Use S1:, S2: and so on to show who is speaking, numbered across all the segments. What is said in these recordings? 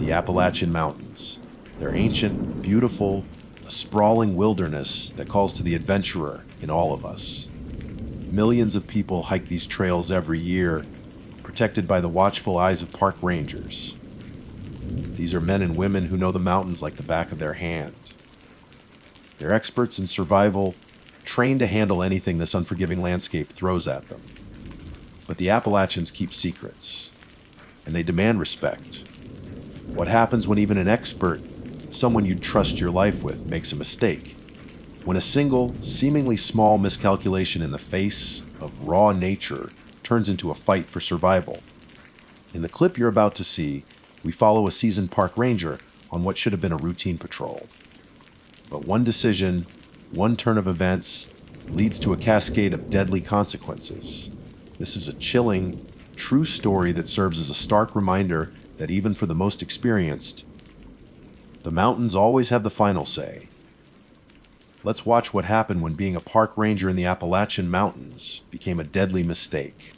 S1: the Appalachian Mountains. They're ancient, beautiful, a sprawling wilderness that calls to the adventurer in all of us. Millions of people hike these trails every year, protected by the watchful eyes of park rangers. These are men and women who know the mountains like the back of their hand. They're experts in survival, trained to handle anything this unforgiving landscape throws at them. But the Appalachians keep secrets, and they demand respect. What happens when even an expert, someone you'd trust your life with, makes a mistake? When a single, seemingly small miscalculation in the face of raw nature turns into a fight for survival. In the clip you're about to see, we follow a seasoned park ranger on what should have been a routine patrol. But one decision, one turn of events, leads to a cascade of deadly consequences. This is a chilling, true story that serves as a stark reminder that even for the most experienced, the mountains always have the final say. Let's watch what happened when being a park ranger in the Appalachian Mountains became a deadly mistake.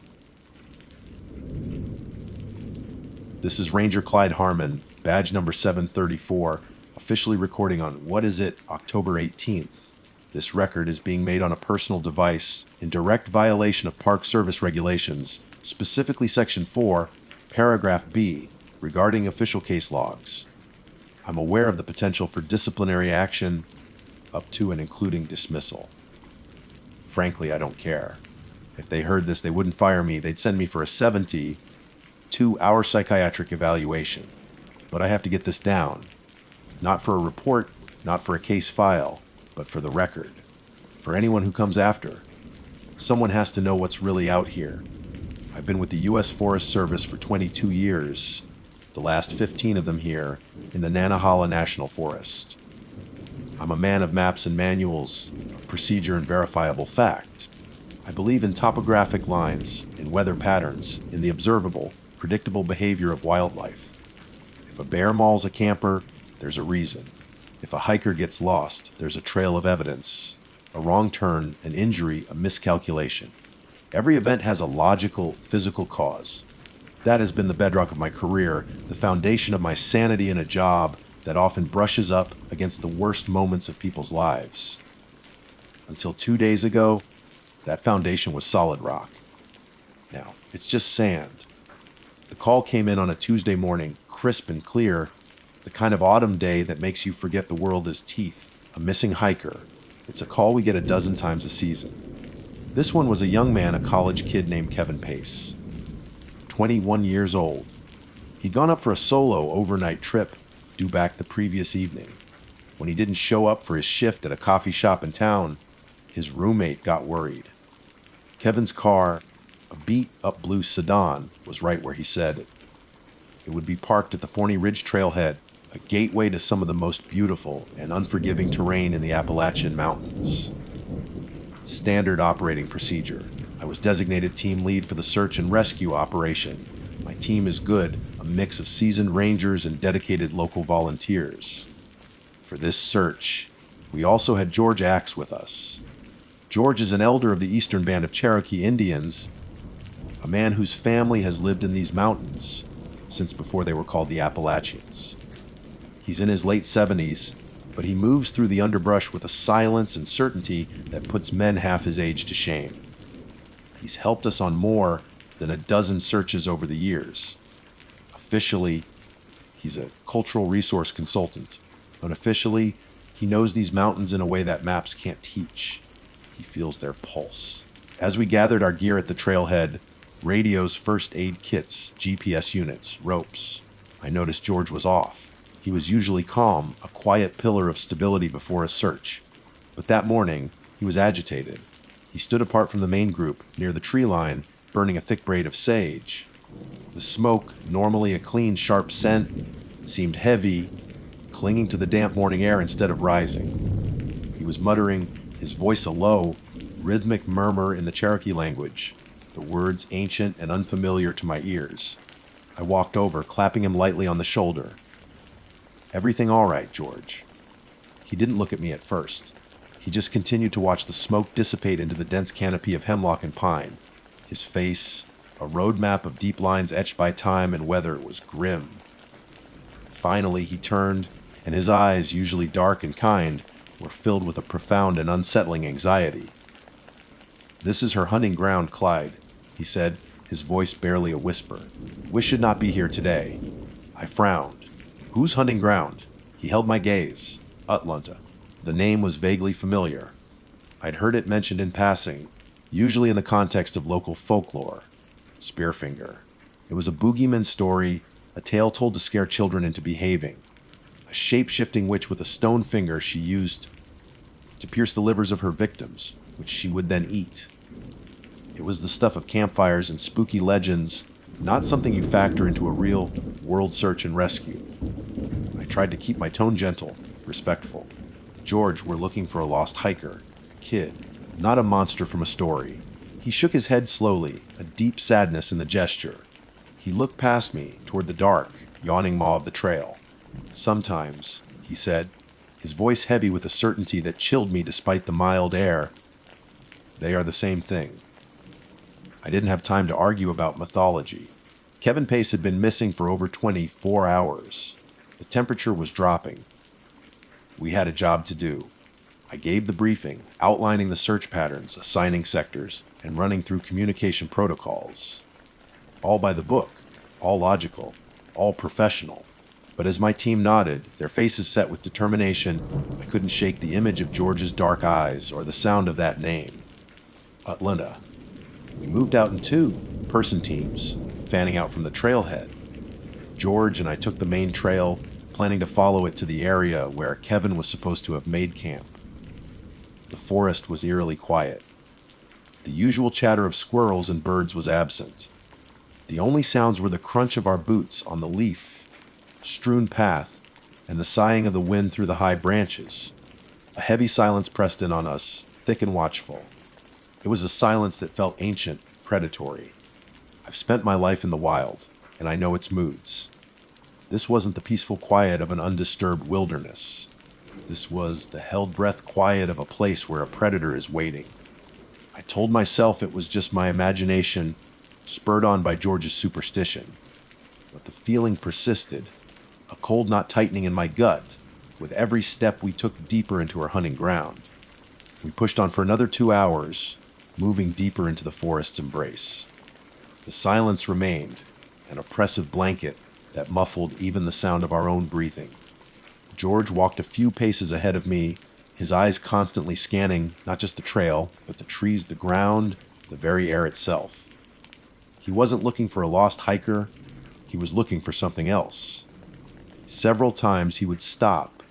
S1: This is Ranger Clyde Harmon, badge number 734, officially recording on, October 18th. This record is being made on a personal device in direct violation of Park Service regulations, specifically Section 4, Paragraph B, regarding official case logs. I'm aware of the potential for disciplinary action, up to and including dismissal. Frankly, I don't care. If they heard this, they wouldn't fire me. They'd send me for a 72-hour psychiatric evaluation. But I have to get this down. Not for a report, not for a case file, but for the record. For anyone who comes after. Someone has to know what's really out here. I've been with the U.S. Forest Service for 22 years, the last 15 of them here in the Nantahala National Forest. I'm a man of maps and manuals, of procedure and verifiable fact. I believe in topographic lines, in weather patterns, in the observable, predictable behavior of wildlife. If a bear mauls a camper, there's a reason. If a hiker gets lost, there's a trail of evidence. A wrong turn, an injury, a miscalculation. Every event has a logical, physical cause. That has been the bedrock of my career, the foundation of my sanity in a job that often brushes up against the worst moments of people's lives. Until 2 days ago, that foundation was solid rock. Now, it's just sand. The call came in on a Tuesday morning, crisp and clear, the kind of autumn day that makes you forget the world is teeth. A missing hiker. It's a call we get a dozen times a season. This one was a young man, a college kid named Kevin Pace. 21 years old. He'd gone up for a solo overnight trip due back the previous evening. When he didn't show up for his shift at a coffee shop in town, his roommate got worried. Kevin's car, a beat-up blue sedan, was right where he said it. It would be parked at the Forney Ridge Trailhead, a gateway to some of the most beautiful and unforgiving terrain in the Appalachian Mountains. Standard operating procedure. I was designated team lead for the search and rescue operation. My team is good, a mix of seasoned rangers and dedicated local volunteers. For this search, we also had George Axe with us. George is an elder of the Eastern Band of Cherokee Indians, a man whose family has lived in these mountains since before they were called the Appalachians. He's in his late 70s, but he moves through the underbrush with a silence and certainty that puts men half his age to shame. He's helped us on more than a dozen searches over the years. Officially, he's a cultural resource consultant. Unofficially, he knows these mountains in a way that maps can't teach. He feels their pulse. As we gathered our gear at the trailhead, radios, first aid kits, GPS units, ropes, I noticed George was off. He was usually calm, a quiet pillar of stability before a search. But that morning, he was agitated. He stood apart from the main group, near the tree line, burning a thick braid of sage. The smoke, normally a clean, sharp scent, seemed heavy, clinging to the damp morning air instead of rising. He was muttering, his voice a low, rhythmic murmur in the Cherokee language, the words ancient and unfamiliar to my ears. I walked over, clapping him lightly on the shoulder. "Everything all right, George?" He didn't look at me at first. He just continued to watch the smoke dissipate into the dense canopy of hemlock and pine. His face, a road map of deep lines etched by time and weather, was grim. Finally, he turned, and his eyes, usually dark and kind, were filled with a profound and unsettling anxiety. "This is her hunting ground, Clyde," he said, his voice barely a whisper. "We should not be here today." I frowned. "Whose hunting ground?" He held my gaze. Utlanta. The name was vaguely familiar. I'd heard it mentioned in passing, usually in the context of local folklore. Spearfinger. It was a boogeyman story, a tale told to scare children into behaving. A shape-shifting witch with a stone finger she used to pierce the livers of her victims, which she would then eat. It was the stuff of campfires and spooky legends, not something you factor into a real world search and rescue. I tried to keep my tone gentle, respectful. "George, we're looking for a lost hiker, a kid, not a monster from a story." He shook his head slowly, a deep sadness in the gesture. He looked past me, toward the dark, yawning maw of the trail. "Sometimes," he said, his voice heavy with a certainty that chilled me despite the mild air, "they are the same thing." I didn't have time to argue about mythology. Kevin Pace had been missing for over 24 hours. The temperature was dropping. We had a job to do. I gave the briefing, outlining the search patterns, assigning sectors, and running through communication protocols. All by the book, all logical, all professional. But as my team nodded, their faces set with determination, I couldn't shake the image of George's dark eyes or the sound of that name. Atlanta. We moved out in two-person teams, fanning out from the trailhead. George and I took the main trail, planning to follow it to the area where Kevin was supposed to have made camp. The forest was eerily quiet. The usual chatter of squirrels and birds was absent. The only sounds were the crunch of our boots on the leaf-strewn path and the sighing of the wind through the high branches. A heavy silence pressed in on us, thick and watchful. It was a silence that felt ancient, predatory. I've spent my life in the wild, and I know its moods. This wasn't the peaceful quiet of an undisturbed wilderness. This was the held-breath quiet of a place where a predator is waiting. I told myself it was just my imagination, spurred on by George's superstition. But the feeling persisted, a cold knot tightening in my gut, with every step we took deeper into our hunting ground. We pushed on for another 2 hours, moving deeper into the forest's embrace. The silence remained, an oppressive blanket that muffled even the sound of our own breathing. George walked a few paces ahead of me, his eyes constantly scanning not just the trail, but the trees, the ground, the very air itself. He wasn't looking for a lost hiker, he was looking for something else. Several times he would stop,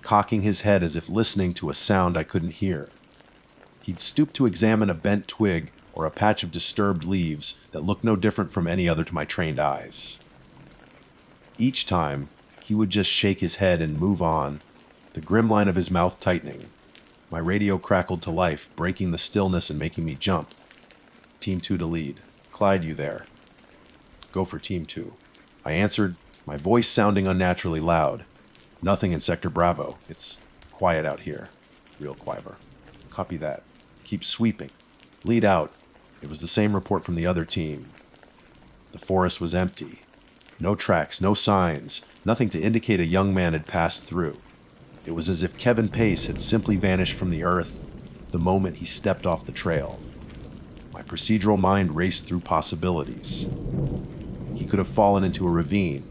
S1: cocking his head as if listening to a sound I couldn't hear. He'd stoop to examine a bent twig or a patch of disturbed leaves that looked no different from any other to my trained eyes. Each time, he would just shake his head and move on, the grim line of his mouth tightening. My radio crackled to life, breaking the stillness and making me jump. Team 2 to lead. "Clyde, you there?" "Go for Team 2. I answered, my voice sounding unnaturally loud. "Nothing in Sector Bravo. It's quiet out here." Real Quiver. "Copy that. Keep sweeping. Lead out." It was the same report from the other team. The forest was empty. No tracks, no signs, nothing to indicate a young man had passed through. It was as if Kevin Pace had simply vanished from the earth the moment he stepped off the trail. My procedural mind raced through possibilities. He could have fallen into a ravine,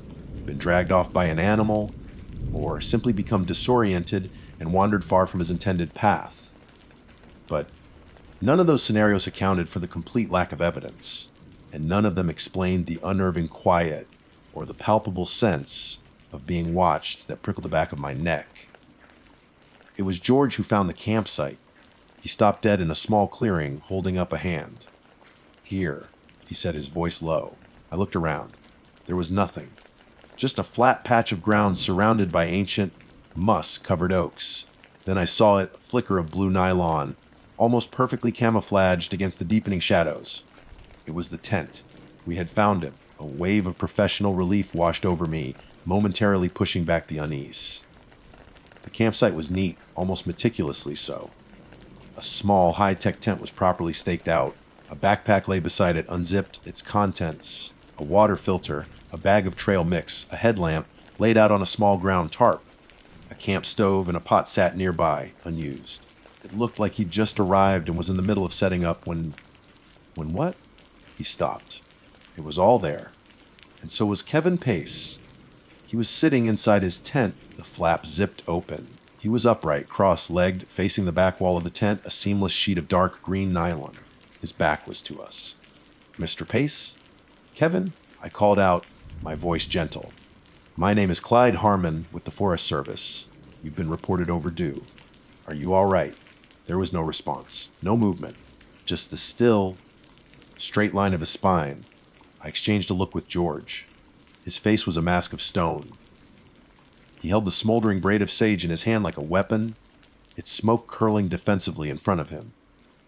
S1: been dragged off by an animal, or simply become disoriented and wandered far from his intended path. But none of those scenarios accounted for the complete lack of evidence, and none of them explained the unnerving quiet or the palpable sense of being watched that prickled the back of my neck. It was George who found the campsite. He stopped dead in a small clearing, holding up a hand. "Here," he said, his voice low. I looked around. There was nothing. Just a flat patch of ground surrounded by ancient, moss-covered oaks. Then I saw it, a flicker of blue nylon, almost perfectly camouflaged against the deepening shadows. It was the tent. We had found him. A wave of professional relief washed over me, momentarily pushing back the unease. The campsite was neat, almost meticulously so. A small, high-tech tent was properly staked out. A backpack lay beside it, unzipped, its contents, a water filter, a bag of trail mix, a headlamp, laid out on a small ground tarp. A camp stove and a pot sat nearby, unused. It looked like he'd just arrived and was in the middle of setting up when what? He stopped. It was all there. And so was Kevin Pace. He was sitting inside his tent, the flap zipped open. He was upright, cross-legged, facing the back wall of the tent, a seamless sheet of dark green nylon. His back was to us. "Mr. Pace? Kevin?" I called out, my voice gentle. "My name is Clyde Harmon with the Forest Service. You've been reported overdue. Are you all right?" There was no response, no movement, just the still, straight line of his spine. I exchanged a look with George. His face was a mask of stone. He held the smoldering braid of sage in his hand like a weapon, its smoke curling defensively in front of him.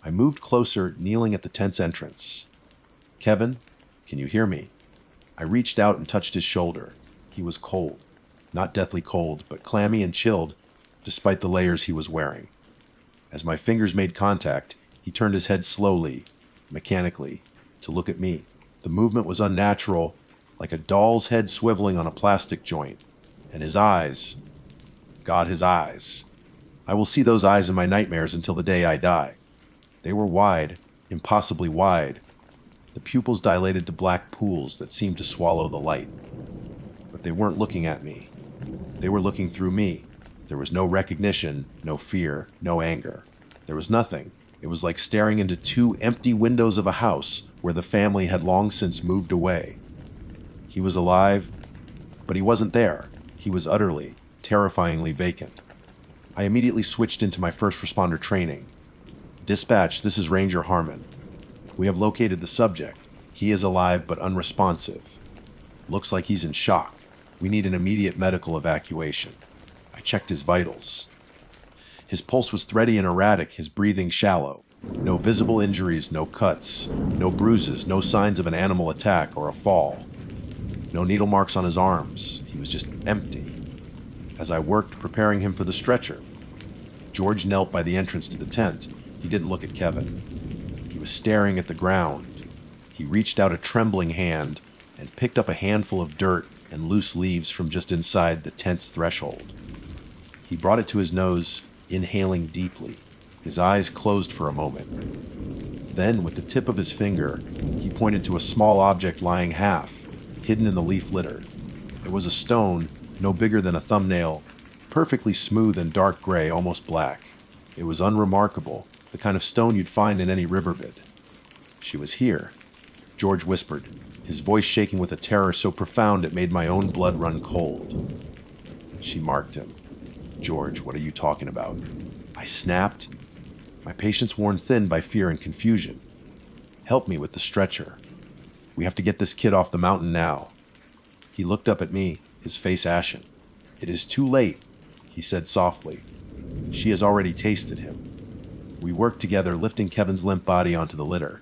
S1: I moved closer, kneeling at the tent's entrance. "Kevin, can you hear me?" I reached out and touched his shoulder. He was cold. Not deathly cold, but clammy and chilled, despite the layers he was wearing. As my fingers made contact, he turned his head slowly, mechanically, to look at me. The movement was unnatural, like a doll's head swiveling on a plastic joint. And his eyes. God, his eyes. I will see those eyes in my nightmares until the day I die. They were wide, impossibly wide. The pupils dilated to black pools that seemed to swallow the light. But they weren't looking at me. They were looking through me. There was no recognition, no fear, no anger. There was nothing. It was like staring into two empty windows of a house where the family had long since moved away. He was alive, but he wasn't there. He was utterly, terrifyingly vacant. I immediately switched into my first responder training. "Dispatch, this is Ranger Harmon. We have located the subject. He is alive but unresponsive. Looks like he's in shock. We need an immediate medical evacuation." I checked his vitals. His pulse was thready and erratic, his breathing shallow. No visible injuries, no cuts, no bruises, no signs of an animal attack or a fall. No needle marks on his arms. He was just empty. As I worked preparing him for the stretcher, George knelt by the entrance to the tent. He didn't look at Kevin. He was staring at the ground. He reached out a trembling hand and picked up a handful of dirt and loose leaves from just inside the tent's threshold. He brought it to his nose, inhaling deeply. His eyes closed for a moment. Then, with the tip of his finger, he pointed to a small object lying half, hidden in the leaf litter. It was a stone, no bigger than a thumbnail, perfectly smooth and dark gray, almost black. It was unremarkable, the kind of stone you'd find in any riverbed. "She was here," George whispered, his voice shaking with a terror so profound it made my own blood run cold. "She marked him." "George, what are you talking about?" I snapped, my patience worn thin by fear and confusion. "Help me with the stretcher. We have to get this kid off the mountain now." He looked up at me, his face ashen. "It is too late," he said softly. "She has already tasted him." We worked together, lifting Kevin's limp body onto the litter.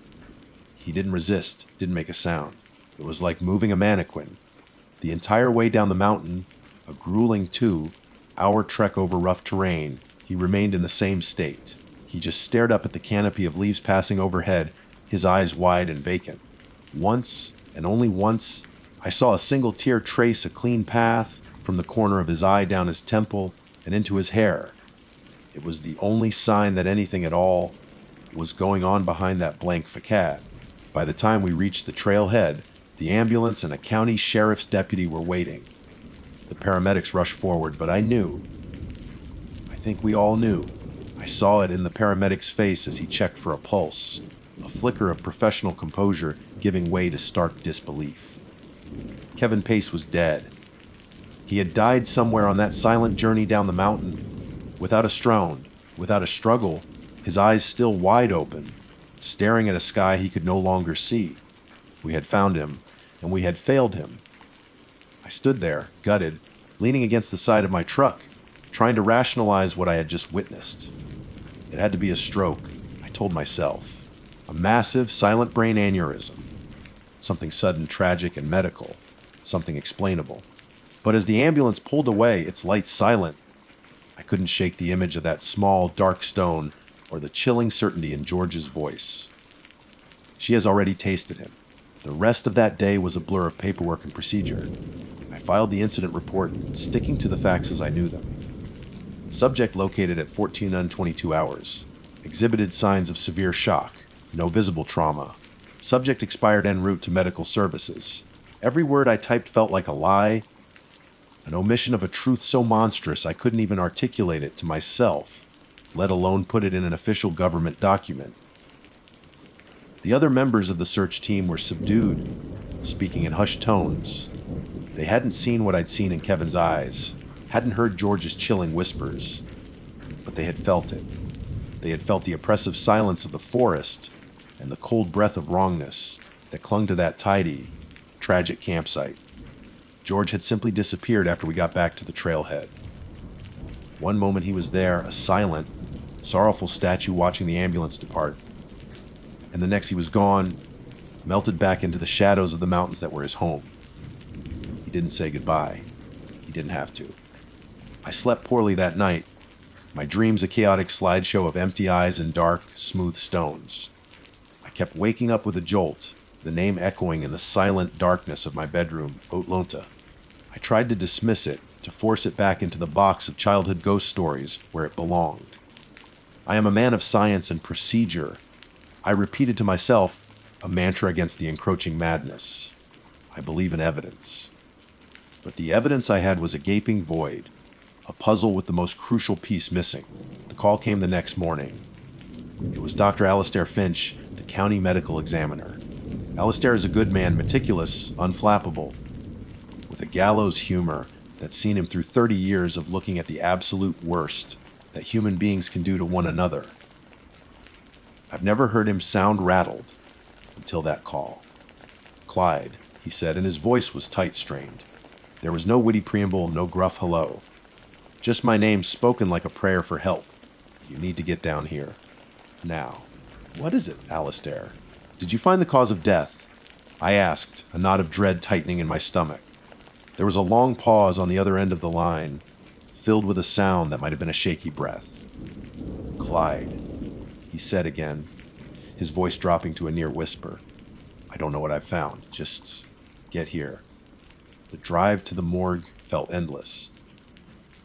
S1: He didn't resist, didn't make a sound. It was like moving a mannequin. The entire way down the mountain, a grueling 2-hour trek over rough terrain, he remained in the same state. He just stared up at the canopy of leaves passing overhead, his eyes wide and vacant. Once, and only once, I saw a single tear trace a clean path from the corner of his eye down his temple and into his hair. It was the only sign that anything at all was going on behind that blank facade. By the time we reached the trailhead, the ambulance and a county sheriff's deputy were waiting. The paramedics rushed forward, but I knew. I think we all knew. I saw it in the paramedic's face as he checked for a pulse, a flicker of professional composure giving way to stark disbelief. Kevin Pace was dead. He had died somewhere on that silent journey down the mountain, without a stone, without a struggle, his eyes still wide open, staring at a sky he could no longer see. We had found him, and we had failed him. I stood there, gutted, leaning against the side of my truck, trying to rationalize what I had just witnessed. It had to be a stroke, I told myself. A massive, silent brain aneurysm. Something sudden, tragic, and medical. Something explainable. But as the ambulance pulled away, its lights silent, I couldn't shake the image of that small, dark stone or the chilling certainty in George's voice. "She has already tasted him. The rest of that day was a blur of paperwork and procedure. I filed the incident report, sticking to the facts as I knew them. Subject located at 14 un-22 hours. Exhibited signs of severe shock. No visible trauma. Subject expired en route to medical services. Every word I typed felt like a lie, an omission of a truth so monstrous I couldn't even articulate it to myself, let alone put it in an official government document. The other members of the search team were subdued, speaking in hushed tones. They hadn't seen what I'd seen in Kevin's eyes, hadn't heard George's chilling whispers, but they had felt it. They had felt the oppressive silence of the forest and the cold breath of wrongness that clung to that tidy, tragic campsite. George had simply disappeared after we got back to the trailhead. One moment he was there, a silent, sorrowful statue watching the ambulance depart, and the next he was gone, melted back into the shadows of the mountains that were his home. He didn't say goodbye. He didn't have to. I slept poorly that night, my dreams a chaotic slideshow of empty eyes and dark, smooth stones. I kept waking up with a jolt, the name echoing in the silent darkness of my bedroom, Otlonta. I tried to dismiss it, to force it back into the box of childhood ghost stories where it belonged. I am a man of science and procedure. I repeated to myself a mantra against the encroaching madness. I believe in evidence. But the evidence I had was a gaping void, a puzzle with the most crucial piece missing. The call came the next morning. It was Dr. Alistair Finch, the county medical examiner. Alistair is a good man, meticulous, unflappable, with a gallows humor that's seen him through 30 years of looking at the absolute worst that human beings can do to one another. I've never heard him sound rattled until that call. "Clyde," he said, and his voice was tight-strained. There was no witty preamble, no gruff hello. Just my name spoken like a prayer for help. "You need to get down here. Now." "What is it, Alistair?" "Did you find the cause of death?" I asked, a knot of dread tightening in my stomach. There was a long pause on the other end of the line, filled with a sound that might have been a shaky breath. "Clyde," he said again, his voice dropping to a near whisper. "I don't know what I've found. Just get here." The drive to the morgue felt endless.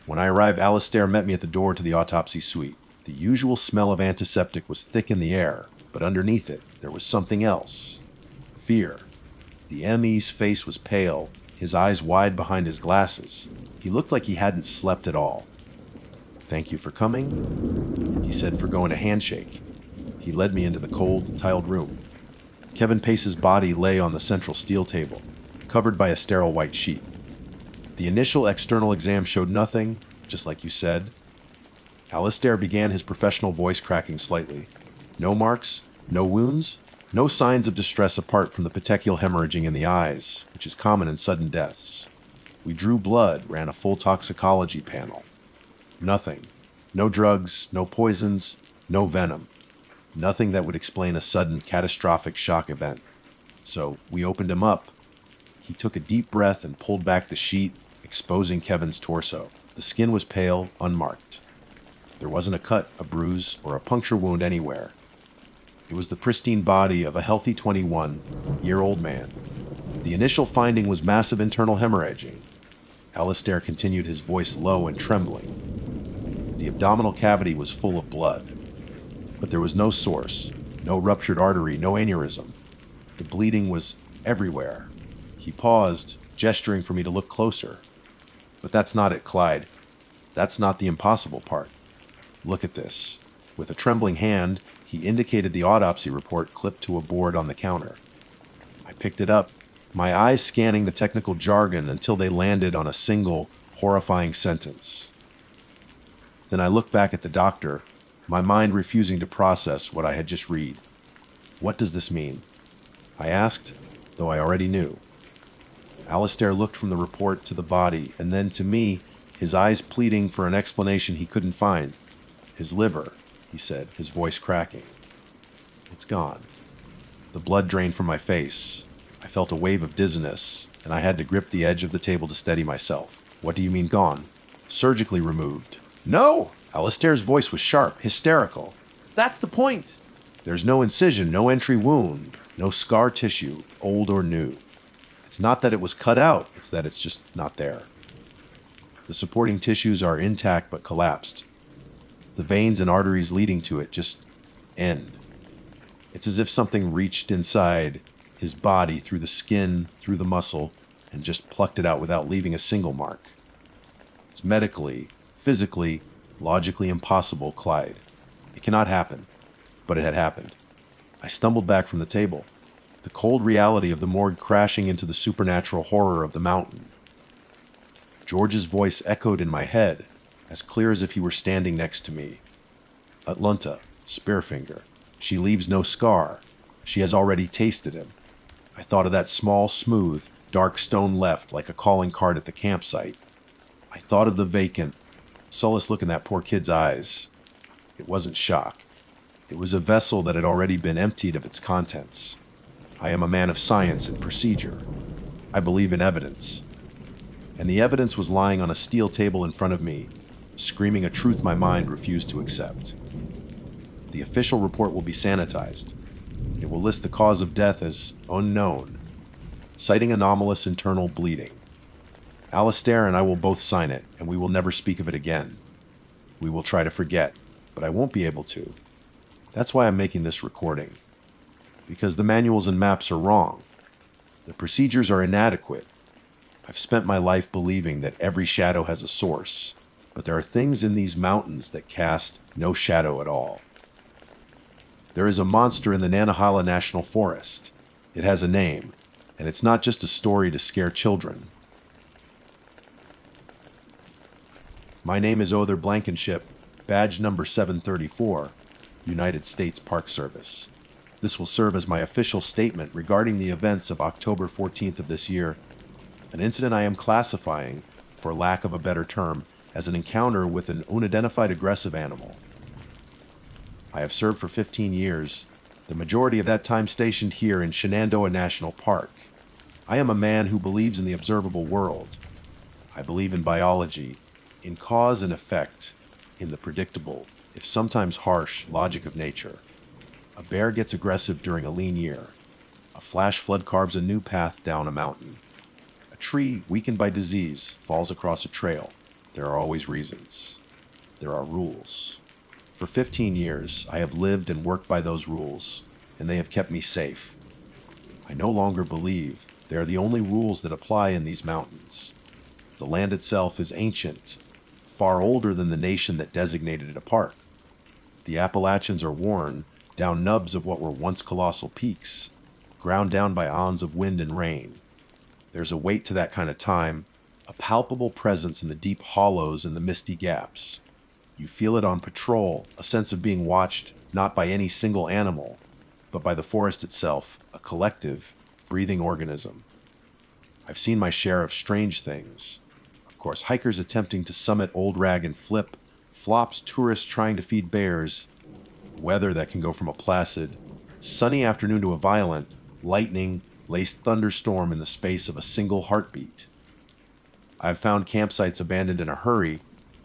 S1: When I arrived, Alistair met me at the door to the autopsy suite. The usual smell of antiseptic was thick in the air, but underneath it, there was something else. Fear. The ME's face was pale, his eyes wide behind his glasses. He looked like he hadn't slept at all. "Thank you for coming," he said, forgoing a handshake. He led me into the cold, tiled room. Kevin Pace's body lay on the central steel table, covered by a sterile white sheet. The initial external exam showed nothing, just like you said. Alistair began, his professional voice cracking slightly. "No marks, no wounds, no signs of distress apart from the petechial hemorrhaging in the eyes, which is common in sudden deaths. We drew blood, ran a full toxicology panel. Nothing. No drugs, no poisons, no venom. Nothing that would explain a sudden catastrophic shock event. So we opened him up." He took a deep breath and pulled back the sheet, exposing Kevin's torso. The skin was pale, unmarked. There wasn't a cut, a bruise, or a puncture wound anywhere. It was the pristine body of a healthy 21-year-old man. The initial finding was massive internal hemorrhaging. Alistair continued, his voice low and trembling. The abdominal cavity was full of blood. But there was no source, no ruptured artery, no aneurysm. The bleeding was everywhere. He paused, gesturing for me to look closer. "But that's not it, Clyde. That's not the impossible part. Look at this." With a trembling hand, he indicated the autopsy report clipped to a board on the counter. I picked it up, my eyes scanning the technical jargon until they landed on a single, horrifying sentence. Then I looked back at the doctor, my mind refusing to process what I had just read. "What does this mean?" I asked, though I already knew. Alistair looked from the report to the body, and then to me, his eyes pleading for an explanation he couldn't find. "His liver," he said, his voice cracking. "It's gone." The blood drained from my face. I felt a wave of dizziness, and I had to grip the edge of the table to steady myself. "What do you mean gone?" "Surgically removed." "No!" Alistair's voice was sharp, hysterical. "That's the point." "There's no incision, no entry wound. No scar tissue, old or new. It's not that it was cut out, it's that it's just not there. The supporting tissues are intact but collapsed. The veins and arteries leading to it just end. It's as if something reached inside his body through the skin, through the muscle, and just plucked it out without leaving a single mark. It's medically, physically, logically impossible, Clyde. It cannot happen, but it had happened. I stumbled back from the table, the cold reality of the morgue crashing into the supernatural horror of the mountain. George's voice echoed in my head, as clear as if he were standing next to me. Atlanta, Spearfinger. She leaves no scar. She has already tasted him. I thought of that small, smooth, dark stone left like a calling card at the campsite. I thought of the vacant, soulless look in that poor kid's eyes. It wasn't shock. It was a vessel that had already been emptied of its contents. I am a man of science and procedure. I believe in evidence. And the evidence was lying on a steel table in front of me, screaming a truth my mind refused to accept. The official report will be sanitized. It will list the cause of death as unknown, citing anomalous internal bleeding. Alistair and I will both sign it, and we will never speak of it again. We will try to forget, but I won't be able to. That's why I'm making this recording. Because the manuals and maps are wrong. The procedures are inadequate. I've spent my life believing that every shadow has a source, but there are things in these mountains that cast no shadow at all. There is a monster in the Nantahala National Forest. It has a name, and it's not just a story to scare children. My name is Other Blankenship, badge number 734, United States Park Service. This will serve as my official statement regarding the events of October 14th of this year, an incident I am classifying, for lack of a better term, as an encounter with an unidentified aggressive animal. I have served for 15 years, the majority of that time stationed here in Shenandoah National Park. I am a man who believes in the observable world. I believe in biology, in cause and effect, in the predictable, if sometimes harsh, logic of nature. A bear gets aggressive during a lean year. A flash flood carves a new path down a mountain. A tree, weakened by disease, falls across a trail. There are always reasons. There are rules. For 15 years, I have lived and worked by those rules, and they have kept me safe. I no longer believe they are the only rules that apply in these mountains. The land itself is ancient, far older than the nation that designated it a park. The Appalachians are worn down nubs of what were once colossal peaks, ground down by aeons of wind and rain. There's a weight to that kind of time, a palpable presence in the deep hollows and the misty gaps. You feel it on patrol, a sense of being watched not by any single animal, but by the forest itself, a collective, breathing organism. I've seen my share of strange things. Of course, hikers attempting to summit Old Rag and Flip, flops tourists trying to feed bears, weather that can go from a placid, sunny afternoon to a violent, lightning-laced thunderstorm in the space of a single heartbeat. I've found campsites abandoned in a hurry,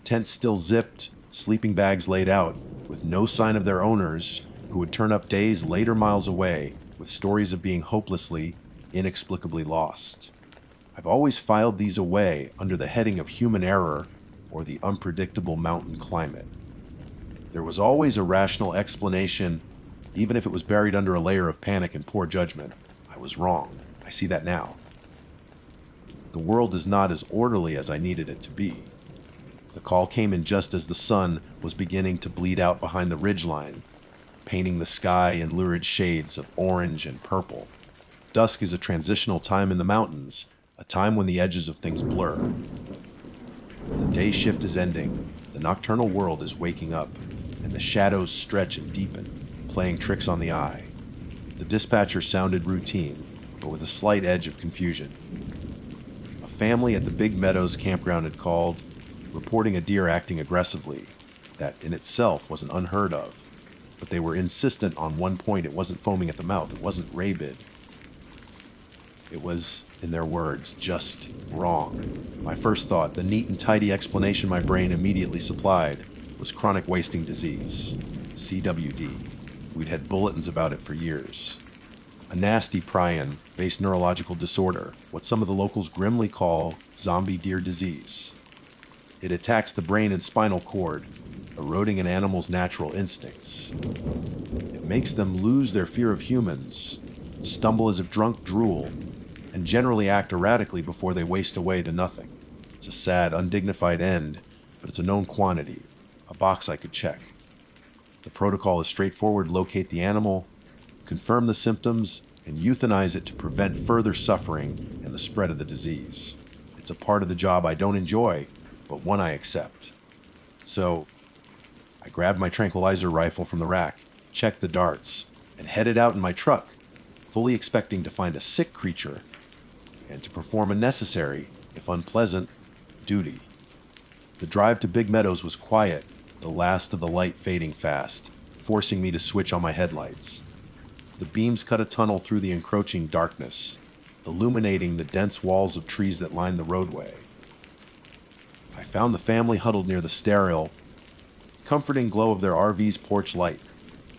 S1: tents still zipped, sleeping bags laid out, with no sign of their owners, who would turn up days later miles away with stories of being hopelessly, inexplicably lost. I've always filed these away under the heading of human error or the unpredictable mountain climate. There was always a rational explanation, even if it was buried under a layer of panic and poor judgment. I was wrong. I see that now. The world is not as orderly as I needed it to be. The call came in just as the sun was beginning to bleed out behind the ridgeline, painting the sky in lurid shades of orange and purple. Dusk is a transitional time in the mountains, a time when the edges of things blur. The day shift is ending, the nocturnal world is waking up, and the shadows stretch and deepen, playing tricks on the eye. The dispatcher sounded routine, but with a slight edge of confusion. A family at the Big Meadows campground had called, reporting a deer acting aggressively. That in itself wasn't unheard of, but they were insistent on one point: it wasn't foaming at the mouth, it wasn't rabid. It was, in their words, just wrong. My first thought, the neat and tidy explanation my brain immediately supplied, was chronic wasting disease, CWD. We'd had bulletins about it for years. a nasty prion-based neurological disorder, what some of the locals grimly call zombie deer disease. It attacks the brain and spinal cord, eroding an animal's natural instincts. It makes them lose their fear of humans, stumble as if drunk drool, and generally act erratically before they waste away to nothing. It's a sad, undignified end, but it's a known quantity, a box I could check. The protocol is straightforward: locate the animal, confirm the symptoms, and euthanize it to prevent further suffering and the spread of the disease. It's a part of the job I don't enjoy, but one I accept. So, I grabbed my tranquilizer rifle from the rack, checked the darts, and headed out in my truck, fully expecting to find a sick creature and to perform a necessary, if unpleasant, duty. The drive to Big Meadows was quiet, the last of the light fading fast, forcing me to switch on my headlights. The beams cut a tunnel through the encroaching darkness, illuminating the dense walls of trees that lined the roadway. I found the family huddled near the sterile, comforting glow of their RV's porch light.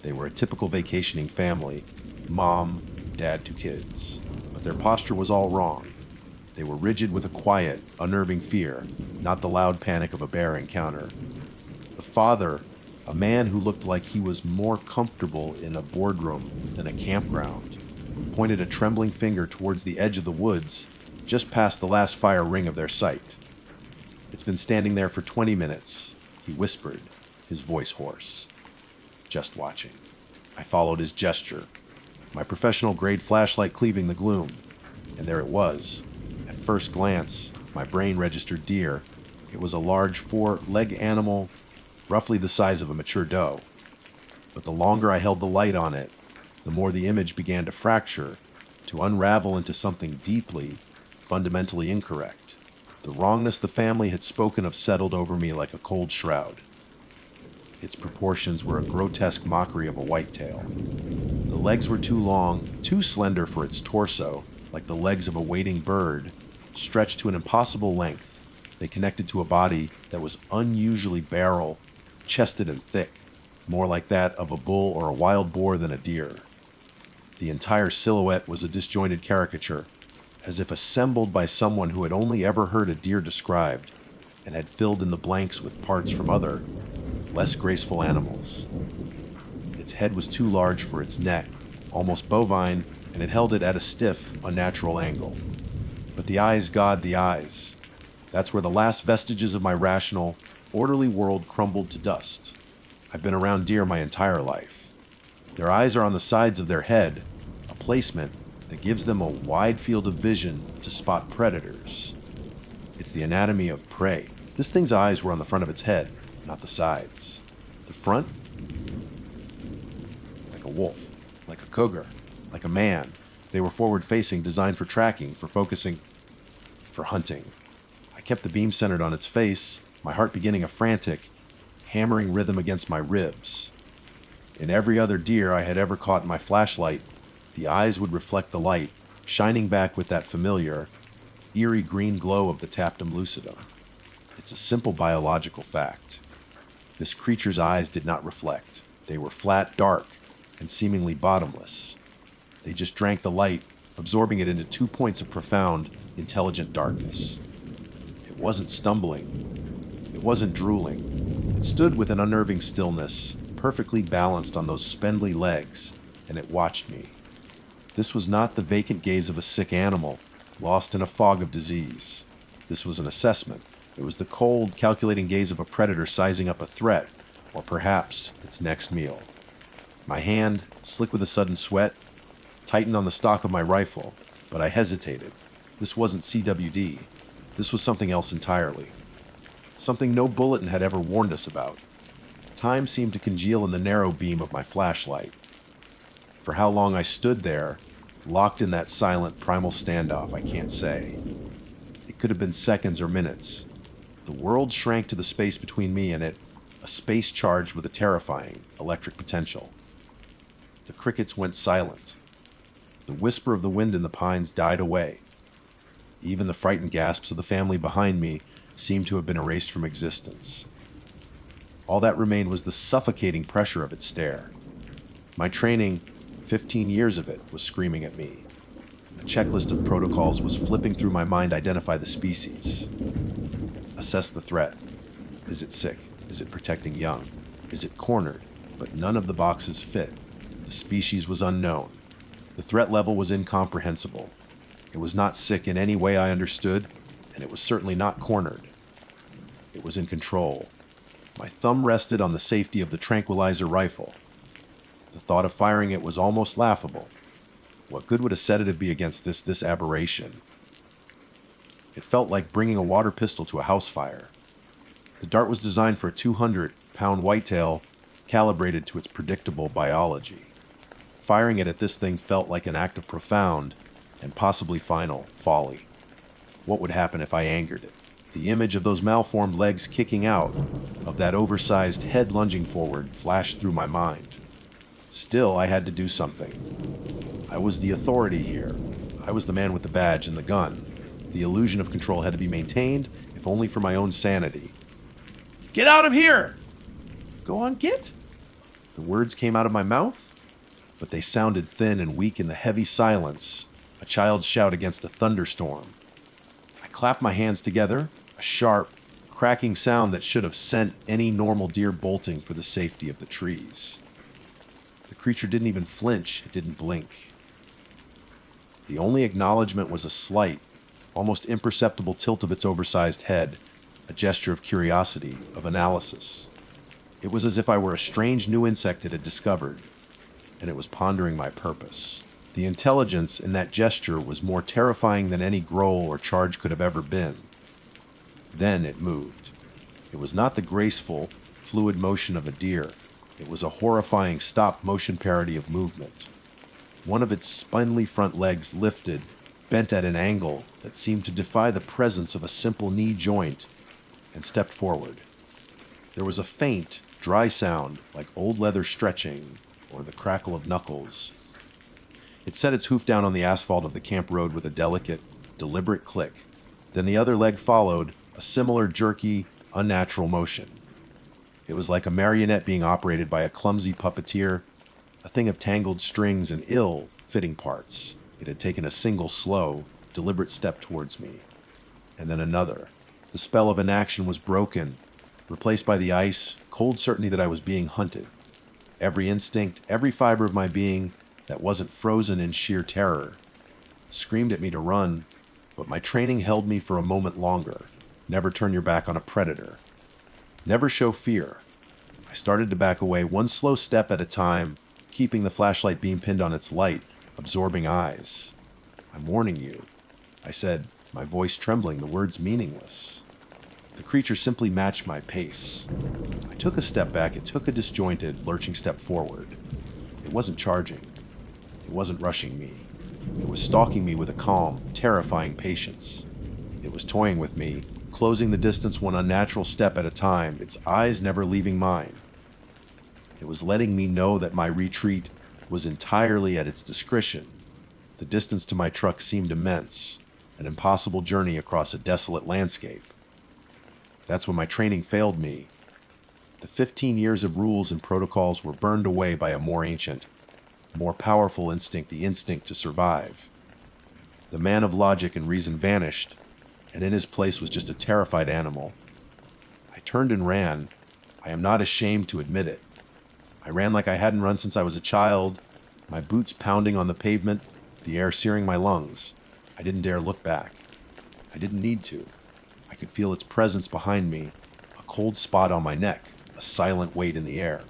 S1: They were a typical vacationing family, mom, dad, 2 kids. But their posture was all wrong. They were rigid with a quiet, unnerving fear, not the loud panic of a bear encounter. The father, a man who looked like he was more comfortable in a boardroom than a campground, pointed a trembling finger towards the edge of the woods, just past the last fire ring of their sight. "It's been standing there for 20 minutes, he whispered, his voice hoarse. "Just watching." I followed his gesture, my professional-grade flashlight cleaving the gloom, and there it was. At first glance, my brain registered deer. It was a large 4-leg animal, roughly the size of a mature doe. But the longer I held the light on it, the more the image began to fracture, to unravel into something deeply, fundamentally incorrect. The wrongness the family had spoken of settled over me like a cold shroud. Its proportions were a grotesque mockery of a whitetail. The legs were too long, too slender for its torso, like the legs of a wading bird, stretched to an impossible length. They connected to a body that was unusually barrel, chested and thick, more like that of a bull or a wild boar than a deer. The entire silhouette was a disjointed caricature, as if assembled by someone who had only ever heard a deer described and had filled in the blanks with parts from other, less graceful animals. Its head was too large for its neck, almost bovine, and it held it at a stiff, unnatural angle. But the eyes, God, the eyes. That's where the last vestiges of my rational, orderly world crumbled to dust. I've been around deer my entire life. Their eyes are on the sides of their head, a placement that gives them a wide field of vision to spot predators. It's the anatomy of prey. This thing's eyes were on the front of its head, not the sides. The front? Like a wolf, like a cougar, like a man. They were forward-facing, designed for tracking, for focusing, for hunting. I kept the beam centered on its face, my heart beginning a frantic, hammering rhythm against my ribs. In every other deer I had ever caught in my flashlight, the eyes would reflect the light, shining back with that familiar, eerie green glow of the taptum lucidum. It's a simple biological fact. This creature's eyes did not reflect. They were flat, dark, and seemingly bottomless. They just drank the light, absorbing it into 2 points of profound, intelligent darkness. It wasn't stumbling. It wasn't drooling. It stood with an unnerving stillness, perfectly balanced on those spindly legs, and it watched me. This was not the vacant gaze of a sick animal, lost in a fog of disease. This was an assessment. It was the cold, calculating gaze of a predator sizing up a threat, or perhaps its next meal. My hand, slick with a sudden sweat, tightened on the stock of my rifle, but I hesitated. This wasn't CWD. This was something else entirely. Something no bulletin had ever warned us about. Time seemed to congeal in the narrow beam of my flashlight. For how long I stood there, locked in that silent, primal standoff, I can't say. It could have been seconds or minutes. The world shrank to the space between me and it, a space charged with a terrifying electric potential. The crickets went silent. The whisper of the wind in the pines died away. Even the frightened gasps of the family behind me seemed to have been erased from existence. All that remained was the suffocating pressure of its stare. My training, 15 years of it was screaming at me. A checklist of protocols was flipping through my mind. Identify the species. Assess the threat. Is it sick? Is it protecting young? Is it cornered? But none of the boxes fit. The species was unknown. The threat level was incomprehensible. It was not sick in any way I understood, and it was certainly not cornered. It was in control. My thumb rested on the safety of the tranquilizer rifle. The thought of firing it was almost laughable. What good would a sedative be against this aberration? It felt like bringing a water pistol to a house fire. The dart was designed for a 200-pound whitetail, calibrated to its predictable biology. Firing it at this thing felt like an act of profound and possibly final folly. What would happen if I angered it? The image of those malformed legs kicking out, of that oversized head lunging forward, flashed through my mind. Still, I had to do something. I was the authority here. I was the man with the badge and the gun. The illusion of control had to be maintained, if only for my own sanity. "Get out of here!" "Go on, get?" The words came out of my mouth, but they sounded thin and weak in the heavy silence, a child's shout against a thunderstorm. I clapped my hands together, a sharp, cracking sound that should have sent any normal deer bolting for the safety of the trees. The creature didn't even flinch, it didn't blink. The only acknowledgement was a slight, almost imperceptible tilt of its oversized head, a gesture of curiosity, of analysis. It was as if I were a strange new insect it had discovered, and it was pondering my purpose. The intelligence in that gesture was more terrifying than any growl or charge could have ever been. Then it moved. It was not the graceful, fluid motion of a deer. It was a horrifying stop-motion parody of movement. One of its spindly front legs lifted, bent at an angle that seemed to defy the presence of a simple knee joint, and stepped forward. There was a faint, dry sound like old leather stretching or the crackle of knuckles. It set its hoof down on the asphalt of the camp road with a delicate, deliberate click. Then the other leg followed, a similar jerky, unnatural motion. It was like a marionette being operated by a clumsy puppeteer, a thing of tangled strings and ill-fitting parts. It had taken a single slow, deliberate step towards me, and then another. The spell of inaction was broken, replaced by the ice, cold certainty that I was being hunted. Every instinct, every fiber of my being that wasn't frozen in sheer terror screamed at me to run, but my training held me for a moment longer. Never turn your back on a predator. Never show fear. I started to back away, one slow step at a time, keeping the flashlight beam pinned on its light, absorbing eyes. "I'm warning you," I said, my voice trembling, the words meaningless. The creature simply matched my pace. I took a step back. It took a disjointed, lurching step forward. It wasn't charging. It wasn't rushing me. It was stalking me with a calm, terrifying patience. It was toying with me, closing the distance one unnatural step at a time, its eyes never leaving mine. It was letting me know that my retreat was entirely at its discretion. The distance to my truck seemed immense, an impossible journey across a desolate landscape. That's when my training failed me. The 15 years of rules and protocols were burned away by a more ancient, more powerful instinct, the instinct to survive. The man of logic and reason vanished, and in his place was just a terrified animal. I turned and ran. I am not ashamed to admit it. I ran like I hadn't run since I was a child, my boots pounding on the pavement, the air searing my lungs. I didn't dare look back. I didn't need to. I could feel its presence behind me, a cold spot on my neck, a silent weight in the air.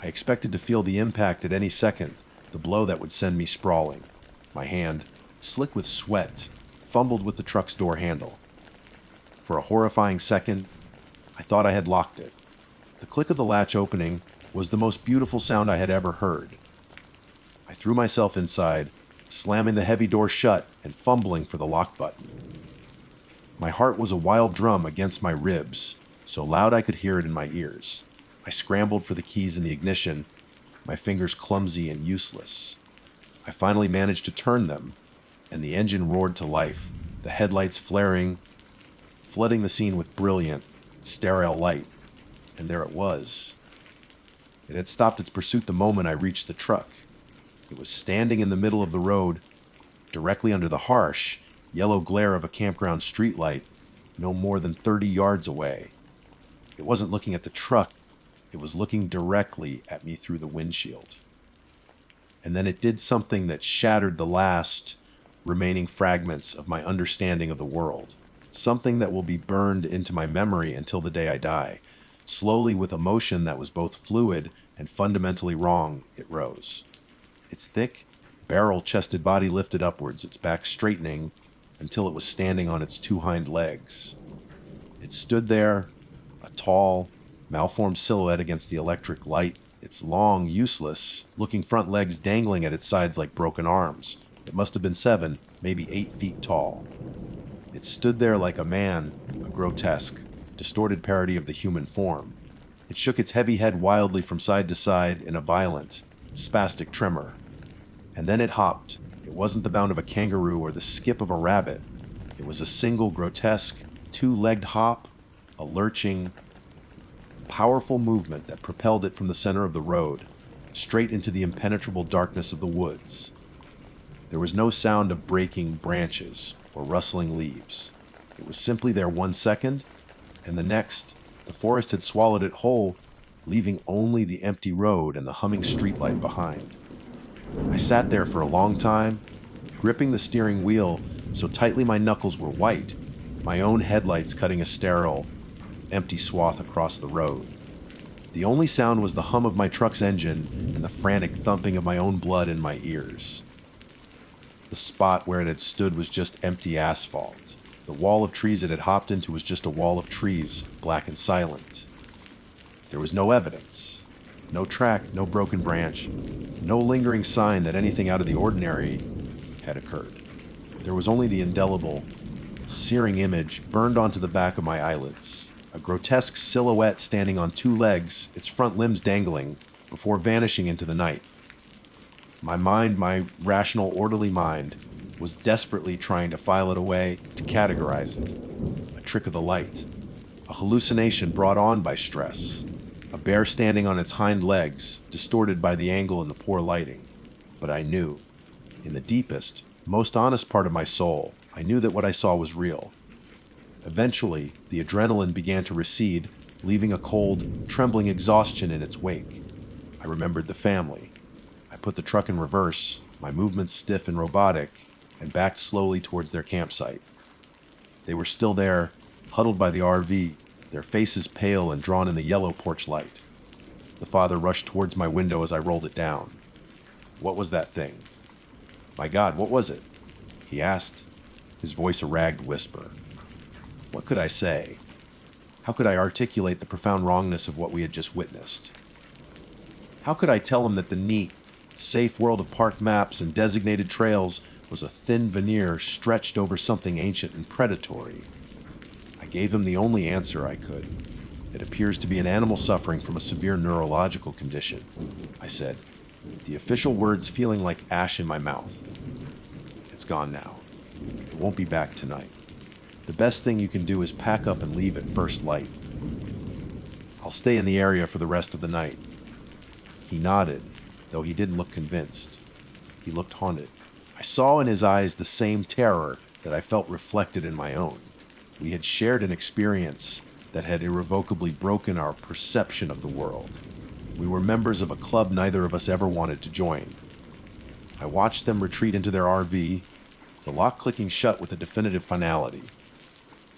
S1: I expected to feel the impact at any second, the blow that would send me sprawling. My hand, slick with sweat, fumbled with the truck's door handle. For a horrifying second, I thought I had locked it. The click of the latch opening was the most beautiful sound I had ever heard. I threw myself inside, slamming the heavy door shut and fumbling for the lock button. My heart was a wild drum against my ribs, so loud I could hear it in my ears. I scrambled for the keys in the ignition, my fingers clumsy and useless. I finally managed to turn them, and the engine roared to life, the headlights flaring, flooding the scene with brilliant, sterile light. And there it was. It had stopped its pursuit the moment I reached the truck. It was standing in the middle of the road, directly under the harsh, yellow glare of a campground streetlight, no more than 30 yards away. It wasn't looking at the truck, it was looking directly at me through the windshield. And then it did something that shattered the last remaining fragments of my understanding of the world. Something that will be burned into my memory until the day I die. Slowly, with emotion that was both fluid and fundamentally wrong, it rose. Its thick, barrel-chested body lifted upwards, its back straightening until it was standing on its two hind legs. It stood there, a tall, malformed silhouette against the electric light, its long, useless, looking front legs dangling at its sides like broken arms. It must have been 7, maybe 8 feet tall. It stood there like a man, a grotesque, distorted parody of the human form. It shook its heavy head wildly from side to side in a violent, spastic tremor. And then it hopped. It wasn't the bound of a kangaroo or the skip of a rabbit. It was a single grotesque, two-legged hop, a lurching, powerful movement that propelled it from the center of the road, straight into the impenetrable darkness of the woods. There was no sound of breaking branches or rustling leaves. It was simply there 1 second, and the next, the forest had swallowed it whole, leaving only the empty road and the humming streetlight behind. I sat there for a long time, gripping the steering wheel so tightly my knuckles were white, my own headlights cutting a sterile, empty swath across the road. The only sound was the hum of my truck's engine and the frantic thumping of my own blood in my ears. The spot where it had stood was just empty asphalt. The wall of trees it had hopped into was just a wall of trees, black and silent. There was no evidence. No track, no broken branch, no lingering sign that anything out of the ordinary had occurred. There was only the indelible, searing image burned onto the back of my eyelids. A grotesque silhouette standing on 2 legs, its front limbs dangling, before vanishing into the night. My mind, my rational, orderly mind, was desperately trying to file it away, to categorize it. A trick of the light. A hallucination brought on by stress. A bear standing on its hind legs, distorted by the angle and the poor lighting. But I knew, in the deepest, most honest part of my soul, I knew that what I saw was real. Eventually, the adrenaline began to recede, leaving a cold, trembling exhaustion in its wake. I remembered the family. I put the truck in reverse, my movements stiff and robotic, and backed slowly towards their campsite. They were still there, huddled by the RV, their faces pale and drawn in the yellow porch light. The father rushed towards my window as I rolled it down. What was that thing? My God, what was it? He asked, his voice a ragged whisper. What could I say? How could I articulate the profound wrongness of what we had just witnessed? How could I tell him that the neat, safe world of park maps and designated trails was a thin veneer stretched over something ancient and predatory? I gave him the only answer I could. It appears to be an animal suffering from a severe neurological condition, I said, the official words feeling like ash in my mouth. It's gone now. It won't be back tonight. The best thing you can do is pack up and leave at first light. I'll stay in the area for the rest of the night. He nodded, though he didn't look convinced. He looked haunted. I saw in his eyes the same terror that I felt reflected in my own. We had shared an experience that had irrevocably broken our perception of the world. We were members of a club neither of us ever wanted to join. I watched them retreat into their RV, the lock clicking shut with a definitive finality.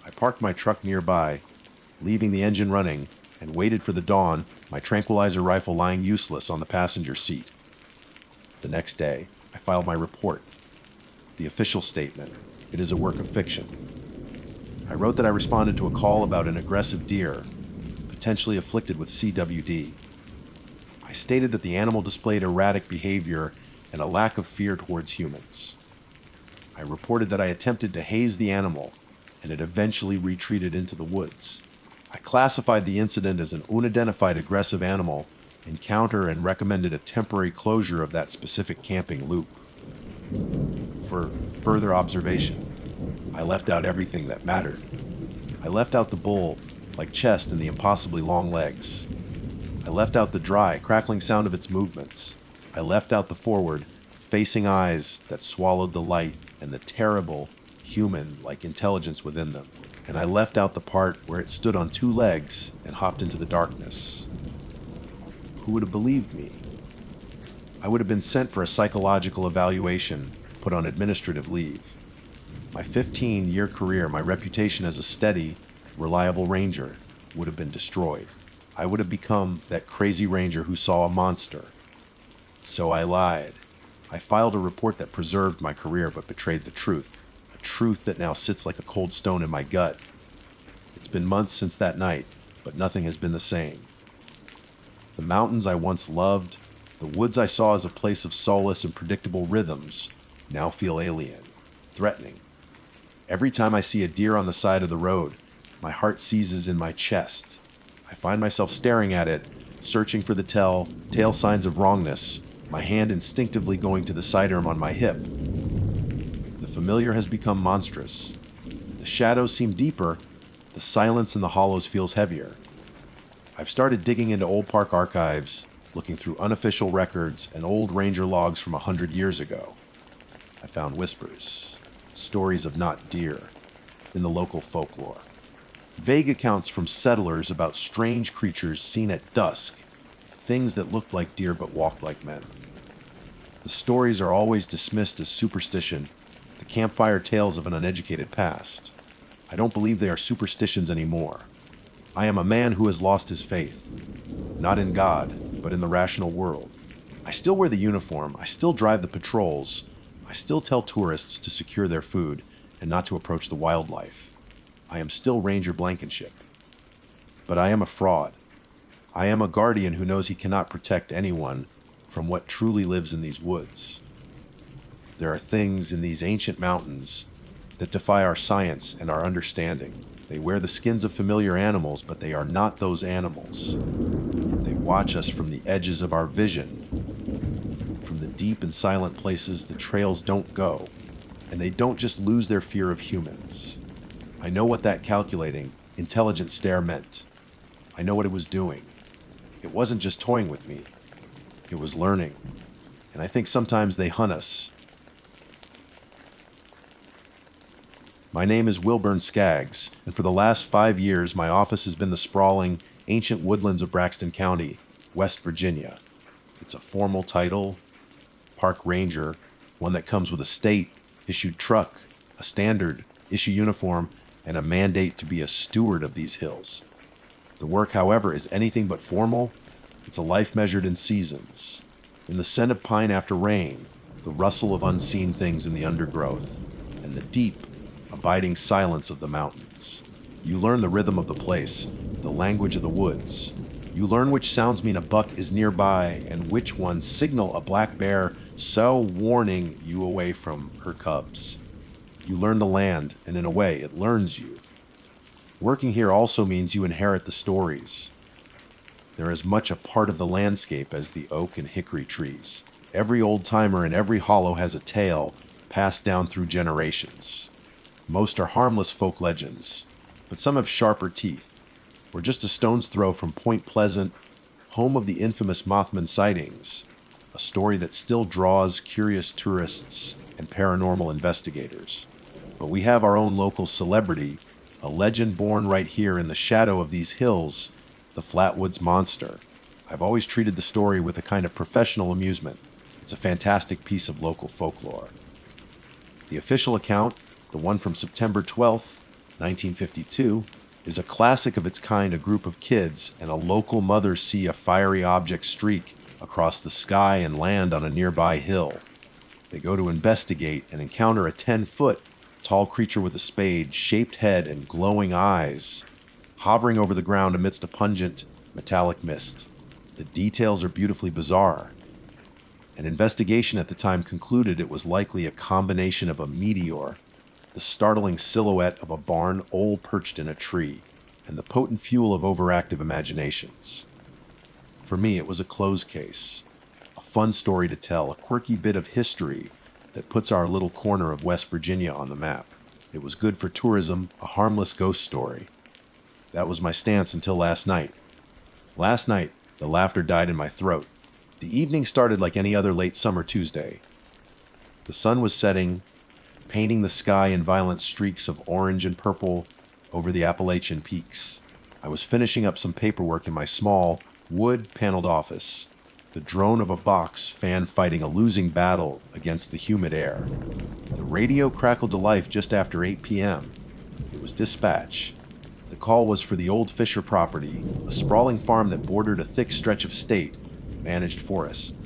S1: I parked my truck nearby, leaving the engine running, and waited for the dawn, my tranquilizer rifle lying useless on the passenger seat. The next day, I filed my report. The official statement, it is a work of fiction. I wrote that I responded to a call about an aggressive deer, potentially afflicted with CWD. I stated that the animal displayed erratic behavior and a lack of fear towards humans. I reported that I attempted to haze the animal, and it eventually retreated into the woods. I classified the incident as an unidentified aggressive animal encounter and recommended a temporary closure of that specific camping loop. For further observation, I left out everything that mattered. I left out the bull, like chest and the impossibly long legs. I left out the dry, crackling sound of its movements. I left out the forward, unfacing eyes that swallowed the light and the terrible, human-like intelligence within them. And I left out the part where it stood on two legs and hopped into the darkness. Who would have believed me? I would have been sent for a psychological evaluation, put on administrative leave. My 15-year career, my reputation as a steady, reliable ranger, would have been destroyed. I would have become that crazy ranger who saw a monster. So I lied. I filed a report that preserved my career but betrayed the truth, a truth that now sits like a cold stone in my gut. It's been months since that night, but nothing has been the same. The mountains I once loved, the woods I saw as a place of solace and predictable rhythms, now feel alien, threatening. Every time I see a deer on the side of the road, my heart seizes in my chest. I find myself staring at it, searching for the tail signs of wrongness, my hand instinctively going to the sidearm on my hip. The familiar has become monstrous. The shadows seem deeper, the silence in the hollows feels heavier. I've started digging into old park archives, looking through unofficial records and old ranger logs from 100 years ago. I found whispers, stories of not deer, in the local folklore. Vague accounts from settlers about strange creatures seen at dusk, things that looked like deer but walked like men. The stories are always dismissed as superstition, the campfire tales of an uneducated past. I don't believe they are superstitions anymore. I am a man who has lost his faith, not in God, but in the rational world. I still wear the uniform, I still drive the patrols, I still tell tourists to secure their food and not to approach the wildlife. I am still Ranger Blankenship. But I am a fraud. I am a guardian who knows he cannot protect anyone from what truly lives in these woods. There are things in these ancient mountains that defy our science and our understanding. They wear the skins of familiar animals, but they are not those animals. They watch us from the edges of our vision, from the deep and silent places the trails don't go, and they don't just lose their fear of humans. I know what that calculating, intelligent stare meant. I know what it was doing. It wasn't just toying with me. It was learning. And I think sometimes they hunt us. My name is Wilburn Skaggs, and for the last 5 years, my office has been the sprawling, ancient woodlands of Braxton County, West Virginia. It's a formal title, park ranger, one that comes with a state-issued truck, a standard issue uniform, and a mandate to be a steward of these hills. The work, however, is anything but formal. It's a life measured in seasons. In the scent of pine after rain, the rustle of unseen things in the undergrowth, and the deep, abiding silence of the mountains. You learn the rhythm of the place, the language of the woods. You learn which sounds mean a buck is nearby and which ones signal a black bear so warning you away from her cubs. You learn the land, and in a way, it learns you. Working here also means you inherit the stories. They're as much a part of the landscape as the oak and hickory trees. Every old-timer in every hollow has a tale passed down through generations. Most are harmless folk legends, but some have sharper teeth. We're just a stone's throw from Point Pleasant, home of the infamous Mothman sightings, a story that still draws curious tourists and paranormal investigators. But we have our own local celebrity, a legend born right here in the shadow of these hills, the Flatwoods Monster. I've always treated the story with a kind of professional amusement. It's a fantastic piece of local folklore. The official account, the one from September 12th, 1952, is a classic of its kind. A group of kids and a local mother see a fiery object streak across the sky and land on a nearby hill. They go to investigate and encounter a 10-foot tall creature with a spade-shaped head and glowing eyes, hovering over the ground amidst a pungent, metallic mist. The details are beautifully bizarre. An investigation at the time concluded it was likely a combination of a meteor, the startling silhouette of a barn owl perched in a tree, and the potent fuel of overactive imaginations. For me, it was a closed case, a fun story to tell, a quirky bit of history that puts our little corner of West Virginia on the map. It was good for tourism, a harmless ghost story. That was my stance until last night. Last night, the laughter died in my throat. The evening started like any other late summer Tuesday. The sun was setting, painting the sky in violent streaks of orange and purple over the Appalachian peaks. I was finishing up some paperwork in my small, wood-paneled office, the drone of a box fan fighting a losing battle against the humid air. The radio crackled to life just after 8 p.m. It was dispatch. The call was for the old Fisher property, a sprawling farm that bordered a thick stretch of state-managed forest.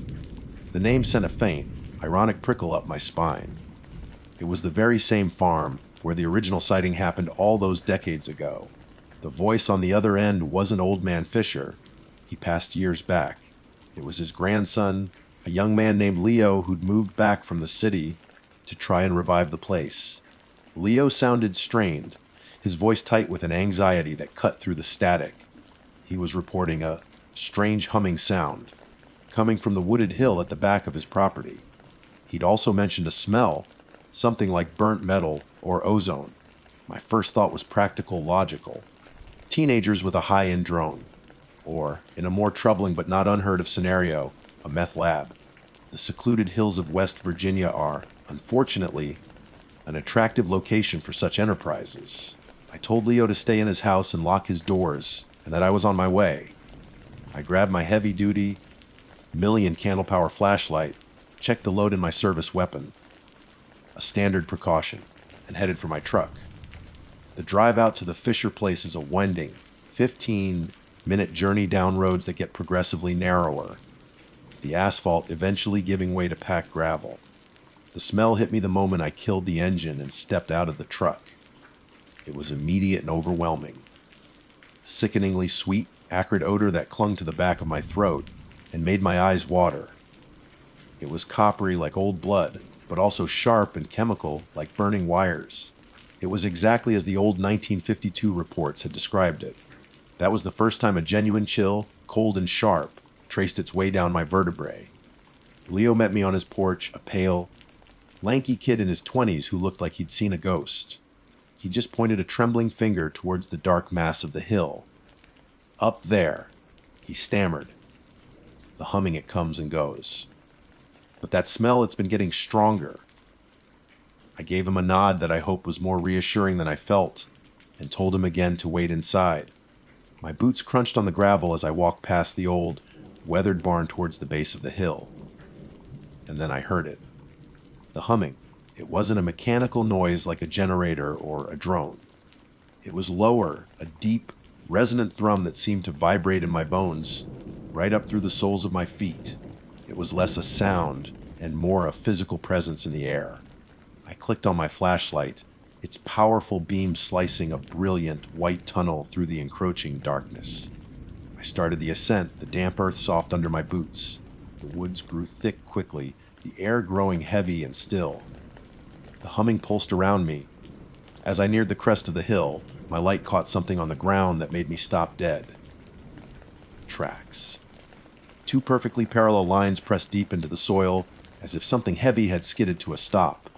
S1: The name sent a faint, ironic prickle up my spine. It was the very same farm where the original sighting happened all those decades ago. The voice on the other end wasn't Old Man Fisher. He passed years back. It was his grandson, a young man named Leo who'd moved back from the city to try and revive the place. Leo sounded strained, his voice tight with an anxiety that cut through the static. He was reporting a strange humming sound coming from the wooded hill at the back of his property. He'd also mentioned a smell, something like burnt metal or ozone. My first thought was practical, logical. Teenagers with a high-end drone. Or, in a more troubling but not unheard of scenario, a meth lab. The secluded hills of West Virginia are, unfortunately, an attractive location for such enterprises. I told Leo to stay in his house and lock his doors, and that I was on my way. I grabbed my heavy-duty, million candle power flashlight, checked the load in my service weapon, a standard precaution, and headed for my truck. The drive out to the Fisher place is a winding, 15-minute journey down roads that get progressively narrower, the asphalt eventually giving way to packed gravel. The smell hit me the moment I killed the engine and stepped out of the truck. It was immediate and overwhelming. A sickeningly sweet, acrid odor that clung to the back of my throat and made my eyes water. It was coppery like old blood, but also sharp and chemical like burning wires. It was exactly as the old 1952 reports had described it. That was the first time a genuine chill, cold and sharp, traced its way down my vertebrae. Leo met me on his porch, a pale, lanky kid in his 20s who looked like he'd seen a ghost. He just pointed a trembling finger towards the dark mass of the hill. Up there, he stammered. The humming, it comes and goes. But that smell, it's been getting stronger. I gave him a nod that I hoped was more reassuring than I felt, and told him again to wait inside. My boots crunched on the gravel as I walked past the old, weathered barn towards the base of the hill. And then I heard it. The humming. It wasn't a mechanical noise like a generator or a drone. It was lower, a deep, resonant thrum that seemed to vibrate in my bones, right up through the soles of my feet. It was less a sound and more a physical presence in the air. I clicked on my flashlight, its powerful beam slicing a brilliant white tunnel through the encroaching darkness. I started the ascent, the damp earth soft under my boots. The woods grew thick quickly, the air growing heavy and still. The humming pulsed around me. As I neared the crest of the hill, my light caught something on the ground that made me stop dead. Tracks. Two perfectly parallel lines pressed deep into the soil, as if something heavy had skidded to a stop.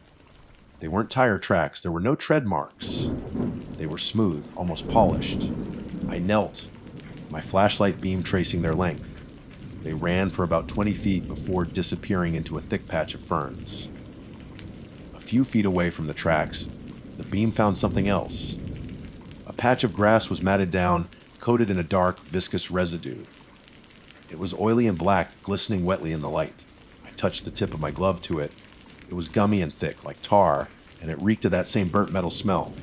S1: They weren't tire tracks, there were no tread marks. They were smooth, almost polished. I knelt, my flashlight beam tracing their length. They ran for about 20 feet before disappearing into a thick patch of ferns. A few feet away from the tracks, the beam found something else. A patch of grass was matted down, coated in a dark, viscous residue. It was oily and black, glistening wetly in the light. I touched the tip of my glove to it. It was gummy and thick, like tar, and it reeked of that same burnt metal smell.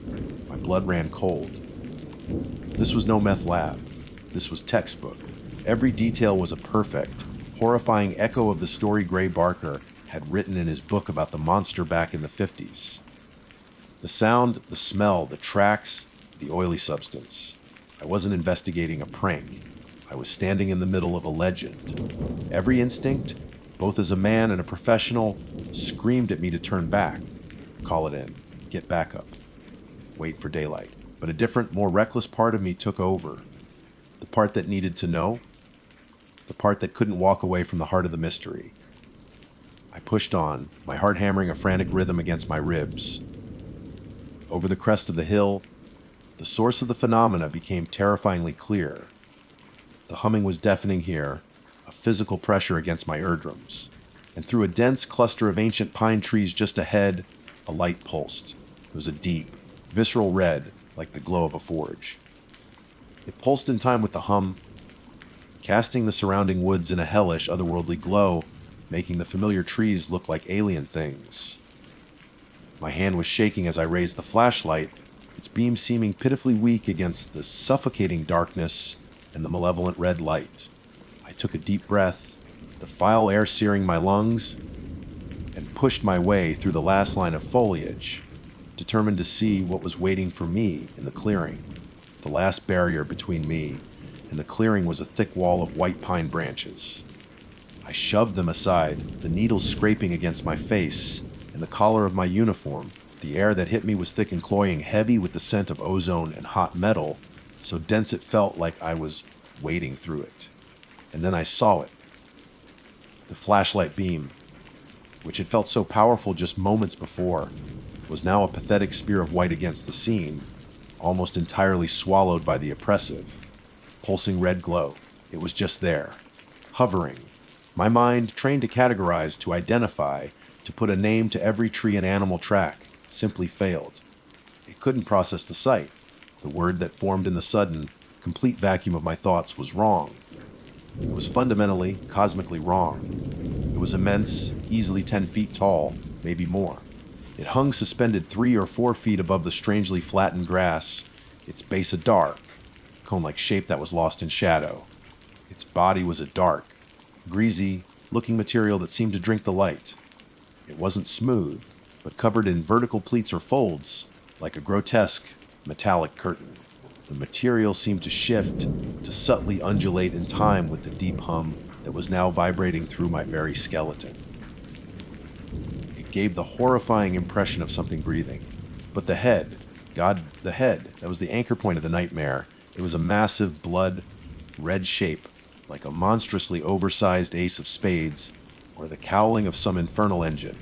S1: My blood ran cold. This was no meth lab. This was textbook. Every detail was a perfect, horrifying echo of the story Gray Barker had written in his book about the monster back in the 50s. The sound, the smell, the tracks, the oily substance. I wasn't investigating a prank. I was standing in the middle of a legend. Every instinct, both as a man and a professional, screamed at me to turn back, call it in, get back up, wait for daylight. But a different, more reckless part of me took over. The part that needed to know, the part that couldn't walk away from the heart of the mystery. I pushed on, my heart hammering a frantic rhythm against my ribs. Over the crest of the hill, the source of the phenomena became terrifyingly clear. The humming was deafening here, a physical pressure against my eardrums. and through a dense cluster of ancient pine trees just ahead, a light pulsed. It was a deep, visceral red, like the glow of a forge. It pulsed in time with the hum, casting the surrounding woods in a hellish, otherworldly glow, making the familiar trees look like alien things. My hand was shaking as I raised the flashlight, its beam seeming pitifully weak against the suffocating darkness and the malevolent red light. I took a deep breath, the foul air searing my lungs, and pushed my way through the last line of foliage, determined to see what was waiting for me in the clearing. The last barrier between me and the clearing was a thick wall of white pine branches. I shoved them aside, the needles scraping against my face and the collar of my uniform. The air that hit me was thick and cloying, heavy with the scent of ozone and hot metal, so dense it felt like I was wading through it. And then I saw it. The flashlight beam, which had felt so powerful just moments before, was now a pathetic spear of white against the scene, almost entirely swallowed by the oppressive, pulsing red glow. It was just there, hovering. My mind, trained to categorize, to identify, to put a name to every tree and animal track, simply failed. It couldn't process the sight. The word that formed in the sudden, complete vacuum of my thoughts was wrong. It was fundamentally, cosmically wrong. It was immense, easily 10 feet tall, maybe more. It hung suspended 3 or 4 feet above the strangely flattened grass, its base a dark, cone-like shape that was lost in shadow. Its body was a dark, greasy looking material that seemed to drink the light. It wasn't smooth, but covered in vertical pleats or folds, like a grotesque metallic curtain. The material seemed to shift, to subtly undulate in time with the deep hum that was now vibrating through my very skeleton. It gave the horrifying impression of something breathing. But the head, God, the head, that was the anchor point of the nightmare. It was a massive, blood, red shape, like a monstrously oversized ace of spades, or the cowling of some infernal engine.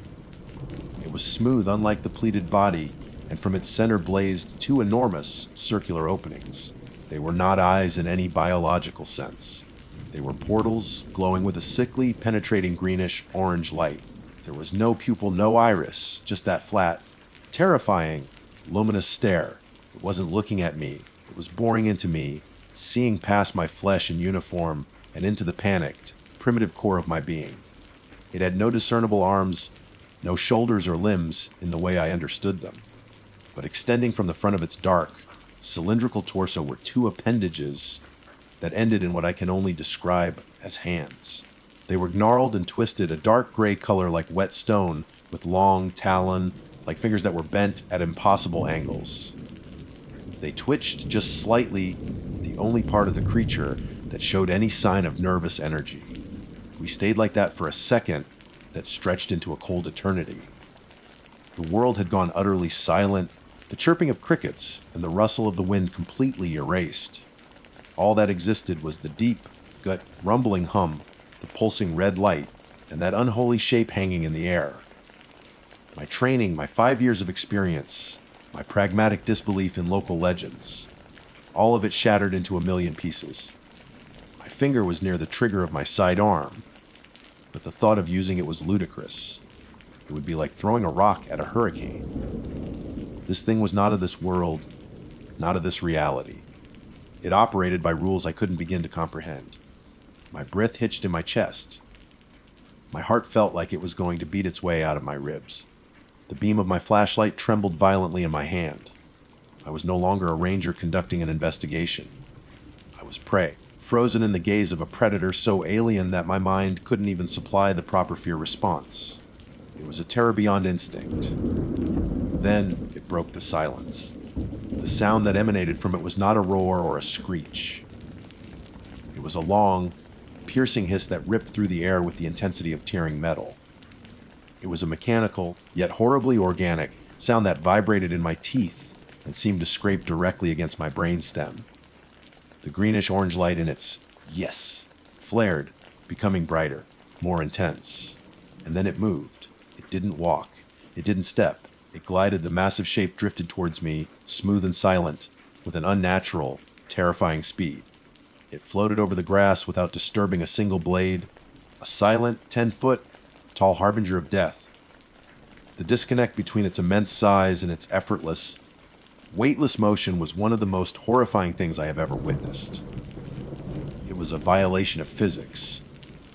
S1: It was smooth, unlike the pleated body, and from its center blazed 2 enormous, circular openings. They were not eyes in any biological sense. They were portals, glowing with a sickly, penetrating greenish-orange light. There was no pupil, no iris, just that flat, terrifying, luminous stare. It wasn't looking at me. It was boring into me, seeing past my flesh and uniform and into the panicked, primitive core of my being. It had no discernible arms, no shoulders or limbs in the way I understood them. But extending from the front of its dark, cylindrical torso were 2 appendages that ended in what I can only describe as hands. They were gnarled and twisted, a dark gray color like wet stone, with long talon, like fingers that were bent at impossible angles. They twitched just slightly, the only part of the creature that showed any sign of nervous energy. We stayed like that for a second that stretched into a cold eternity. The world had gone utterly silent, the chirping of crickets and the rustle of the wind completely erased. All that existed was the deep, gut rumbling hum, the pulsing red light, and that unholy shape hanging in the air. My training, my 5 years of experience, my pragmatic disbelief in local legends, all of it shattered into a million pieces. My finger was near the trigger of my sidearm, but the thought of using it was ludicrous. It would be like throwing a rock at a hurricane. This thing was not of this world, not of this reality. It operated by rules I couldn't begin to comprehend. My breath hitched in my chest. My heart felt like it was going to beat its way out of my ribs. The beam of my flashlight trembled violently in my hand. I was no longer a ranger conducting an investigation. I was prey, frozen in the gaze of a predator so alien that my mind couldn't even supply the proper fear response. It was a terror beyond instinct. Then it broke the silence. The sound that emanated from it was not a roar or a screech. It was a long, piercing hiss that ripped through the air with the intensity of tearing metal. It was a mechanical, yet horribly organic, sound that vibrated in my teeth and seemed to scrape directly against my brainstem. The greenish-orange light in its yes flared, becoming brighter, more intense. And then it moved. It didn't walk. It didn't step. It glided. The massive shape drifted towards me, smooth and silent, with an unnatural, terrifying speed. It floated over the grass without disturbing a single blade, a silent 10-foot, tall harbinger of death. The disconnect between its immense size and its effortless, weightless motion was one of the most horrifying things I have ever witnessed. It was a violation of physics,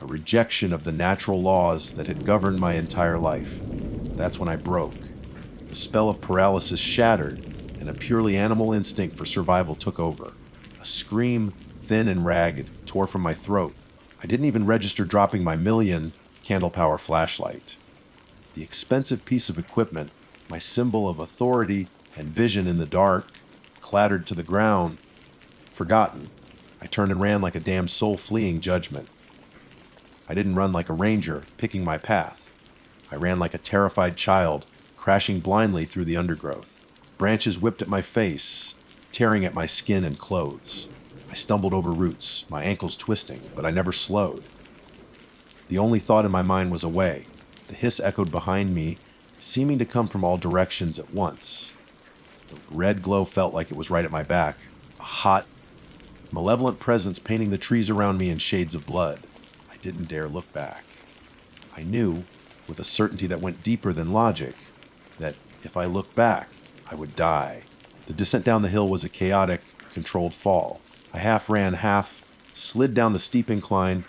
S1: a rejection of the natural laws that had governed my entire life. That's when I broke. The spell of paralysis shattered, and a purely animal instinct for survival took over. A scream, thin and ragged, tore from my throat. I didn't even register dropping my candle power flashlight. The expensive piece of equipment, my symbol of authority and vision in the dark, clattered to the ground. Forgotten. I turned and ran like a damned soul fleeing judgment. I didn't run like a ranger, picking my path. I ran like a terrified child, crashing blindly through the undergrowth. Branches whipped at my face, tearing at my skin and clothes. I stumbled over roots, my ankles twisting, but I never slowed. The only thought in my mind was away. The hiss echoed behind me, seeming to come from all directions at once. The red glow felt like it was right at my back, a hot, malevolent presence painting the trees around me in shades of blood. I didn't dare look back. I knew, with a certainty that went deeper than logic, that if I looked back, I would die. The descent down the hill was a chaotic, controlled fall. I half ran, half slid down the steep incline,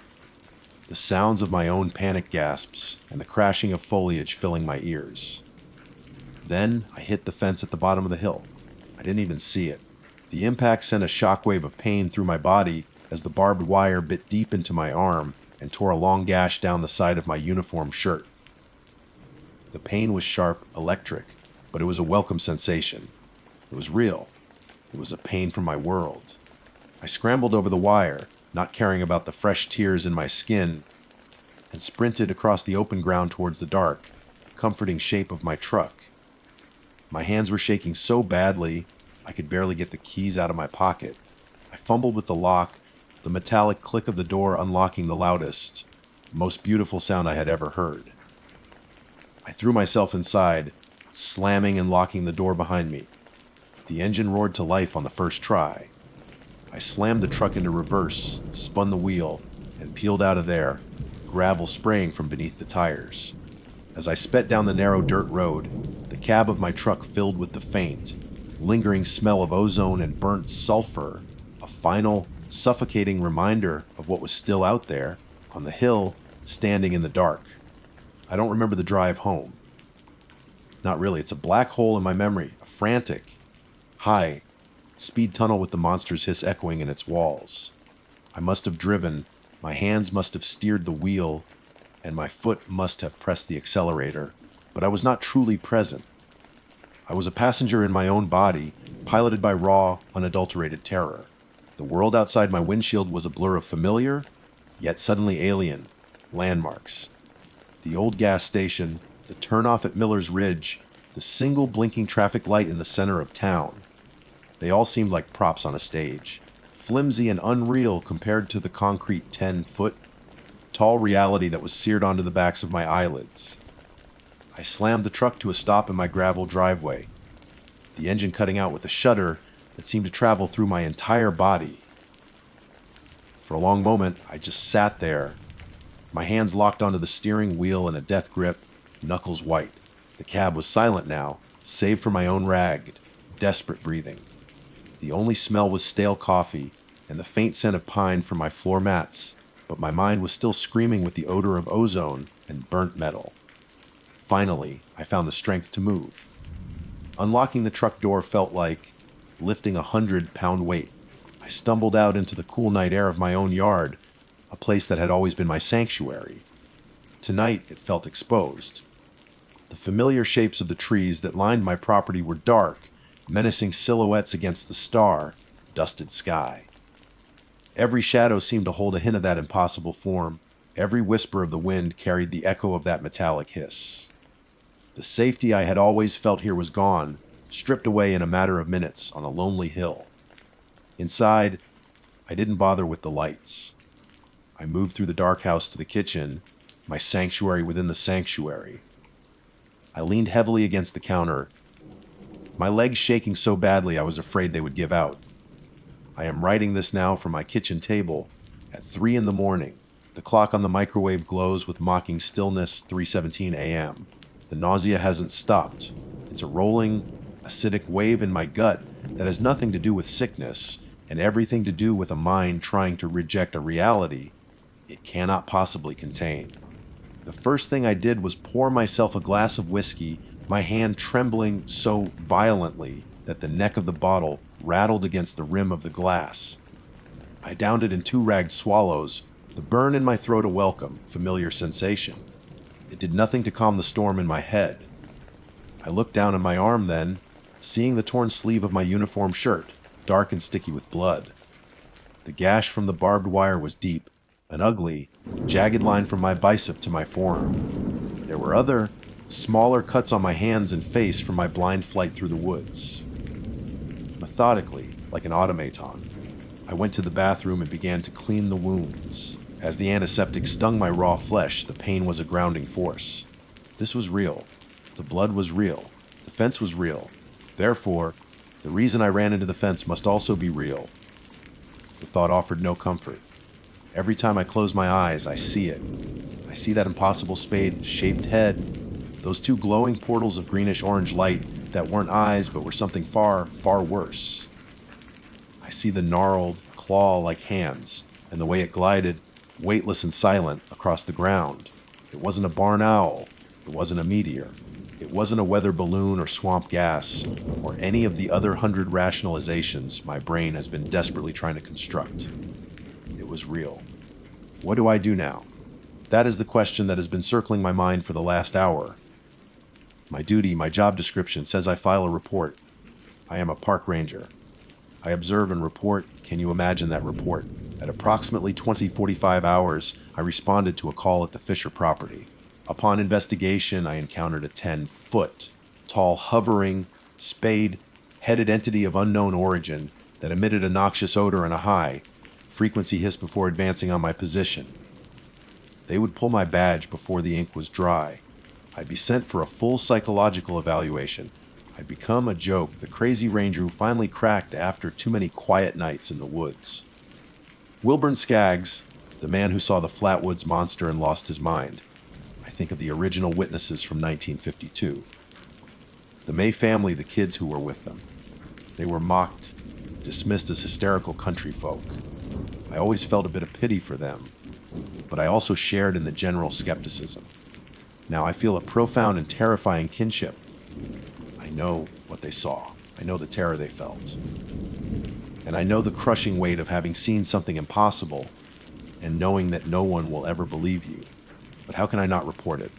S1: the sounds of my own panic gasps and the crashing of foliage filling my ears. Then I hit the fence at the bottom of the hill. I didn't even see it. The impact sent a shockwave of pain through my body as the barbed wire bit deep into my arm and tore a long gash down the side of my uniform shirt. The pain was sharp, electric, but it was a welcome sensation. It was real. It was a pain from my world. I scrambled over the wire, not caring about the fresh tears in my skin, and sprinted across the open ground towards the dark, comforting shape of my truck. My hands were shaking so badly, I could barely get the keys out of my pocket. I fumbled with the lock, the metallic click of the door unlocking the loudest, most beautiful sound I had ever heard. I threw myself inside, slamming and locking the door behind me. The engine roared to life on the first try. I slammed the truck into reverse, spun the wheel, and peeled out of there, gravel spraying from beneath the tires. As I sped down the narrow dirt road, the cab of my truck filled with the faint, lingering smell of ozone and burnt sulfur, a final, suffocating reminder of what was still out there, on the hill, standing in the dark. I don't remember the drive home. Not really. It's a black hole in my memory, a frantic, high, speed tunnel with the monster's hiss echoing in its walls. I must have driven, my hands must have steered the wheel, and my foot must have pressed the accelerator, but I was not truly present. I was a passenger in my own body, piloted by raw, unadulterated terror. The world outside my windshield was a blur of familiar, yet suddenly alien, landmarks. The old gas station, the turnoff at Miller's Ridge, the single blinking traffic light in the center of town. They all seemed like props on a stage, flimsy and unreal compared to the concrete 10-foot tall reality that was seared onto the backs of my eyelids. I slammed the truck to a stop in my gravel driveway, the engine cutting out with a shudder that seemed to travel through my entire body. For a long moment, I just sat there, my hands locked onto the steering wheel in a death grip, knuckles white. The cab was silent now, save for my own ragged, desperate breathing. The only smell was stale coffee and the faint scent of pine from my floor mats, but my mind was still screaming with the odor of ozone and burnt metal. Finally, I found the strength to move. Unlocking the truck door felt like lifting a 100-pound weight. I stumbled out into the cool night air of my own yard, a place that had always been my sanctuary. Tonight, it felt exposed. The familiar shapes of the trees that lined my property were dark, menacing silhouettes against the star-dusted sky. Every shadow seemed to hold a hint of that impossible form. Every whisper of the wind carried the echo of that metallic hiss. The safety I had always felt here was gone, stripped away in a matter of minutes on a lonely hill. Inside, I didn't bother with the lights. I moved through the dark house to the kitchen, my sanctuary within the sanctuary. I leaned heavily against the counter, my legs shaking so badly I was afraid they would give out. I am writing this now from my kitchen table at 3 a.m, The clock on the microwave glows with mocking stillness, 3:17 a.m. The nausea hasn't stopped. It's a rolling, acidic wave in my gut that has nothing to do with sickness and everything to do with a mind trying to reject a reality it cannot possibly contain. The first thing I did was pour myself a glass of whiskey, my hand trembling so violently that the neck of the bottle rattled against the rim of the glass. I downed it in 2 ragged swallows, the burn in my throat a welcome, familiar sensation. It did nothing to calm the storm in my head. I looked down at my arm then, seeing the torn sleeve of my uniform shirt, dark and sticky with blood. The gash from the barbed wire was deep, an ugly, jagged line from my bicep to my forearm. There were other, smaller cuts on my hands and face from my blind flight through the woods. Methodically, like an automaton, I went to the bathroom and began to clean the wounds. As the antiseptic stung my raw flesh, the pain was a grounding force. This was real. The blood was real. The fence was real. Therefore, the reason I ran into the fence must also be real. The thought offered no comfort. Every time I close my eyes, I see it. I see that impossible spade-shaped head, those 2 glowing portals of greenish-orange light that weren't eyes but were something far, far worse. I see the gnarled, claw-like hands, and the way it glided, weightless and silent, across the ground. It wasn't a barn owl. It wasn't a meteor. It wasn't a weather balloon or swamp gas, or any of the other 100 rationalizations my brain has been desperately trying to construct. It was real. What do I do now? That is the question that has been circling my mind for the last hour. My duty, my job description says I file a report. I am a park ranger. I observe and report. Can you imagine that report? At approximately 20:45 hours, I responded to a call at the Fisher property. Upon investigation, I encountered a 10-foot tall, hovering, spade-headed entity of unknown origin that emitted a noxious odor and a high frequency hiss before advancing on my position. They would pull my badge before the ink was dry. I'd be sent for a full psychological evaluation. I'd become a joke, the crazy ranger who finally cracked after too many quiet nights in the woods. Wilburn Skaggs, the man who saw the Flatwoods monster and lost his mind. I think of the original witnesses from 1952. The May family, the kids who were with them. They were mocked, dismissed as hysterical country folk. I always felt a bit of pity for them, but I also shared in the general skepticism. Now I feel a profound and terrifying kinship. I know what they saw. I know the terror they felt. And I know the crushing weight of having seen something impossible and knowing that no one will ever believe you. But how can I not report it?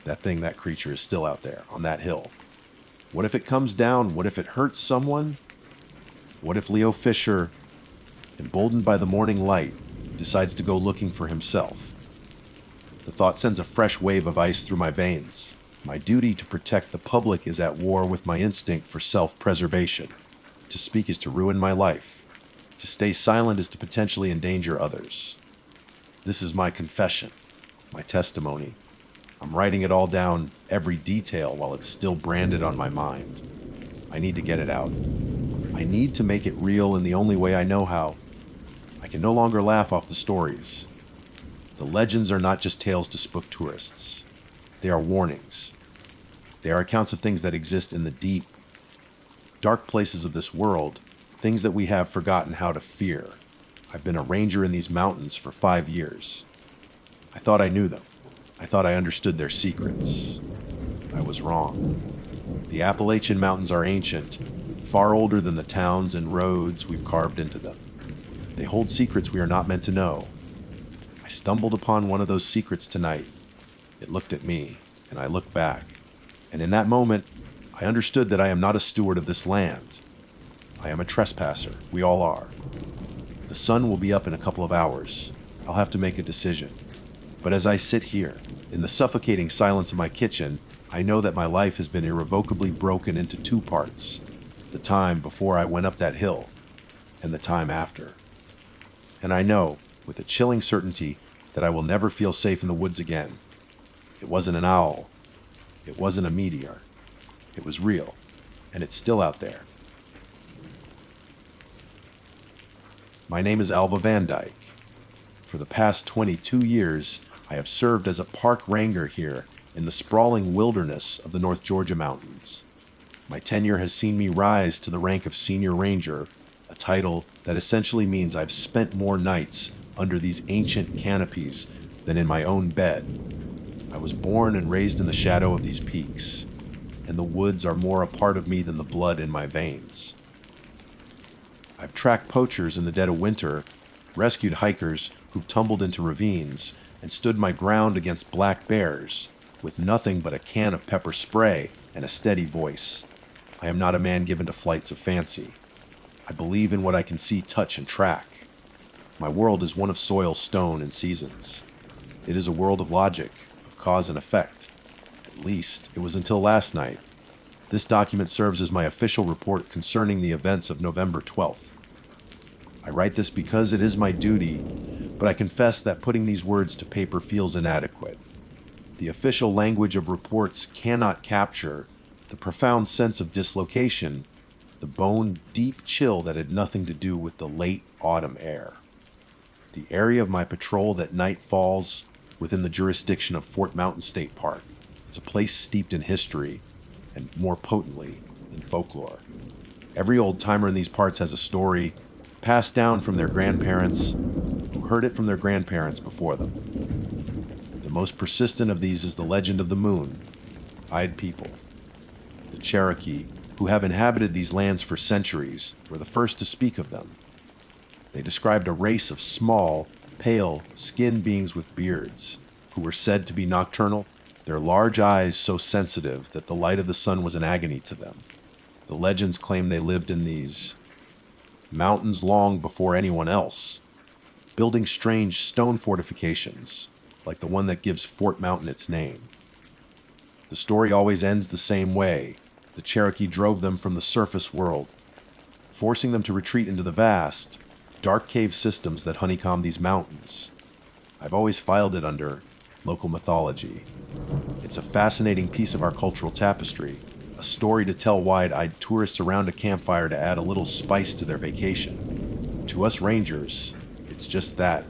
S1: That thing, that creature is still out there on that hill. What if it comes down? What if it hurts someone? What if Leo Fisher, emboldened by the morning light, decides to go looking for himself? The thought sends a fresh wave of ice through my veins. My duty to protect the public is at war with my instinct for self-preservation. To speak is to ruin my life. To stay silent is to potentially endanger others. This is my confession, my testimony. I'm writing it all down, every detail, while it's still branded on my mind. I need to get it out. I need to make it real in the only way I know how. I can no longer laugh off the stories. The legends are not just tales to spook tourists. They are warnings. They are accounts of things that exist in the deep, dark places of this world, things that we have forgotten how to fear. I've been a ranger in these mountains for 5 years. I thought I knew them. I thought I understood their secrets. I was wrong. The Appalachian Mountains are ancient, far older than the towns and roads we've carved into them. They hold secrets we are not meant to know. I stumbled upon one of those secrets tonight. It looked at me, and I looked back. And in that moment, I understood that I am not a steward of this land. I am a trespasser. We all are. The sun will be up in a couple of hours. I'll have to make a decision. But as I sit here, in the suffocating silence of my kitchen, I know that my life has been irrevocably broken into 2 parts. The time before I went up that hill, and the time after. And I know, with a chilling certainty, that I will never feel safe in the woods again. It wasn't an owl. It wasn't a meteor. It was real, and it's still out there. My name is Alva Van Dyke. For the past 22 years, I have served as a park ranger here in the sprawling wilderness of the North Georgia mountains. My tenure has seen me rise to the rank of senior ranger, a title that essentially means I've spent more nights under these ancient canopies than in my own bed. I was born and raised in the shadow of these peaks, and the woods are more a part of me than the blood in my veins. I've tracked poachers in the dead of winter, rescued hikers who've tumbled into ravines, and stood my ground against black bears with nothing but a can of pepper spray and a steady voice. I am not a man given to flights of fancy. I believe in what I can see, touch, and track. My world is one of soil, stone, and seasons. It is a world of logic, of cause and effect. At least, it was until last night. This document serves as my official report concerning the events of November 12th. I write this because it is my duty, but I confess that putting these words to paper feels inadequate. The official language of reports cannot capture the profound sense of dislocation, the bone-deep chill that had nothing to do with the late autumn air. The area of my patrol that night falls within the jurisdiction of Fort Mountain State Park. It's a place steeped in history, and more potently, in folklore. Every old-timer in these parts has a story passed down from their grandparents who heard it from their grandparents before them. The most persistent of these is the legend of the moon-eyed people. The Cherokee, who have inhabited these lands for centuries, were the first to speak of them. They described a race of small, pale, skinned beings with beards, who were said to be nocturnal, their large eyes so sensitive that the light of the sun was an agony to them. The legends claim they lived in these mountains long before anyone else, building strange stone fortifications, like the one that gives Fort Mountain its name. The story always ends the same way. The Cherokee drove them from the surface world, forcing them to retreat into the vast, dark cave systems that honeycomb these mountains. I've always filed it under local mythology. It's a fascinating piece of our cultural tapestry, a story to tell wide-eyed tourists around a campfire to add a little spice to their vacation. To us rangers, it's just that,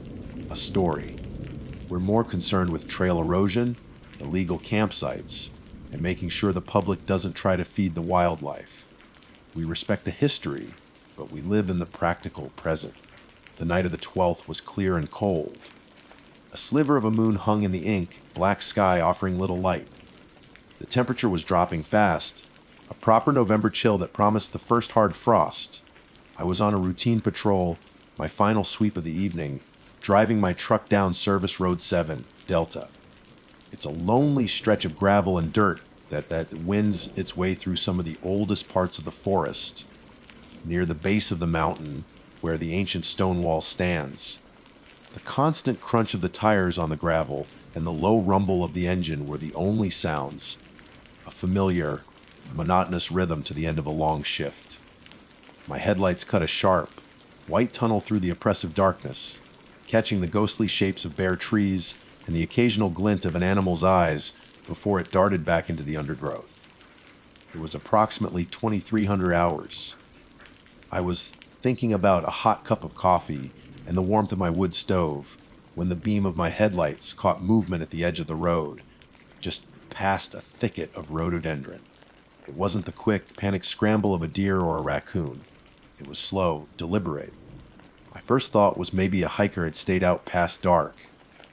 S1: a story. We're more concerned with trail erosion, illegal campsites, and making sure the public doesn't try to feed the wildlife. We respect the history, but we live in the practical present. The night of the 12th was clear and cold. A sliver of a moon hung in the ink, black sky offering little light. The temperature was dropping fast, a proper November chill that promised the first hard frost. I was on a routine patrol, my final sweep of the evening, driving my truck down Service Road 7, Delta. It's a lonely stretch of gravel and dirt that winds its way through some of the oldest parts of the forest, near the base of the mountain where the ancient stone wall stands. The constant crunch of the tires on the gravel and the low rumble of the engine were the only sounds, a familiar, monotonous rhythm to the end of a long shift. My headlights cut a sharp, white tunnel through the oppressive darkness, catching the ghostly shapes of bare trees and the occasional glint of an animal's eyes before it darted back into the undergrowth. It was approximately 2300 hours. I was thinking about a hot cup of coffee and the warmth of my wood stove when the beam of my headlights caught movement at the edge of the road, just past a thicket of rhododendron. It wasn't the quick, panicked scramble of a deer or a raccoon. It was slow, deliberate. My first thought was maybe a hiker had stayed out past dark,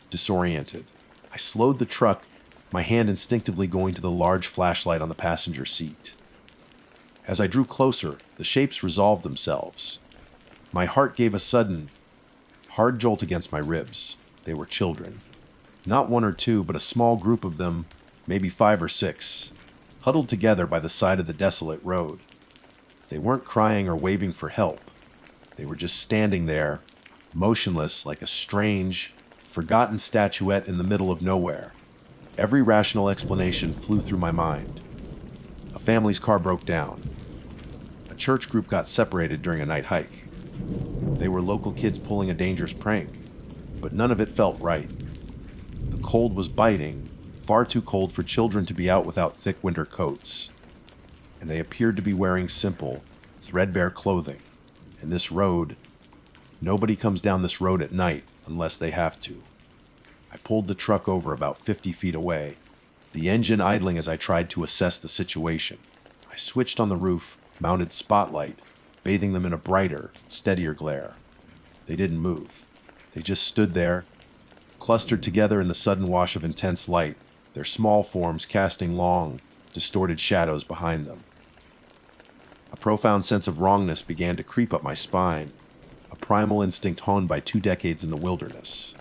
S1: disoriented. I slowed the truck, my hand instinctively going to the large flashlight on the passenger seat. As I drew closer, the shapes resolved themselves. My heart gave a sudden, hard jolt against my ribs. They were children. Not one or two, but a small group of them, maybe 5 or 6, huddled together by the side of the desolate road. They weren't crying or waving for help. They were just standing there, motionless like a strange, forgotten statuette in the middle of nowhere. Every rational explanation flew through my mind. A family's car broke down. A church group got separated during a night hike. They were local kids pulling a dangerous prank, but none of it felt right. The cold was biting, far too cold for children to be out without thick winter coats. And they appeared to be wearing simple, threadbare clothing. And this road, Nobody comes down this road at night unless they have to. I pulled the truck over about 50 feet away, the engine idling as I tried to assess the situation. I switched on the roof, mounted spotlight, bathing them in a brighter, steadier glare. They didn't move. They just stood there, clustered together in the sudden wash of intense light, their small forms casting long, distorted shadows behind them. A profound sense of wrongness began to creep up my spine, a primal instinct honed by 2 decades in the wilderness.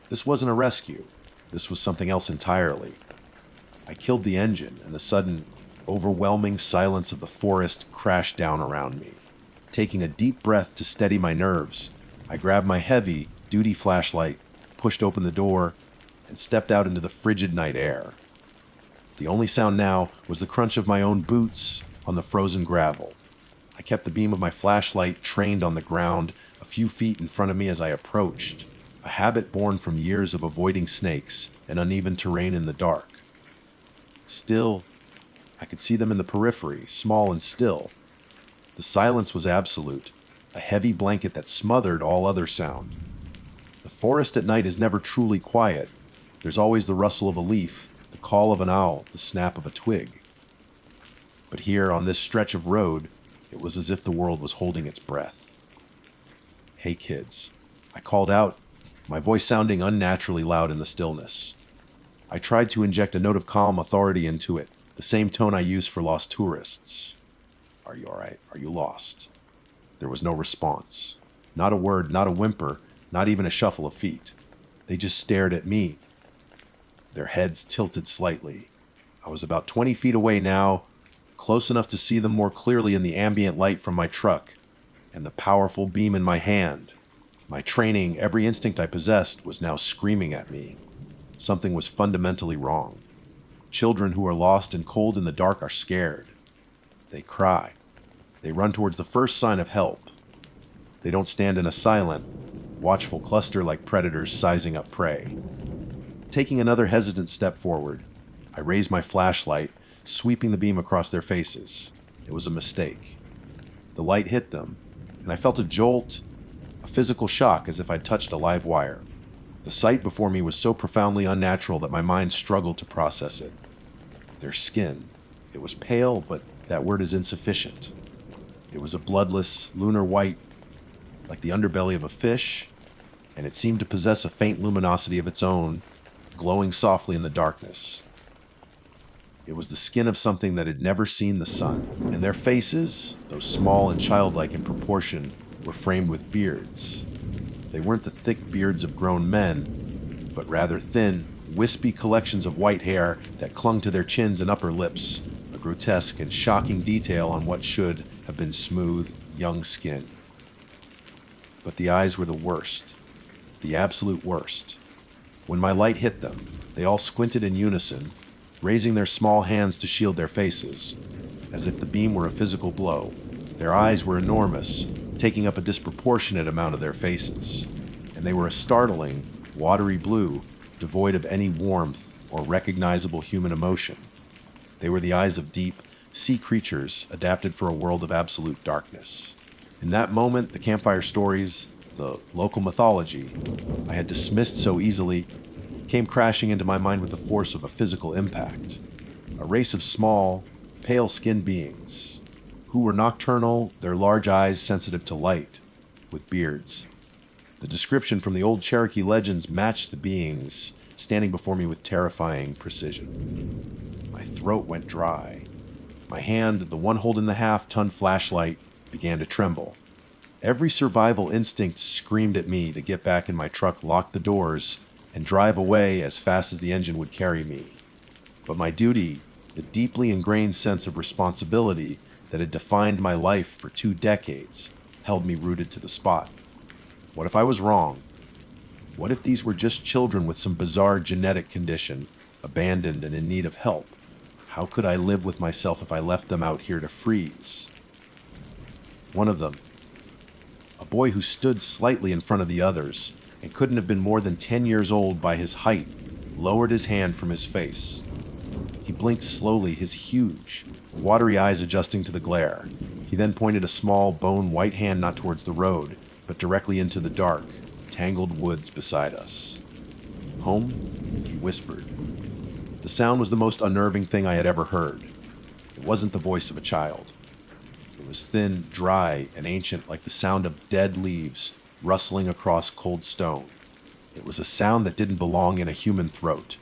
S1: This wasn't a rescue. This was something else entirely. I killed the engine, and the sudden, overwhelming silence of the forest crashed down around me. Taking a deep breath to steady my nerves, I grabbed my heavy-duty flashlight, pushed open the door, and stepped out into the frigid night air. The only sound now was the crunch of my own boots on the frozen gravel. I kept the beam of my flashlight trained on the ground a few feet in front of me as I approached, a habit born from years of avoiding snakes and uneven terrain in the dark. Still, I could see them in the periphery, small and still. The silence was absolute, a heavy blanket that smothered all other sound. The forest at night is never truly quiet. There's always the rustle of a leaf, the call of an owl, the snap of a twig. But here, on this stretch of road, it was as if the world was holding its breath. "Hey kids," I called out, my voice sounding unnaturally loud in the stillness. I tried to inject a note of calm authority into it, the same tone I use for lost tourists. "Are you all right? Are you lost?" There was no response. Not a word, not a whimper, not even a shuffle of feet. They just stared at me, their heads tilted slightly. I was about 20 feet away now, close enough to see them more clearly in the ambient light from my truck, and the powerful beam in my hand. My training, every instinct I possessed, was now screaming at me. Something was fundamentally wrong. Children who are lost and cold in the dark are scared. They cry. They run towards the first sign of help. They don't stand in a silent, watchful cluster like predators sizing up prey. Taking another hesitant step forward, I raised my flashlight, sweeping the beam across their faces. It was a mistake. The light hit them, and I felt a jolt, a physical shock as if I'd touched a live wire. The sight before me was so profoundly unnatural that my mind struggled to process it. Their skin. It was pale, but that word is insufficient. It was a bloodless, lunar white, like the underbelly of a fish, and it seemed to possess a faint luminosity of its own, glowing softly in the darkness. It was the skin of something that had never seen the sun, and their faces, though small and childlike in proportion, were framed with beards. They weren't the thick beards of grown men, but rather thin, wispy collections of white hair that clung to their chins and upper lips, a grotesque and shocking detail on what should have been smooth, young skin. But the eyes were the worst, the absolute worst. When my light hit them, they all squinted in unison, raising their small hands to shield their faces, as if the beam were a physical blow. Their eyes were enormous, taking up a disproportionate amount of their faces, and they were a startling, watery blue, devoid of any warmth or recognizable human emotion. They were the eyes of deep, sea creatures adapted for a world of absolute darkness. In that moment, the campfire stories, the local mythology I had dismissed so easily, came crashing into my mind with the force of a physical impact. A race of small, pale-skinned beings who were nocturnal, their large eyes sensitive to light, with beards. The description from the old Cherokee legends matched the beings standing before me with terrifying precision. My throat went dry. My hand, the one holding the half-ton flashlight, began to tremble. Every survival instinct screamed at me to get back in my truck, lock the doors, and drive away as fast as the engine would carry me. But my duty, the deeply ingrained sense of responsibility that had defined my life for 2 decades, held me rooted to the spot. What if I was wrong? What if these were just children with some bizarre genetic condition, abandoned and in need of help? How could I live with myself if I left them out here to freeze? One of them, a boy who stood slightly in front of the others and couldn't have been more than 10 years old by his height, lowered his hand from his face. He blinked slowly, his huge, watery eyes adjusting to the glare. He then pointed a small, bone white hand not towards the road, but directly into the dark, tangled woods beside us. "Home?" he whispered. The sound was the most unnerving thing I had ever heard. It wasn't the voice of a child. It was thin, dry, and ancient, like the sound of dead leaves rustling across cold stone. It was a sound that didn't belong in a human throat.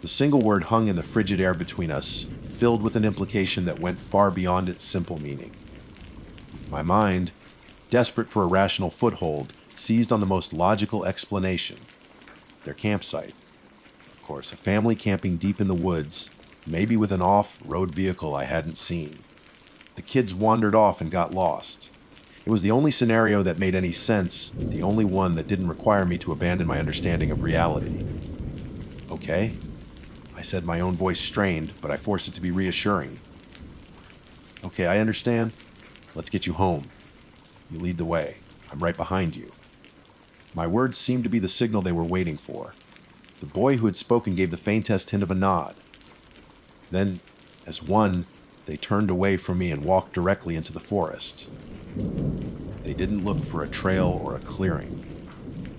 S1: The single word hung in the frigid air between us, filled with an implication that went far beyond its simple meaning. My mind, desperate for a rational foothold, seized on the most logical explanation: their campsite. Of course, a family camping deep in the woods, maybe with an off-road vehicle I hadn't seen. The kids wandered off and got lost. It was the only scenario that made any sense, the only one that didn't require me to abandon my understanding of reality. "Okay," I said, my own voice strained, but I forced it to be reassuring. "Okay, I understand. Let's get you home. You lead the way. I'm right behind you." My words seemed to be the signal they were waiting for. The boy who had spoken gave the faintest hint of a nod. Then, as one, they turned away from me and walked directly into the forest. They didn't look for a trail or a clearing.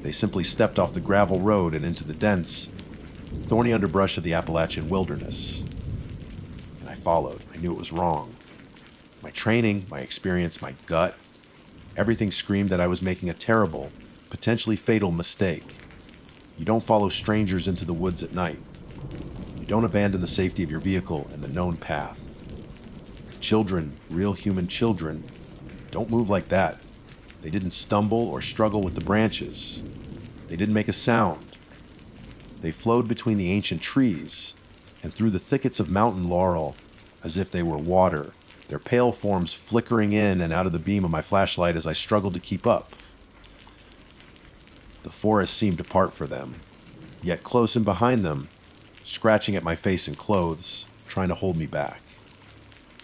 S1: They simply stepped off the gravel road and into the dense, thorny underbrush of the Appalachian wilderness. And I followed. I knew it was wrong. My training, my experience, my gut, everything screamed that I was making a terrible, potentially fatal mistake. You don't follow strangers into the woods at night. You don't abandon the safety of your vehicle and the known path. Children, real human children, don't move like that. They didn't stumble or struggle with the branches. They didn't make a sound. They flowed between the ancient trees and through the thickets of mountain laurel as if they were water, their pale forms flickering in and out of the beam of my flashlight as I struggled to keep up. The forest seemed to part for them, yet close in behind them, scratching at my face and clothes, trying to hold me back.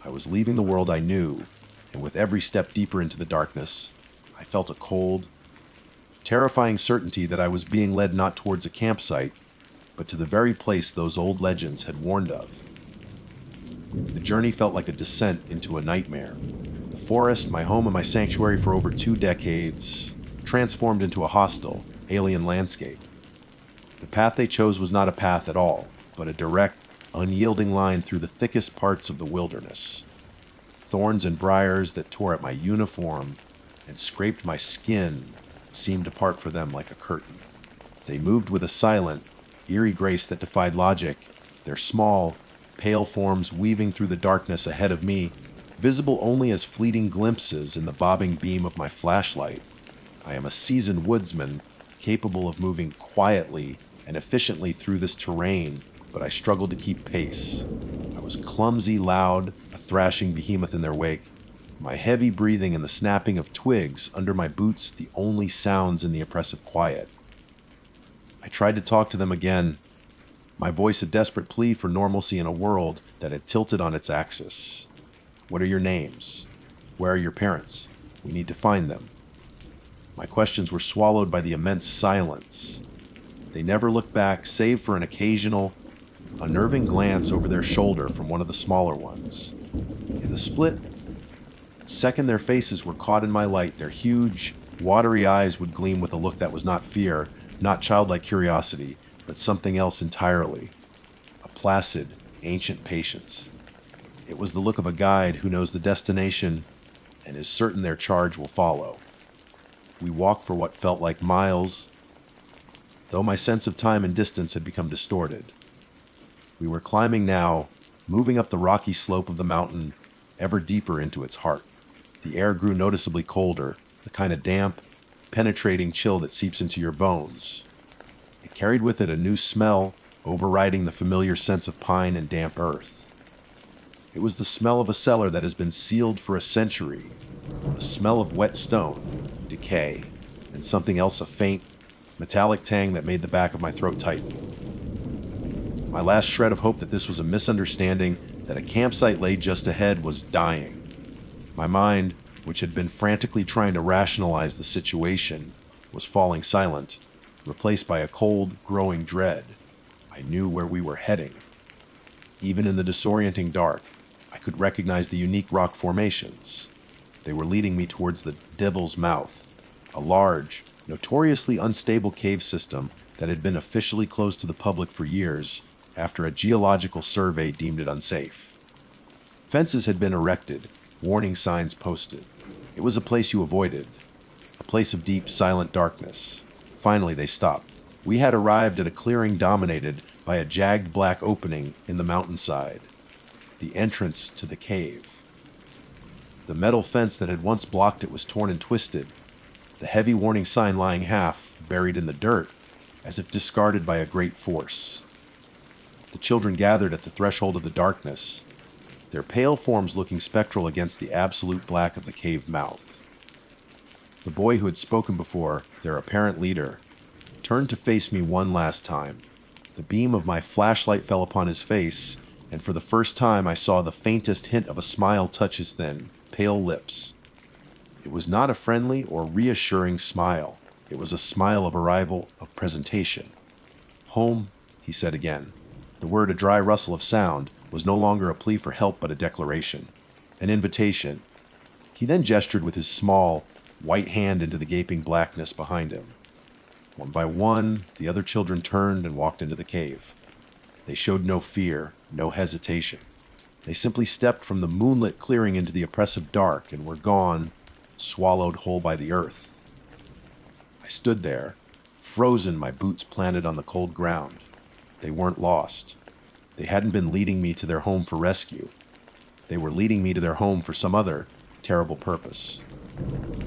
S1: I was leaving the world I knew, and with every step deeper into the darkness, I felt a cold, terrifying certainty that I was being led not towards a campsite, but to the very place those old legends had warned of. The journey felt like a descent into a nightmare. The forest, my home and my sanctuary for over 2 decades, transformed into a hostile, alien landscape. The path they chose was not a path at all, but a direct, unyielding line through the thickest parts of the wilderness. Thorns and briars that tore at my uniform and scraped my skin seemed to part for them like a curtain. They moved with a silent, eerie grace that defied logic, their small, pale forms weaving through the darkness ahead of me, visible only as fleeting glimpses in the bobbing beam of my flashlight. I am a seasoned woodsman, capable of moving quietly and efficiently through this terrain, but I struggled to keep pace. I was clumsy, loud, a thrashing behemoth in their wake, my heavy breathing and the snapping of twigs under my boots the only sounds in the oppressive quiet. I tried to talk to them again, my voice a desperate plea for normalcy in a world that had tilted on its axis. "What are your names? Where are your parents? We need to find them." My questions were swallowed by the immense silence. They never looked back, save for an occasional, unnerving glance over their shoulder from one of the smaller ones. In the split second their faces were caught in my light, their huge, watery eyes would gleam with a look that was not fear, not childlike curiosity, but something else entirely. A placid, ancient patience. It was the look of a guide who knows the destination and is certain their charge will follow. We walked for what felt like miles, though my sense of time and distance had become distorted. We were climbing now, moving up the rocky slope of the mountain, ever deeper into its heart. The air grew noticeably colder, the kind of damp, penetrating chill that seeps into your bones. It carried with it a new smell, overriding the familiar sense of pine and damp earth. It was the smell of a cellar that has been sealed for a century, a smell of wet stone, decay, and something else, a faint, metallic tang that made the back of my throat tighten. My last shred of hope that this was a misunderstanding, that a campsite lay just ahead, was dying. My mind, which had been frantically trying to rationalize the situation, was falling silent, replaced by a cold, growing dread. I knew where we were heading. Even in the disorienting dark, I could recognize the unique rock formations. They were leading me towards the Devil's Mouth, a large, notoriously unstable cave system that had been officially closed to the public for years after a geological survey deemed it unsafe. Fences had been erected, warning signs posted. It was a place you avoided, a place of deep, silent darkness. Finally, they stopped. We had arrived at a clearing dominated by a jagged black opening in the mountainside, the entrance to the cave. The metal fence that had once blocked it was torn and twisted, the heavy warning sign lying half buried in the dirt, as if discarded by a great force. The children gathered at the threshold of the darkness, their pale forms looking spectral against the absolute black of the cave mouth. The boy who had spoken before, their apparent leader, turned to face me one last time. The beam of my flashlight fell upon his face, and for the first time I saw the faintest hint of a smile touch his thin, pale lips. It was not a friendly or reassuring smile. It was a smile of arrival, of presentation. "Home," he said again. The word, a dry rustle of sound, was no longer a plea for help but a declaration, an invitation. He then gestured with his small, white hand into the gaping blackness behind him. One by one, the other children turned and walked into the cave. They showed no fear, no hesitation. They simply stepped from the moonlit clearing into the oppressive dark and were gone, swallowed whole by the earth. I stood there, frozen, my boots planted on the cold ground. They weren't lost. They hadn't been leading me to their home for rescue. They were leading me to their home for some other terrible purpose.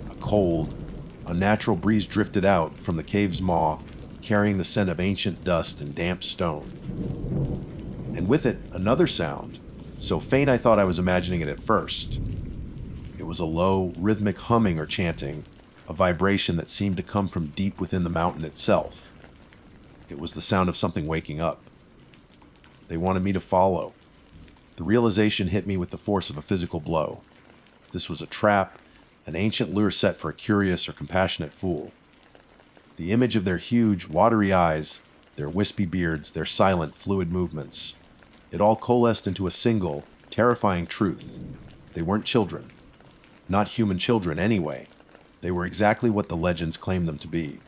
S1: A cold, unnatural breeze drifted out from the cave's maw, carrying the scent of ancient dust and damp stone. And with it, another sound, so faint I thought I was imagining it at first. It was a low, rhythmic humming or chanting, a vibration that seemed to come from deep within the mountain itself. It was the sound of something waking up. They wanted me to follow. The realization hit me with the force of a physical blow. This was a trap, an ancient lure set for a curious or compassionate fool. The image of their huge, watery eyes, their wispy beards, their silent, fluid movements, it all coalesced into a single, terrifying truth. They weren't children. Not human children, anyway. They were exactly what the legends claimed them to be.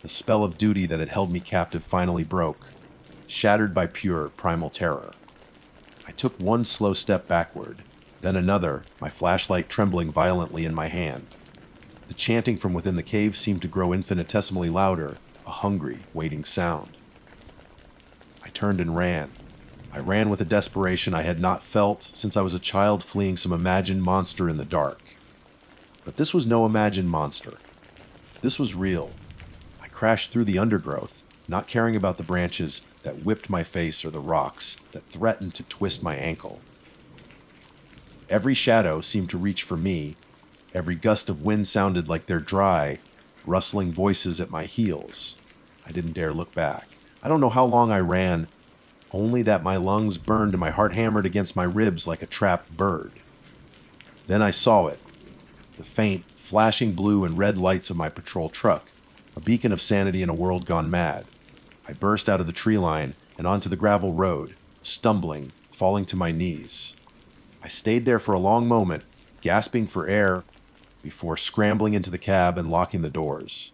S1: The spell of duty that had held me captive finally broke, shattered by pure, primal terror. I took one slow step backward, then another, my flashlight trembling violently in my hand. The chanting from within the cave seemed to grow infinitesimally louder, a hungry, waiting sound. I turned and ran. I ran with a desperation I had not felt since I was a child fleeing some imagined monster in the dark. But this was no imagined monster. This was real. I crashed through the undergrowth, not caring about the branches that whipped my face or the rocks that threatened to twist my ankle. Every shadow seemed to reach for me. Every gust of wind sounded like their dry, rustling voices at my heels. I didn't dare look back. I don't know how long I ran, only that my lungs burned and my heart hammered against my ribs like a trapped bird. Then I saw it, the faint, flashing blue and red lights of my patrol truck, a beacon of sanity in a world gone mad. I burst out of the tree line and onto the gravel road, stumbling, falling to my knees. I stayed there for a long moment, gasping for air, before scrambling into the cab and locking the doors.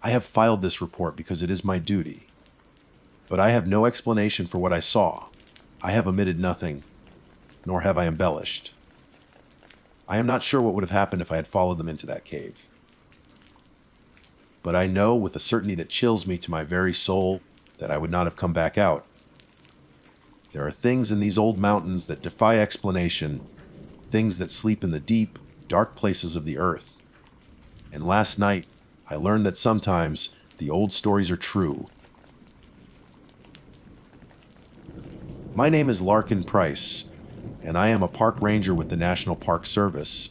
S1: I have filed this report because it is my duty. But I have no explanation for what I saw. I have omitted nothing, nor have I embellished. I am not sure what would have happened if I had followed them into that cave. But I know with a certainty that chills me to my very soul that I would not have come back out. There are things in these old mountains that defy explanation, things that sleep in the deep, dark places of the earth. And last night, I learned that sometimes the old stories are true. My name is Larkin Price, and I am a park ranger with the National Park Service,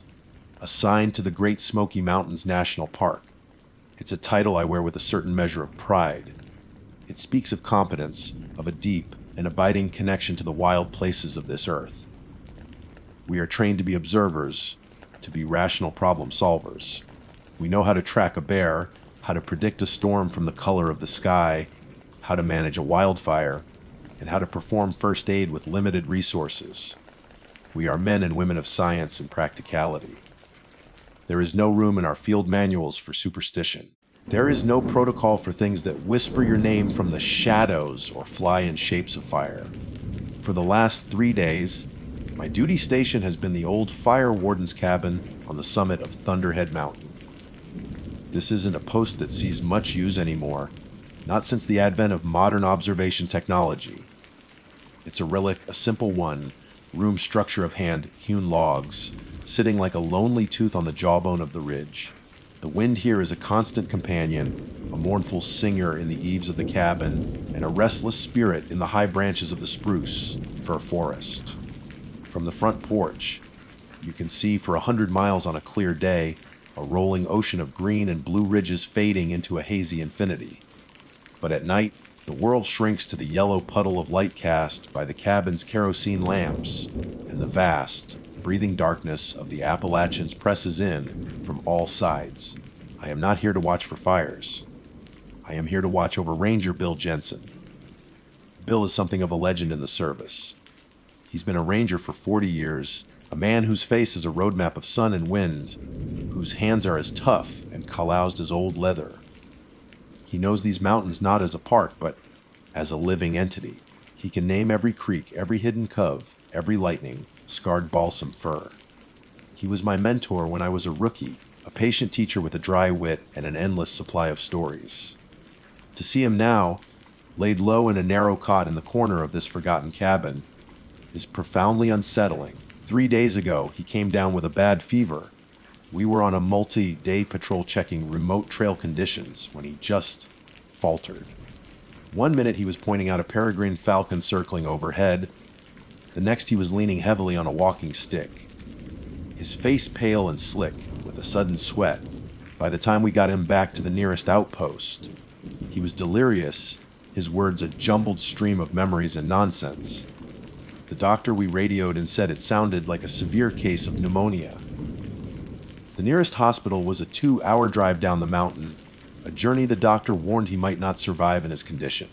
S1: assigned to the Great Smoky Mountains National Park. It's a title I wear with a certain measure of pride. It speaks of competence, of a deep and abiding connection to the wild places of this earth. We are trained to be observers, to be rational problem solvers. We know how to track a bear, how to predict a storm from the color of the sky, how to manage a wildfire, and how to perform first aid with limited resources. We are men and women of science and practicality. There is no room in our field manuals for superstition. There is no protocol for things that whisper your name from the shadows or fly in shapes of fire. For the last 3 days, my duty station has been the old fire warden's cabin on the summit of Thunderhead Mountain. This isn't a post that sees much use anymore, not since the advent of modern observation technology. It's a relic, a simple one, room structure of hand-hewn logs, sitting like a lonely tooth on the jawbone of the ridge. The wind here is a constant companion, a mournful singer in the eaves of the cabin, and a restless spirit in the high branches of the spruce fir forest. From the front porch, you can see for 100 miles on a clear day a rolling ocean of green and blue ridges fading into a hazy infinity. But at night, the world shrinks to the yellow puddle of light cast by the cabin's kerosene lamps, and the vast, breathing darkness of the Appalachians presses in from all sides. I am not here to watch for fires. I am here to watch over Ranger Bill Jensen. Bill is something of a legend in the service. He's been a ranger for 40 years, a man whose face is a roadmap of sun and wind, whose hands are as tough and calloused as old leather. He knows these mountains not as a park, but as a living entity. He can name every creek, every hidden cove, every lightning, scarred balsam fir. He was my mentor when I was a rookie, a patient teacher with a dry wit and an endless supply of stories. To see him now, laid low in a narrow cot in the corner of this forgotten cabin, is profoundly unsettling. 3 days ago, he came down with a bad fever. We were on a multi-day patrol checking remote trail conditions when he just faltered. 1 minute he was pointing out a peregrine falcon circling overhead. The next he was leaning heavily on a walking stick. His face pale and slick, with a sudden sweat. By the time we got him back to the nearest outpost, he was delirious, his words a jumbled stream of memories and nonsense. The doctor we radioed and said it sounded like a severe case of pneumonia. The nearest hospital was a 2-hour drive down the mountain, a journey the doctor warned he might not survive in his condition.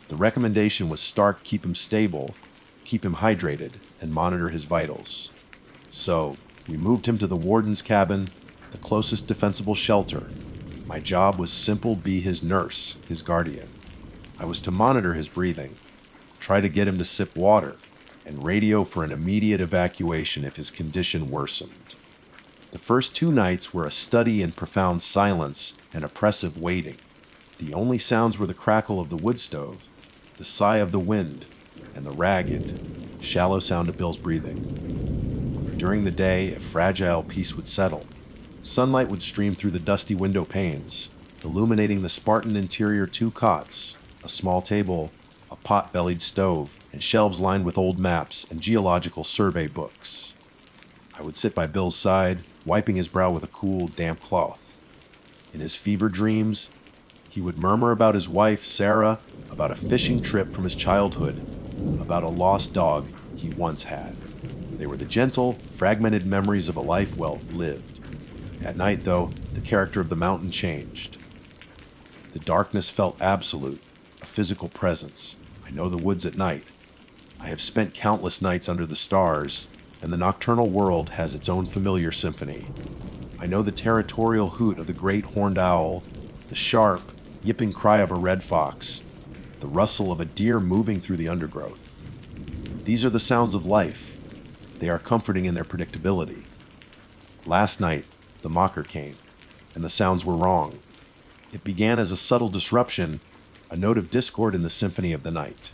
S1: The recommendation was stark: keep him stable, keep him hydrated, and monitor his vitals. So, we moved him to the warden's cabin, the closest defensible shelter. My job was simple: be his nurse, his guardian. I was to monitor his breathing, try to get him to sip water, and radio for an immediate evacuation if his condition worsened. The first 2 nights were a study in profound silence and oppressive waiting. The only sounds were the crackle of the wood stove, the sigh of the wind, and the ragged, shallow sound of Bill's breathing. During the day, a fragile peace would settle. Sunlight would stream through the dusty window panes, illuminating the Spartan interior: 2 cots, a small table, a pot-bellied stove, and shelves lined with old maps and geological survey books. I would sit by Bill's side, wiping his brow with a cool, damp cloth. In his fever dreams, he would murmur about his wife, Sarah, about a fishing trip from his childhood, about a lost dog he once had. They were the gentle, fragmented memories of a life well lived. At night, though, the character of the mountain changed. The darkness felt absolute, a physical presence. I know the woods at night. I have spent countless nights under the stars, and the nocturnal world has its own familiar symphony. I know the territorial hoot of the great horned owl, the sharp, yipping cry of a red fox, the rustle of a deer moving through the undergrowth. These are the sounds of life. They are comforting in their predictability. Last night, the mocker came, and the sounds were wrong. It began as a subtle disruption, a note of discord in the symphony of the night.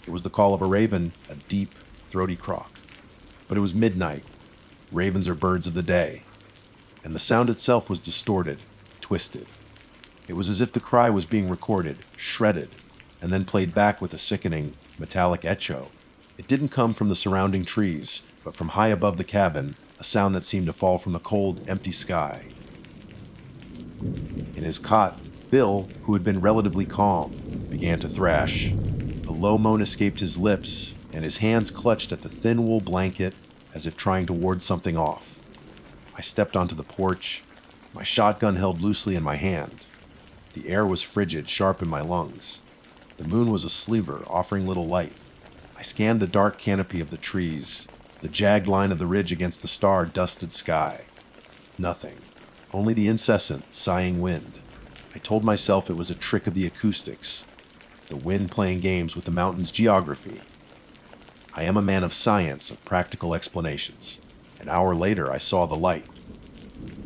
S1: It was the call of a raven, a deep, throaty croak. But it was midnight. Ravens are birds of the day. And the sound itself was distorted, twisted. It was as if the cry was being recorded, shredded, and then played back with a sickening, metallic echo. It didn't come from the surrounding trees, but from high above the cabin, a sound that seemed to fall from the cold, empty sky. In his cot, Bill, who had been relatively calm, began to thrash. A low moan escaped his lips, and his hands clutched at the thin wool blanket as if trying to ward something off. I stepped onto the porch, my shotgun held loosely in my hand. The air was frigid, sharp in my lungs. The moon was a sliver, offering little light. I scanned the dark canopy of the trees, the jagged line of the ridge against the star-dusted sky. Nothing. Only the incessant, sighing wind. I told myself it was a trick of the acoustics, the wind playing games with the mountain's geography. I am a man of science, of practical explanations. An hour later, I saw the light.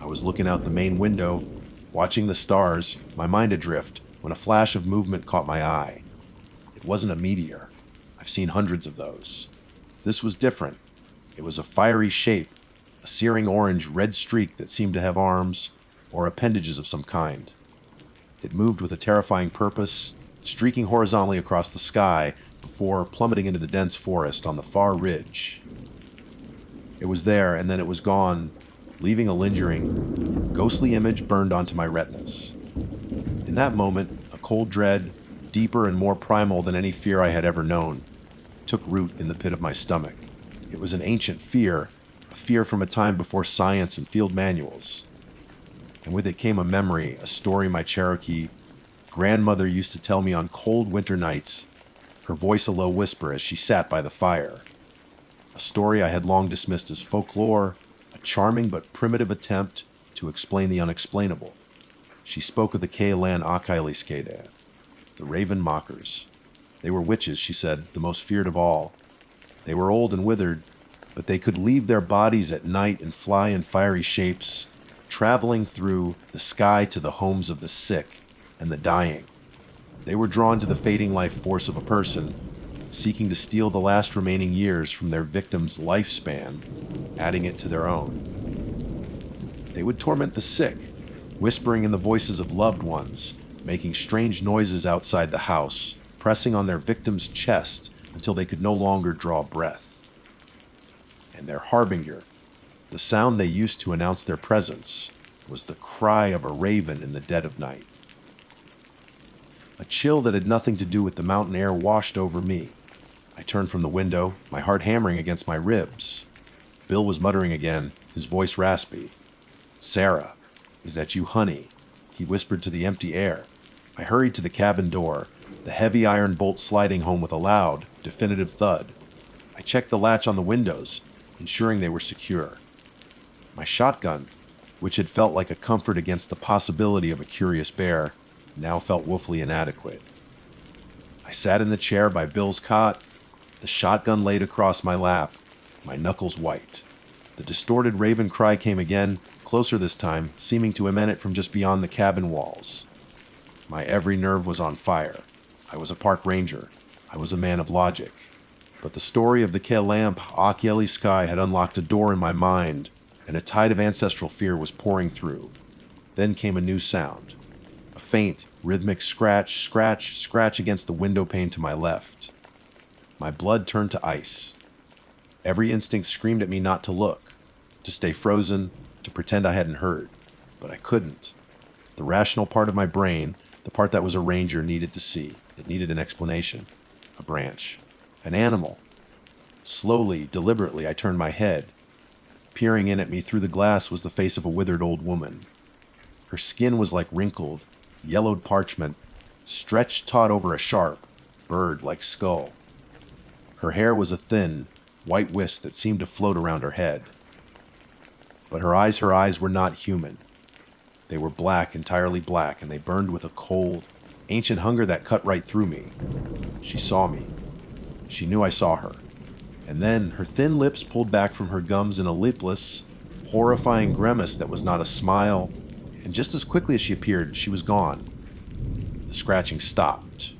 S1: I was looking out the main window, watching the stars, my mind adrift, when a flash of movement caught my eye. It wasn't a meteor. I've seen hundreds of those. This was different. It was a fiery shape, a searing orange red streak that seemed to have arms or appendages of some kind. It moved with a terrifying purpose, streaking horizontally across the sky before plummeting into the dense forest on the far ridge. It was there, and then it was gone, leaving a lingering, ghostly image burned onto my retinas. In that moment, a cold dread, deeper and more primal than any fear I had ever known, took root in the pit of my stomach. It was an ancient fear, a fear from a time before science and field manuals. And with it came a memory, a story my Cherokee grandmother used to tell me on cold winter nights, her voice a low whisper as she sat by the fire. A story I had long dismissed as folklore, a charming but primitive attempt to explain the unexplainable. She spoke of the Kealan Akailiskeide, the raven mockers. They were witches, she said, the most feared of all. They were old and withered, but they could leave their bodies at night and fly in fiery shapes, traveling through the sky to the homes of the sick and the dying. They were drawn to the fading life force of a person, seeking to steal the last remaining years from their victim's lifespan, adding it to their own. They would torment the sick, whispering in the voices of loved ones, making strange noises outside the house, pressing on their victim's chest until they could no longer draw breath. And their harbinger, the sound they used to announce their presence, was the cry of a raven in the dead of night. A chill that had nothing to do with the mountain air washed over me. I turned from the window, my heart hammering against my ribs. Bill was muttering again, his voice raspy. "Sarah, is that you, honey?" he whispered to the empty air. I hurried to the cabin door, the heavy iron bolt sliding home with a loud, definitive thud. I checked the latch on the windows, ensuring they were secure. My shotgun, which had felt like a comfort against the possibility of a curious bear, now felt woefully inadequate. I sat in the chair by Bill's cot, the shotgun laid across my lap, my knuckles white. The distorted raven cry came again, closer this time, seeming to emanate from just beyond the cabin walls. My every nerve was on fire. I was a park ranger. I was a man of logic. But the story of the Kealamp Akieli sky had unlocked a door in my mind, and a tide of ancestral fear was pouring through. Then came a new sound. A faint, rhythmic scratch, scratch, scratch against the window pane to my left. My blood turned to ice. Every instinct screamed at me not to look, to stay frozen, to pretend I hadn't heard. But I couldn't. The rational part of my brain, the part that was a ranger, needed to see. It needed an explanation. A branch. An animal. Slowly, deliberately, I turned my head. Peering in at me through the glass was the face of a withered old woman. Her skin was like wrinkled, yellowed parchment, stretched taut over a sharp, bird-like skull. Her hair was a thin, white wisp that seemed to float around her head. But her eyes were not human. They were black, entirely black, and they burned with a cold, ancient hunger that cut right through me. She saw me. She knew I saw her. And then her thin lips pulled back from her gums in a lipless, horrifying grimace that was not a smile, and just as quickly as she appeared, she was gone. The scratching stopped.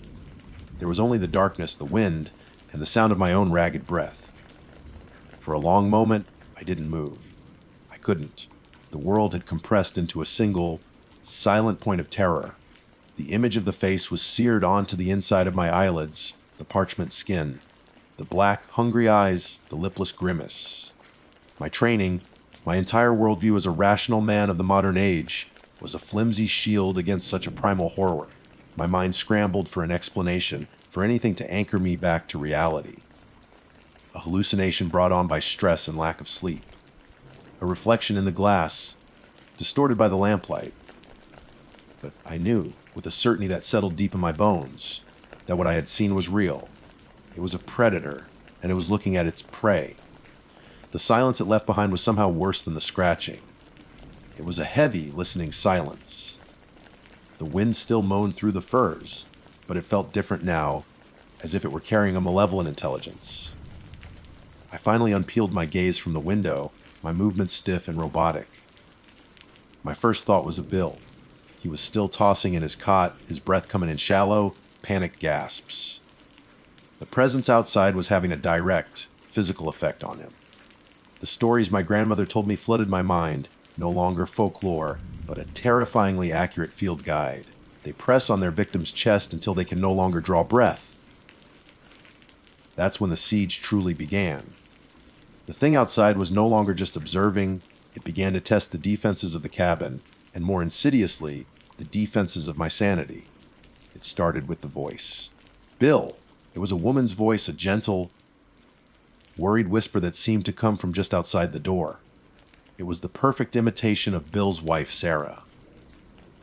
S1: There was only the darkness, the wind, and the sound of my own ragged breath. For a long moment, I didn't move. I couldn't. The world had compressed into a single, silent point of terror. The image of the face was seared onto the inside of my eyelids, the parchment skin, the black, hungry eyes, the lipless grimace. My training, my entire worldview as a rational man of the modern age, was a flimsy shield against such a primal horror. My mind scrambled for an explanation, for anything to anchor me back to reality. A hallucination brought on by stress and lack of sleep. A reflection in the glass, distorted by the lamplight. But I knew, with a certainty that settled deep in my bones, that what I had seen was real. It was a predator, and it was looking at its prey. The silence it left behind was somehow worse than the scratching. It was a heavy, listening silence. The wind still moaned through the firs, but it felt different now, as if it were carrying a malevolent intelligence. I finally unpeeled my gaze from the window, my movements stiff and robotic. My first thought was of Bill. He was still tossing in his cot, his breath coming in shallow, panicked gasps. The presence outside was having a direct, physical effect on him. The stories my grandmother told me flooded my mind, no longer folklore, but a terrifyingly accurate field guide. They press on their victim's chest until they can no longer draw breath. That's when the siege truly began. The thing outside was no longer just observing, it began to test the defenses of the cabin, and more insidiously, the defenses of my sanity. It started with the voice. Bill! It was a woman's voice, a gentle, worried whisper that seemed to come from just outside the door. It was the perfect imitation of Bill's wife, Sarah.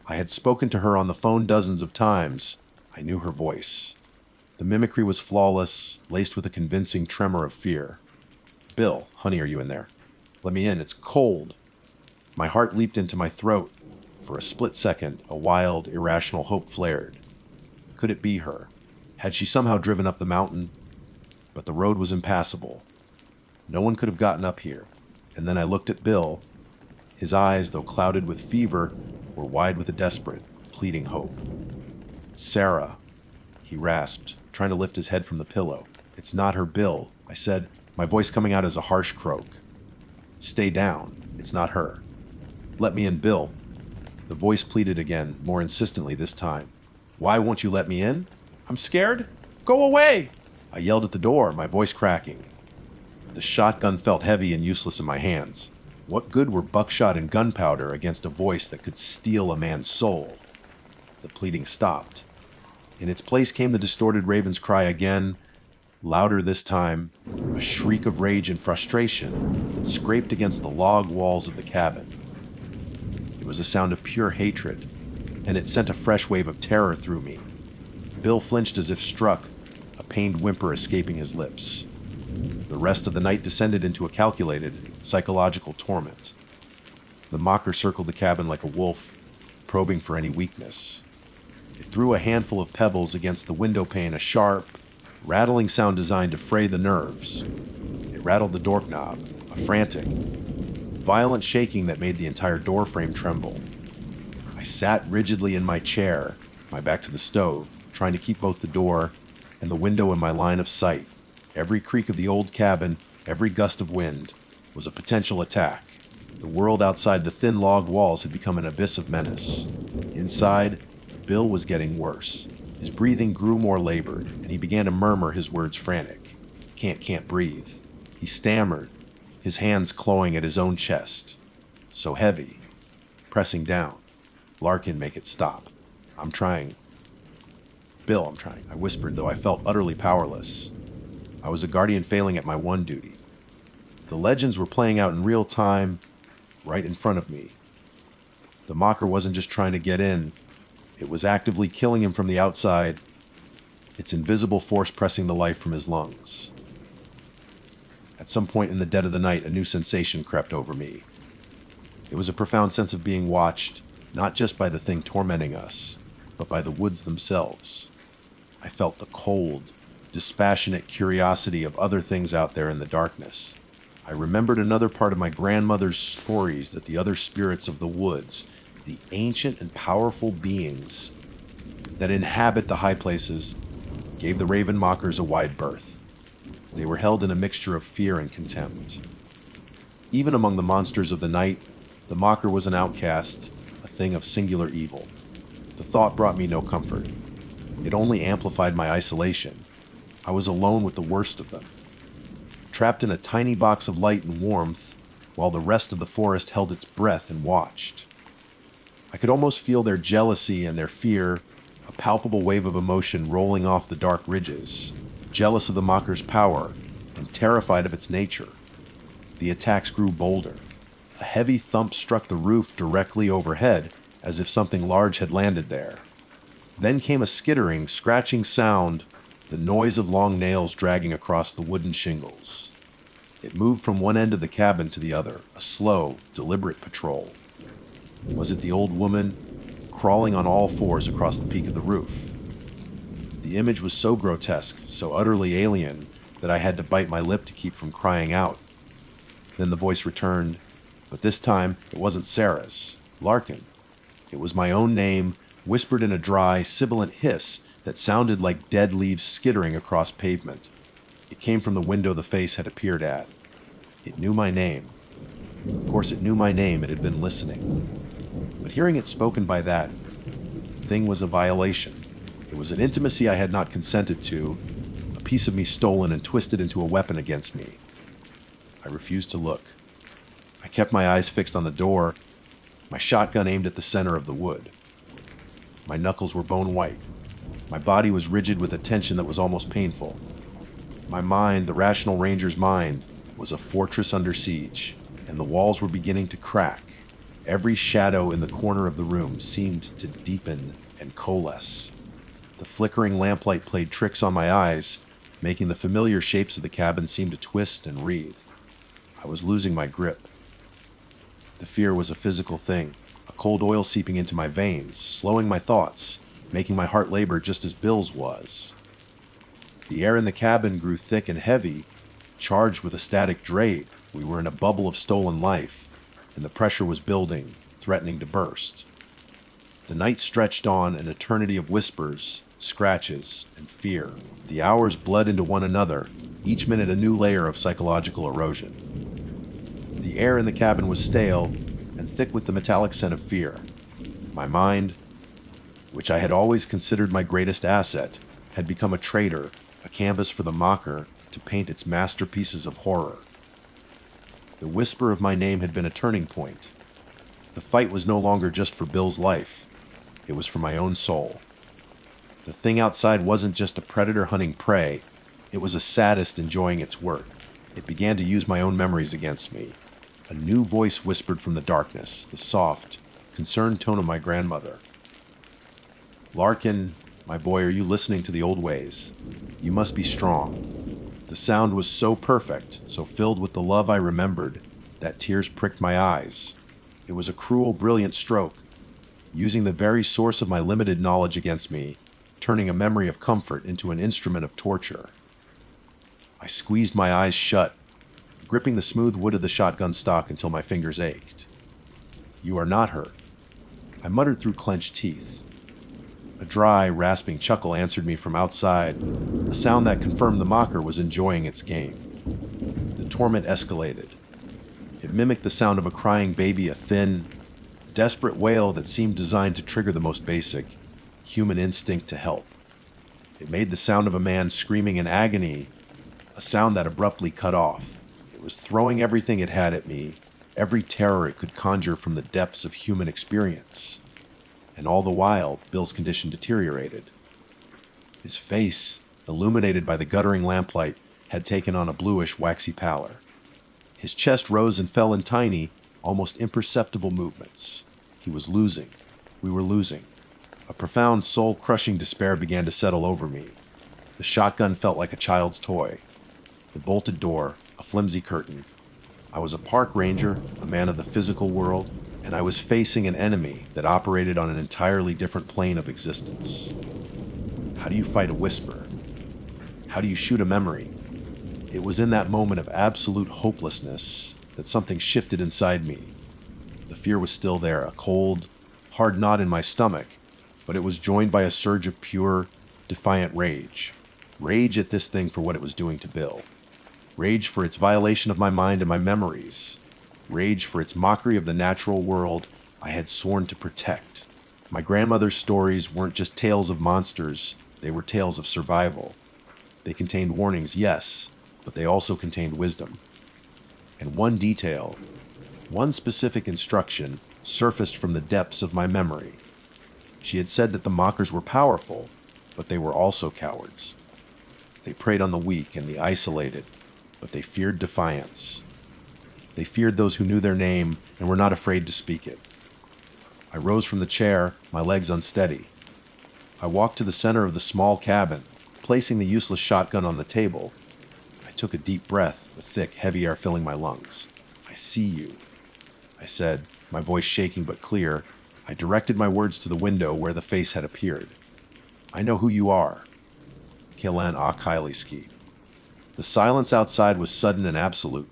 S1: I had spoken to her on the phone dozens of times. I knew her voice. The mimicry was flawless, laced with a convincing tremor of fear. Bill, honey, are you in there? Let me in, it's cold. My heart leaped into my throat. For a split second, a wild, irrational hope flared. Could it be her? Had she somehow driven up the mountain? But the road was impassable. No one could have gotten up here. And then I looked at Bill. His eyes, though clouded with fever, were wide with a desperate, pleading hope. Sarah, he rasped, trying to lift his head from the pillow. It's not her, Bill, I said, my voice coming out as a harsh croak. Stay down. It's not her. Let me in, Bill. The voice pleaded again, more insistently this time. Why won't you let me in? I'm scared. Go away! I yelled at the door, my voice cracking. The shotgun felt heavy and useless in my hands. What good were buckshot and gunpowder against a voice that could steal a man's soul? The pleading stopped. In its place came the distorted raven's cry again, louder this time, a shriek of rage and frustration that scraped against the log walls of the cabin. It was a sound of pure hatred, and it sent a fresh wave of terror through me. Bill flinched as if struck, a pained whimper escaping his lips. The rest of the night descended into a calculated, psychological torment. The mocker circled the cabin like a wolf, probing for any weakness. It threw a handful of pebbles against the window pane, a sharp, rattling sound designed to fray the nerves. It rattled the doorknob, a frantic, violent shaking that made the entire door frame tremble. I sat rigidly in my chair, my back to the stove, trying to keep both the door and the window in my line of sight. Every creak of the old cabin, every gust of wind, was a potential attack. The world outside the thin log walls had become an abyss of menace. Inside, Bill was getting worse. His breathing grew more labored, and he began to murmur his words frantic. Can't breathe. He stammered, his hands clawing at his own chest. So heavy. Pressing down. Larkin, make it stop. I'm trying. Bill, I'm trying, I whispered, though I felt utterly powerless. I was a guardian failing at my one duty. The legends were playing out in real time, right in front of me. The mocker wasn't just trying to get in. It was actively killing him from the outside, its invisible force pressing the life from his lungs. At some point in the dead of the night, a new sensation crept over me. It was a profound sense of being watched, not just by the thing tormenting us, but by the woods themselves. I felt the cold, dispassionate curiosity of other things out there in the darkness. I remembered another part of my grandmother's stories that the other spirits of the woods, the ancient and powerful beings that inhabit the high places, gave the raven mockers a wide berth. They were held in a mixture of fear and contempt. Even among the monsters of the night, the mocker was an outcast, a thing of singular evil. The thought brought me no comfort. It only amplified my isolation. I was alone with the worst of them, trapped in a tiny box of light and warmth, while the rest of the forest held its breath and watched. I could almost feel their jealousy and their fear, a palpable wave of emotion rolling off the dark ridges, jealous of the mocker's power and terrified of its nature. The attacks grew bolder. A heavy thump struck the roof directly overhead, as if something large had landed there. Then came a skittering, scratching sound, the noise of long nails dragging across the wooden shingles. It moved from one end of the cabin to the other, a slow, deliberate patrol. Was it the old woman crawling on all fours across the peak of the roof? The image was so grotesque, so utterly alien, that I had to bite my lip to keep from crying out. Then the voice returned, but this time it wasn't Sarah's, Larkin. It was my own name, whispered in a dry, sibilant hiss that sounded like dead leaves skittering across pavement. It came from the window the face had appeared at. It knew my name. Of course it knew my name, it had been listening. But hearing it spoken by that thing was a violation. It was an intimacy I had not consented to, a piece of me stolen and twisted into a weapon against me. I refused to look. I kept my eyes fixed on the door, my shotgun aimed at the center of the wood. My knuckles were bone white. My body was rigid with a tension that was almost painful. My mind, the rational ranger's mind, was a fortress under siege, and the walls were beginning to crack. Every shadow in the corner of the room seemed to deepen and coalesce. The flickering lamplight played tricks on my eyes, making the familiar shapes of the cabin seem to twist and wreathe. I was losing my grip. The fear was a physical thing, a cold oil seeping into my veins, slowing my thoughts, making my heart labor just as Bill's was. The air in the cabin grew thick and heavy, charged with a static dread. We were in a bubble of stolen life, and the pressure was building, threatening to burst. The night stretched on an eternity of whispers, scratches, and fear. The hours bled into one another, each minute a new layer of psychological erosion. The air in the cabin was stale and thick with the metallic scent of fear. My mind, which I had always considered my greatest asset, had become a traitor, a canvas for the mocker to paint its masterpieces of horror. The whisper of my name had been a turning point. The fight was no longer just for Bill's life. It was for my own soul. The thing outside wasn't just a predator hunting prey. It was a sadist enjoying its work. It began to use my own memories against me. A new voice whispered from the darkness, the soft, concerned tone of my grandmother. Larkin, my boy, are you listening to the old ways? You must be strong. The sound was so perfect, so filled with the love I remembered, that tears pricked my eyes. It was a cruel, brilliant stroke, using the very source of my limited knowledge against me, turning a memory of comfort into an instrument of torture. I squeezed my eyes shut, gripping the smooth wood of the shotgun stock until my fingers ached. You are not hurt, I muttered through clenched teeth. A dry, rasping chuckle answered me from outside, a sound that confirmed the mocker was enjoying its game. The torment escalated. It mimicked the sound of a crying baby, a thin, desperate wail that seemed designed to trigger the most basic, human instinct to help. It made the sound of a man screaming in agony, a sound that abruptly cut off. It was throwing everything it had at me, every terror it could conjure from the depths of human experience. And all the while, Bill's condition deteriorated. His face, illuminated by the guttering lamplight, had taken on a bluish, waxy pallor. His chest rose and fell in tiny, almost imperceptible movements. He was losing. We were losing. A profound, soul-crushing despair began to settle over me. The shotgun felt like a child's toy. The bolted door, a flimsy curtain. I was a park ranger, a man of the physical world, and I was facing an enemy that operated on an entirely different plane of existence. How do you fight a whisper? How do you shoot a memory? It was in that moment of absolute hopelessness that something shifted inside me. The fear was still there, a cold, hard knot in my stomach, but it was joined by a surge of pure, defiant rage. Rage at this thing for what it was doing to Bill. Rage for its violation of my mind and my memories. Rage for its mockery of the natural world I had sworn to protect. My grandmother's stories weren't just tales of monsters, they were tales of survival. They contained warnings, yes, but they also contained wisdom. And one detail, one specific instruction, surfaced from the depths of my memory. She had said that the mockers were powerful, but they were also cowards. They preyed on the weak and the isolated, but they feared defiance. They feared those who knew their name and were not afraid to speak it. I rose from the chair, my legs unsteady. I walked to the center of the small cabin, placing the useless shotgun on the table. I took a deep breath, the thick, heavy air filling my lungs. I see you, I said, My voice shaking but clear, I directed my words to the window where the face had appeared. I know who you are. Kelen Akaileski. The silence outside was sudden and absolute.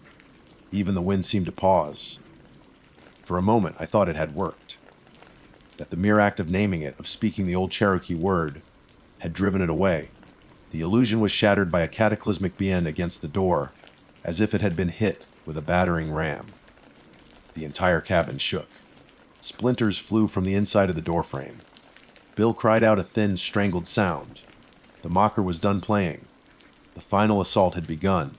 S1: Even the wind seemed to pause. For a moment, I thought it had worked. That the mere act of naming it, of speaking the old Cherokee word, had driven it away. The illusion was shattered by a cataclysmic being against the door, as if it had been hit with a battering ram. The entire cabin shook. Splinters flew from the inside of the doorframe. Bill cried out a thin, strangled sound. The mocker was done playing. The final assault had begun.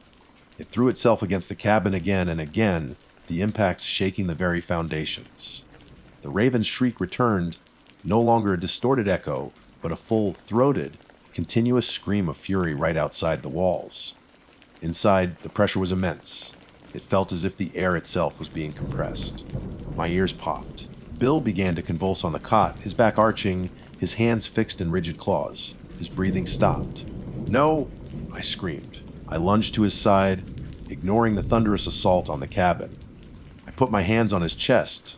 S1: It threw itself against the cabin again and again, the impacts shaking the very foundations. The raven's shriek returned, no longer a distorted echo, but a full-throated, continuous scream of fury right outside the walls. Inside, the pressure was immense. It felt as if the air itself was being compressed. My ears popped. Bill began to convulse on the cot, his back arching, his hands fixed in rigid claws. His breathing stopped. "No!" I screamed. I lunged to his side, ignoring the thunderous assault on the cabin. I put my hands on his chest,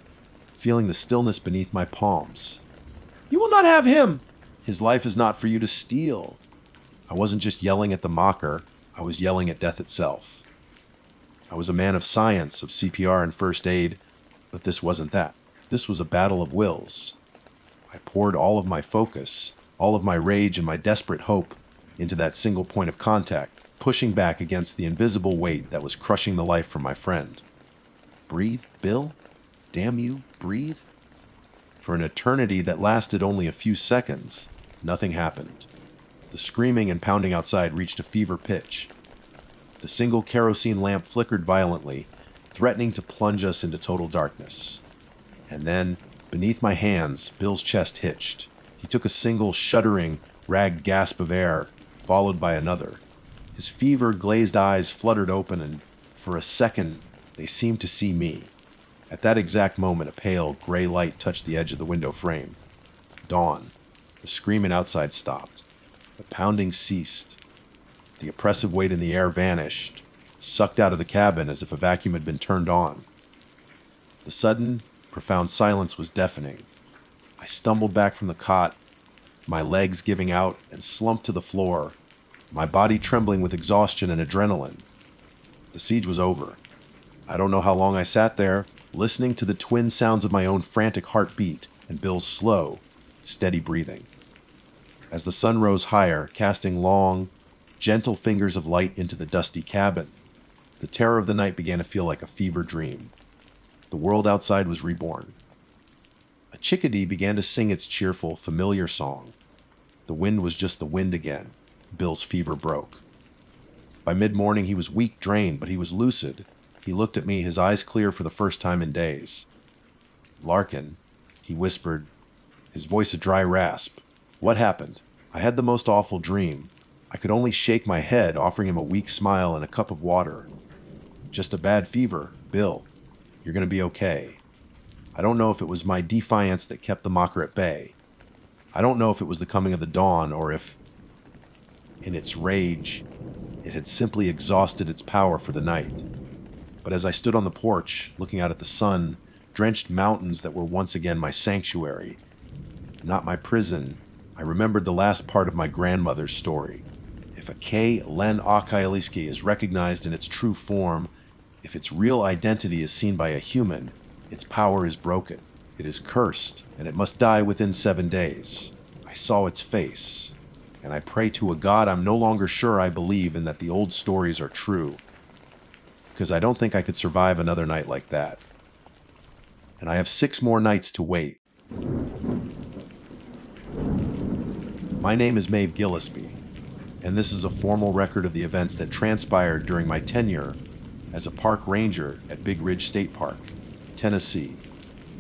S1: feeling the stillness beneath my palms. "You will not have him! His life is not for you to steal." I wasn't just yelling at the mocker, I was yelling at death itself. I was a man of science, of CPR and first aid, but this wasn't that. This was a battle of wills. I poured all of my focus, all of my rage and my desperate hope into that single point of contact, pushing back against the invisible weight that was crushing the life from my friend. Breathe, Bill? Damn you, breathe? For an eternity that lasted only a few seconds, nothing happened. The screaming and pounding outside reached a fever pitch. The single kerosene lamp flickered violently, threatening to plunge us into total darkness. And then, beneath my hands, Bill's chest hitched. He took a single, shuddering, ragged gasp of air, followed by another. His fever-glazed eyes fluttered open, and for a second, they seemed to see me. At that exact moment, a pale, gray light touched the edge of the window frame. Dawn. The screaming outside stopped. The pounding ceased. The oppressive weight in the air vanished, sucked out of the cabin as if a vacuum had been turned on. The sudden, profound silence was deafening. I stumbled back from the cot, my legs giving out, and slumped to the floor, my body trembling with exhaustion and adrenaline. The siege was over. I don't know how long I sat there, listening to the twin sounds of my own frantic heartbeat and Bill's slow, steady breathing. As the sun rose higher, casting long, gentle fingers of light into the dusty cabin, the terror of the night began to feel like a fever dream. The world outside was reborn. A chickadee began to sing its cheerful, familiar song. The wind was just the wind again. Bill's fever broke. By mid-morning, he was weak, drained, but he was lucid. He looked at me, his eyes clear for the first time in days. "Larkin," he whispered, his voice a dry rasp. "What happened?" I had the most awful dream. I could only shake my head, offering him a weak smile and a cup of water. "Just a bad fever, Bill. You're going to be okay." I don't know if it was my defiance that kept the mocker at bay. I don't know if it was the coming of the dawn, or if, in its rage, it had simply exhausted its power for the night. But as I stood on the porch, looking out at the sun-drenched mountains that were once again my sanctuary, not my prison, I remembered the last part of my grandmother's story. If a Kelen Akaileski is recognized in its true form, if its real identity is seen by a human, its power is broken. It is cursed, and it must die within 7 days. I saw its face, and I pray to a God I'm no longer sure I believe in that the old stories are true, because I don't think I could survive another night like that. And I have 6 more nights to wait. My name is Maeve Gillespie, and this is a formal record of the events that transpired during my tenure as a park ranger at Big Ridge State Park, Tennessee.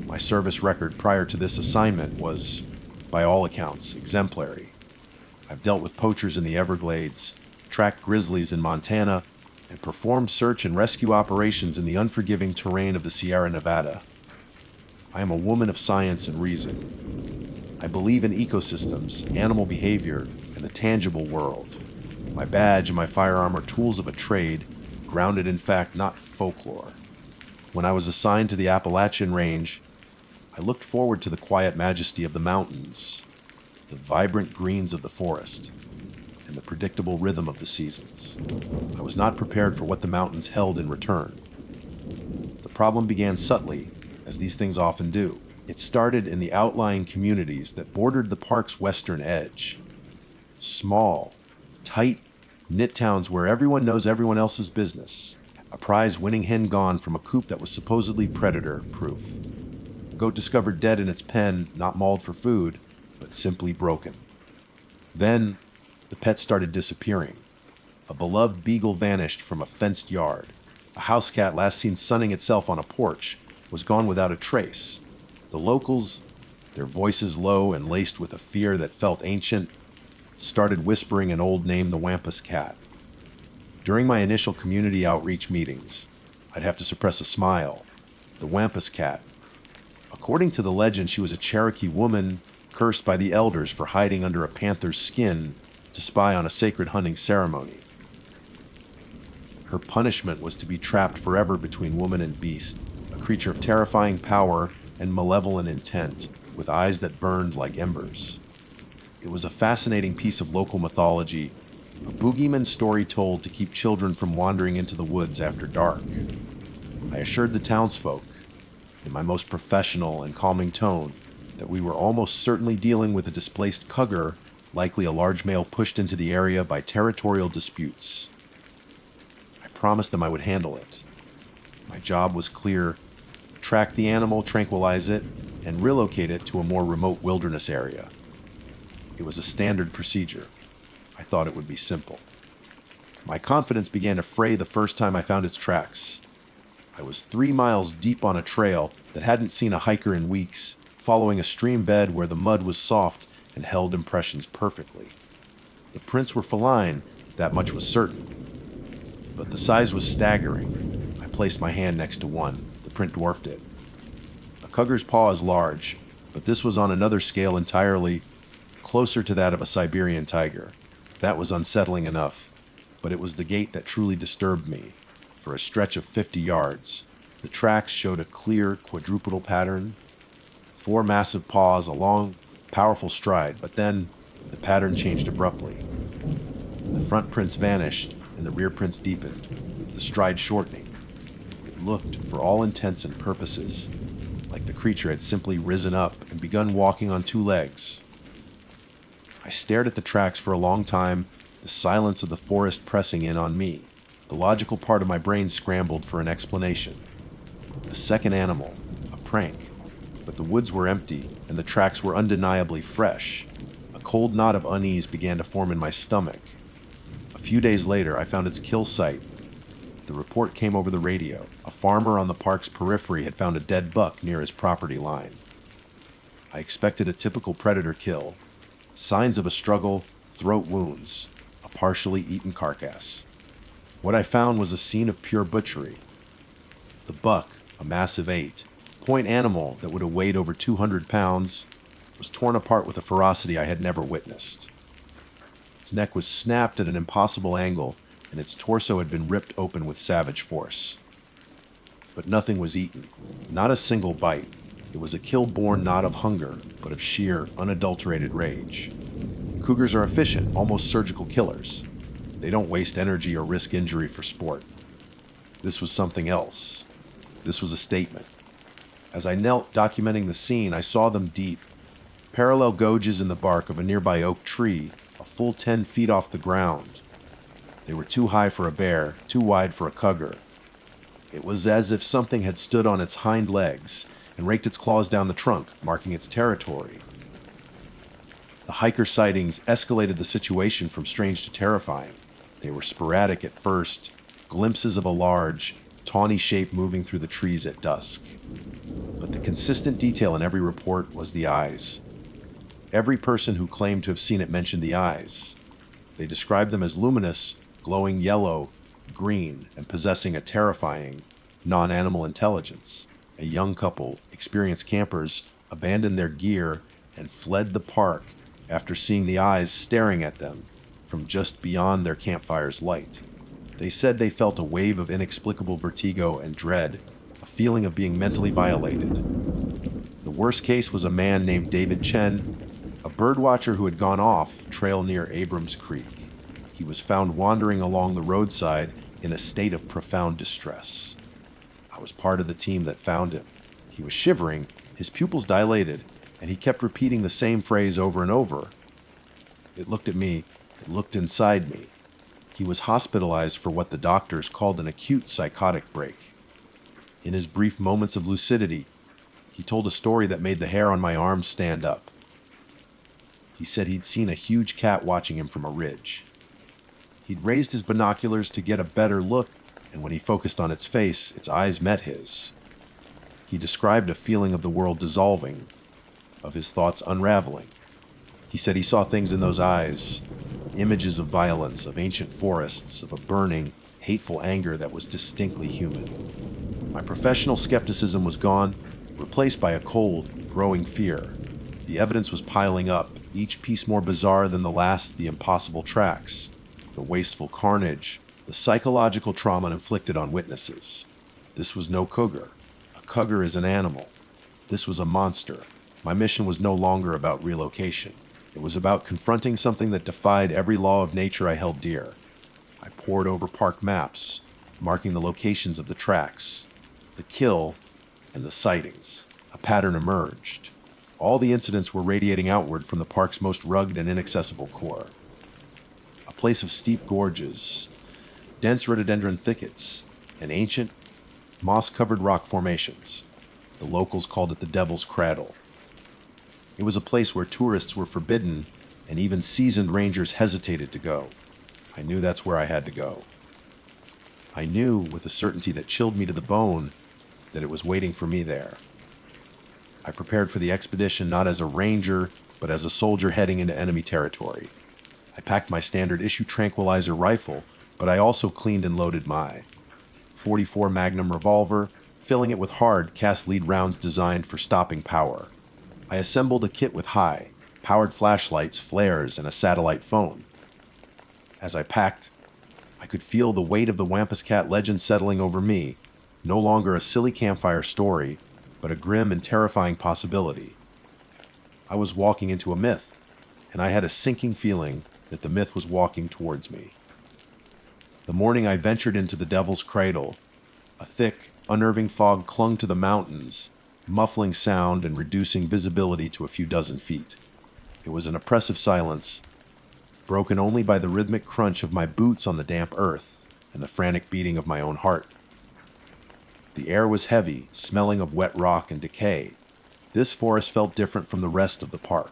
S1: My service record prior to this assignment was, by all accounts, exemplary. I've dealt with poachers in the Everglades, tracked grizzlies in Montana, and performed search and rescue operations in the unforgiving terrain of the Sierra Nevada. I am a woman of science and reason. I believe in ecosystems, animal behavior, and the tangible world. My badge and my firearm are tools of a trade, grounded in fact, not folklore. When I was assigned to the Appalachian Range, I looked forward to the quiet majesty of the mountains, the vibrant greens of the forest, and the predictable rhythm of the seasons. I was not prepared for what the mountains held in return. The problem began subtly, as these things often do. It started in the outlying communities that bordered the park's western edge. Small, tight, knit towns where everyone knows everyone else's business. A prize-winning hen gone from a coop that was supposedly predator-proof. A goat discovered dead in its pen, not mauled for food, but simply broken. Then, the pets started disappearing. A beloved beagle vanished from a fenced yard. A house cat last seen sunning itself on a porch was gone without a trace. The locals, their voices low and laced with a fear that felt ancient, started whispering an old name, the Wampus cat. During my initial community outreach meetings, I'd have to suppress a smile. The Wampus cat. According to the legend, she was a Cherokee woman cursed by the elders for hiding under a panther's skin to spy on a sacred hunting ceremony. Her punishment was to be trapped forever between woman and beast, a creature of terrifying power and malevolent intent, with eyes that burned like embers. It was a fascinating piece of local mythology, a boogeyman story told to keep children from wandering into the woods after dark. I assured the townsfolk, in my most professional and calming tone, that we were almost certainly dealing with a displaced cougar, likely a large male pushed into the area by territorial disputes. I promised them I would handle it. My job was clear: track the animal, tranquilize it, and relocate it to a more remote wilderness area. It was a standard procedure. I thought it would be simple. My confidence began to fray the first time I found its tracks. I was 3 miles deep on a trail that hadn't seen a hiker in weeks, following a stream bed where the mud was soft and held impressions perfectly. The prints were feline, that much was certain. But the size was staggering. I placed my hand next to one. The print dwarfed it. A cougar's paw is large, but this was on another scale entirely, closer to that of a Siberian tiger. That was unsettling enough, but it was the gait that truly disturbed me. For a stretch of 50 yards, the tracks showed a clear quadrupedal pattern. 4 massive paws, a long, powerful stride, but then the pattern changed abruptly. The front prints vanished and the rear prints deepened, the stride shortening. It looked, for all intents and purposes, like the creature had simply risen up and begun walking on 2 legs. I stared at the tracks for a long time, the silence of the forest pressing in on me. The logical part of my brain scrambled for an explanation. A second animal, a prank. But the woods were empty, and the tracks were undeniably fresh. A cold knot of unease began to form in my stomach. A few days later, I found its kill site. The report came over the radio. A farmer on the park's periphery had found a dead buck near his property line. I expected a typical predator kill. Signs of a struggle, throat wounds, a partially eaten carcass. What I found was a scene of pure butchery. The buck, a massive 8-point animal that would have weighed over 200 pounds, was torn apart with a ferocity I had never witnessed. Its neck was snapped at an impossible angle, and its torso had been ripped open with savage force. But nothing was eaten, not a single bite. It was a kill born not of hunger, but of sheer, unadulterated rage. Cougars are efficient, almost surgical killers. They don't waste energy or risk injury for sport. This was something else. This was a statement. As I knelt documenting the scene, I saw them deep. Parallel gouges in the bark of a nearby oak tree, a full 10 feet off the ground. They were too high for a bear, too wide for a cougar. It was as if something had stood on its hind legs and raked its claws down the trunk, marking its territory. The hiker sightings escalated the situation from strange to terrifying. They were sporadic at first, glimpses of a large, tawny shape moving through the trees at dusk. But the consistent detail in every report was the eyes. Every person who claimed to have seen it mentioned the eyes. They described them as luminous, glowing yellow, green, and possessing a terrifying, non-animal intelligence. A young couple, experienced campers, abandoned their gear and fled the park after seeing the eyes staring at them from just beyond their campfire's light. They said they felt a wave of inexplicable vertigo and dread, a feeling of being mentally violated. The worst case was a man named David Chen, a birdwatcher who had gone off trail near Abrams Creek. He was found wandering along the roadside in a state of profound distress. I was part of the team that found him. He was shivering, his pupils dilated, and he kept repeating the same phrase over and over. It looked at me, it looked inside me. He was hospitalized for what the doctors called an acute psychotic break. In his brief moments of lucidity, he told a story that made the hair on my arms stand up. He said he'd seen a huge cat watching him from a ridge. He'd raised his binoculars to get a better look, and when he focused on its face, its eyes met his. He described a feeling of the world dissolving, of his thoughts unraveling. He said he saw things in those eyes, images of violence, of ancient forests, of a burning, hateful anger that was distinctly human. My professional skepticism was gone, replaced by a cold, growing fear. The evidence was piling up, each piece more bizarre than the last, the impossible tracks, the wasteful carnage, the psychological trauma inflicted on witnesses. This was no cougar. A cougar is an animal. This was a monster. My mission was no longer about relocation. It was about confronting something that defied every law of nature I held dear. I pored over park maps, marking the locations of the tracks, the kill, and the sightings. A pattern emerged. All the incidents were radiating outward from the park's most rugged and inaccessible core. A place of steep gorges, dense rhododendron thickets, and ancient, moss-covered rock formations. The locals called it the Devil's Cradle. It was a place where tourists were forbidden, and even seasoned rangers hesitated to go. I knew that's where I had to go. I knew, with a certainty that chilled me to the bone, that it was waiting for me there. I prepared for the expedition not as a ranger, but as a soldier heading into enemy territory. I packed my standard issue tranquilizer rifle, but I also cleaned and loaded my .44 Magnum revolver, filling it with hard, cast-lead rounds designed for stopping power. I assembled a kit with high-powered flashlights, flares, and a satellite phone. As I packed, I could feel the weight of the Wampus Cat legend settling over me, no longer a silly campfire story, but a grim and terrifying possibility. I was walking into a myth, and I had a sinking feeling that the myth was walking towards me. The morning I ventured into the Devil's Cradle, a thick, unnerving fog clung to the mountains, muffling sound and reducing visibility to a few dozen feet. It was an oppressive silence, broken only by the rhythmic crunch of my boots on the damp earth and the frantic beating of my own heart. The air was heavy, smelling of wet rock and decay. This forest felt different from the rest of the park.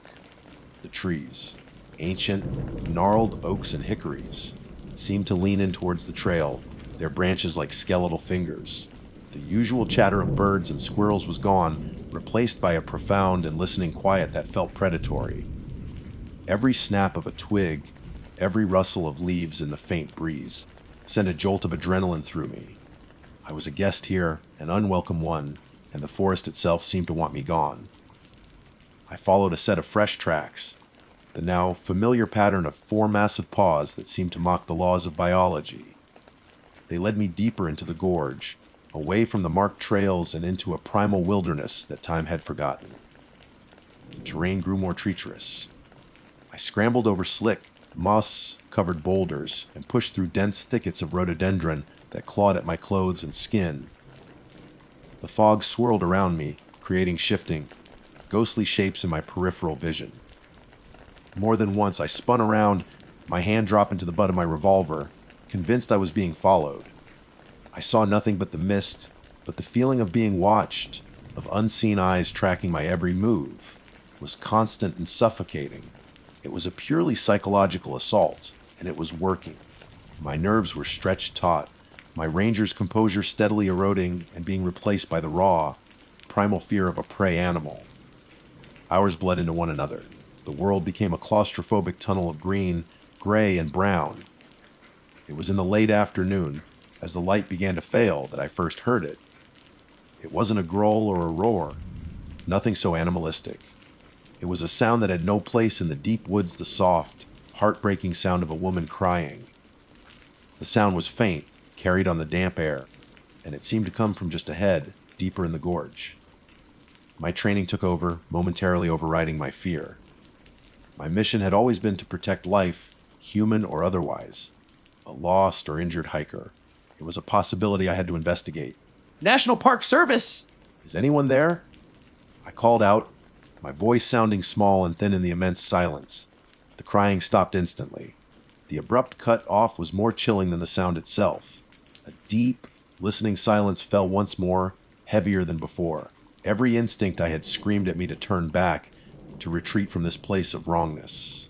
S1: The trees, ancient, gnarled oaks and hickories, seemed to lean in towards the trail, their branches like skeletal fingers. The usual chatter of birds and squirrels was gone, replaced by a profound and listening quiet that felt predatory. Every snap of a twig, every rustle of leaves in the faint breeze, sent a jolt of adrenaline through me. I was a guest here, an unwelcome one, and the forest itself seemed to want me gone. I followed a set of fresh tracks, the now familiar pattern of 4 massive paws that seemed to mock the laws of biology. They led me deeper into the gorge, away from the marked trails and into a primal wilderness that time had forgotten. The terrain grew more treacherous. I scrambled over slick, moss-covered boulders and pushed through dense thickets of rhododendron that clawed at my clothes and skin. The fog swirled around me, creating shifting, ghostly shapes in my peripheral vision. More than once I spun around, my hand dropping to the butt of my revolver, convinced I was being followed. I saw nothing but the mist, but the feeling of being watched, of unseen eyes tracking my every move, was constant and suffocating. It was a purely psychological assault, and it was working. My nerves were stretched taut, my ranger's composure steadily eroding and being replaced by the raw, primal fear of a prey animal. Hours bled into one another. The world became a claustrophobic tunnel of green, gray, and brown. It was in the late afternoon, as the light began to fail, that I first heard it. It wasn't a growl or a roar, nothing so animalistic. It was a sound that had no place in the deep woods, the soft, heartbreaking sound of a woman crying. The sound was faint, carried on the damp air, and it seemed to come from just ahead, deeper in the gorge. My training took over, momentarily overriding my fear. My mission had always been to protect life, human or otherwise. A lost or injured hiker. It was a possibility I had to investigate. National Park Service! Is anyone there? I called out, my voice sounding small and thin in the immense silence. The crying stopped instantly. The abrupt cut off was more chilling than the sound itself. A deep, listening silence fell once more, heavier than before. Every instinct I had screamed at me to turn back, to retreat from this place of wrongness.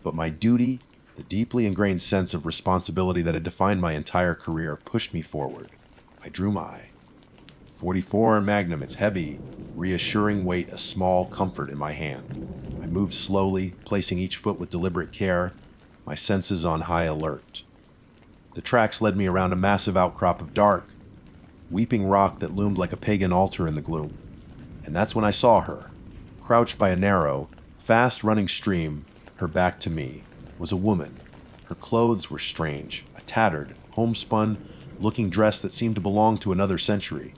S1: But my duty, the deeply ingrained sense of responsibility that had defined my entire career, pushed me forward. I drew my .44 Magnum, its heavy, reassuring weight a small comfort in my hand. I moved slowly, placing each foot with deliberate care, my senses on high alert. The tracks led me around a massive outcrop of dark, weeping rock that loomed like a pagan altar in the gloom. And that's when I saw her. Crouched by a narrow, fast-running stream, her back to me, was a woman. Her clothes were strange, a tattered, homespun-looking dress that seemed to belong to another century.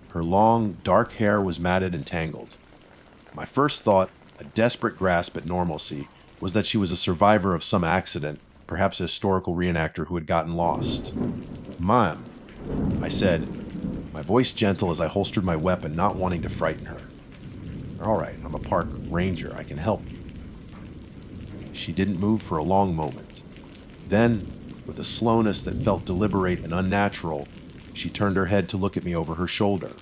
S1: Her long, dark hair was matted and tangled. My first thought, a desperate grasp at normalcy, was that she was a survivor of some accident, perhaps a historical reenactor who had gotten lost. "Ma'am," I said, my voice gentle as I holstered my weapon, not wanting to frighten her. "All right, I'm a park ranger. I can help you." She didn't move for a long moment. Then, with a slowness that felt deliberate and unnatural, she turned her head to look at me over her shoulder.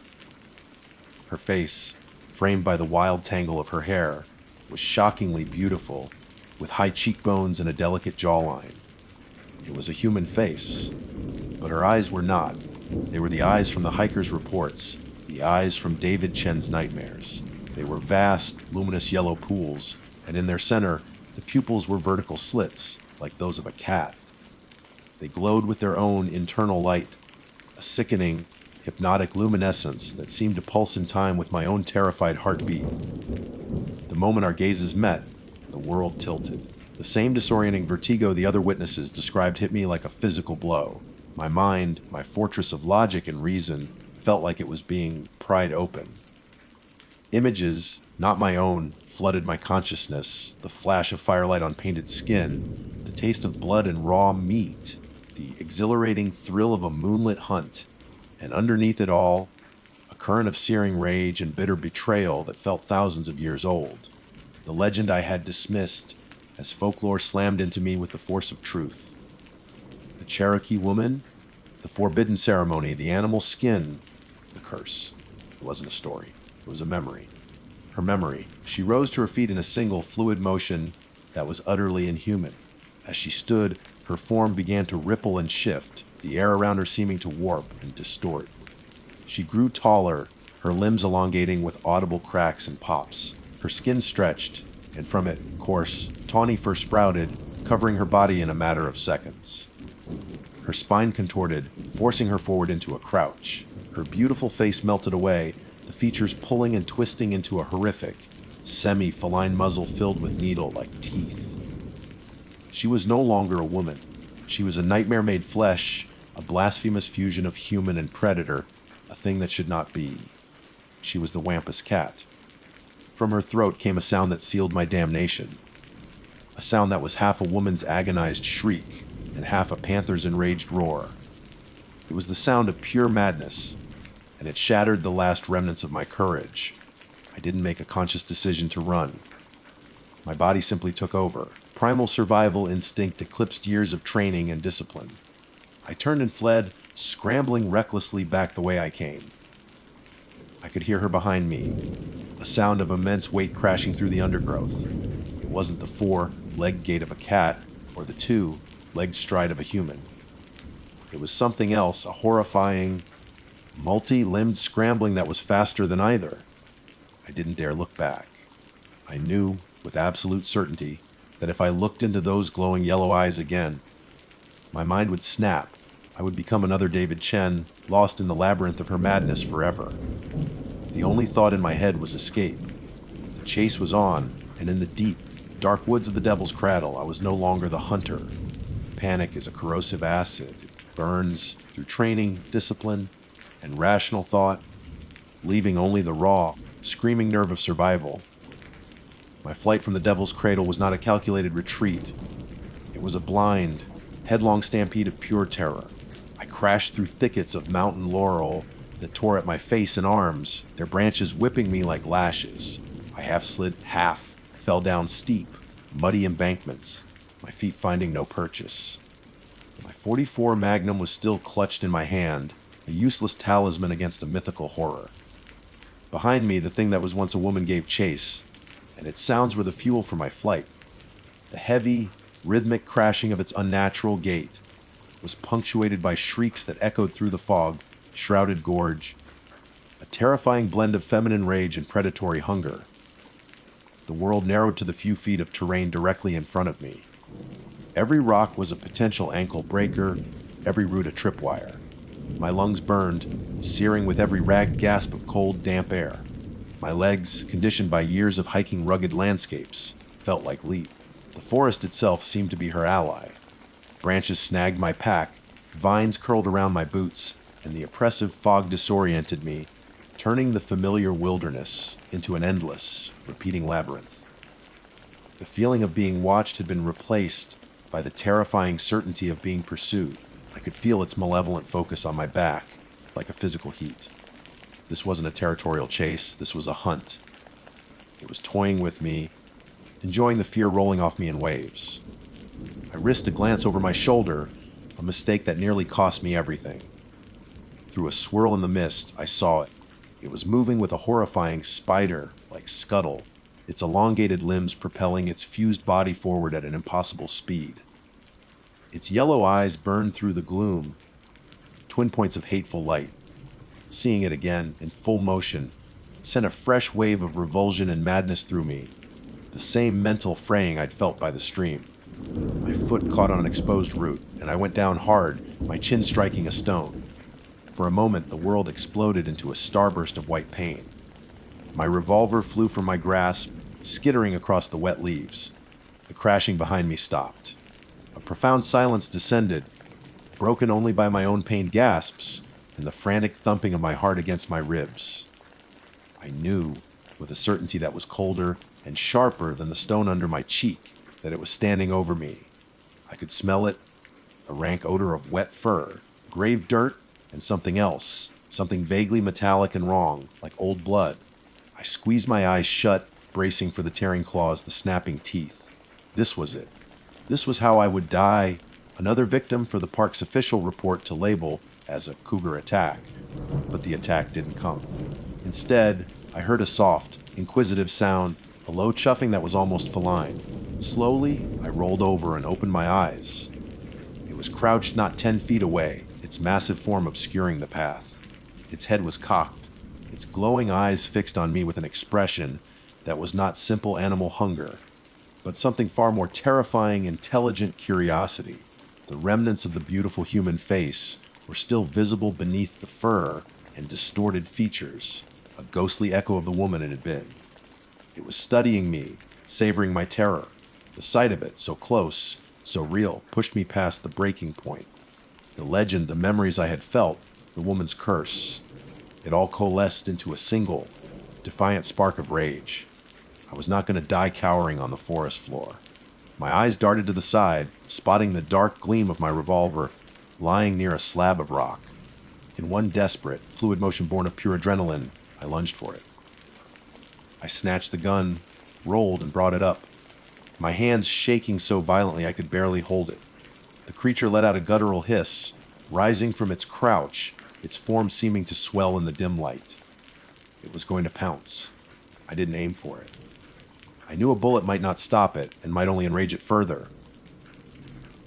S1: Her face, framed by the wild tangle of her hair, was shockingly beautiful, with high cheekbones and a delicate jawline. It was a human face, but her eyes were not. They were the eyes from the hiker's reports, the eyes from David Chen's nightmares. They were vast, luminous yellow pools, and in their center, the pupils were vertical slits, like those of a cat. They glowed with their own internal light, a sickening, hypnotic luminescence that seemed to pulse in time with my own terrified heartbeat. The moment our gazes met, the world tilted. The same disorienting vertigo the other witnesses described hit me like a physical blow. My mind, my fortress of logic and reason, felt like it was being pried open. Images, not my own, flooded my consciousness, the flash of firelight on painted skin, the taste of blood and raw meat, the exhilarating thrill of a moonlit hunt, and underneath it all, a current of searing rage and bitter betrayal that felt thousands of years old. The legend I had dismissed as folklore slammed into me with the force of truth. The Cherokee woman, the forbidden ceremony, the animal skin, the curse. It wasn't a story. It was a memory. Her memory. She rose to her feet in a single, fluid motion that was utterly inhuman. As she stood, her form began to ripple and shift, the air around her seeming to warp and distort. She grew taller, her limbs elongating with audible cracks and pops. Her skin stretched, and from it, coarse, tawny fur sprouted, covering her body in a matter of seconds. Her spine contorted, forcing her forward into a crouch. Her beautiful face melted away, the features pulling and twisting into a horrific, semi-feline muzzle filled with needle-like teeth. She was no longer a woman. She was a nightmare-made flesh, a blasphemous fusion of human and predator, a thing that should not be. She was the Wampus cat. From her throat came a sound that sealed my damnation. A sound that was half a woman's agonized shriek and half a panther's enraged roar. It was the sound of pure madness, and it shattered the last remnants of my courage. I didn't make a conscious decision to run. My body simply took over. Primal survival instinct eclipsed years of training and discipline. I turned and fled, scrambling recklessly back the way I came. I could hear her behind me, a sound of immense weight crashing through the undergrowth. It wasn't the 4-legged gait of a cat or the 2-legged stride of a human. It was something else, a horrifying, multi-limbed scrambling that was faster than either. I didn't dare look back. I knew, with absolute certainty, that if I looked into those glowing yellow eyes again, my mind would snap. I would become another David Chen, lost in the labyrinth of her madness forever. The only thought in my head was escape. The chase was on, and in the deep, dark woods of the Devil's Cradle, I was no longer the hunter. Panic is a corrosive acid. It burns through training, discipline, and rational thought. leaving only the raw, screaming nerve of survival. My flight from the Devil's Cradle was not a calculated retreat. It was a blind, headlong stampede of pure terror. I crashed through thickets of mountain laurel that tore at my face and arms, their branches whipping me like lashes. I fell down steep, muddy embankments, my feet finding no purchase. My .44 Magnum was still clutched in my hand, a useless talisman against a mythical horror. Behind me, the thing that was once a woman gave chase, and its sounds were the fuel for my flight. The heavy, rhythmic crashing of its unnatural gait was punctuated by shrieks that echoed through the fog-shrouded gorge, a terrifying blend of feminine rage and predatory hunger. The world narrowed to the few feet of terrain directly in front of me. Every rock was a potential ankle breaker, every root a tripwire. My lungs burned, searing with every ragged gasp of cold, damp air. My legs, conditioned by years of hiking rugged landscapes, felt like lead. The forest itself seemed to be her ally. Branches snagged my pack, vines curled around my boots, and the oppressive fog disoriented me, turning the familiar wilderness into an endless, repeating labyrinth. The feeling of being watched had been replaced by the terrifying certainty of being pursued. I could feel its malevolent focus on my back, like a physical heat. This wasn't a territorial chase, this was a hunt. It was toying with me, enjoying the fear rolling off me in waves. I risked a glance over my shoulder, a mistake that nearly cost me everything. Through a swirl in the mist, I saw it. It was moving with a horrifying spider-like scuttle, its elongated limbs propelling its fused body forward at an impossible speed. Its yellow eyes burned through the gloom, twin points of hateful light. Seeing it again, in full motion, sent a fresh wave of revulsion and madness through me, the same mental fraying I'd felt by the stream. My foot caught on an exposed root, and I went down hard, my chin striking a stone. For a moment, the world exploded into a starburst of white pain. My revolver flew from my grasp, skittering across the wet leaves. The crashing behind me stopped. A profound silence descended, broken only by my own pained gasps and the frantic thumping of my heart against my ribs. I knew, with a certainty that was colder and sharper than the stone under my cheek, that it was standing over me. I could smell it, a rank odor of wet fur, grave dirt, and something else, something vaguely metallic and wrong, like old blood. I squeezed my eyes shut, bracing for the tearing claws, the snapping teeth. This was it. This was how I would die, another victim for the park's official report to label as a cougar attack. But the attack didn't come. Instead, I heard a soft, inquisitive sound, a low chuffing that was almost feline. Slowly, I rolled over and opened my eyes. It was crouched not 10 feet away, its massive form obscuring the path. Its head was cocked, its glowing eyes fixed on me with an expression that was not simple animal hunger, but something far more terrifying, intelligent curiosity. The remnants of the beautiful human face were still visible beneath the fur and distorted features, a ghostly echo of the woman it had been. It was studying me, savoring my terror. The sight of it, so close, so real, pushed me past the breaking point. The legend, the memories I had felt, the woman's curse. It all coalesced into a single, defiant spark of rage. I was not going to die cowering on the forest floor. My eyes darted to the side, spotting the dark gleam of my revolver lying near a slab of rock. In one desperate, fluid motion born of pure adrenaline, I lunged for it. I snatched the gun, rolled, and brought it up, my hands shaking so violently I could barely hold it. The creature let out a guttural hiss, rising from its crouch, its form seeming to swell in the dim light. It was going to pounce. I didn't aim for it. I knew a bullet might not stop it, and might only enrage it further.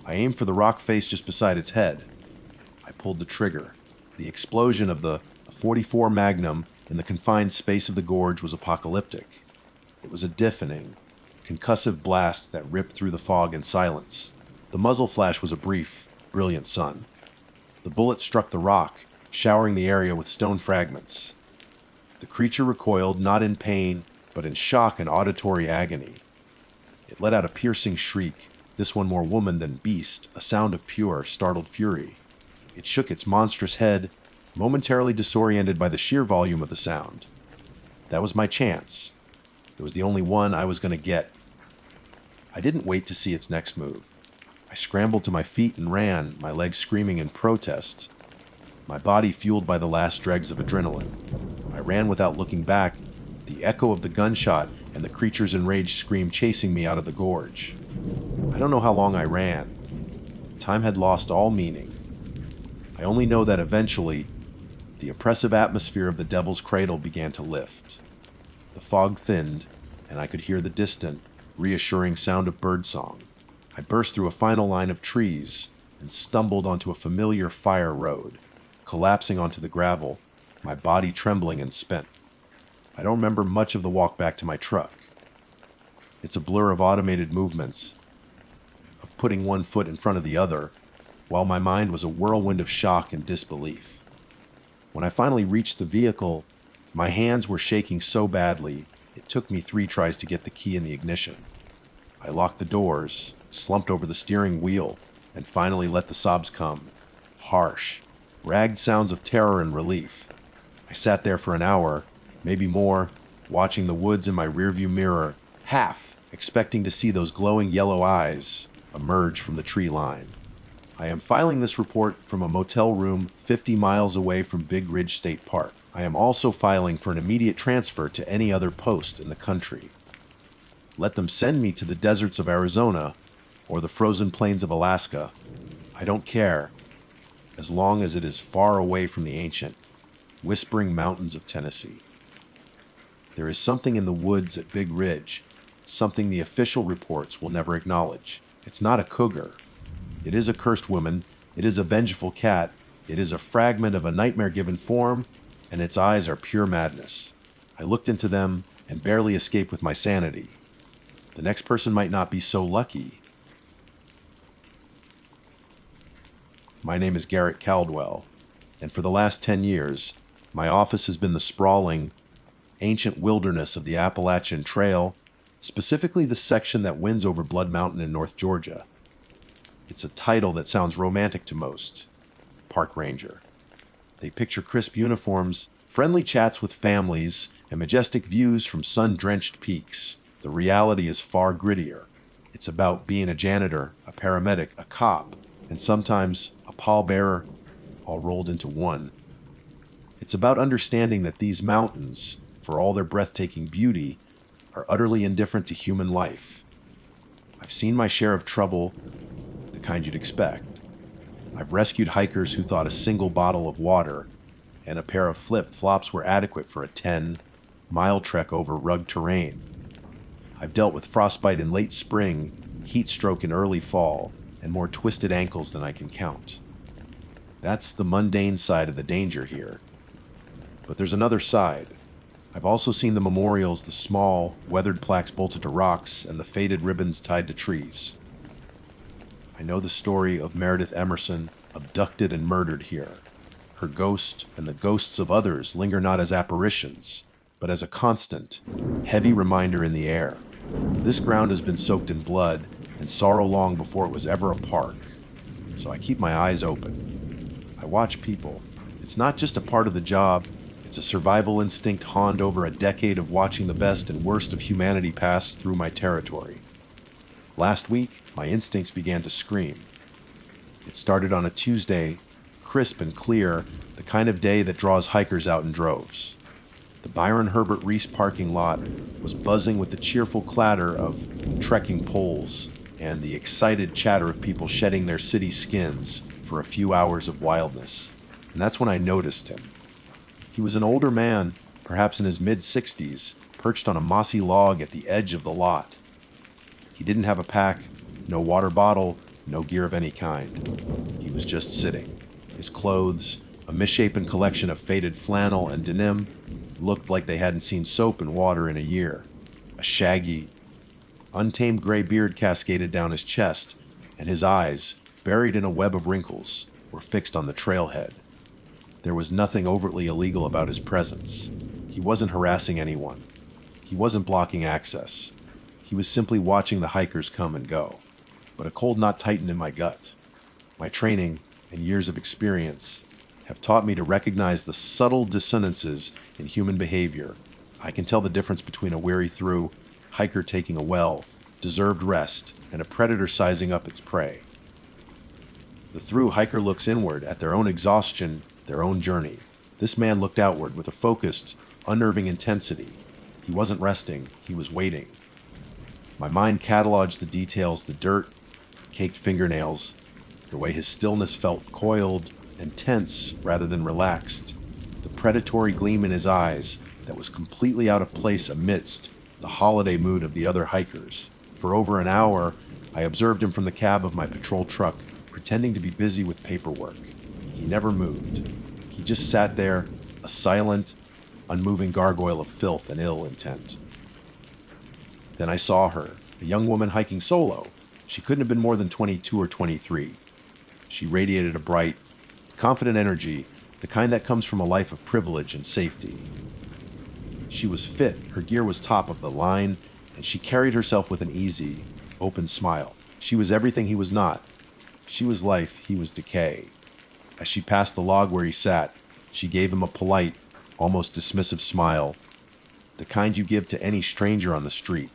S1: I aimed for the rock face just beside its head. I pulled the trigger. The explosion of the .44 Magnum in the confined space of the gorge was apocalyptic. It was a deafening, concussive blast that ripped through the fog and silence. The muzzle flash was a brief, brilliant sun. The bullet struck the rock, showering the area with stone fragments. The creature recoiled, not in pain, but in shock and auditory agony. It let out a piercing shriek, this one more woman than beast, a sound of pure, startled fury. It shook its monstrous head, momentarily disoriented by the sheer volume of the sound. That was my chance. It was the only one I was going to get. I didn't wait to see its next move. I scrambled to my feet and ran, my legs screaming in protest, my body fueled by the last dregs of adrenaline. I ran without looking back, the echo of the gunshot and the creature's enraged scream chasing me out of the gorge. I don't know how long I ran. Time had lost all meaning. I only know that eventually, the oppressive atmosphere of the Devil's Cradle began to lift. The fog thinned, and I could hear the distant, reassuring sound of birdsong. I burst through a final line of trees and stumbled onto a familiar fire road, collapsing onto the gravel, my body trembling and spent. I don't remember much of the walk back to my truck. It's a blur of automated movements, of putting one foot in front of the other, while my mind was a whirlwind of shock and disbelief. When I finally reached the vehicle, my hands were shaking so badly, it took me 3 tries to get the key in the ignition. I locked the doors, slumped over the steering wheel, and finally let the sobs come. Harsh, ragged sounds of terror and relief. I sat there for an hour, maybe more, watching the woods in my rearview mirror, half expecting to see those glowing yellow eyes emerge from the tree line. I am filing this report from a motel room 50 miles away from Big Ridge State Park. I am also filing for an immediate transfer to any other post in the country. Let them send me to the deserts of Arizona or the frozen plains of Alaska. I don't care, as long as it is far away from the ancient, whispering mountains of Tennessee. There is something in the woods at Big Ridge, something the official reports will never acknowledge. It's not a cougar. It is a cursed woman. It is a vengeful cat. It is a fragment of a nightmare-given form, and its eyes are pure madness. I looked into them and barely escaped with my sanity. The next person might not be so lucky. My name is Garrett Caldwell, and for the last 10 years, my office has been the sprawling, ancient wilderness of the Appalachian Trail, specifically the section that winds over Blood Mountain in North Georgia. It's a title that sounds romantic to most. Park Ranger. They picture crisp uniforms, friendly chats with families, and majestic views from sun-drenched peaks. The reality is far grittier. It's about being a janitor, a paramedic, a cop, and sometimes a pallbearer, all rolled into one. It's about understanding that these mountains, for all their breathtaking beauty, are utterly indifferent to human life. I've seen my share of trouble, the kind you'd expect. I've rescued hikers who thought a single bottle of water and a pair of flip-flops were adequate for a 10-mile trek over rugged terrain. I've dealt with frostbite in late spring, heat stroke in early fall, and more twisted ankles than I can count. That's the mundane side of the danger here. But there's another side. I've also seen the memorials, the small, weathered plaques bolted to rocks, and the faded ribbons tied to trees. I know the story of Meredith Emerson, abducted and murdered here. Her ghost and the ghosts of others linger not as apparitions, but as a constant, heavy reminder in the air. This ground has been soaked in blood and sorrow long before it was ever a park, so I keep my eyes open. I watch people. It's not just a part of the job, it's a survival instinct honed over a decade of watching the best and worst of humanity pass through my territory. Last week, my instincts began to scream. It started on a Tuesday, crisp and clear, the kind of day that draws hikers out in droves. The Byron Herbert Reese parking lot was buzzing with the cheerful clatter of trekking poles and the excited chatter of people shedding their city skins for a few hours of wildness. And that's when I noticed him. He was an older man, perhaps in his mid-60s, perched on a mossy log at the edge of the lot. He didn't have a pack, no water bottle, no gear of any kind. He was just sitting. His clothes, a misshapen collection of faded flannel and denim, looked like they hadn't seen soap and water in a year. A shaggy, untamed gray beard cascaded down his chest, and his eyes, buried in a web of wrinkles, were fixed on the trailhead. There was nothing overtly illegal about his presence. He wasn't harassing anyone. He wasn't blocking access. He was simply watching the hikers come and go. But a cold knot tightened in my gut. My training and years of experience have taught me to recognize the subtle dissonances in human behavior. I can tell the difference between a weary through, hiker taking a well, deserved rest, and a predator sizing up its prey. The through hiker looks inward at their own exhaustion, their own journey. This man looked outward with a focused, unnerving intensity. He wasn't resting, he was waiting. My mind cataloged the details, the dirt, caked fingernails, the way his stillness felt coiled and tense rather than relaxed, the predatory gleam in his eyes that was completely out of place amidst the holiday mood of the other hikers. For over an hour, I observed him from the cab of my patrol truck, pretending to be busy with paperwork. He never moved. He just sat there, a silent, unmoving gargoyle of filth and ill intent. Then I saw her, a young woman hiking solo. She couldn't have been more than 22 or 23. She radiated a bright, confident energy, the kind that comes from a life of privilege and safety. She was fit, her gear was top of the line, and she carried herself with an easy, open smile. She was everything he was not. She was life, he was decay. As she passed the log where he sat, she gave him a polite, almost dismissive smile, the kind you give to any stranger on the street.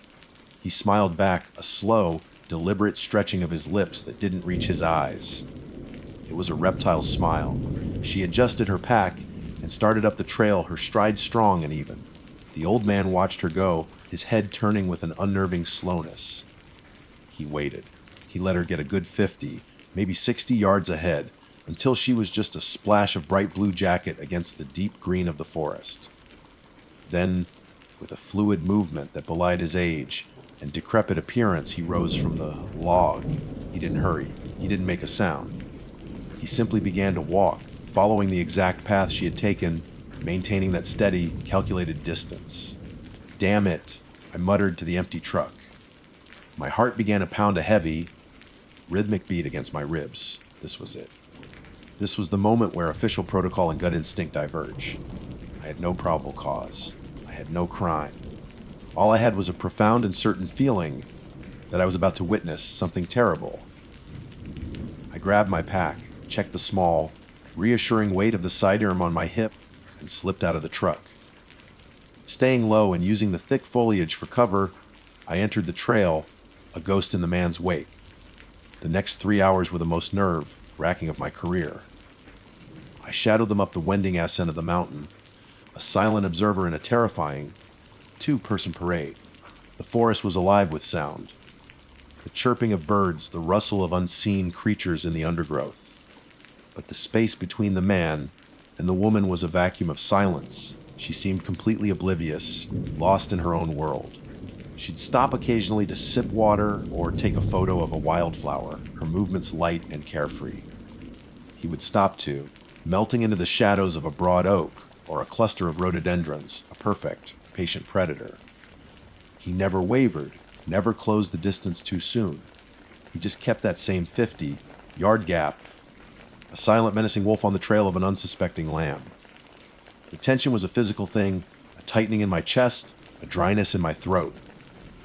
S1: He smiled back, a slow, deliberate stretching of his lips that didn't reach his eyes. It was a reptile smile. She adjusted her pack and started up the trail, her stride strong and even. The old man watched her go, his head turning with an unnerving slowness. He waited. He let her get a good 50, maybe 60 yards ahead, until she was just a splash of bright blue jacket against the deep green of the forest. Then, with a fluid movement that belied his age and decrepit appearance, he rose from the log. He didn't hurry. He didn't make a sound. He simply began to walk, following the exact path she had taken, maintaining that steady, calculated distance. Damn it, I muttered to the empty truck. My heart began to pound a heavy, rhythmic beat against my ribs. This was it. This was the moment where official protocol and gut instinct diverge. I had no probable cause. I had no crime. All I had was a profound and certain feeling that I was about to witness something terrible. I grabbed my pack, checked the small, reassuring weight of the sidearm on my hip, and slipped out of the truck. Staying low and using the thick foliage for cover, I entered the trail, a ghost in the man's wake. The next 3 hours were the most nerve-wracking of my career. I shadowed them up the wending ascent of the mountain, a silent observer in a terrifying two-person parade. The forest was alive with sound. The chirping of birds, the rustle of unseen creatures in the undergrowth. But the space between the man and the woman was a vacuum of silence. She seemed completely oblivious, lost in her own world. She'd stop occasionally to sip water or take a photo of a wildflower, her movements light and carefree. He would stop too, melting into the shadows of a broad oak or a cluster of rhododendrons, a perfect, patient predator. He never wavered, never closed the distance too soon. He just kept that same 50-yard gap, a silent, menacing wolf on the trail of an unsuspecting lamb. The tension was a physical thing, a tightening in my chest, a dryness in my throat.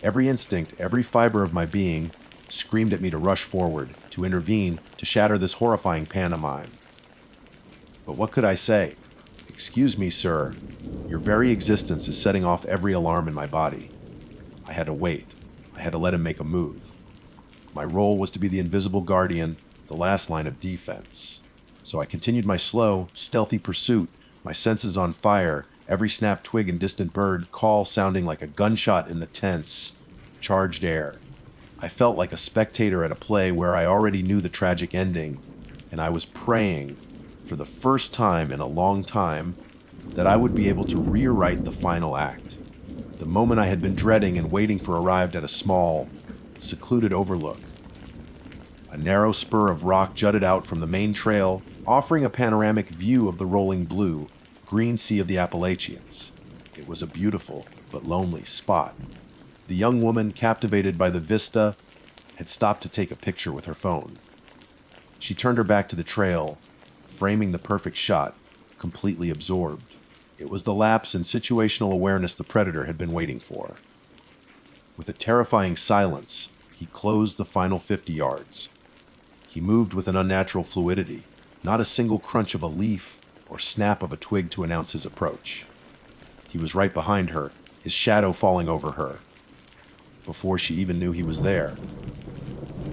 S1: Every instinct, every fiber of my being screamed at me to rush forward, to intervene, to shatter this horrifying pantomime. But what could I say? "Excuse me, sir. Your very existence is setting off every alarm in my body." I had to wait. I had to let him make a move. My role was to be the invisible guardian, the last line of defense. So I continued my slow, stealthy pursuit, my senses on fire, every snapped twig and distant bird call sounding like a gunshot in the tense, charged air. I felt like a spectator at a play where I already knew the tragic ending, and I was praying, for the first time in a long time, that I would be able to rewrite the final act. The moment I had been dreading and waiting for arrived at a small, secluded overlook. A narrow spur of rock jutted out from the main trail, offering a panoramic view of the rolling blue, green sea of the Appalachians. It was a beautiful but lonely spot. The young woman, captivated by the vista, had stopped to take a picture with her phone. She turned her back to the trail, framing the perfect shot, completely absorbed. It was the lapse in situational awareness the predator had been waiting for. With a terrifying silence, he closed the final 50 yards. He moved with an unnatural fluidity, not a single crunch of a leaf or snap of a twig to announce his approach. He was right behind her, his shadow falling over her, before she even knew he was there.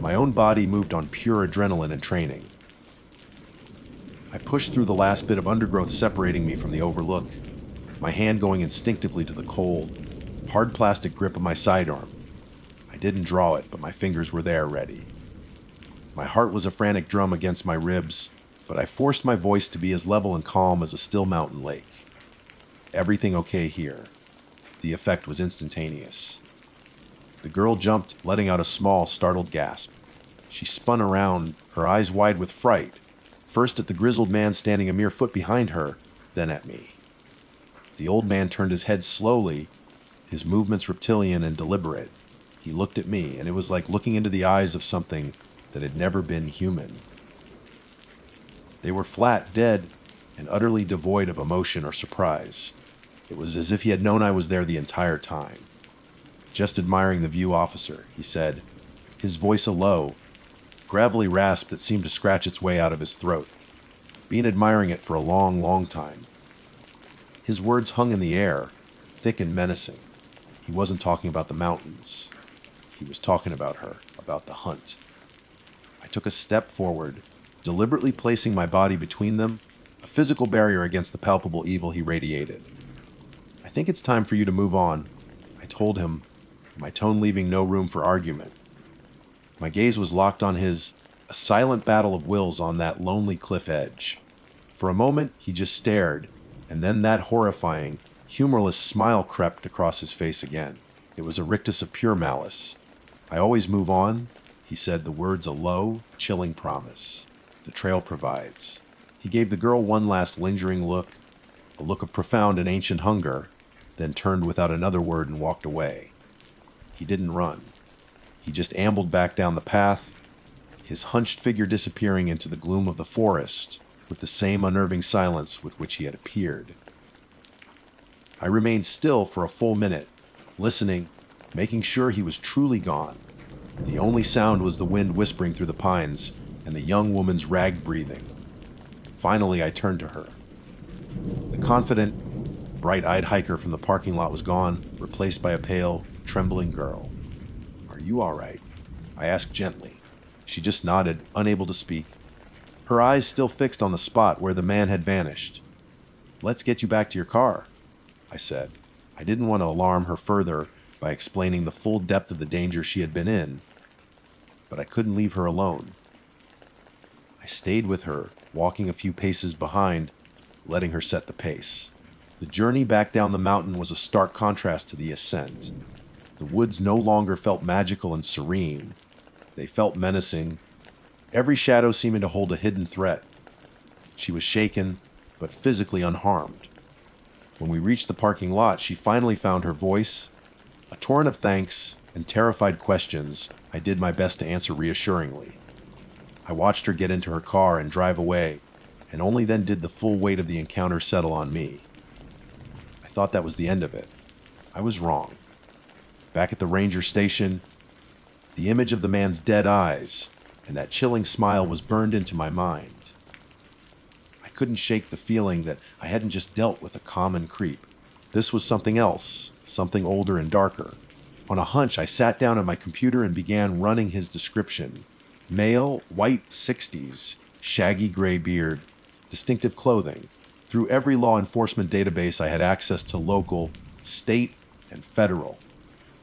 S1: My own body moved on pure adrenaline and training. I pushed through the last bit of undergrowth separating me from the overlook, my hand going instinctively to the cold, hard plastic grip of my sidearm. I didn't draw it, but my fingers were there, ready. My heart was a frantic drum against my ribs, but I forced my voice to be as level and calm as a still mountain lake. Everything okay here? The effect was instantaneous. The girl jumped, letting out a small, startled gasp. She spun around, her eyes wide with fright, first at the grizzled man standing a mere foot behind her, then at me. The old man turned his head slowly, his movements reptilian and deliberate. He looked at me, and it was like looking into the eyes of something that had never been human. They were flat, dead, and utterly devoid of emotion or surprise. It was as if he had known I was there the entire time. "Just admiring the view, officer," he said, his voice a low, gravelly rasp that seemed to scratch its way out of his throat. "Been admiring it for a long, long time." His words hung in the air, thick and menacing. He wasn't talking about the mountains. He was talking about her, about the hunt. I took a step forward, deliberately placing my body between them, a physical barrier against the palpable evil he radiated. "I think it's time for you to move on," I told him, my tone leaving no room for argument. My gaze was locked on his, a silent battle of wills on that lonely cliff edge. For a moment, he just stared, and then that horrifying, humorless smile crept across his face again. It was a rictus of pure malice. "I always move on," he said, the words a low, chilling promise. "The trail provides." He gave the girl one last lingering look, a look of profound and ancient hunger, then turned without another word and walked away. He didn't run. He just ambled back down the path, his hunched figure disappearing into the gloom of the forest with the same unnerving silence with which he had appeared. I remained still for a full minute, listening, making sure he was truly gone. The only sound was the wind whispering through the pines and the young woman's ragged breathing. Finally, I turned to her. The confident, bright-eyed hiker from the parking lot was gone, replaced by a pale, trembling girl. "Are you all right?" I asked gently. She just nodded, unable to speak, her eyes still fixed on the spot where the man had vanished. "Let's get you back to your car," I said. I didn't want to alarm her further by explaining the full depth of the danger she had been in, but I couldn't leave her alone. I stayed with her, walking a few paces behind, letting her set the pace. The journey back down the mountain was a stark contrast to the ascent. The woods no longer felt magical and serene. They felt menacing, every shadow seeming to hold a hidden threat. She was shaken, but physically unharmed. When we reached the parking lot, she finally found her voice. A torrent of thanks and terrified questions I did my best to answer reassuringly. I watched her get into her car and drive away, and only then did the full weight of the encounter settle on me. I thought that was the end of it. I was wrong. Back at the ranger station, the image of the man's dead eyes and that chilling smile was burned into my mind. I couldn't shake the feeling that I hadn't just dealt with a common creep. This was something else, something older and darker. On a hunch, I sat down at my computer and began running his description. Male, white 60s, shaggy gray beard, distinctive clothing. Through every law enforcement database I had access to, local, state, and federal.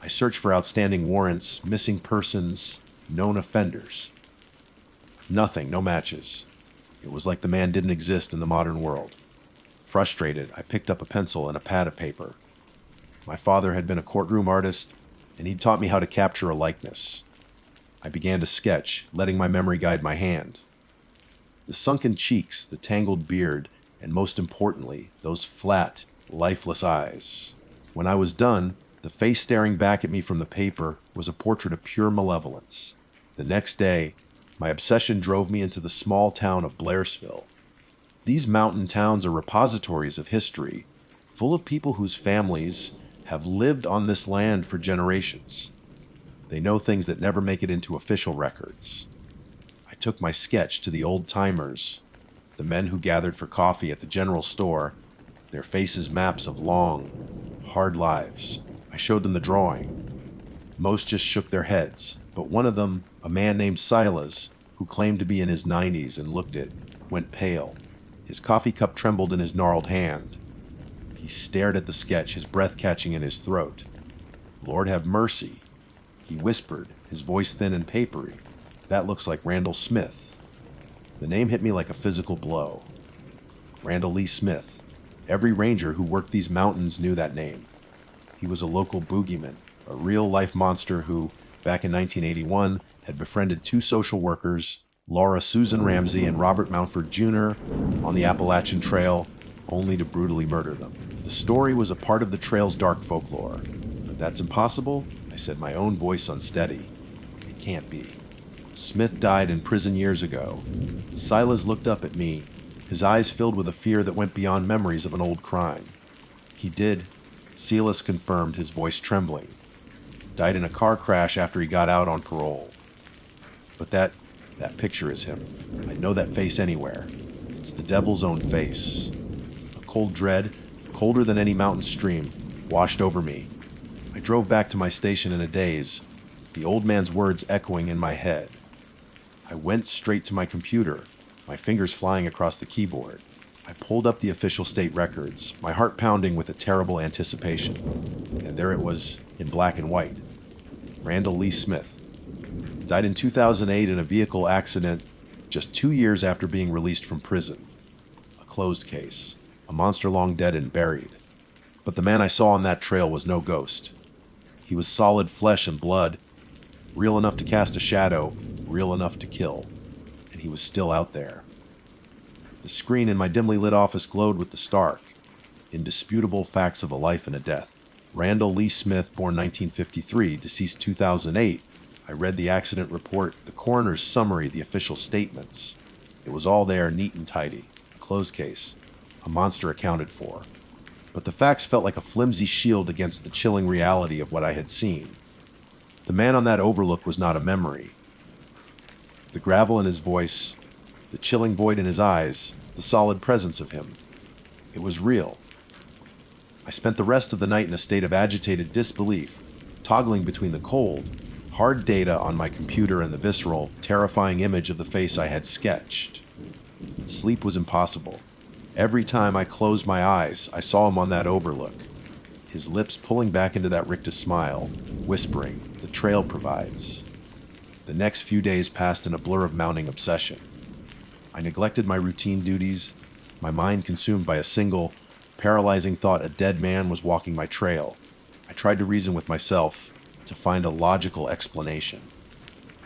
S1: I searched for outstanding warrants, missing persons, known offenders. Nothing, no matches. It was like the man didn't exist in the modern world. Frustrated, I picked up a pencil and a pad of paper. My father had been a courtroom artist, and he'd taught me how to capture a likeness. I began to sketch, letting my memory guide my hand. The sunken cheeks, the tangled beard, and most importantly, those flat, lifeless eyes. When I was done, the face staring back at me from the paper was a portrait of pure malevolence. The next day, my obsession drove me into the small town of Blairsville. These mountain towns are repositories of history, full of people whose families have lived on this land for generations. They know things that never make it into official records. I took my sketch to the old-timers, The men who gathered for coffee at the general store, their faces maps of long, hard lives. I showed them the drawing. Most just shook their heads, but one of them, a man named Silas, who claimed to be in his 90s and looked it, went pale. His coffee cup trembled in his gnarled hand. He stared at the sketch, his breath catching in his throat. "Lord have mercy," he whispered, his voice thin and papery. "That looks like Randall Smith." The name hit me like a physical blow. Randall Lee Smith. Every ranger who worked these mountains knew that name. He was a local boogeyman, a real-life monster who, back in 1981, had befriended two social workers, Laura Susan Ramsey and Robert Mountford Jr., on the Appalachian Trail, only to brutally murder them. The story was a part of the trail's dark folklore. But that's impossible, I said, my own voice unsteady. It can't be. Smith died in prison years ago. Silas looked up at me, his eyes filled with a fear that went beyond memories of an old crime. He did, Silas confirmed, his voice trembling. Died in a car crash after he got out on parole. But that picture is him. I'd know that face anywhere. It's the devil's own face. A cold dread, colder than any mountain stream, washed over me. I drove back to my station in a daze, the old man's words echoing in my head. I went straight to my computer, my fingers flying across the keyboard. I pulled up the official state records, my heart pounding with a terrible anticipation. And there it was, in black and white. Randall Lee Smith. Died in 2008 in a vehicle accident, just 2 years after being released from prison. A closed case. A monster long dead and buried. But the man I saw on that trail was no ghost. He was solid flesh and blood, real enough to cast a shadow, real enough to kill. And he was still out there. The screen in my dimly lit office glowed with the stark, indisputable facts of a life and a death. Randall Lee Smith, born 1953, deceased 2008. I read the accident report, the coroner's summary, the official statements. It was all there, neat and tidy. A closed case. A monster accounted for. But the facts felt like a flimsy shield against the chilling reality of what I had seen. The man on that overlook was not a memory. The gravel in his voice, the chilling void in his eyes, the solid presence of him. It was real. I spent the rest of the night in a state of agitated disbelief, toggling between the cold, hard data on my computer and the visceral, terrifying image of the face I had sketched. Sleep was impossible. Every time I closed my eyes, I saw him on that overlook, his lips pulling back into that rictus smile, whispering, "The trail provides." The next few days passed in a blur of mounting obsession. I neglected my routine duties, my mind consumed by a single, paralyzing thought: a dead man was walking my trail. I tried to reason with myself, to find a logical explanation.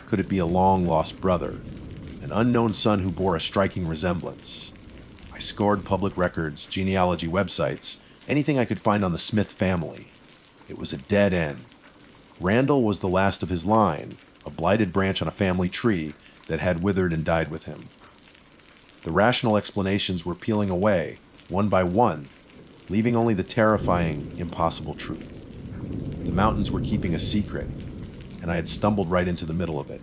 S1: Could it be a long-lost brother, an unknown son who bore a striking resemblance? I scoured public records, genealogy websites, anything I could find on the Smith family. It was a dead end. Randall was the last of his line, a blighted branch on a family tree that had withered and died with him. The rational explanations were peeling away, one by one, leaving only the terrifying, impossible truth. The mountains were keeping a secret, and I had stumbled right into the middle of it.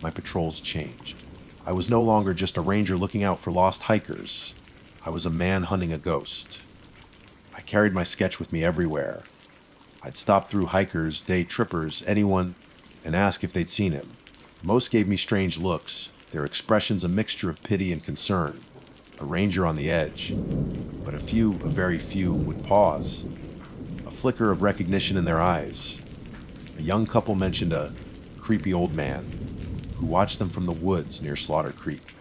S1: My patrols changed. I was no longer just a ranger looking out for lost hikers. I was a man hunting a ghost. I carried my sketch with me everywhere. I'd stop through hikers, day trippers, anyone, and ask if they'd seen him. Most gave me strange looks, their expressions a mixture of pity and concern. A ranger on the edge. But a very few, would pause. A flicker of recognition in their eyes. A young couple mentioned a creepy old man who watched them from the woods near Slaughter Creek.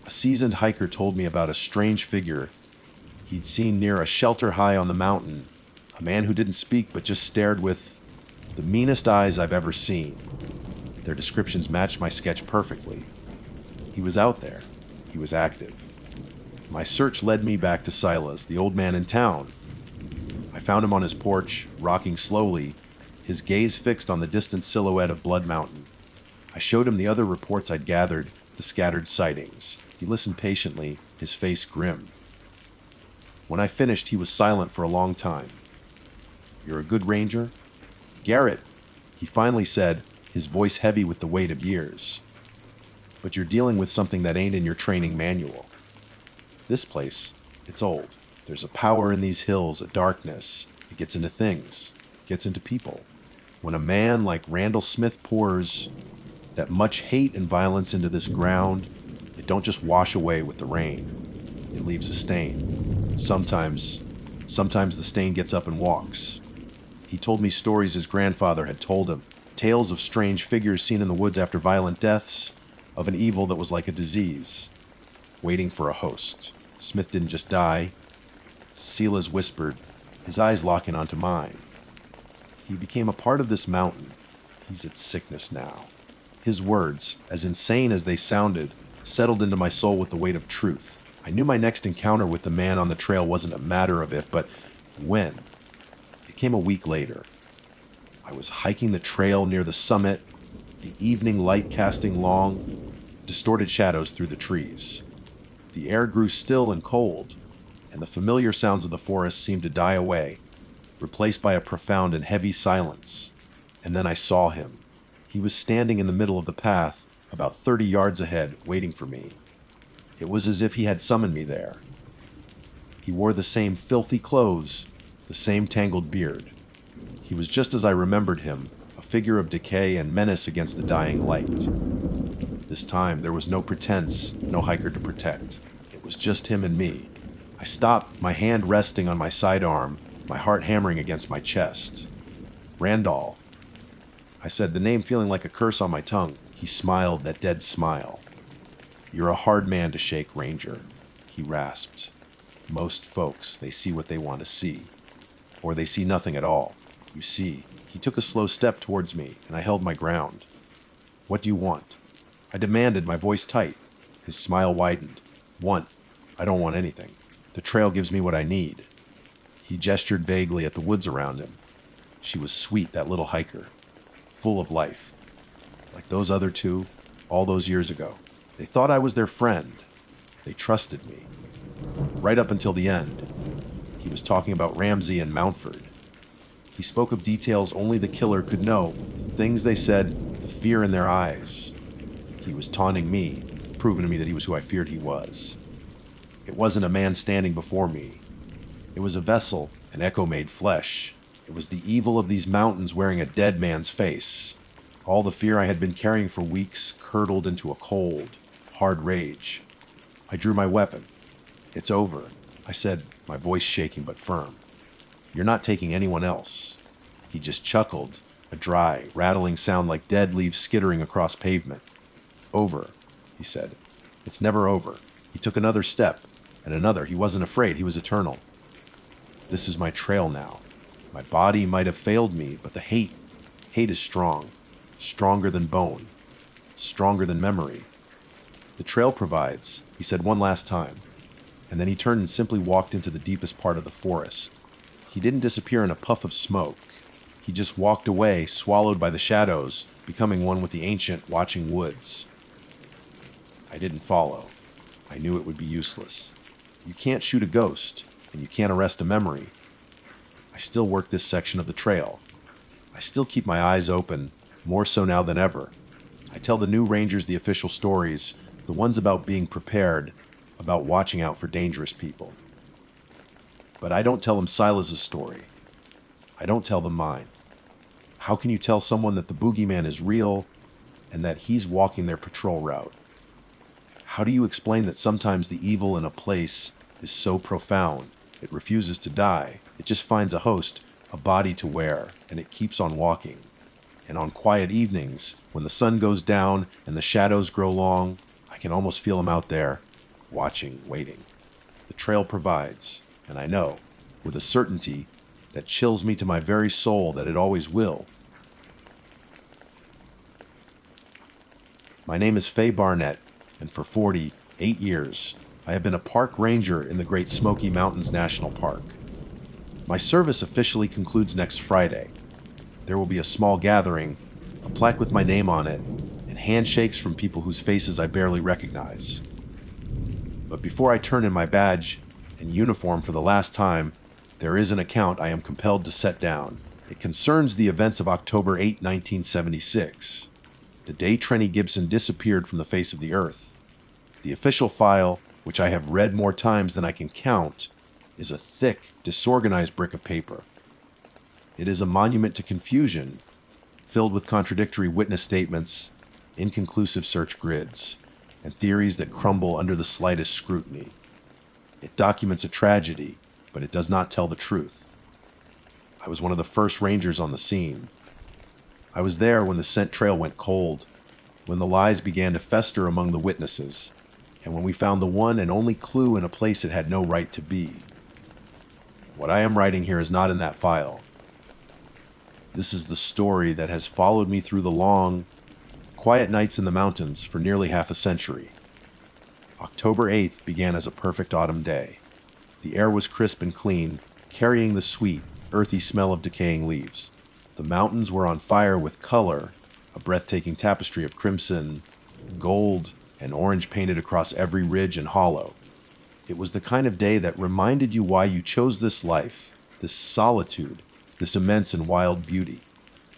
S1: A seasoned hiker told me about a strange figure he'd seen near a shelter high on the mountain, a man who didn't speak but just stared with the meanest eyes I've ever seen. Their descriptions matched my sketch perfectly. He was out there. He was active. My search led me back to Silas, the old man in town. I found him on his porch, rocking slowly, his gaze fixed on the distant silhouette of Blood Mountain. I showed him the other reports I'd gathered, the scattered sightings. He listened patiently, his face grim. When I finished, he was silent for a long time. "You're a good ranger?" "Garrett," he finally said, his voice heavy with the weight of years. "But you're dealing with something that ain't in your training manual." This place, it's old. There's a power in these hills, a darkness. It gets into things, gets into people. When a man like Randall Smith pours that much hate and violence into this ground, it don't just wash away with the rain. It leaves a stain. Sometimes the stain gets up and walks. He told me stories his grandfather had told him, tales of strange figures seen in the woods after violent deaths, of an evil that was like a disease, waiting for a host. Smith didn't just die. Silas whispered, his eyes locking onto mine. He became a part of this mountain. He's its sickness now. His words, as insane as they sounded, settled into my soul with the weight of truth. I knew my next encounter with the man on the trail wasn't a matter of if, but when. It came a week later. I was hiking the trail near the summit, the evening light casting long, distorted shadows through the trees. The air grew still and cold, and the familiar sounds of the forest seemed to die away, replaced by a profound and heavy silence. And then I saw him. He was standing in the middle of the path, about 30 yards ahead, waiting for me. It was as if he had summoned me there. He wore the same filthy clothes, the same tangled beard. He was just as I remembered him, a figure of decay and menace against the dying light. This time, there was no pretense, no hiker to protect. It was just him and me. I stopped, my hand resting on my sidearm, my heart hammering against my chest. Randall. I said, the name feeling like a curse on my tongue. He smiled, that dead smile. You're a hard man to shake, Ranger, he rasped. Most folks, they see what they want to see. Or they see nothing at all. You see, he took a slow step towards me, and I held my ground. What do you want? I demanded, my voice tight. His smile widened. Want? I don't want anything. The trail gives me what I need. He gestured vaguely at the woods around him. She was sweet, that little hiker. Full of life. Like those other two, all those years ago. They thought I was their friend. They trusted me. Right up until the end. He was talking about Ramsey and Mountford. He spoke of details only the killer could know, the things they said, the fear in their eyes. He was taunting me, proving to me that he was who I feared he was. It wasn't a man standing before me. It was a vessel, an echo made flesh. It was the evil of these mountains wearing a dead man's face. All the fear I had been carrying for weeks curdled into a cold, hard rage. I drew my weapon. It's over, I said, my voice shaking but firm. You're not taking anyone else. He just chuckled, a dry, rattling sound like dead leaves skittering across pavement. Over, he said. It's never over. He took another step, and another. He wasn't afraid. He was eternal. This is my trail now. My body might have failed me, but the hate is strong. Stronger than bone. Stronger than memory. The trail provides, he said one last time, and then he turned and simply walked into the deepest part of the forest. He didn't disappear in a puff of smoke. He just walked away, swallowed by the shadows, becoming one with the ancient, watching woods. I didn't follow. I knew it would be useless. You can't shoot a ghost, and you can't arrest a memory. I still work this section of the trail. I still keep my eyes open, more so now than ever. I tell the new rangers the official stories, the ones about being prepared, about watching out for dangerous people. But I don't tell them Silas's story. I don't tell them mine. How can you tell someone that the boogeyman is real and that he's walking their patrol route? How do you explain that sometimes the evil in a place is so profound, it refuses to die, it just finds a host, a body to wear, and it keeps on walking? And on quiet evenings, when the sun goes down and the shadows grow long, I can almost feel him out there, watching, waiting. The trail provides, and I know, with a certainty that chills me to my very soul, that it always will. My name is Faye Barnett, and for 48 years, I have been a park ranger in the Great Smoky Mountains National Park. My service officially concludes next Friday. There will be a small gathering, a plaque with my name on it, and handshakes from people whose faces I barely recognize. But before I turn in my badge and uniform for the last time, there is an account I am compelled to set down. It concerns the events of October 8, 1976, the day Trenny Gibson disappeared from the face of the earth. The official file which I have read more times than I can count, is a thick, disorganized brick of paper. It is a monument to confusion, filled with contradictory witness statements, inconclusive search grids, and theories that crumble under the slightest scrutiny. It documents a tragedy, but it does not tell the truth. I was one of the first rangers on the scene. I was there when the scent trail went cold, when the lies began to fester among the witnesses, and when we found the one and only clue in a place it had no right to be. What I am writing here is not in that file. This is the story that has followed me through the long, quiet nights in the mountains for nearly half a century. October 8th began as a perfect autumn day. The air was crisp and clean, carrying the sweet, earthy smell of decaying leaves. The mountains were on fire with color, a breathtaking tapestry of crimson, gold, and orange painted across every ridge and hollow. It was the kind of day that reminded you why you chose this life, this solitude, this immense and wild beauty.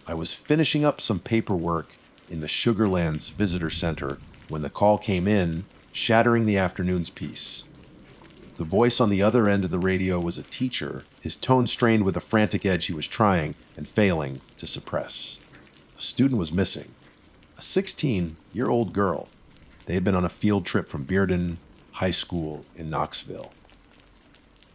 S1: I was finishing up some paperwork in the Sugarlands Visitor Center when the call came in, shattering the afternoon's peace. The voice on the other end of the radio was a teacher, his tone strained with a frantic edge he was trying and failing to suppress. A student was missing, a 16-year-old girl. They had been on a field trip from Bearden High School in Knoxville.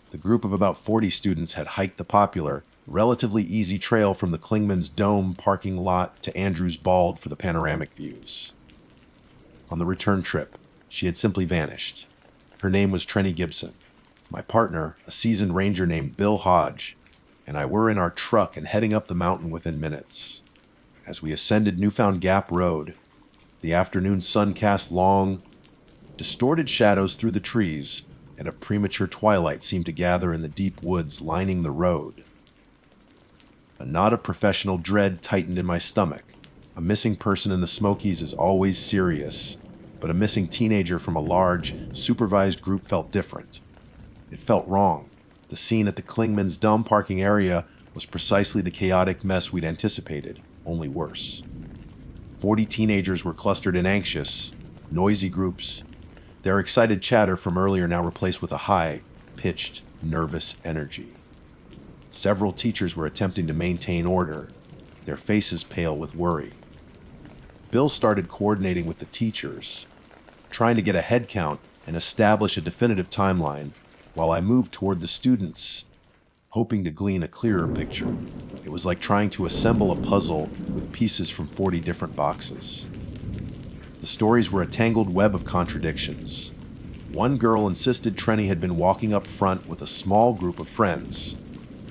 S1: The group of about 40 students had hiked the popular, relatively easy trail from the Klingman's Dome parking lot to Andrews Bald for the panoramic views. On the return trip, she had simply vanished. Her name was Trenny Gibson. My partner, a seasoned ranger named Bill Hodge, and I were in our truck and heading up the mountain within minutes. As we ascended Newfound Gap Road, the afternoon sun cast long, distorted shadows through the trees, and a premature twilight seemed to gather in the deep woods lining the road. A knot of professional dread tightened in my stomach. A missing person in the Smokies is always serious, but a missing teenager from a large, supervised group felt different. It felt wrong. The scene at the Klingman's Dome parking area was precisely the chaotic mess we'd anticipated, only worse. 40 teenagers were clustered in anxious, noisy groups, their excited chatter from earlier now replaced with a high-pitched, nervous energy. Several teachers were attempting to maintain order, their faces pale with worry. Bill started coordinating with the teachers, trying to get a head count and establish a definitive timeline, while I moved toward the students, hoping to glean a clearer picture. It was like trying to assemble a puzzle with pieces from 40 different boxes. The stories were a tangled web of contradictions. One girl insisted Trenny had been walking up front with a small group of friends,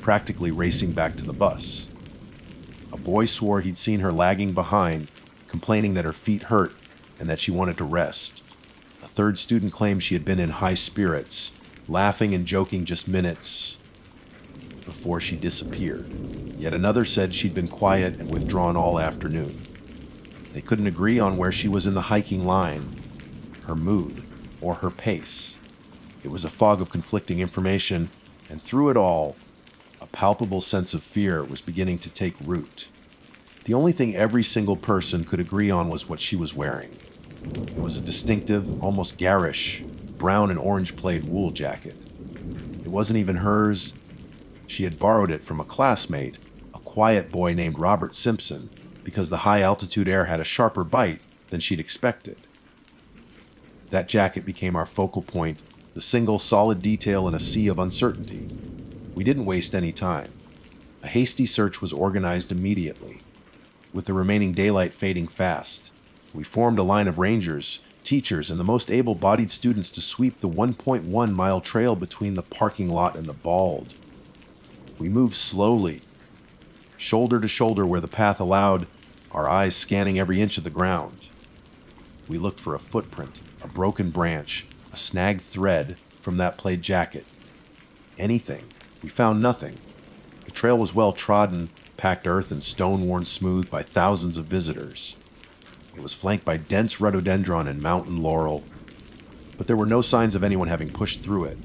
S1: practically racing back to the bus. A boy swore he'd seen her lagging behind, complaining that her feet hurt and that she wanted to rest. A third student claimed she had been in high spirits, laughing and joking just minutes before she disappeared. Yet another said she'd been quiet and withdrawn all afternoon. They couldn't agree on where she was in the hiking line, her mood, or her pace. It was a fog of conflicting information, and through it all, a palpable sense of fear was beginning to take root. The only thing every single person could agree on was what she was wearing. It was a distinctive, almost garish, brown and orange plaid wool jacket. It wasn't even hers. She had borrowed it from a classmate, a quiet boy named Robert Simpson, because the high-altitude air had a sharper bite than she'd expected. That jacket became our focal point, the single solid detail in a sea of uncertainty. We didn't waste any time. A hasty search was organized immediately. With the remaining daylight fading fast, we formed a line of rangers, teachers, and the most able-bodied students to sweep the 1.1-mile trail between the parking lot and the Bald. We moved slowly, shoulder to shoulder where the path allowed, our eyes scanning every inch of the ground. We looked for a footprint, a broken branch, a snagged thread from that plaid jacket. Anything. We found nothing. The trail was well trodden, packed earth and stone worn smooth by thousands of visitors. It was flanked by dense rhododendron and mountain laurel, but there were no signs of anyone having pushed through it.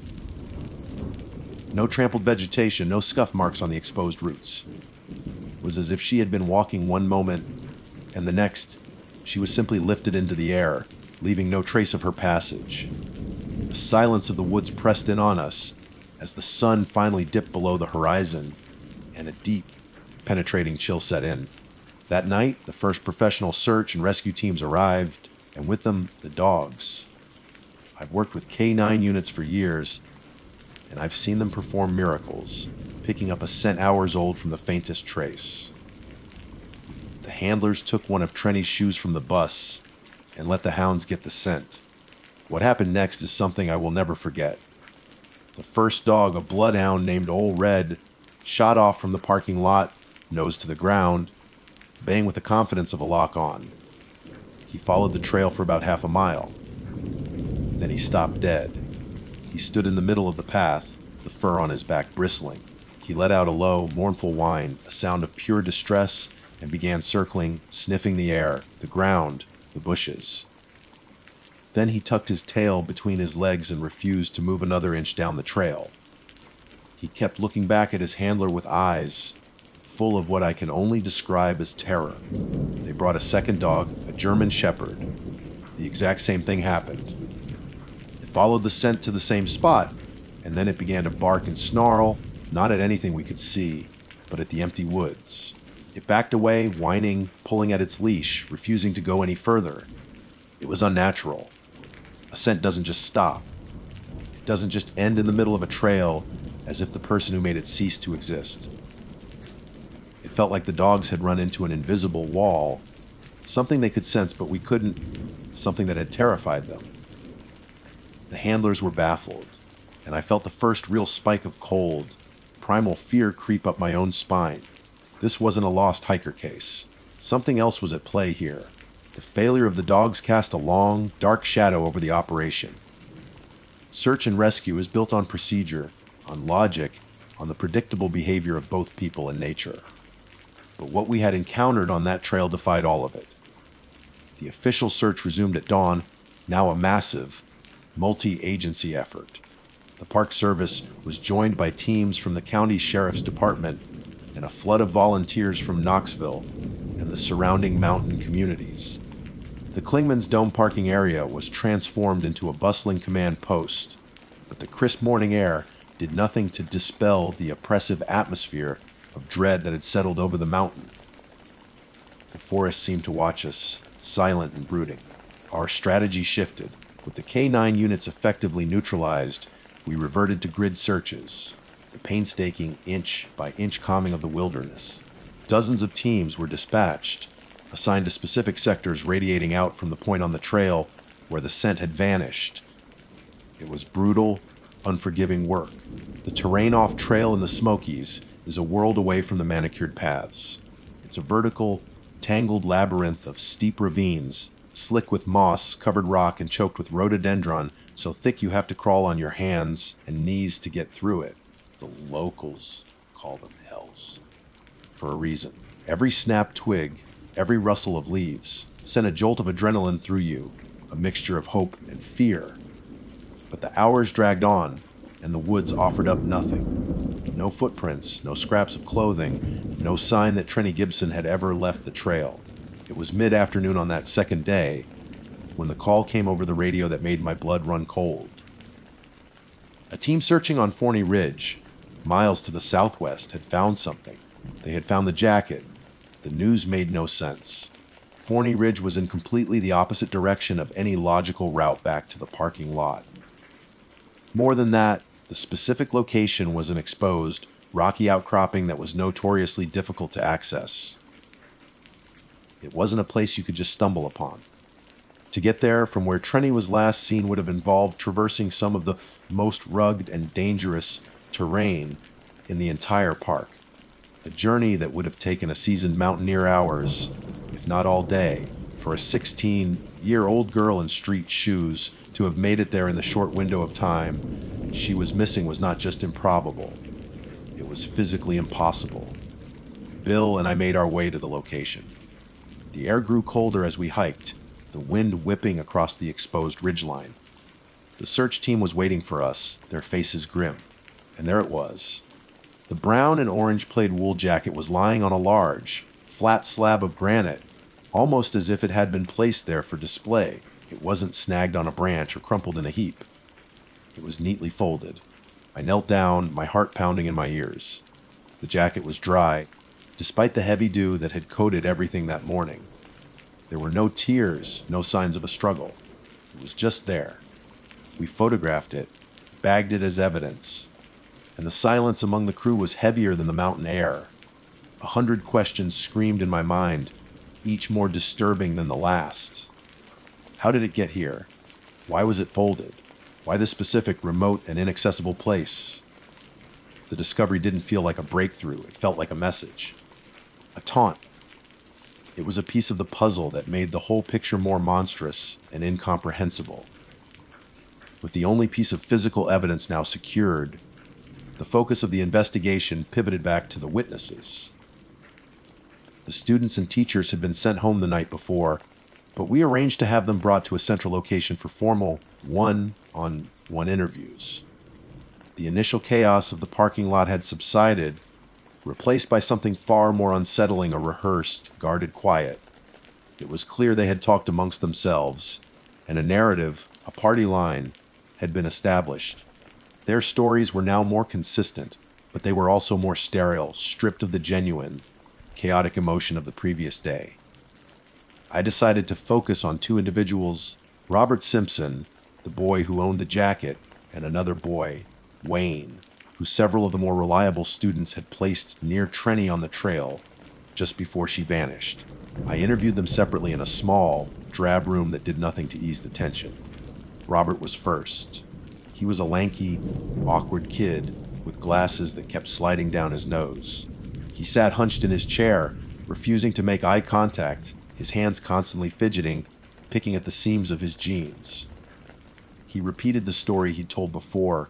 S1: No trampled vegetation, no scuff marks on the exposed roots. It was as if she had been walking one moment, and the next, she was simply lifted into the air, leaving no trace of her passage. The silence of the woods pressed in on us as the sun finally dipped below the horizon and a deep, penetrating chill set in. That night, the first professional search and rescue teams arrived, and with them, the dogs. I've worked with K9 units for years, and I've seen them perform miracles, picking up a scent hours old from the faintest trace. The handlers took one of Trenny's shoes from the bus and let the hounds get the scent. What happened next is something I will never forget. The first dog, a bloodhound named Old Red, shot off from the parking lot, nose to the ground, baying with the confidence of a lock-on. He followed the trail for about half a mile. Then he stopped dead. He stood in the middle of the path, the fur on his back bristling. He let out a low, mournful whine, a sound of pure distress, and began circling, sniffing the air, the ground, the bushes. Then he tucked his tail between his legs and refused to move another inch down the trail. He kept looking back at his handler with eyes full of what I can only describe as terror. They brought a second dog, a German Shepherd. The exact same thing happened. It followed the scent to the same spot, and then it began to bark and snarl, not at anything we could see, but at the empty woods. It backed away, whining, pulling at its leash, refusing to go any further. It was unnatural. A scent doesn't just stop. It doesn't just end in the middle of a trail as if the person who made it ceased to exist. It felt like the dogs had run into an invisible wall, something they could sense but we couldn't, something that had terrified them. The handlers were baffled, and I felt the first real spike of cold, primal fear creep up my own spine. This wasn't a lost hiker case. Something else was at play here. The failure of the dogs cast a long, dark shadow over the operation. Search and rescue is built on procedure, on logic, on the predictable behavior of both people and nature. But what we had encountered on that trail defied all of it. The official search resumed at dawn, now a massive, multi-agency effort. The Park Service was joined by teams from the county sheriff's department and a flood of volunteers from Knoxville and the surrounding mountain communities. The Klingman's Dome parking area was transformed into a bustling command post, but the crisp morning air did nothing to dispel the oppressive atmosphere of dread that had settled over the mountain. The forest seemed to watch us, silent and brooding. Our strategy shifted. With the K9 units effectively neutralized, we reverted to grid searches, the painstaking inch-by-inch calming of the wilderness. Dozens of teams were dispatched, assigned to specific sectors radiating out from the point on the trail where the scent had vanished. It was brutal, unforgiving work. The terrain off trail in the Smokies is a world away from the manicured paths. It's a vertical, tangled labyrinth of steep ravines, slick with moss, covered rock, and choked with rhododendron so thick you have to crawl on your hands and knees to get through it. The locals call them hells. For a reason. Every snapped twig, every rustle of leaves, sent a jolt of adrenaline through you, a mixture of hope and fear. But the hours dragged on, and the woods offered up nothing. No footprints, no scraps of clothing, no sign that Trenny Gibson had ever left the trail. It was mid-afternoon on that second day when the call came over the radio that made my blood run cold. A team searching on Forney Ridge, miles to the southwest, had found something. They had found the jacket. The news made no sense. Forney Ridge was in completely the opposite direction of any logical route back to the parking lot. More than that, the specific location was an exposed, rocky outcropping that was notoriously difficult to access. It wasn't a place you could just stumble upon. To get there from where Trenny was last seen would have involved traversing some of the most rugged and dangerous terrain in the entire park. A journey that would have taken a seasoned mountaineer hours, if not all day, for a 16-year-old girl in street shoes to have made it there in the short window of time she was missing was not just improbable. It was physically impossible. Bill and I made our way to the location. The air grew colder as we hiked, the wind whipping across the exposed ridgeline. The search team was waiting for us, their faces grim. And there it was. The brown and orange plaid wool jacket was lying on a large, flat slab of granite, almost as if it had been placed there for display. It wasn't snagged on a branch or crumpled in a heap. It was neatly folded. I knelt down, my heart pounding in my ears. The jacket was dry, despite the heavy dew that had coated everything that morning. There were no tears, no signs of a struggle. It was just there. We photographed it, bagged it as evidence, and the silence among the crew was heavier than the mountain air. 100 questions screamed in my mind, each more disturbing than the last. How did it get here? Why was it folded? Why this specific remote and inaccessible place? The discovery didn't feel like a breakthrough. It felt like a message. A taunt. It was a piece of the puzzle that made the whole picture more monstrous and incomprehensible. With the only piece of physical evidence now secured, the focus of the investigation pivoted back to the witnesses. The students and teachers had been sent home the night before, but we arranged to have them brought to a central location for formal one-on-one interviews. The initial chaos of the parking lot had subsided, replaced by something far more unsettling, a rehearsed, guarded quiet. It was clear they had talked amongst themselves, and a narrative, a party line, had been established. Their stories were now more consistent, but they were also more sterile, stripped of the genuine, chaotic emotion of the previous day. I decided to focus on two individuals, Robert Simpson, the boy who owned the jacket, and another boy, Wayne, who several of the more reliable students had placed near Trenny on the trail just before she vanished. I interviewed them separately in a small, drab room that did nothing to ease the tension. Robert was first. He was a lanky, awkward kid with glasses that kept sliding down his nose. He sat hunched in his chair, refusing to make eye contact, his hands constantly fidgeting, picking at the seams of his jeans. He repeated the story he'd told before.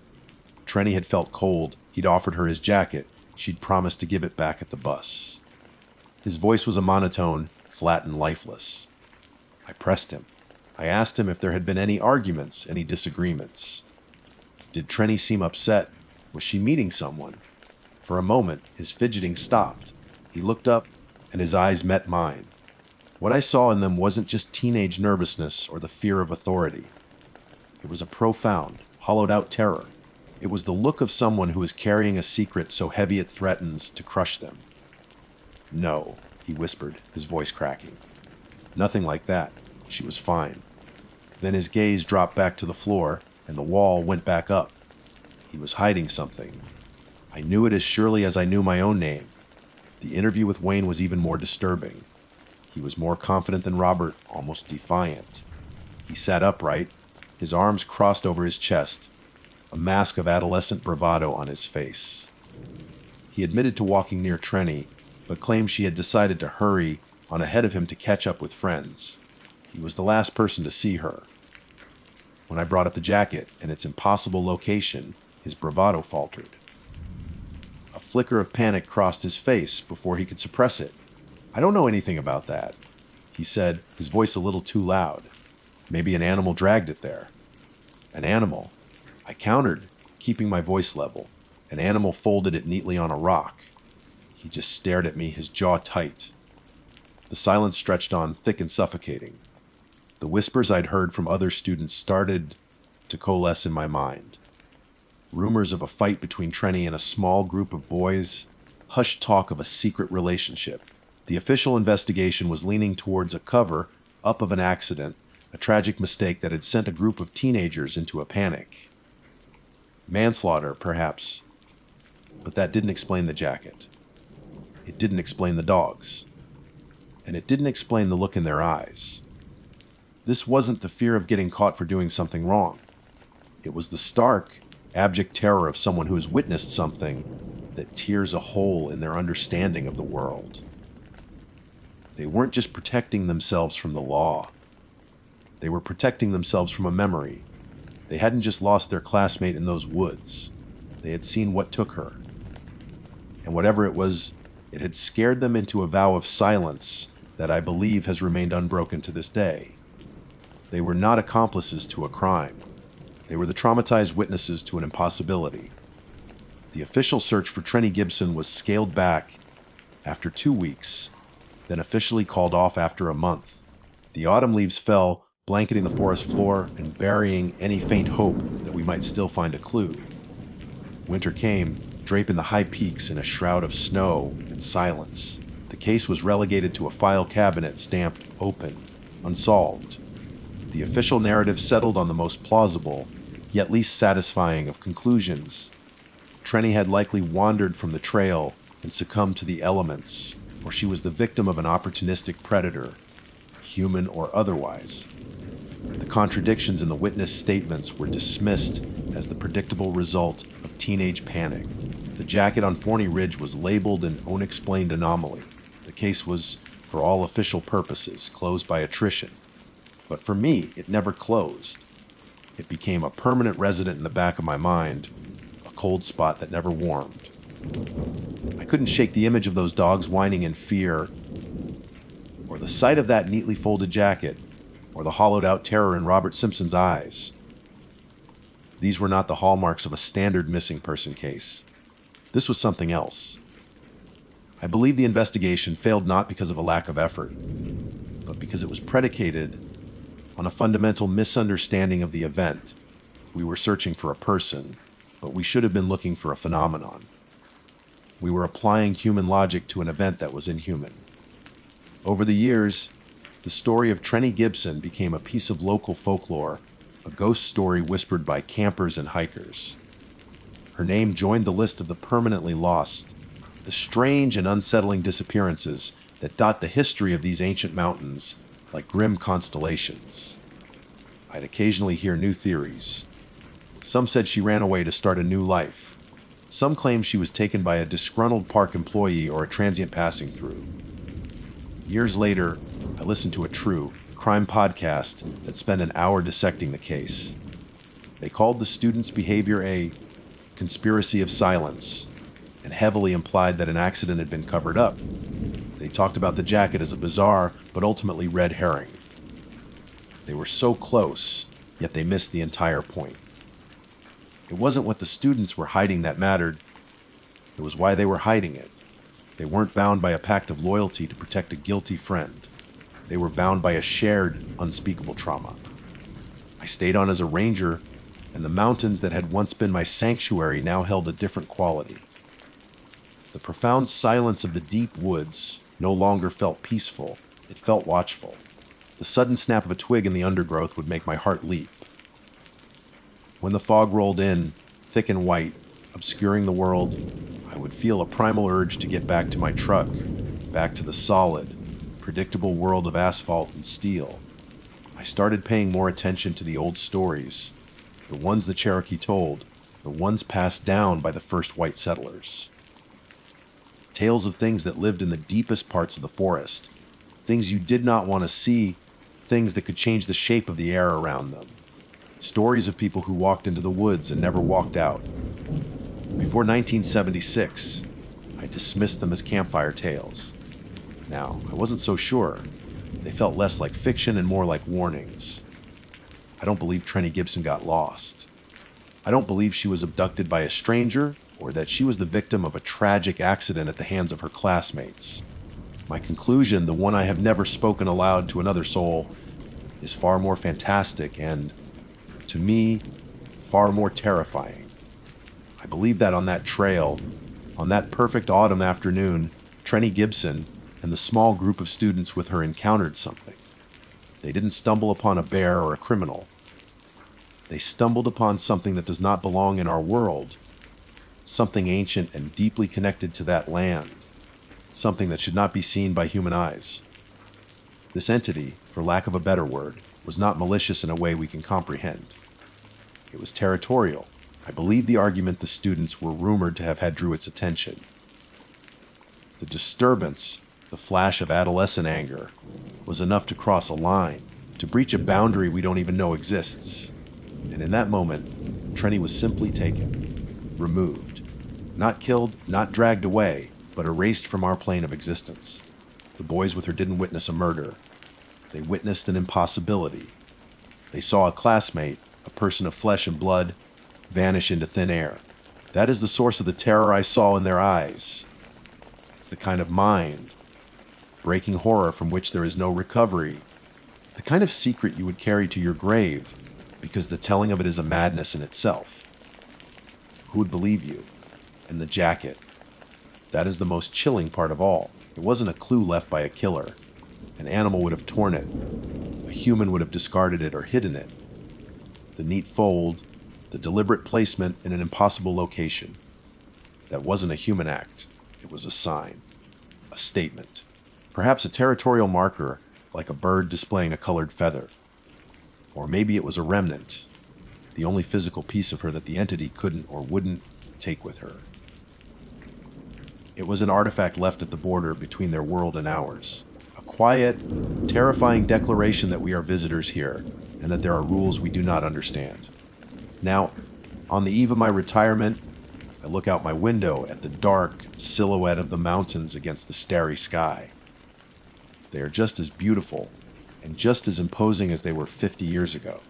S1: Trenny had felt cold. He'd offered her his jacket. She'd promised to give it back at the bus. His voice was a monotone, flat and lifeless. I pressed him. I asked him if there had been any arguments, any disagreements. Did Trenny seem upset? Was she meeting someone? For a moment, his fidgeting stopped. He looked up, and his eyes met mine. What I saw in them wasn't just teenage nervousness or the fear of authority. It was a profound, hollowed-out terror. It was the look of someone who is carrying a secret so heavy it threatens to crush them. "No," he whispered, his voice cracking. "Nothing like that. She was fine." Then his gaze dropped back to the floor, and the wall went back up. He was hiding something. I knew it as surely as I knew my own name. The interview with Wayne was even more disturbing. He was more confident than Robert, almost defiant. He sat upright, his arms crossed over his chest, a mask of adolescent bravado on his face. He admitted to walking near Trenny, but claimed she had decided to hurry on ahead of him to catch up with friends. He was the last person to see her. When I brought up the jacket and its impossible location, his bravado faltered. A flicker of panic crossed his face before he could suppress it. "I don't know anything about that," he said, his voice a little too loud. "Maybe an animal dragged it there." "An animal?" I countered, keeping my voice level. "An animal folded it neatly on a rock." He just stared at me, his jaw tight. The silence stretched on, thick and suffocating. The whispers I'd heard from other students started to coalesce in my mind. Rumors of a fight between Trenny and a small group of boys, hushed talk of a secret relationship. The official investigation was leaning towards a cover-up of an accident, a tragic mistake that had sent a group of teenagers into a panic. Manslaughter, perhaps, but that didn't explain the jacket. It didn't explain the dogs. And it didn't explain the look in their eyes. This wasn't the fear of getting caught for doing something wrong. It was the stark, abject terror of someone who has witnessed something that tears a hole in their understanding of the world. They weren't just protecting themselves from the law. They were protecting themselves from a memory. They hadn't just lost their classmate in those woods. They had seen what took her. And whatever it was, it had scared them into a vow of silence that I believe has remained unbroken to this day. They were not accomplices to a crime. They were the traumatized witnesses to an impossibility. The official search for Trenny Gibson was scaled back after 2 weeks, then officially called off after a month. The autumn leaves fell, blanketing the forest floor and burying any faint hope that we might still find a clue. Winter came, draping the high peaks in a shroud of snow and silence. The case was relegated to a file cabinet stamped open, unsolved. The official narrative settled on the most plausible, yet least satisfying of conclusions. Trenny had likely wandered from the trail and succumbed to the elements, or she was the victim of an opportunistic predator, human or otherwise. The contradictions in the witness statements were dismissed as the predictable result of teenage panic. The jacket on Forney Ridge was labeled an unexplained anomaly. The case was, for all official purposes, closed by attrition. But for me, it never closed. It became a permanent resident in the back of my mind, a cold spot that never warmed. I couldn't shake the image of those dogs whining in fear, or the sight of that neatly folded jacket, or the hollowed-out terror in Robert Simpson's eyes. These were not the hallmarks of a standard missing person case. This was something else. I believe the investigation failed not because of a lack of effort, but because it was predicated on a fundamental misunderstanding of the event. We were searching for a person, but we should have been looking for a phenomenon. We were applying human logic to an event that was inhuman. Over the years, the story of Trenny Gibson became a piece of local folklore, a ghost story whispered by campers and hikers. Her name joined the list of the permanently lost, the strange and unsettling disappearances that dot the history of these ancient mountains like grim constellations. I'd occasionally hear new theories. Some said she ran away to start a new life. Some claimed she was taken by a disgruntled park employee or a transient passing through. Years later, I listened to a true crime podcast that spent an hour dissecting the case. They called the student's behavior a conspiracy of silence and heavily implied that an accident had been covered up. They talked about the jacket as a bizarre but ultimately red herring. They were so close, yet they missed the entire point. It wasn't what the students were hiding that mattered. It was why they were hiding it. They weren't bound by a pact of loyalty to protect a guilty friend. They were bound by a shared, unspeakable trauma. I stayed on as a ranger, and the mountains that had once been my sanctuary now held a different quality. The profound silence of the deep woods no longer felt peaceful, it felt watchful. The sudden snap of a twig in the undergrowth would make my heart leap. When the fog rolled in, thick and white, obscuring the world, I would feel a primal urge to get back to my truck, back to the solid, predictable world of asphalt and steel. I started paying more attention to the old stories, the ones the Cherokee told, the ones passed down by the first white settlers. Tales of things that lived in the deepest parts of the forest, things you did not want to see, things that could change the shape of the air around them. Stories of people who walked into the woods and never walked out. Before 1976, I dismissed them as campfire tales. Now, I wasn't so sure. They felt less like fiction and more like warnings. I don't believe Trenny Gibson got lost. I don't believe she was abducted by a stranger or that she was the victim of a tragic accident at the hands of her classmates. My conclusion, the one I have never spoken aloud to another soul, is far more fantastic and, to me, far more terrifying. I believe that on that trail, on that perfect autumn afternoon, Trenny Gibson and the small group of students with her encountered something. They didn't stumble upon a bear or a criminal. They stumbled upon something that does not belong in our world, something ancient and deeply connected to that land, something that should not be seen by human eyes. This entity, for lack of a better word, was not malicious in a way we can comprehend. It was territorial. I believe the argument the students were rumored to have had drew its attention. The disturbance, the flash of adolescent anger, was enough to cross a line, to breach a boundary we don't even know exists. And in that moment, Trenny was simply taken, removed. Not killed, not dragged away, but erased from our plane of existence. The boys with her didn't witness a murder. They witnessed an impossibility. They saw a classmate, a person of flesh and blood, vanish into thin air. That is the source of the terror I saw in their eyes. It's the kind of mind, breaking horror from which there is no recovery, The kind of secret you would carry to your grave, because the telling of it is a madness in itself. Who would believe you? And the jacket. That is the most chilling part of all. It wasn't a clue left by a killer. An animal would have torn it. A human would have discarded it or hidden it. The neat fold, the deliberate placement in an impossible location. That wasn't a human act. It was a sign. A statement. Perhaps a territorial marker, like a bird displaying a colored feather. Or maybe it was a remnant, the only physical piece of her that the entity couldn't or wouldn't take with her. It was an artifact left at the border between their world and ours. A quiet, terrifying declaration that we are visitors here, and that there are rules we do not understand. Now, on the eve of my retirement, I look out my window at the dark silhouette of the mountains against the starry sky. They are just as beautiful and just as imposing as they were 50 years ago.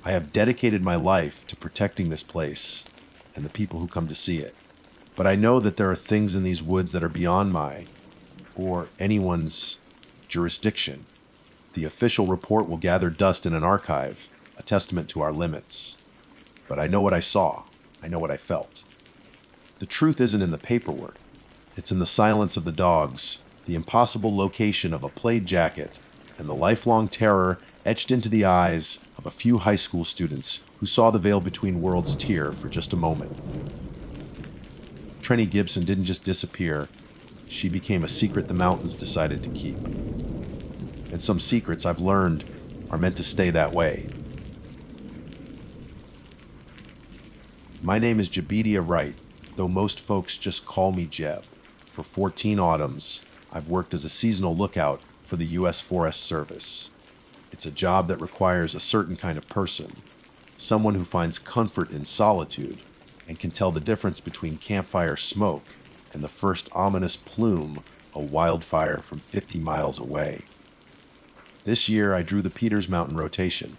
S1: I have dedicated my life to protecting this place and the people who come to see it. But I know that there are things in these woods that are beyond my, or anyone's, jurisdiction. The official report will gather dust in an archive, a testament to our limits. But I know what I saw. I know what I felt. The truth isn't in the paperwork. It's in the silence of the dogs, the impossible location of a plaid jacket, and the lifelong terror etched into the eyes of a few high school students who saw the veil between worlds tear for just a moment. Trenny Gibson didn't just disappear. She became a secret the mountains decided to keep. And some secrets I've learned are meant to stay that way. My name is Jebedia Wright, though most folks just call me Jeb. For 14 autumns, I've worked as a seasonal lookout for the U.S. Forest Service. It's a job that requires a certain kind of person, someone who finds comfort in solitude and can tell the difference between campfire smoke and the first ominous plume of wildfire from 50 miles away. This year, I drew the Peters Mountain rotation.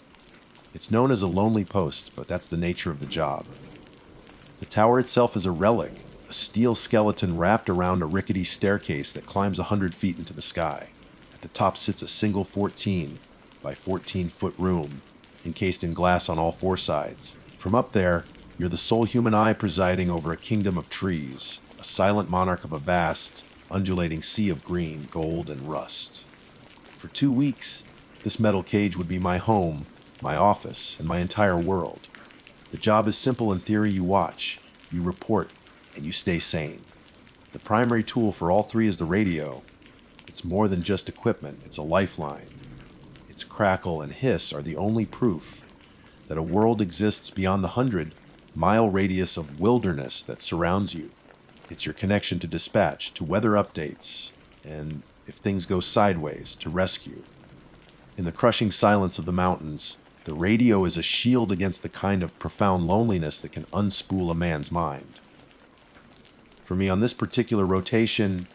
S1: It's known as a lonely post, but that's the nature of the job. The tower itself is a relic, a steel skeleton wrapped around a rickety staircase that climbs 100 feet into the sky. At the top sits a single 14 by 14-foot room, encased in glass on all four sides. From up there, you're the sole human eye presiding over a kingdom of trees, a silent monarch of a vast, undulating sea of green, gold, and rust. For 2 weeks, this metal cage would be my home, my office, and my entire world. The job is simple in theory. You watch, you report, and you stay sane. The primary tool for all three is the radio. It's more than just equipment, it's a lifeline. Its crackle and hiss are the only proof that a world exists beyond the 100-mile radius of wilderness that surrounds you. It's your connection to dispatch, to weather updates, and if things go sideways, to rescue. In the crushing silence of the mountains, the radio is a shield against the kind of profound loneliness that can unspool a man's mind. For me, on this particular rotation,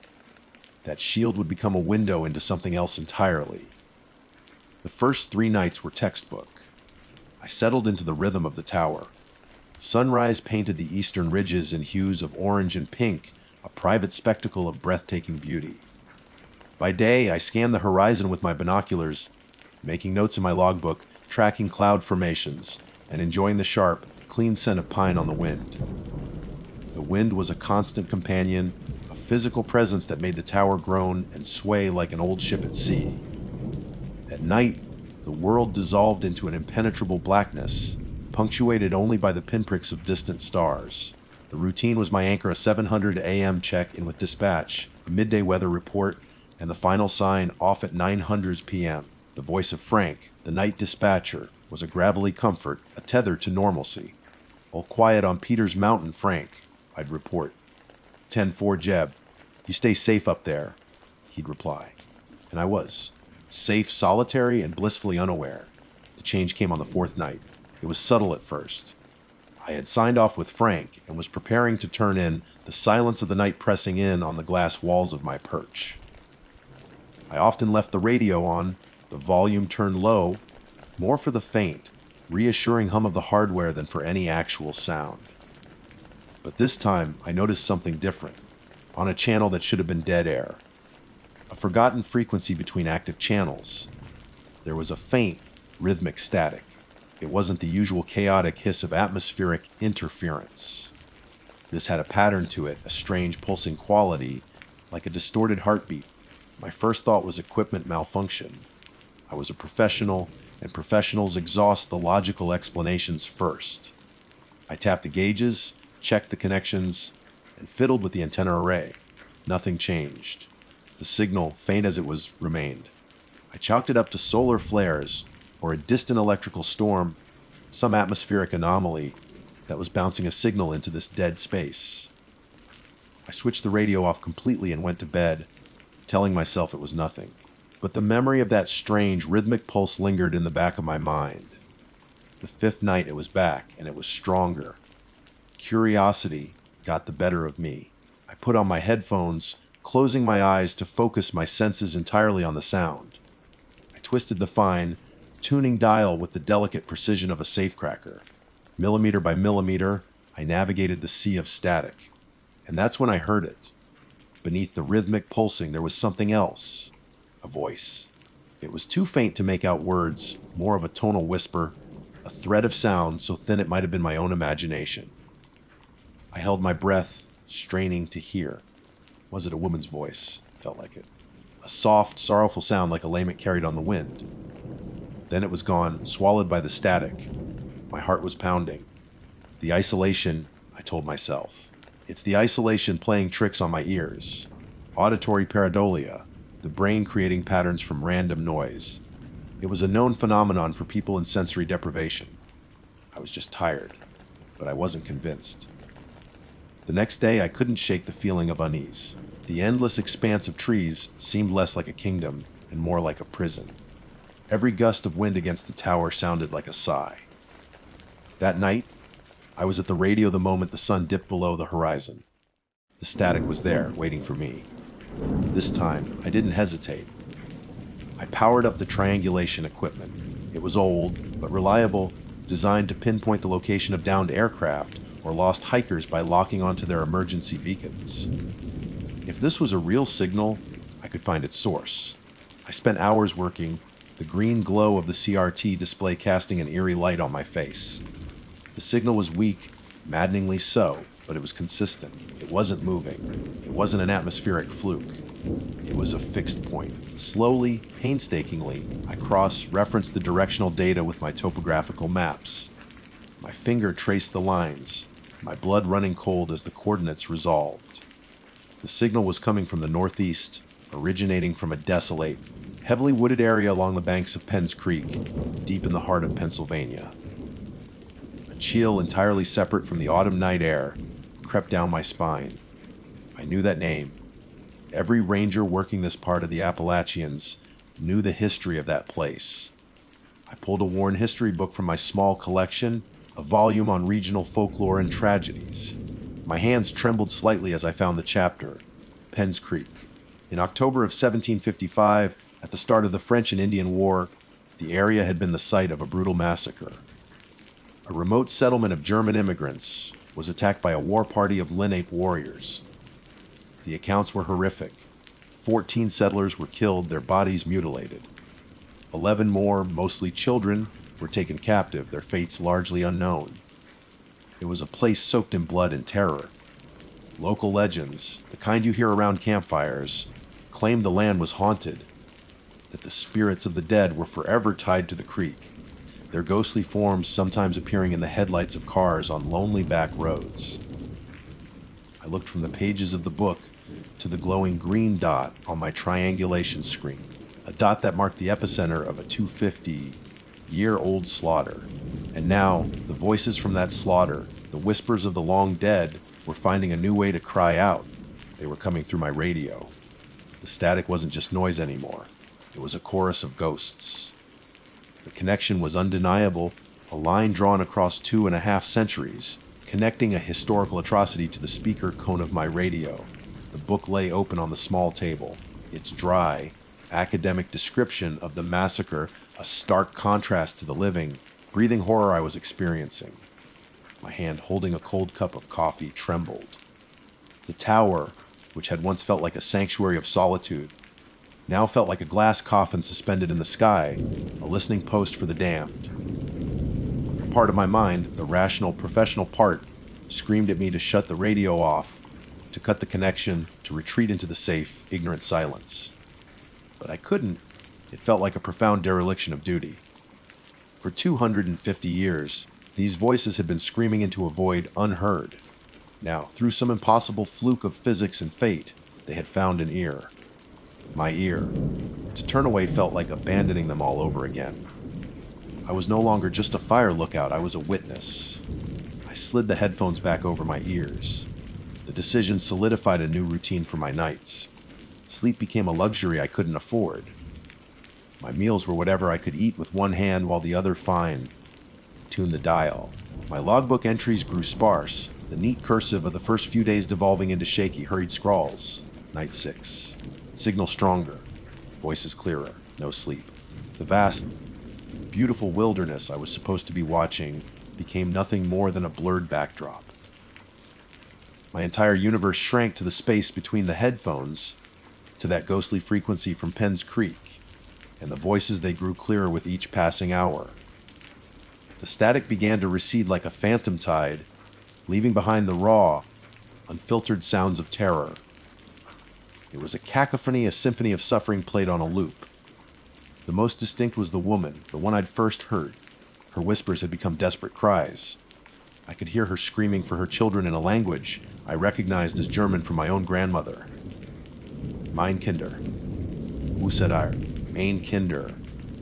S1: that shield would become a window into something else entirely. The first 3 nights were textbook. I settled into the rhythm of the tower. Sunrise painted the eastern ridges in hues of orange and pink, a private spectacle of breathtaking beauty. By day, I scanned the horizon with my binoculars, making notes in my logbook, tracking cloud formations, and enjoying the sharp, clean scent of pine on the wind. The wind was a constant companion, a physical presence that made the tower groan and sway like an old ship at sea. At night, the world dissolved into an impenetrable blackness, punctuated only by the pinpricks of distant stars. The routine was my anchor, a 700 a.m. check-in with dispatch, a midday weather report, and the final sign off at 900 p.m. The voice of Frank, the night dispatcher, was a gravelly comfort, a tether to normalcy. All quiet on Peters Mountain, Frank, I'd report. 10-4 Jeb, you stay safe up there, he'd reply. And I was. Safe, solitary, and blissfully unaware. The change came on the 4th night. It was subtle at first. I had signed off with Frank and was preparing to turn in, the silence of the night pressing in on the glass walls of my perch. I often left the radio on, the volume turned low, more for the faint, reassuring hum of the hardware than for any actual sound. But this time, I noticed something different, on a channel that should have been dead air. A forgotten frequency between active channels. There was a faint, rhythmic static. It wasn't the usual chaotic hiss of atmospheric interference. This had a pattern to it, a strange pulsing quality, like a distorted heartbeat. My first thought was equipment malfunction. I was a professional, and professionals exhaust the logical explanations first. I tapped the gauges, checked the connections, and fiddled with the antenna array. Nothing changed. The signal, faint as it was, remained. I chalked it up to solar flares, or a distant electrical storm, some atmospheric anomaly that was bouncing a signal into this dead space. I switched the radio off completely and went to bed, telling myself it was nothing. But the memory of that strange, rhythmic pulse lingered in the back of my mind. The fifth night it was back, and it was stronger. Curiosity got the better of me. I put on my headphones, closing my eyes to focus my senses entirely on the sound. I twisted the fine, tuning dial with the delicate precision of a safecracker. Millimeter by millimeter, I navigated the sea of static. And that's when I heard it. Beneath the rhythmic pulsing, there was something else. A voice. It was too faint to make out words, more of a tonal whisper, a thread of sound so thin it might have been my own imagination. I held my breath, straining to hear. Was it a woman's voice? It felt like it. A soft, sorrowful sound like a lament carried on the wind. Then it was gone, swallowed by the static. My heart was pounding. The isolation, I told myself. It's the isolation playing tricks on my ears. Auditory pareidolia, the brain creating patterns from random noise. It was a known phenomenon for people in sensory deprivation. I was just tired, but I wasn't convinced. The next day, I couldn't shake the feeling of unease. The endless expanse of trees seemed less like a kingdom and more like a prison. Every gust of wind against the tower sounded like a sigh. That night, I was at the radio the moment the sun dipped below the horizon. The static was there, waiting for me. This time, I didn't hesitate. I powered up the triangulation equipment. It was old, but reliable, designed to pinpoint the location of downed aircraft or lost hikers by locking onto their emergency beacons. If this was a real signal, I could find its source. I spent hours working, the green glow of the CRT display casting an eerie light on my face. The signal was weak, maddeningly so, but it was consistent. It wasn't moving. It wasn't an atmospheric fluke. It was a fixed point. Slowly, painstakingly, I cross-referenced the directional data with my topographical maps. My finger traced the lines, my blood running cold as the coordinates resolved. The signal was coming from the northeast, originating from a desolate, heavily wooded area along the banks of Penns Creek, deep in the heart of Pennsylvania. A chill entirely separate from the autumn night air crept down my spine. I knew that name. Every ranger working this part of the Appalachians knew the history of that place. I pulled a worn history book from my small collection, a volume on regional folklore and tragedies. My hands trembled slightly as I found the chapter, Penns Creek. In October of 1755, at the start of the French and Indian War, the area had been the site of a brutal massacre. A remote settlement of German immigrants was attacked by a war party of Lenape warriors. The accounts were horrific. 14 settlers were killed, their bodies mutilated. 11 more, mostly children, were taken captive, their fates largely unknown. It was a place soaked in blood and terror. Local legends, the kind you hear around campfires, claimed the land was haunted, that the spirits of the dead were forever tied to the creek, their ghostly forms sometimes appearing in the headlights of cars on lonely back roads. I looked from the pages of the book to the glowing green dot on my triangulation screen, a dot that marked the epicenter of a 250-year-old slaughter. And now, the voices from that slaughter, the whispers of the long dead, were finding a new way to cry out. They were coming through my radio. The static wasn't just noise anymore. It was a chorus of ghosts. The connection was undeniable, a line drawn across 2.5 centuries, connecting a historical atrocity to the speaker cone of my radio. The book lay open on the small table, its dry, academic description of the massacre a stark contrast to the living, breathing horror I was experiencing. My hand holding a cold cup of coffee trembled. The tower, which had once felt like a sanctuary of solitude, now felt like a glass coffin suspended in the sky, a listening post for the damned. A part of my mind, the rational, professional part, screamed at me to shut the radio off, to cut the connection, to retreat into the safe, ignorant silence. But I couldn't. It felt like a profound dereliction of duty. For 250 years, these voices had been screaming into a void unheard. Now, through some impossible fluke of physics and fate, they had found an ear. My ear. To turn away felt like abandoning them all over again. I was no longer just a fire lookout, I was a witness. I slid the headphones back over my ears. The decision solidified a new routine for my nights. Sleep became a luxury I couldn't afford. My meals were whatever I could eat with one hand while the other tuned the dial. My logbook entries grew sparse, the neat cursive of the first few days devolving into shaky, hurried scrawls. Night 6. Signal stronger. Voices clearer. No sleep. The vast, beautiful wilderness I was supposed to be watching became nothing more than a blurred backdrop. My entire universe shrank to the space between the headphones, to that ghostly frequency from Penn's Creek, and the voices they grew clearer with each passing hour. The static began to recede like a phantom tide, leaving behind the raw, unfiltered sounds of terror. It was a cacophony, a symphony of suffering played on a loop. The most distinct was the woman, the one I'd first heard. Her whispers had become desperate cries. I could hear her screaming for her children in a language I recognized as German from my own grandmother. Mein Kinder. Wo seid ihr? Mein Kinder.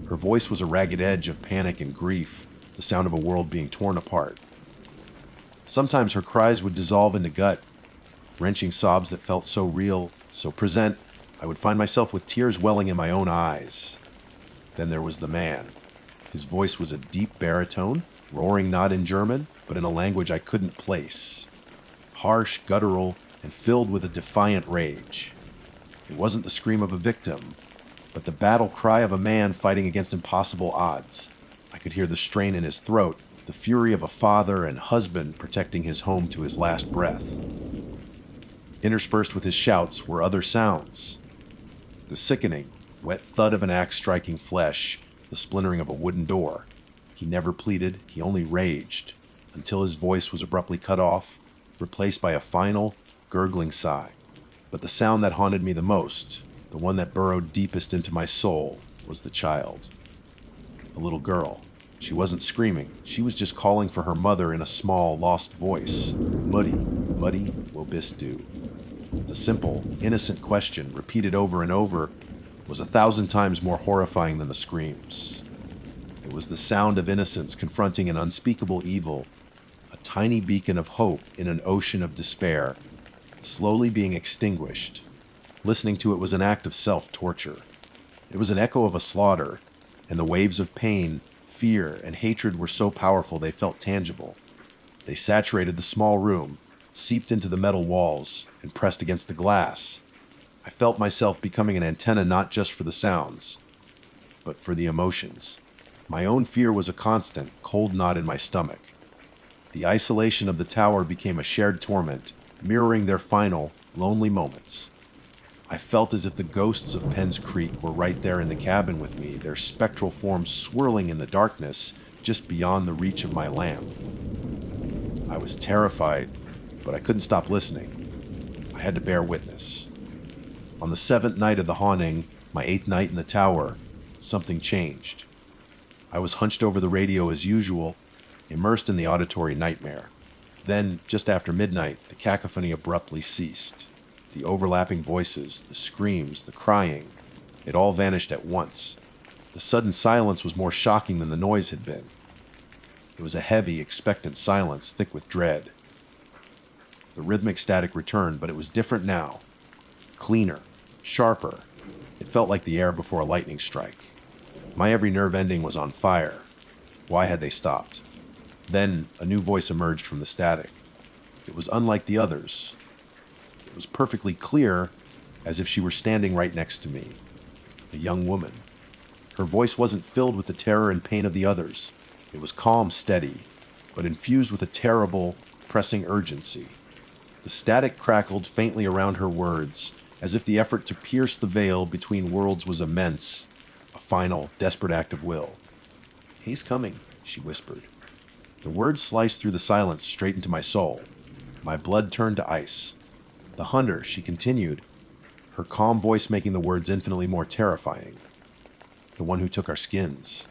S1: Her voice was a ragged edge of panic and grief, the sound of a world being torn apart. Sometimes her cries would dissolve into gut-wrenching sobs that felt so real, so present, I would find myself with tears welling in my own eyes. Then there was the man. His voice was a deep baritone, roaring not in German, but in a language I couldn't place. Harsh, guttural, and filled with a defiant rage. It wasn't the scream of a victim, but the battle cry of a man fighting against impossible odds. I could hear the strain in his throat, the fury of a father and husband protecting his home to his last breath. Interspersed with his shouts were other sounds. The sickening, wet thud of an axe striking flesh, the splintering of a wooden door. He never pleaded, he only raged, until his voice was abruptly cut off, replaced by a final, gurgling sigh. But the sound that haunted me the most, the one that burrowed deepest into my soul, was the child. A little girl. She wasn't screaming, she was just calling for her mother in a small, lost voice. Muddy, muddy, wo bist du? The simple, innocent question, repeated over and over, was 1,000 times more horrifying than the screams. It was the sound of innocence confronting an unspeakable evil, a tiny beacon of hope in an ocean of despair, slowly being extinguished. Listening to it was an act of self-torture. It was an echo of a slaughter, and the waves of pain, fear, and hatred were so powerful they felt tangible. They saturated the small room, seeped into the metal walls, and pressed against the glass. I felt myself becoming an antenna not just for the sounds, but for the emotions. My own fear was a constant, cold knot in my stomach. The isolation of the tower became a shared torment, mirroring their final, lonely moments. I felt as if the ghosts of Penn's Creek were right there in the cabin with me, their spectral forms swirling in the darkness just beyond the reach of my lamp. I was terrified, but I couldn't stop listening. I had to bear witness. On the 7th night of the haunting, my 8th night in the tower, something changed. I was hunched over the radio as usual, immersed in the auditory nightmare. Then, just after midnight, the cacophony abruptly ceased. The overlapping voices, the screams, the crying, it all vanished at once. The sudden silence was more shocking than the noise had been. It was a heavy, expectant silence, thick with dread. The rhythmic static returned, but it was different now. Cleaner, sharper. It felt like the air before a lightning strike. My every nerve ending was on fire. Why had they stopped? Then a new voice emerged from the static. It was unlike the others. It was perfectly clear, as if she were standing right next to me. A young woman. Her voice wasn't filled with the terror and pain of the others. It was calm, steady, but infused with a terrible, pressing urgency. The static crackled faintly around her words, as if the effort to pierce the veil between worlds was immense, a final, desperate act of will. "He's coming," she whispered. The words sliced through the silence straight into my soul. My blood turned to ice. "The hunter," she continued, her calm voice making the words infinitely more terrifying. "The one who took our skins."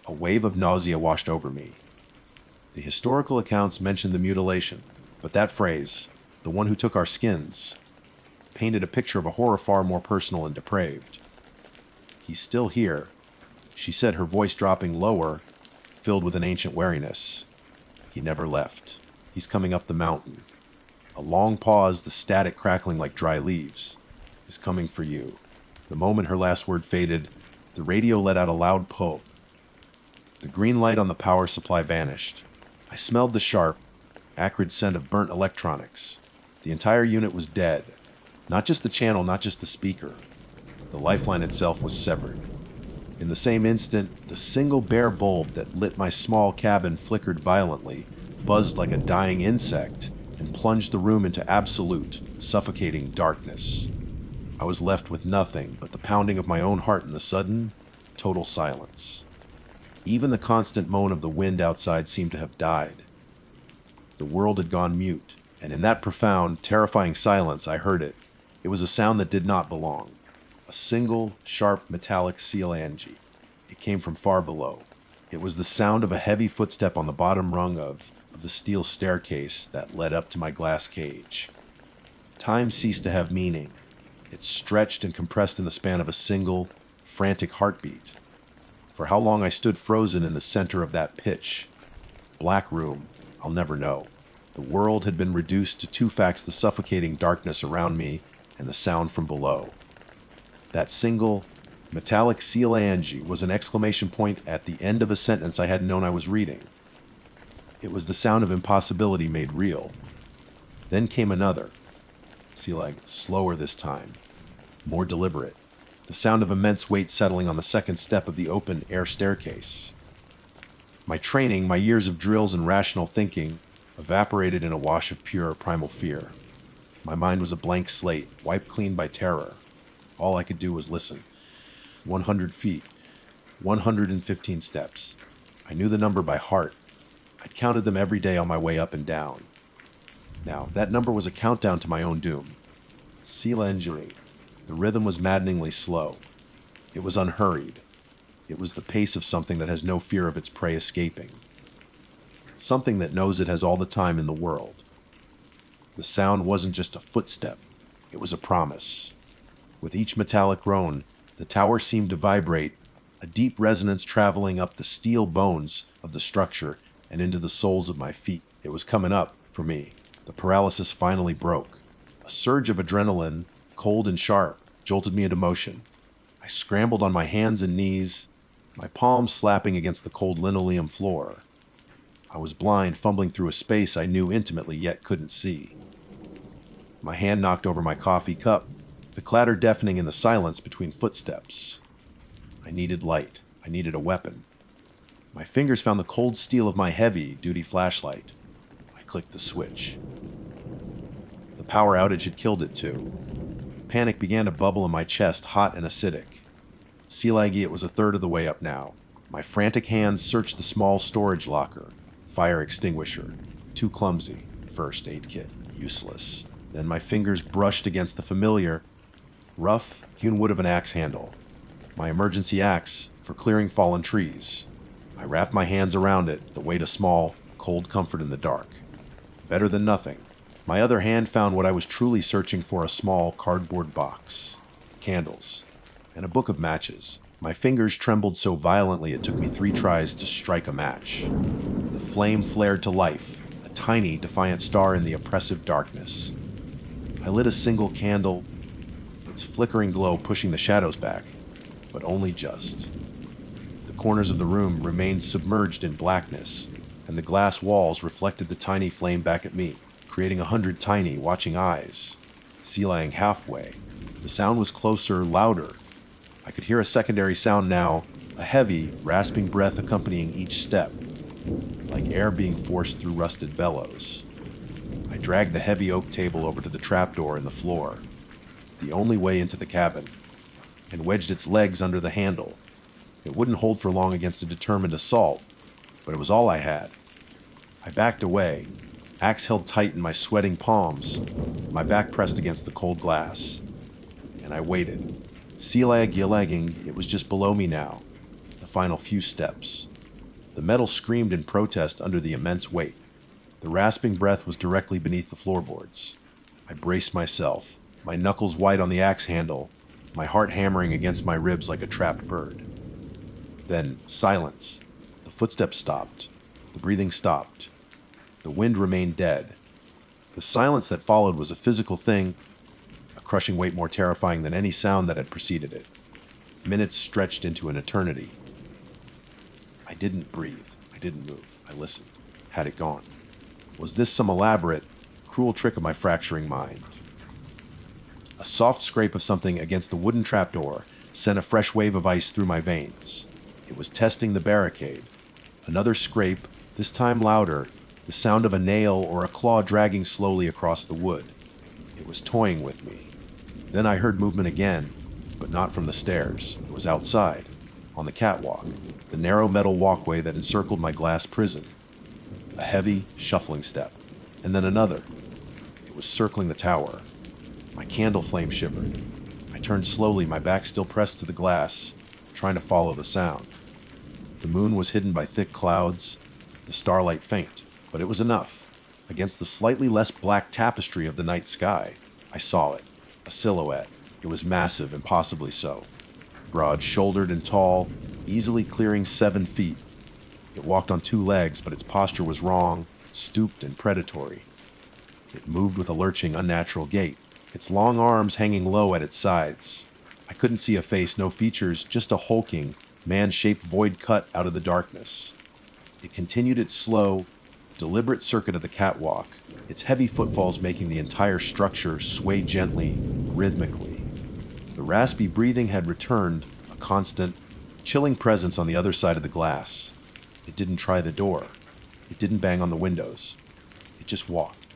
S1: A wave of nausea washed over me. The historical accounts mentioned the mutilation, but that phrase, "the one who took our skins," painted a picture of a horror far more personal and depraved. "He's still here," she said, her voice dropping lower, filled with an ancient wariness. "He never left. He's coming up the mountain." A long pause, the static crackling like dry leaves. "Is coming for you." The moment her last word faded, the radio let out a loud pope. The green light on the power supply vanished. I smelled the sharp, acrid scent of burnt electronics. The entire unit was dead. Not just the channel, not just the speaker. The lifeline itself was severed. In the same instant, the single bare bulb that lit my small cabin flickered violently, buzzed like a dying insect, and plunged the room into absolute, suffocating darkness. I was left with nothing but the pounding of my own heart in the sudden, total silence. Even the constant moan of the wind outside seemed to have died. The world had gone mute, and in that profound, terrifying silence I heard it. It was a sound that did not belong. A single, sharp, metallic seal-angie. It came from far below. It was the sound of a heavy footstep on the bottom rung of the steel staircase that led up to my glass cage. Time ceased to have meaning. It stretched and compressed in the span of a single, frantic heartbeat. For how long I stood frozen in the center of that pitch, black room, I'll never know. The world had been reduced to two facts: the suffocating darkness around me and the sound from below. That single, metallic seal-angie was an exclamation point at the end of a sentence I hadn't known I was reading. It was the sound of impossibility made real. Then came another, seal-like, slower this time, more deliberate. The sound of immense weight settling on the second step of the open air staircase. My training, my years of drills and rational thinking, evaporated in a wash of pure primal fear. My mind was a blank slate, wiped clean by terror. All I could do was listen. 100 feet, 115 steps. I knew the number by heart. I'd counted them every day on my way up and down. Now, that number was a countdown to my own doom. Seal-angie. The rhythm was maddeningly slow. It was unhurried. It was the pace of something that has no fear of its prey escaping. Something that knows it has all the time in the world. The sound wasn't just a footstep. It was a promise. With each metallic groan, the tower seemed to vibrate, a deep resonance traveling up the steel bones of the structure and into the soles of my feet. It was coming up, for me. The paralysis finally broke. A surge of adrenaline, cold and sharp, jolted me into motion. I scrambled on my hands and knees, my palms slapping against the cold linoleum floor. I was blind, fumbling through a space I knew intimately yet couldn't see. My hand knocked over my coffee cup, the clatter deafening in the silence between footsteps. I needed light. I needed a weapon. My fingers found the cold steel of my heavy-duty flashlight. I clicked the switch. The power outage had killed it too. Panic began to bubble in my chest, hot and acidic. Seal-angie, it was a third of the way up now. My frantic hands searched the small storage locker. Fire extinguisher. Too clumsy. First aid kit. Useless. Then my fingers brushed against the familiar, rough, hewn wood of an axe handle. My emergency axe for clearing fallen trees. I wrapped my hands around it, the weight a small, cold comfort in the dark. Better than nothing. My other hand found what I was truly searching for: a small cardboard box, candles, and a book of matches. My fingers trembled so violently it took me 3 tries to strike a match. The flame flared to life, a tiny, defiant star in the oppressive darkness. I lit a single candle, its flickering glow pushing the shadows back, but only just. The corners of the room remained submerged in blackness, and the glass walls reflected the tiny flame back at me, creating 100 tiny, watching eyes. Seal-angie halfway. The sound was closer, louder. I could hear a secondary sound now, a heavy, rasping breath accompanying each step, like air being forced through rusted bellows. I dragged the heavy oak table over to the trapdoor in the floor. the only way into the cabin, and wedged its legs under the handle. It wouldn't hold for long against a determined assault, but it was all I had. I backed away, axe held tight in my sweating palms, my back pressed against the cold glass. And I waited. Sea-lag-ya-lagging, it was just below me now. The final few steps. The metal screamed in protest under the immense weight. The rasping breath was directly beneath the floorboards. I braced myself, my knuckles white on the axe handle, my heart hammering against my ribs like a trapped bird. Then, silence. The footsteps stopped. The breathing stopped. The wind remained dead. The silence that followed was a physical thing, a crushing weight more terrifying than any sound that had preceded it. Minutes stretched into an eternity. I didn't breathe. I didn't move. I listened. Had it gone? Was this some elaborate, cruel trick of my fracturing mind? A soft scrape of something against the wooden trapdoor sent a fresh wave of ice through my veins. It was testing the barricade. Another scrape, this time louder, the sound of a nail or a claw dragging slowly across the wood. It was toying with me. Then I heard movement again, but not from the stairs. It was outside, on the catwalk, the narrow metal walkway that encircled my glass prison. A heavy, shuffling step, and then another. It was circling the tower. My candle flame shivered. I turned slowly, my back still pressed to the glass, trying to follow the sound. The moon was hidden by thick clouds, the starlight faint, but it was enough. Against the slightly less black tapestry of the night sky, I saw it, a silhouette. It was massive, impossibly so. Broad-shouldered and tall, easily clearing 7 feet. It walked on 2 legs, but its posture was wrong, stooped and predatory. It moved with a lurching, unnatural gait, its long arms hanging low at its sides. I couldn't see a face, no features, just a hulking, man-shaped void cut out of the darkness. It continued its slow, deliberate circuit of the catwalk, its heavy footfalls making the entire structure sway gently, rhythmically. The raspy breathing had returned, a constant, chilling presence on the other side of the glass. It didn't try the door. It didn't bang on the windows. It just walked.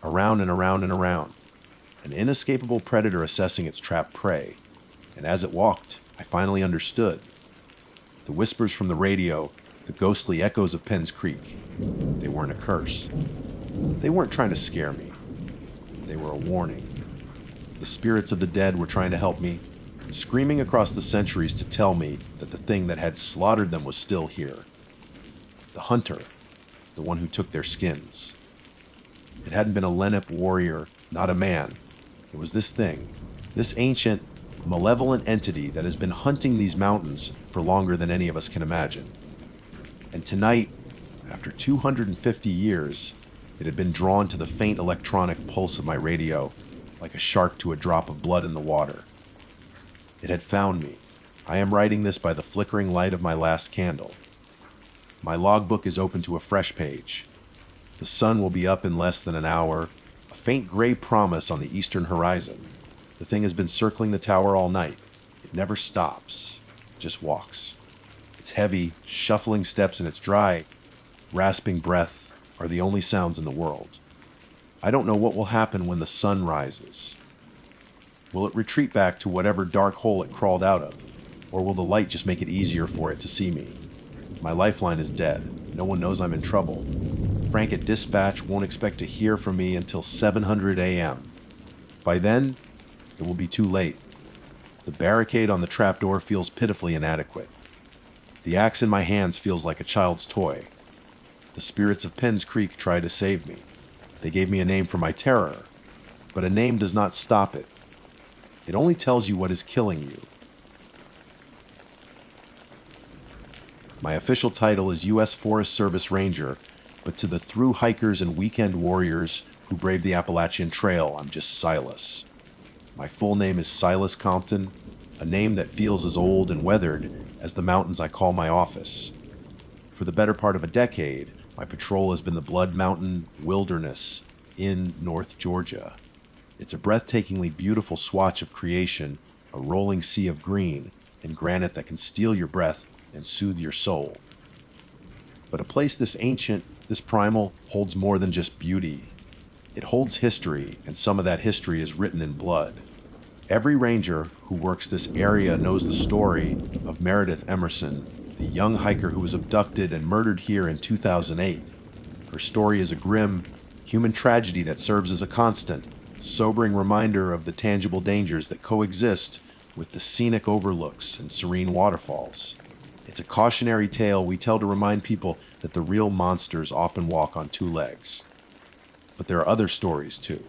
S1: Around and around and around. An inescapable predator assessing its trapped prey. And as it walked, I finally understood. The whispers from the radio, the ghostly echoes of Penn's Creek, they weren't a curse. They weren't trying to scare me. They were a warning. The spirits of the dead were trying to help me, screaming across the centuries to tell me that the thing that had slaughtered them was still here. The hunter, the one who took their skins. It hadn't been a Lenape warrior, not a man. It was this thing, this ancient, malevolent entity that has been hunting these mountains for longer than any of us can imagine. And tonight, after 250 years, it had been drawn to the faint electronic pulse of my radio, like a shark to a drop of blood in the water. It had found me. I am writing this by the flickering light of my last candle. My logbook is open to a fresh page. The sun will be up in less than an hour, a faint gray promise on the eastern horizon. The thing has been circling the tower all night. It never stops, just walks. Its heavy, shuffling steps and its dry, rasping breath are the only sounds in the world. I don't know what will happen when the sun rises. Will it retreat back to whatever dark hole it crawled out of? Or will the light just make it easier for it to see me? My lifeline is dead. No one knows I'm in trouble. Frank at dispatch won't expect to hear from me until 7:00 a.m. By then, it will be too late. The barricade on the trapdoor feels pitifully inadequate. The axe in my hands feels like a child's toy. The spirits of Penn's Creek tried to save me. They gave me a name for my terror, but a name does not stop it. It only tells you what is killing you. My official title is U.S. Forest Service Ranger, but to the through hikers and weekend warriors who brave the Appalachian Trail, I'm just Silas. My full name is Silas Compton, a name that feels as old and weathered as the mountains I call my office. For the better part of a decade, my patrol has been the Blood Mountain Wilderness in North Georgia. It's a breathtakingly beautiful swatch of creation, a rolling sea of green and granite that can steal your breath and soothe your soul. But a place this ancient, this primal, holds more than just beauty. It holds history, and some of that history is written in blood. Every ranger who works this area knows the story of Meredith Emerson, the young hiker who was abducted and murdered here in 2008. Her story is a grim, human tragedy that serves as a constant, sobering reminder of the tangible dangers that coexist with the scenic overlooks and serene waterfalls. It's a cautionary tale we tell to remind people that the real monsters often walk on two legs. But there are other stories too.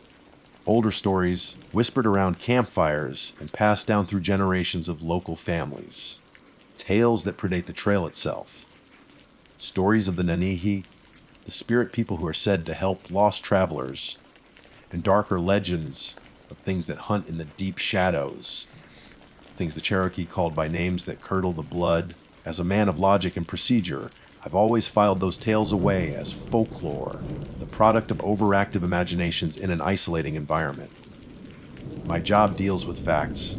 S1: Older stories whispered around campfires and passed down through generations of local families. Tales that predate the trail itself. Stories of the Nanihi, the spirit people who are said to help lost travelers, and darker legends of things that hunt in the deep shadows, things the Cherokee called by names that curdle the blood. As a man of logic and procedure, I've always filed those tales away as folklore, the product of overactive imaginations in an isolating environment. My job deals with facts,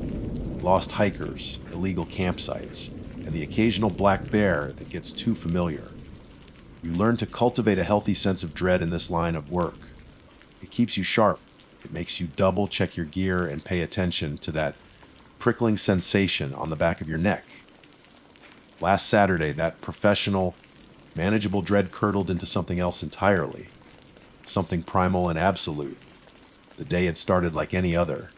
S1: lost hikers, illegal campsites, and the occasional black bear that gets too familiar. You learn to cultivate a healthy sense of dread in this line of work. It keeps you sharp. It makes you double check your gear and pay attention to that prickling sensation on the back of your neck. Last Saturday, that professional, manageable dread curdled into something else entirely. Something primal and absolute. The day had started like any other.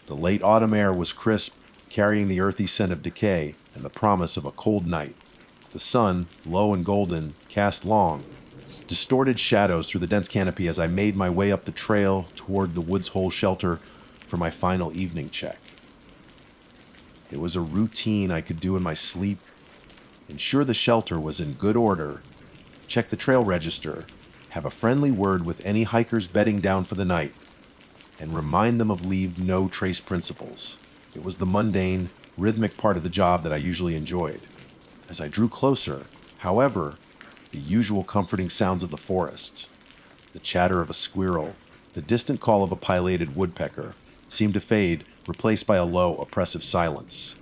S1: The late autumn air was crisp, carrying the earthy scent of decay and the promise of a cold night. The sun, low and golden, cast long, distorted shadows through the dense canopy as I made my way up the trail toward the Woods Hole shelter for my final evening check. It was a routine I could do in my sleep. Ensure the shelter was in good order, check the trail register, have a friendly word with any hikers bedding down for the night, and remind them of leave no trace principles. It was the mundane, rhythmic part of the job that I usually enjoyed. As I drew closer, however, the usual comforting sounds of the forest, the chatter of a squirrel, the distant call of a pileated woodpecker, seemed to fade, replaced by a low, oppressive silence.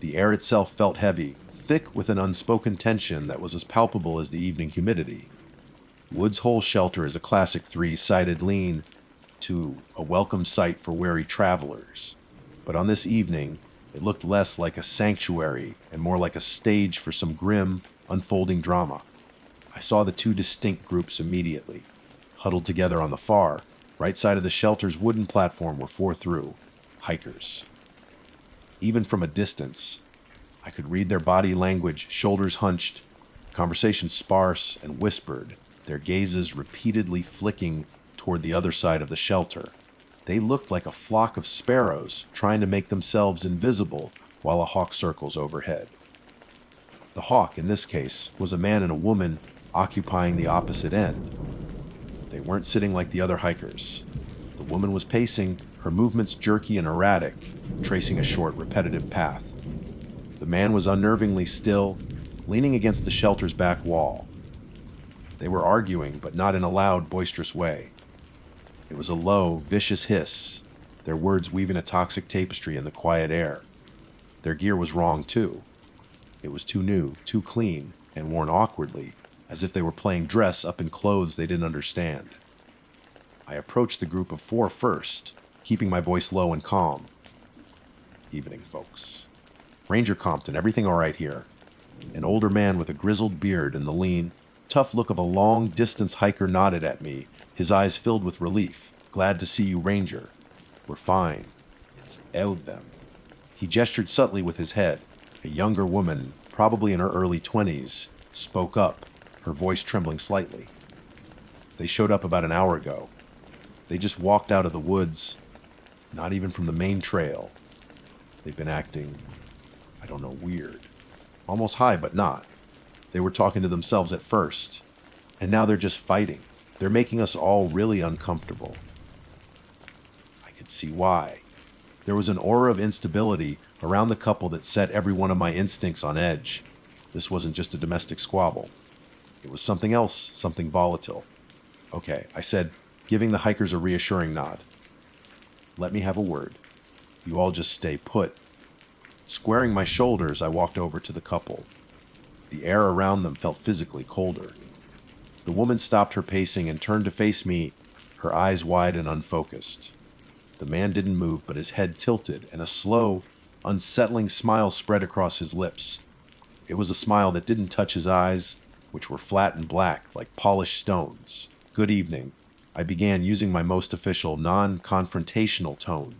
S1: The air itself felt heavy, thick with an unspoken tension that was as palpable as the evening humidity. Woods Hole Shelter is a classic three-sided lean to a welcome sight for wary travelers. But on this evening, it looked less like a sanctuary and more like a stage for some grim, unfolding drama. I saw the two distinct groups immediately, huddled together on the far, right side of the shelter's wooden platform were 4 through, hikers. Even from a distance, I could read their body language, shoulders hunched, conversation sparse and whispered, their gazes repeatedly flicking toward the other side of the shelter. They looked like a flock of sparrows trying to make themselves invisible while a hawk circles overhead. The hawk, in this case, was a man and a woman occupying the opposite end. They weren't sitting like the other hikers. The woman was pacing, her movements jerky and erratic, tracing a short, repetitive path. The man was unnervingly still, leaning against the shelter's back wall. They were arguing, but not in a loud, boisterous way. It was a low, vicious hiss, their words weaving a toxic tapestry in the quiet air. Their gear was wrong, too. It was too new, too clean, and worn awkwardly, as if they were playing dress up in clothes they didn't understand. I approached the group of 4 first, keeping my voice low and calm. "Evening, folks. Ranger Compton, everything all right here?" An older man with a grizzled beard and the lean, tough look of a long-distance hiker nodded at me, his eyes filled with relief. "Glad to see you, Ranger." "We're fine. It's them." He gestured subtly with his head. A younger woman, probably in her early 20s, spoke up, her voice trembling slightly. "They showed up about an hour ago. They just walked out of the woods, not even from the main trail. They've been acting, I don't know, weird. Almost high, but not. They were talking to themselves at first, and now they're just fighting. They're making us all really uncomfortable." I could see why. There was an aura of instability around the couple that set every one of my instincts on edge. This wasn't just a domestic squabble. It was something else, something volatile. "Okay," I said, giving the hikers a reassuring nod. "Let me have a word. You all just stay put." Squaring my shoulders, I walked over to the couple. The air around them felt physically colder. The woman stopped her pacing and turned to face me, her eyes wide and unfocused. The man didn't move, but his head tilted, and a slow, unsettling smile spread across his lips. It was a smile that didn't touch his eyes, which were flat and black, like polished stones. "Good evening." I began, using my most official, non-confrontational tone.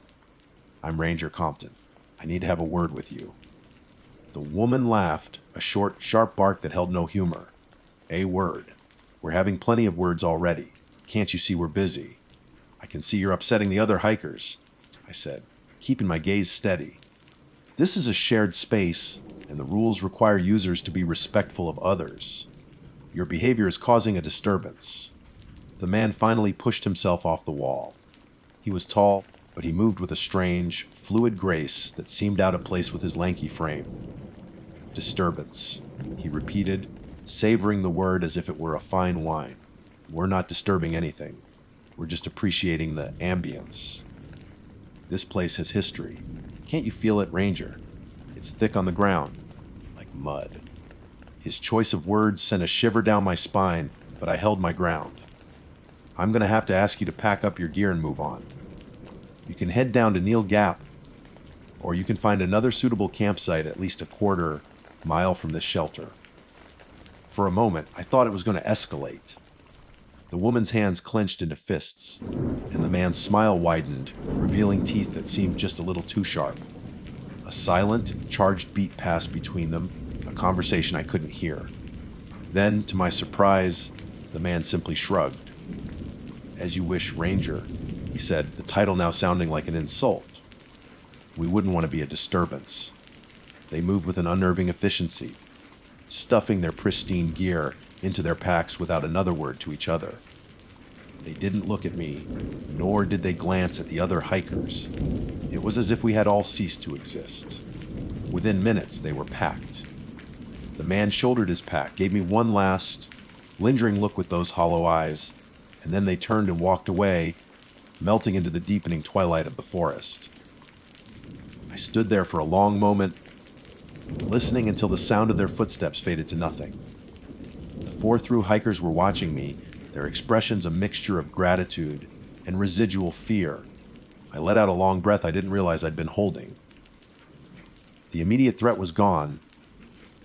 S1: "I'm Ranger Compton. I need to have a word with you." The woman laughed, a short, sharp bark that held no humor. "A word? We're having plenty of words already. Can't you see we're busy?" "I can see you're upsetting the other hikers," I said, keeping my gaze steady. "This is a shared space, and the rules require users to be respectful of others. Your behavior is causing a disturbance." The man finally pushed himself off the wall. He was tall, but he moved with a strange, fluid grace that seemed out of place with his lanky frame. "Disturbance," he repeated, savoring the word as if it were a fine wine. "We're not disturbing anything. We're just appreciating the ambience. This place has history. Can't you feel it, Ranger? It's thick on the ground, like mud." His choice of words sent a shiver down my spine, but I held my ground. "I'm going to have to ask you to pack up your gear and move on. You can head down to Neil Gap, or you can find another suitable campsite at least a quarter mile from this shelter." For a moment, I thought it was going to escalate. The woman's hands clenched into fists, and the man's smile widened, revealing teeth that seemed just a little too sharp. A silent, charged beat passed between them, a conversation I couldn't hear. Then, to my surprise, the man simply shrugged. "As you wish, Ranger," he said, the title now sounding like an insult. "We wouldn't want to be a disturbance." They moved with an unnerving efficiency, stuffing their pristine gear into their packs without another word to each other. They didn't look at me, nor did they glance at the other hikers. It was as if we had all ceased to exist. Within minutes, they were packed. The man shouldered his pack, gave me one last, lingering look with those hollow eyes, and then they turned and walked away, melting into the deepening twilight of the forest. I stood there for a long moment, listening until the sound of their footsteps faded to nothing. The 4 through hikers were watching me, their expressions a mixture of gratitude and residual fear. I let out a long breath I didn't realize I'd been holding. The immediate threat was gone,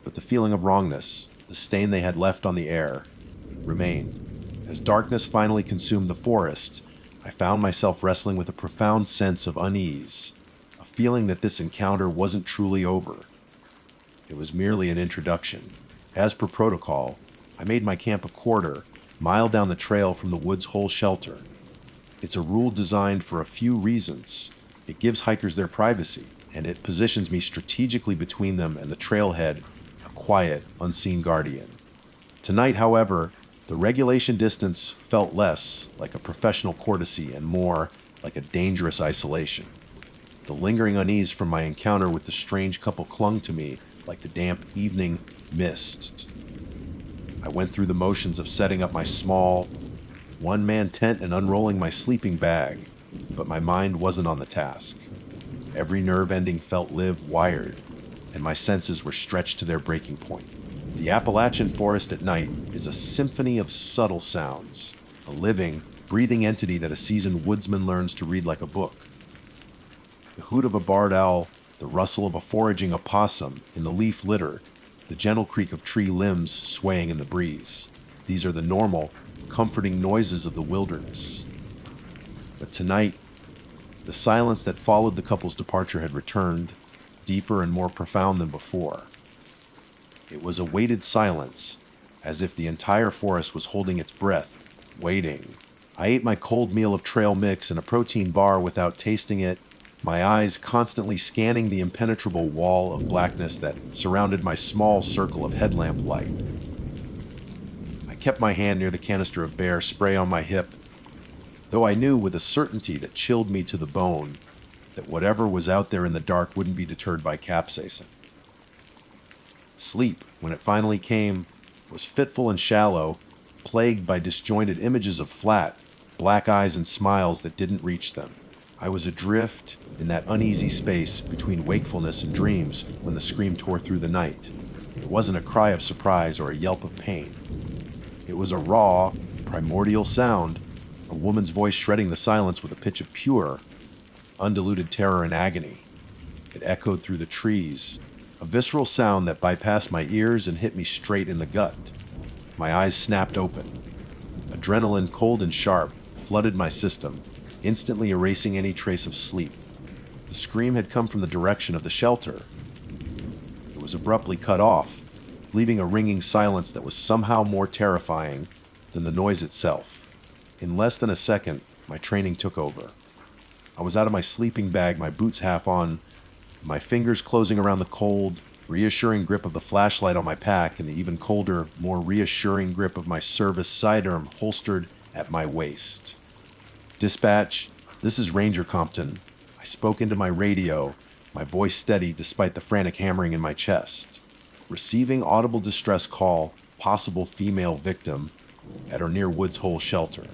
S1: but the feeling of wrongness, the stain they had left on the air, remained. As darkness finally consumed the forest, I found myself wrestling with a profound sense of unease, a feeling that this encounter wasn't truly over. It was merely an introduction. As per protocol, I made my camp a quarter mile down the trail from the wood's hole shelter. It's a rule designed for a few reasons. It gives hikers their privacy, and it positions me strategically between them and the trailhead, a quiet, unseen guardian. Tonight, however, the regulation distance felt less like a professional courtesy and more like a dangerous isolation. The lingering unease from my encounter with the strange couple clung to me like the damp evening mist. I went through the motions of setting up my small, one-man tent and unrolling my sleeping bag, but my mind wasn't on the task. Every nerve ending felt live, wired, and my senses were stretched to their breaking point. The Appalachian forest at night is a symphony of subtle sounds, a living, breathing entity that a seasoned woodsman learns to read like a book. The hoot of a barred owl, the rustle of a foraging opossum in the leaf litter, the gentle creak of tree limbs swaying in the breeze. These are the normal, comforting noises of the wilderness. But tonight, the silence that followed the couple's departure had returned, deeper and more profound than before. It was a weighted silence, as if the entire forest was holding its breath, waiting. I ate my cold meal of trail mix and a protein bar without tasting it, my eyes constantly scanning the impenetrable wall of blackness that surrounded my small circle of headlamp light. I kept my hand near the canister of bear spray on my hip, though I knew with a certainty that chilled me to the bone that whatever was out there in the dark wouldn't be deterred by capsaicin. Sleep, when it finally came, was fitful and shallow, plagued by disjointed images of flat, black eyes and smiles that didn't reach them. I was adrift in that uneasy space between wakefulness and dreams when the scream tore through the night. It wasn't a cry of surprise or a yelp of pain. It was a raw, primordial sound, a woman's voice shredding the silence with a pitch of pure, undiluted terror and agony. It echoed through the trees, a visceral sound that bypassed my ears and hit me straight in the gut. My eyes snapped open. Adrenaline, cold and sharp, flooded my system, instantly erasing any trace of sleep. The scream had come from the direction of the shelter. It was abruptly cut off, leaving a ringing silence that was somehow more terrifying than the noise itself. In less than a second, my training took over. I was out of my sleeping bag, my boots half on, my fingers closing around the cold, reassuring grip of the flashlight on my pack and the even colder, more reassuring grip of my service sidearm holstered at my waist. "Dispatch, this is Ranger Compton." I spoke into my radio, my voice steady despite the frantic hammering in my chest. "Receiving audible distress call, possible female victim at or near Woods Hole shelter.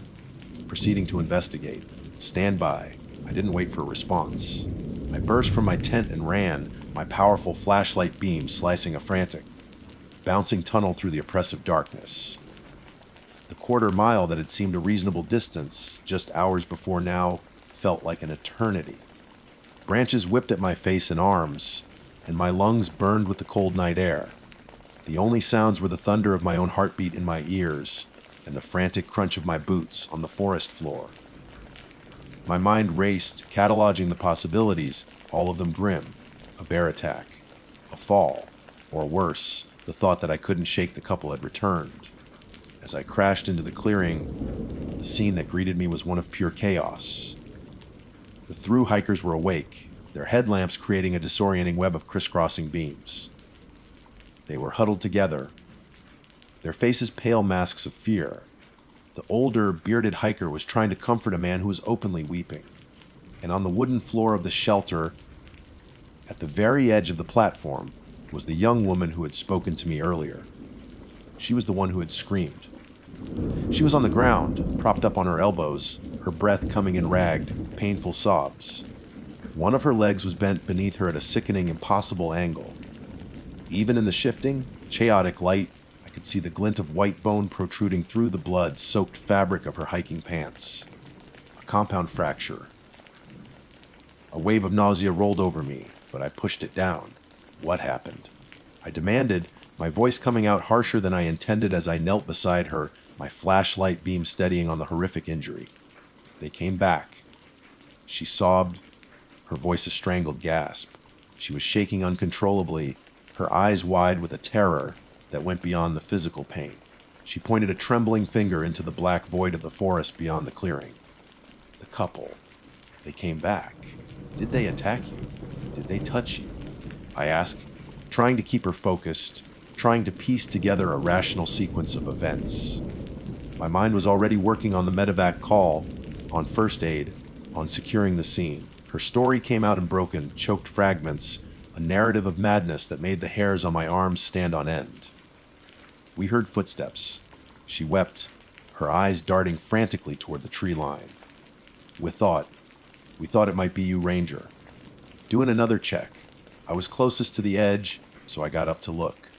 S1: Proceeding to investigate. Stand by." I didn't wait for a response. I burst from my tent and ran, my powerful flashlight beam slicing a frantic, bouncing tunnel through the oppressive darkness. The quarter mile that had seemed a reasonable distance just hours before now felt like an eternity. Branches whipped at my face and arms, and my lungs burned with the cold night air. The only sounds were the thunder of my own heartbeat in my ears and the frantic crunch of my boots on the forest floor. My mind raced, cataloging the possibilities, all of them grim. A bear attack, a fall, or worse, the thought that I couldn't shake the couple had returned. As I crashed into the clearing, the scene that greeted me was one of pure chaos. The through hikers were awake, their headlamps creating a disorienting web of crisscrossing beams. They were huddled together, their faces pale masks of fear. The older, bearded hiker was trying to comfort a man who was openly weeping. And on the wooden floor of the shelter, at the very edge of the platform, was the young woman who had spoken to me earlier. She was the one who had screamed. She was on the ground, propped up on her elbows, her breath coming in ragged, painful sobs. One of her legs was bent beneath her at a sickening, impossible angle. Even in the shifting, chaotic light, I could see the glint of white bone protruding through the blood-soaked fabric of her hiking pants. A compound fracture. A wave of nausea rolled over me, but I pushed it down. What happened? I demanded, my voice coming out harsher than I intended as I knelt beside her, my flashlight beam steadying on the horrific injury. They came back. She sobbed, her voice a strangled gasp. She was shaking uncontrollably, her eyes wide with a terror that went beyond the physical pain. She pointed a trembling finger into the black void of the forest beyond the clearing. The couple. They came back. Did they attack you? Did they touch you? I asked, trying to keep her focused, trying to piece together a rational sequence of events. My mind was already working on the medevac call, on first aid, on securing the scene. Her story came out in broken, choked fragments, a narrative of madness that made the hairs on my arms stand on end. We heard footsteps. She wept, her eyes darting frantically toward the tree line. We thought it might be you, Ranger. Doing another check. I was closest to the edge, so I got up to look.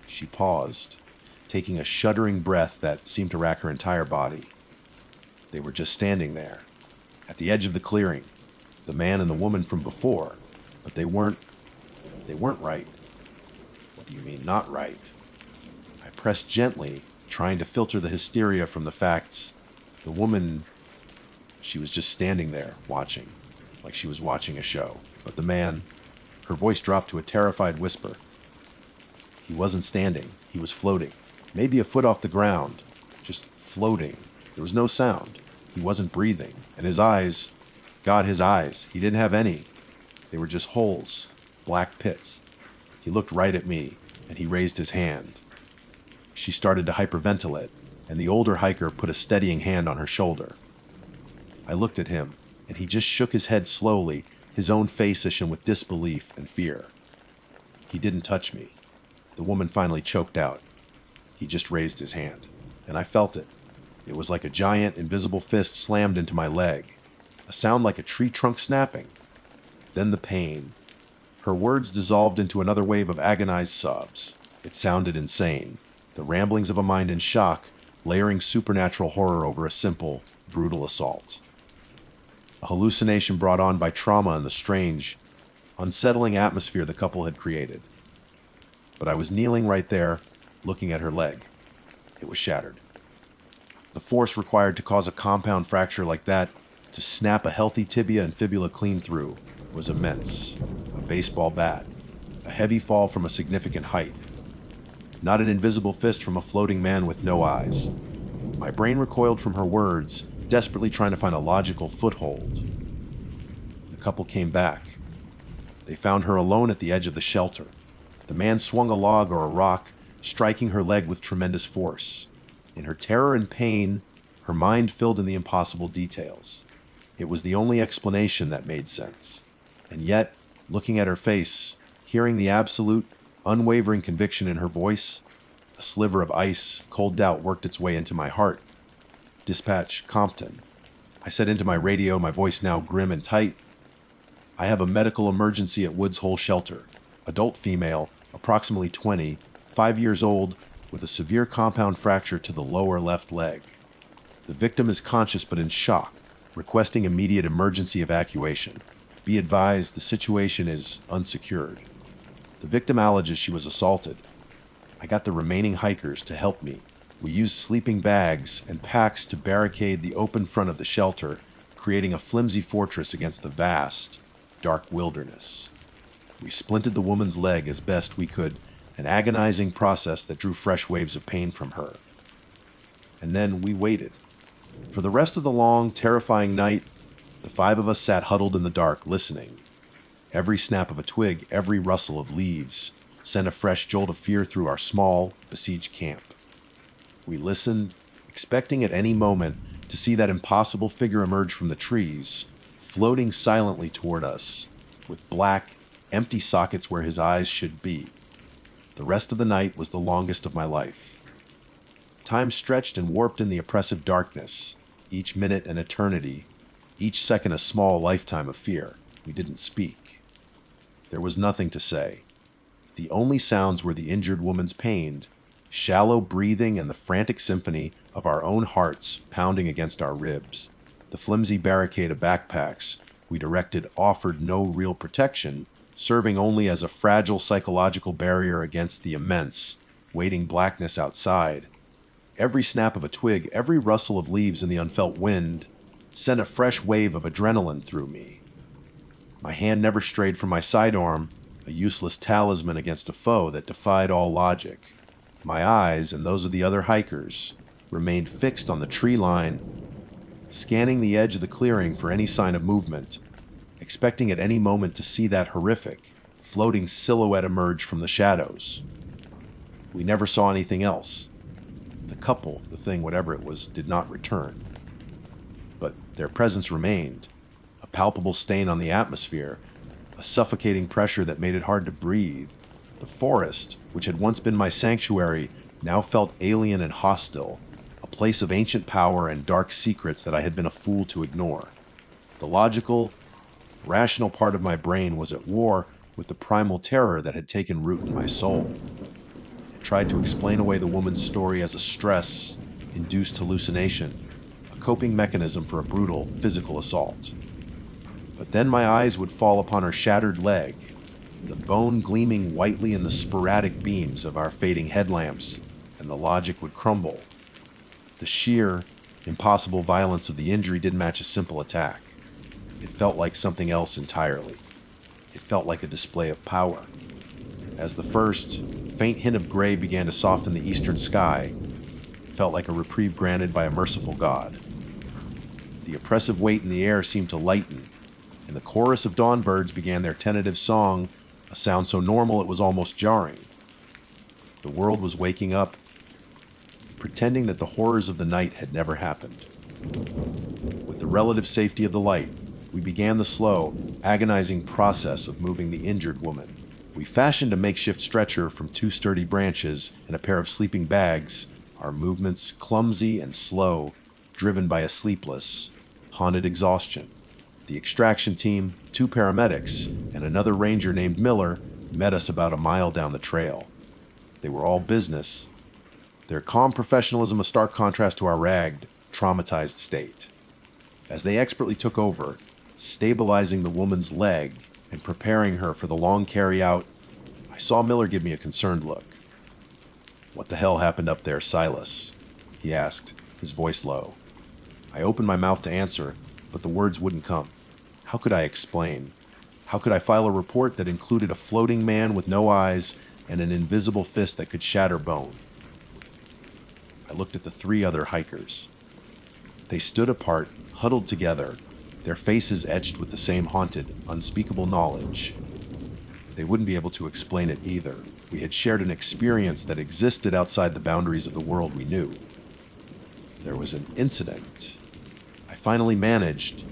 S1: She paused, taking a shuddering breath that seemed to rack her entire body. They were just standing there, at the edge of the clearing, the man and the woman from before, but they weren't right. What do you mean, not right? I pressed gently, trying to filter the hysteria from the facts. The woman, she was just standing there, watching, like she was watching a show. But the man, her voice dropped to a terrified whisper. He wasn't standing, he was floating, maybe a foot off the ground, just floating. There was no sound. He wasn't breathing, and his eyes, God, his eyes, he didn't have any. They were just holes, black pits. He looked right at me, and he raised his hand. She started to hyperventilate, and the older hiker put a steadying hand on her shoulder. I looked at him, and he just shook his head slowly, his own face ashen with disbelief and fear. He didn't touch me. The woman finally choked out. He just raised his hand, and I felt it. It was like a giant, invisible fist slammed into my leg. A sound like a tree trunk snapping. Then the pain. Her words dissolved into another wave of agonized sobs. It sounded insane. The ramblings of a mind in shock, layering supernatural horror over a simple, brutal assault. a hallucination brought on by trauma and the strange, unsettling atmosphere the couple had created. But I was kneeling right there, looking at her leg. It was shattered. The force required to cause a compound fracture like that, to snap a healthy tibia and fibula clean through, was immense. A baseball bat, a heavy fall from a significant height. Not an invisible fist from a floating man with no eyes. My brain recoiled from her words, desperately trying to find a logical foothold. The couple came back. They found her alone at the edge of the shelter. The man swung a log or a rock, striking her leg with tremendous force. In her terror and pain, her mind filled in the impossible details. It was the only explanation that made sense. And yet, looking at her face, hearing the absolute, unwavering conviction in her voice, a sliver of ice, cold doubt worked its way into my heart. "Dispatch, Compton." I said into my radio, my voice now grim and tight. "I have a medical emergency at Woods Hole Shelter. Adult female, approximately 20, 5 years old, with a severe compound fracture to the lower left leg. The victim is conscious but in shock, requesting immediate emergency evacuation. Be advised, the situation is unsecured." The victim alleges she was assaulted. I got the remaining hikers to help me. We used sleeping bags and packs to barricade the open front of the shelter, creating a flimsy fortress against the vast, dark wilderness. We splinted the woman's leg as best we could, an agonizing process that drew fresh waves of pain from her. And then we waited. For the rest of the long, terrifying night, the 5 of us sat huddled in the dark, listening. Every snap of a twig, every rustle of leaves, sent a fresh jolt of fear through our small, besieged camp. We listened, expecting at any moment to see that impossible figure emerge from the trees, floating silently toward us, with black, empty sockets where his eyes should be. The rest of the night was the longest of my life. Time stretched and warped in the oppressive darkness, each minute an eternity, each second a small lifetime of fear. We didn't speak. There was nothing to say. The only sounds were the injured woman's pained, shallow breathing and the frantic symphony of our own hearts pounding against our ribs. The flimsy barricade of backpacks we directed offered no real protection, serving only as a fragile psychological barrier against the immense, waiting blackness outside. Every snap of a twig, every rustle of leaves in the unfelt wind, sent a fresh wave of adrenaline through me. My hand never strayed from my sidearm, a useless talisman against a foe that defied all logic. My eyes, and those of the other hikers, remained fixed on the tree line, scanning the edge of the clearing for any sign of movement, expecting at any moment to see that horrific, floating silhouette emerge from the shadows. We never saw anything else. The couple, the thing, whatever it was, did not return. But their presence remained, a palpable stain on the atmosphere, a suffocating pressure that made it hard to breathe. The forest, which had once been my sanctuary, now felt alien and hostile, a place of ancient power and dark secrets that I had been a fool to ignore. The logical, rational part of my brain was at war with the primal terror that had taken root in my soul. It tried to explain away the woman's story as a stress-induced hallucination, a coping mechanism for a brutal physical assault. But then my eyes would fall upon her shattered leg, the bone gleaming whitely in the sporadic beams of our fading headlamps, and the logic would crumble. The sheer, impossible violence of the injury didn't match a simple attack. It felt like something else entirely. It felt like a display of power. As the first, faint hint of gray began to soften the eastern sky, it felt like a reprieve granted by a merciful God. The oppressive weight in the air seemed to lighten, and the chorus of dawn birds began their tentative song, a sound so normal it was almost jarring. The world was waking up, pretending that the horrors of the night had never happened. With the relative safety of the light, we began the slow, agonizing process of moving the injured woman. We fashioned a makeshift stretcher from 2 sturdy branches and a pair of sleeping bags, our movements clumsy and slow, driven by a sleepless, haunted exhaustion. The extraction team, 2 paramedics, and another ranger named Miller met us about a mile down the trail. They were all business, their calm professionalism a stark contrast to our ragged, traumatized state. As they expertly took over, stabilizing the woman's leg and preparing her for the long carry-out, I saw Miller give me a concerned look. "What the hell happened up there, Silas?" he asked, his voice low. I opened my mouth to answer, but the words wouldn't come. How could I explain? How could I file a report that included a floating man with no eyes and an invisible fist that could shatter bone? I looked at the three other hikers. They stood apart, huddled together, their faces etched with the same haunted, unspeakable knowledge. They wouldn't be able to explain it either. We had shared an experience that existed outside the boundaries of the world we knew. There was an incident. I finally managed,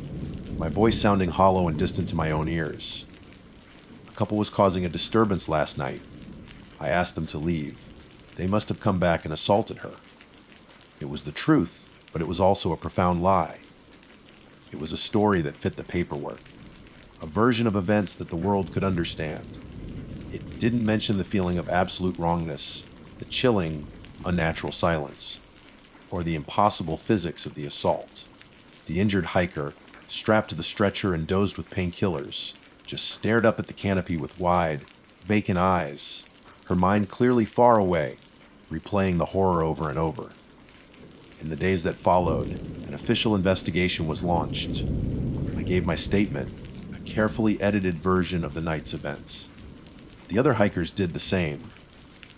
S1: my voice sounding hollow and distant to my own ears. A couple was causing a disturbance last night. I asked them to leave. They must have come back and assaulted her. It was the truth, but it was also a profound lie. It was a story that fit the paperwork, a version of events that the world could understand. It didn't mention the feeling of absolute wrongness, the chilling, unnatural silence, or the impossible physics of the assault. The injured hiker, strapped to the stretcher and dozed with painkillers, just stared up at the canopy with wide, vacant eyes, her mind clearly far away, replaying the horror over and over. In the days that followed, an official investigation was launched. I gave my statement, a carefully edited version of the night's events. The other hikers did the same.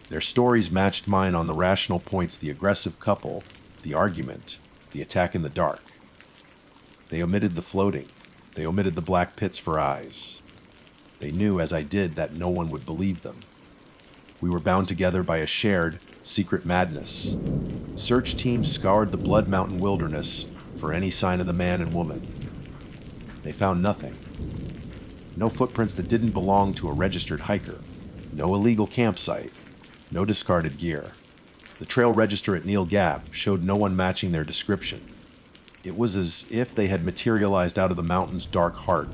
S1: Their stories matched mine on the rational points: the aggressive couple, the argument, the attack in the dark. They omitted the floating. They omitted the black pits for eyes. They knew, as I did, that no one would believe them. We were bound together by a shared, secret madness. Search teams scoured the Blood Mountain wilderness for any sign of the man and woman. They found nothing. No footprints that didn't belong to a registered hiker. No illegal campsite. No discarded gear. The trail register at Neil Gap showed no one matching their description. It was as if they had materialized out of the mountain's dark heart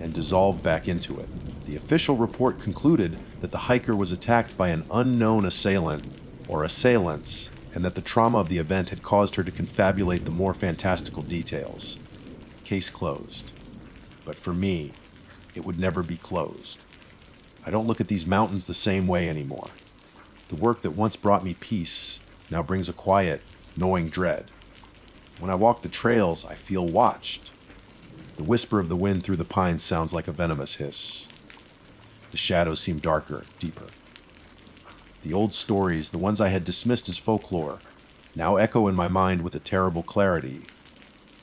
S1: and dissolved back into it. The official report concluded that the hiker was attacked by an unknown assailant or assailants, and that the trauma of the event had caused her to confabulate the more fantastical details. Case closed. But for me, it would never be closed. I don't look at these mountains the same way anymore. The work that once brought me peace now brings a quiet, gnawing dread. When I walk the trails, I feel watched. The whisper of the wind through the pines sounds like a venomous hiss. The shadows seem darker, deeper. The old stories, the ones I had dismissed as folklore, now echo in my mind with a terrible clarity.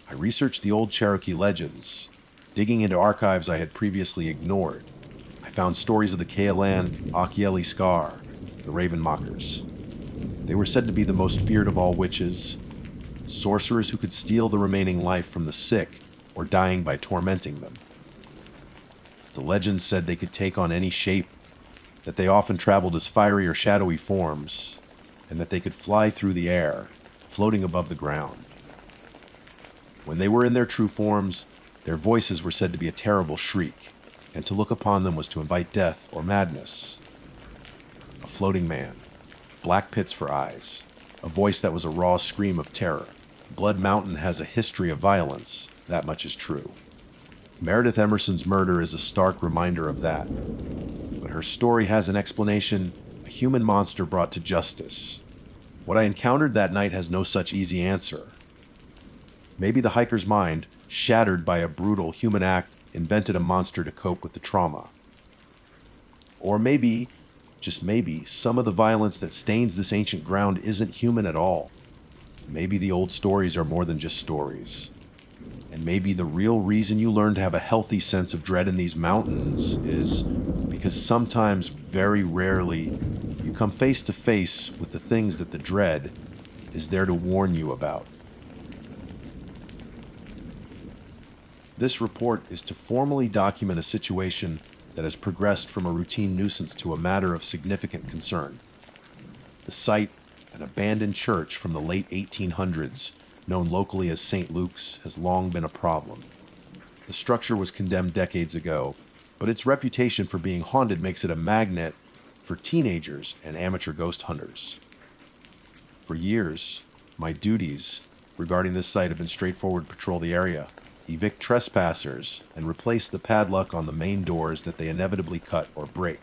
S1: I researched the old Cherokee legends, digging into archives I had previously ignored. I found stories of the Kealan Akieli Scar, the Ravenmockers. They were said to be the most feared of all witches, sorcerers who could steal the remaining life from the sick or dying by tormenting them. The legends said they could take on any shape, that they often traveled as fiery or shadowy forms, and that they could fly through the air, floating above the ground. When they were in their true forms, their voices were said to be a terrible shriek, and to look upon them was to invite death or madness. A floating man, black pits for eyes, a voice that was a raw scream of terror. Blood Mountain has a history of violence, that much is true. Meredith Emerson's murder is a stark reminder of that. But her story has an explanation, a human monster brought to justice. What I encountered that night has no such easy answer. Maybe the hiker's mind, shattered by a brutal human act, invented a monster to cope with the trauma. Or maybe, just maybe, some of the violence that stains this ancient ground isn't human at all. Maybe the old stories are more than just stories. And maybe the real reason you learn to have a healthy sense of dread in these mountains is because sometimes, very rarely, you come face to face with the things that the dread is there to warn you about. This report is to formally document a situation that has progressed from a routine nuisance to a matter of significant concern. The site, an abandoned church from the late 1800s, known locally as St. Luke's, has long been a problem. The structure was condemned decades ago, but its reputation for being haunted makes it a magnet for teenagers and amateur ghost hunters. For years, my duties regarding this site have been straightforward: patrol the area, evict trespassers, and replace the padlock on the main doors that they inevitably cut or break.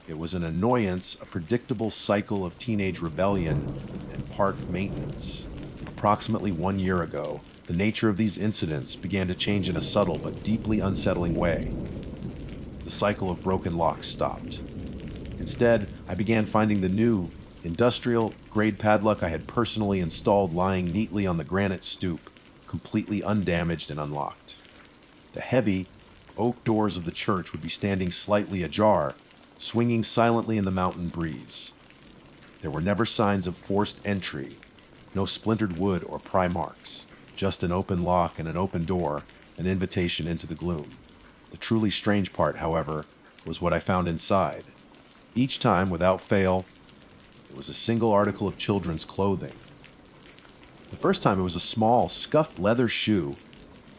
S1: It was an annoyance, a predictable cycle of teenage rebellion and park maintenance. Approximately 1 year ago, the nature of these incidents began to change in a subtle but deeply unsettling way. The cycle of broken locks stopped. Instead, I began finding the new, industrial-grade padlock I had personally installed lying neatly on the granite stoop, completely undamaged and unlocked. The heavy, oak doors of the church would be standing slightly ajar, swinging silently in the mountain breeze. There were never signs of forced entry, no splintered wood or pry marks, just an open lock and an open door, an invitation into the gloom. The truly strange part, however, was what I found inside. Each time, without fail, it was a single article of children's clothing. The first time it was a small, scuffed leather shoe,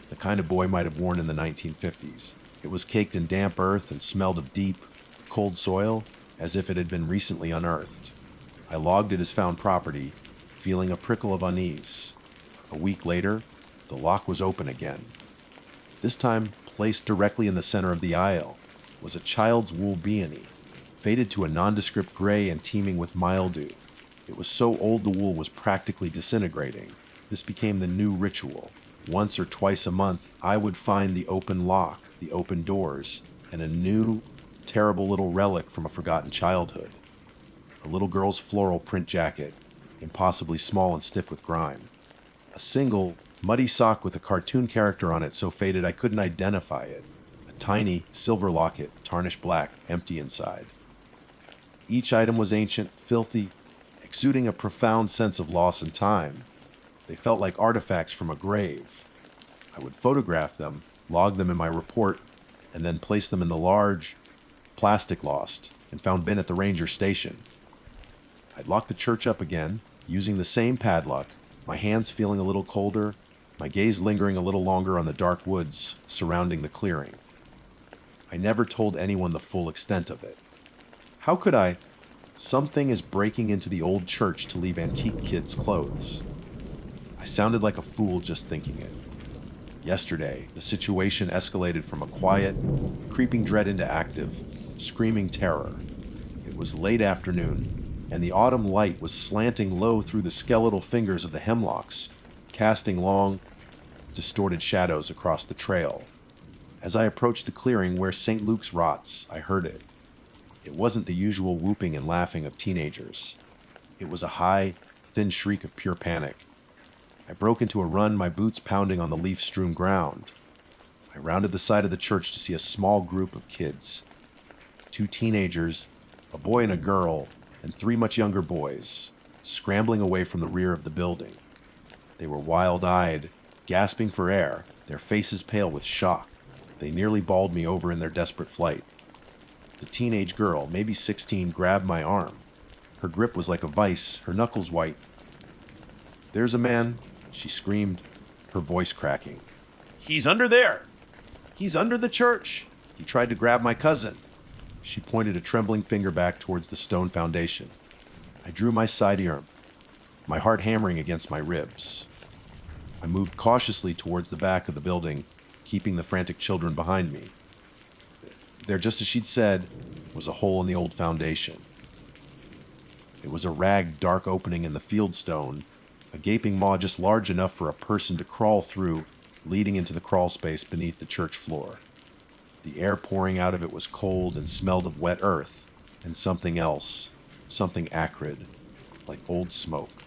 S1: the kind a boy might have worn in the 1950s. It was caked in damp earth and smelled of deep, cold soil, as if it had been recently unearthed. I logged it as found property, feeling a prickle of unease. A week later, the lock was open again. This time, placed directly in the center of the aisle, was a child's wool beanie, faded to a nondescript gray and teeming with mildew. It was so old the wool was practically disintegrating. This became the new ritual. Once or twice a month, I would find the open lock, the open doors, and a new, terrible little relic from a forgotten childhood. A little girl's floral print jacket, impossibly small and stiff with grime. A single, muddy sock with a cartoon character on it so faded I couldn't identify it. A tiny, silver locket, tarnished black, empty inside. Each item was ancient, filthy, exuding a profound sense of loss and time. They felt like artifacts from a grave. I would photograph them, log them in my report, and then place them in the large, plastic lost and found bin at the ranger station. I'd lock the church up again, using the same padlock, my hands feeling a little colder, my gaze lingering a little longer on the dark woods surrounding the clearing. I never told anyone the full extent of it. How could I? Something is breaking into the old church to leave antique kids' clothes. I sounded like a fool just thinking it. Yesterday, the situation escalated from a quiet, creeping dread into active, screaming terror. It was late afternoon, and the autumn light was slanting low through the skeletal fingers of the hemlocks, casting long, distorted shadows across the trail. As I approached the clearing where St. Luke's rots, I heard it. It wasn't the usual whooping and laughing of teenagers. It was a high, thin shriek of pure panic. I broke into a run, my boots pounding on the leaf-strewn ground. I rounded the side of the church to see a small group of kids. 2 teenagers, a boy and a girl, and 3 much younger boys, scrambling away from the rear of the building. They were wild-eyed, gasping for air, their faces pale with shock. They nearly bowled me over in their desperate flight. The teenage girl, maybe 16, grabbed my arm. Her grip was like a vice, her knuckles white. "There's a man," she screamed, her voice cracking. "He's under there! He's under the church! He tried to grab my cousin." She pointed a trembling finger back towards the stone foundation. I drew my side ear, my heart hammering against my ribs. I moved cautiously towards the back of the building, keeping the frantic children behind me. There, just as she'd said, was a hole in the old foundation. It was a ragged, dark opening in the field stone, a gaping maw just large enough for a person to crawl through, leading into the crawl space beneath the church floor. The air pouring out of it was cold and smelled of wet earth, and something else, something acrid, like old smoke.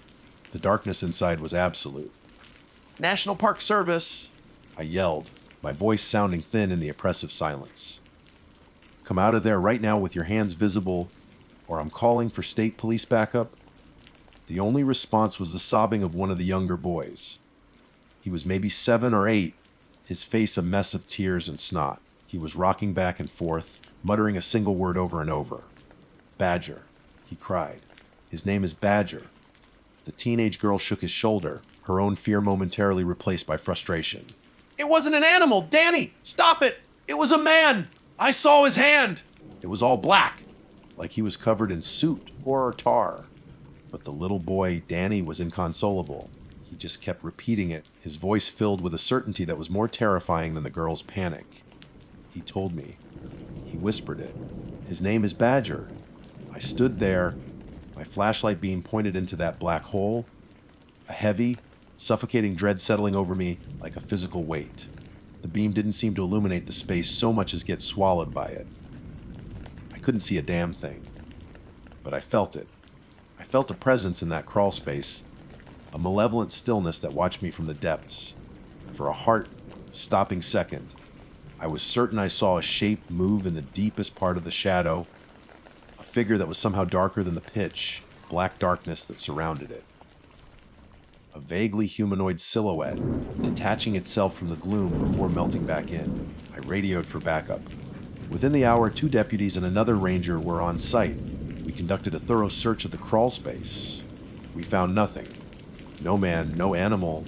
S1: The darkness inside was absolute. "National Park Service!" I yelled, my voice sounding thin in the oppressive silence. "Come out of there right now with your hands visible, or I'm calling for state police backup." The only response was the sobbing of one of the younger boys. He was maybe 7 or 8, his face a mess of tears and snot. He was rocking back and forth, muttering a single word over and over. "Badger," he cried. "His name is Badger." The teenage girl shook his shoulder, her own fear momentarily replaced by frustration. "It wasn't an animal! Danny, stop it! It was a man! I saw his hand! It was all black, like he was covered in soot or tar." But the little boy, Danny, was inconsolable. He just kept repeating it, his voice filled with a certainty that was more terrifying than the girl's panic. He told me. He whispered it. His name is Badger. I stood there, my flashlight beam pointed into that black hole, a heavy, suffocating dread settling over me like a physical weight. The beam didn't seem to illuminate the space so much as get swallowed by it. I couldn't see a damn thing, but I felt it. I felt a presence in that crawl space, a malevolent stillness that watched me from the depths. For a heart-stopping second, I was certain I saw a shape move in the deepest part of the shadow, a figure that was somehow darker than the pitch, black darkness that surrounded it. A vaguely humanoid silhouette, detaching itself from the gloom before melting back in. I radioed for backup. Within the hour, 2 deputies and another ranger were on site. We conducted a thorough search of the crawl space. We found nothing. No man, no animal,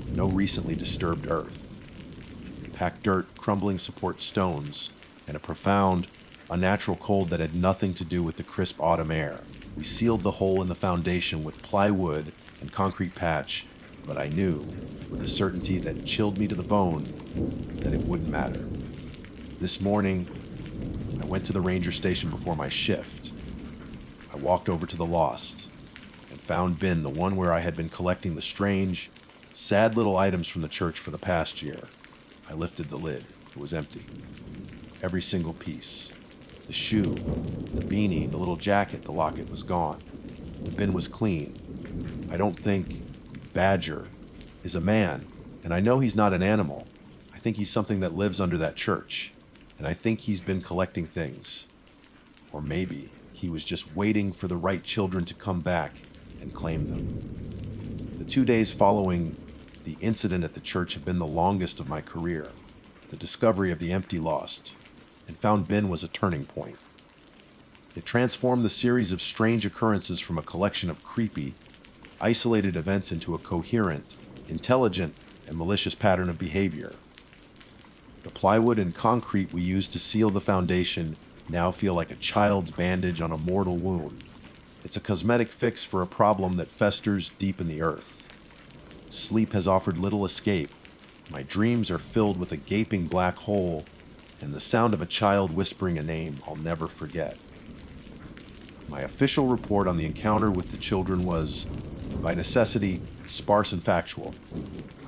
S1: no recently disturbed earth. Packed dirt, crumbling support stones, and a profound, unnatural cold that had nothing to do with the crisp autumn air. We sealed the hole in the foundation with plywood and concrete patch, but I knew, with a certainty that chilled me to the bone, that it wouldn't matter. This morning, I went to the ranger station before my shift. I walked over to the lost and found bin, the one where I had been collecting the strange, sad little items from the church for the past year. I lifted the lid. It was empty. Every single piece. The shoe, the beanie, the little jacket, the locket was gone. The bin was clean. I don't think Badger is a man, and I know he's not an animal. I think he's something that lives under that church, and I think he's been collecting things. Or maybe he was just waiting for the right children to come back and claim them. The 2 days following the incident at the church have been the longest of my career. The discovery of the empty lost and found bin was a turning point. It transformed the series of strange occurrences from a collection of creepy, isolated events into a coherent, intelligent, and malicious pattern of behavior. The plywood and concrete we used to seal the foundation now feel like a child's bandage on a mortal wound. It's a cosmetic fix for a problem that festers deep in the earth. Sleep has offered little escape. My dreams are filled with a gaping black hole and the sound of a child whispering a name I'll never forget. My official report on the encounter with the children was, by necessity, sparse and factual.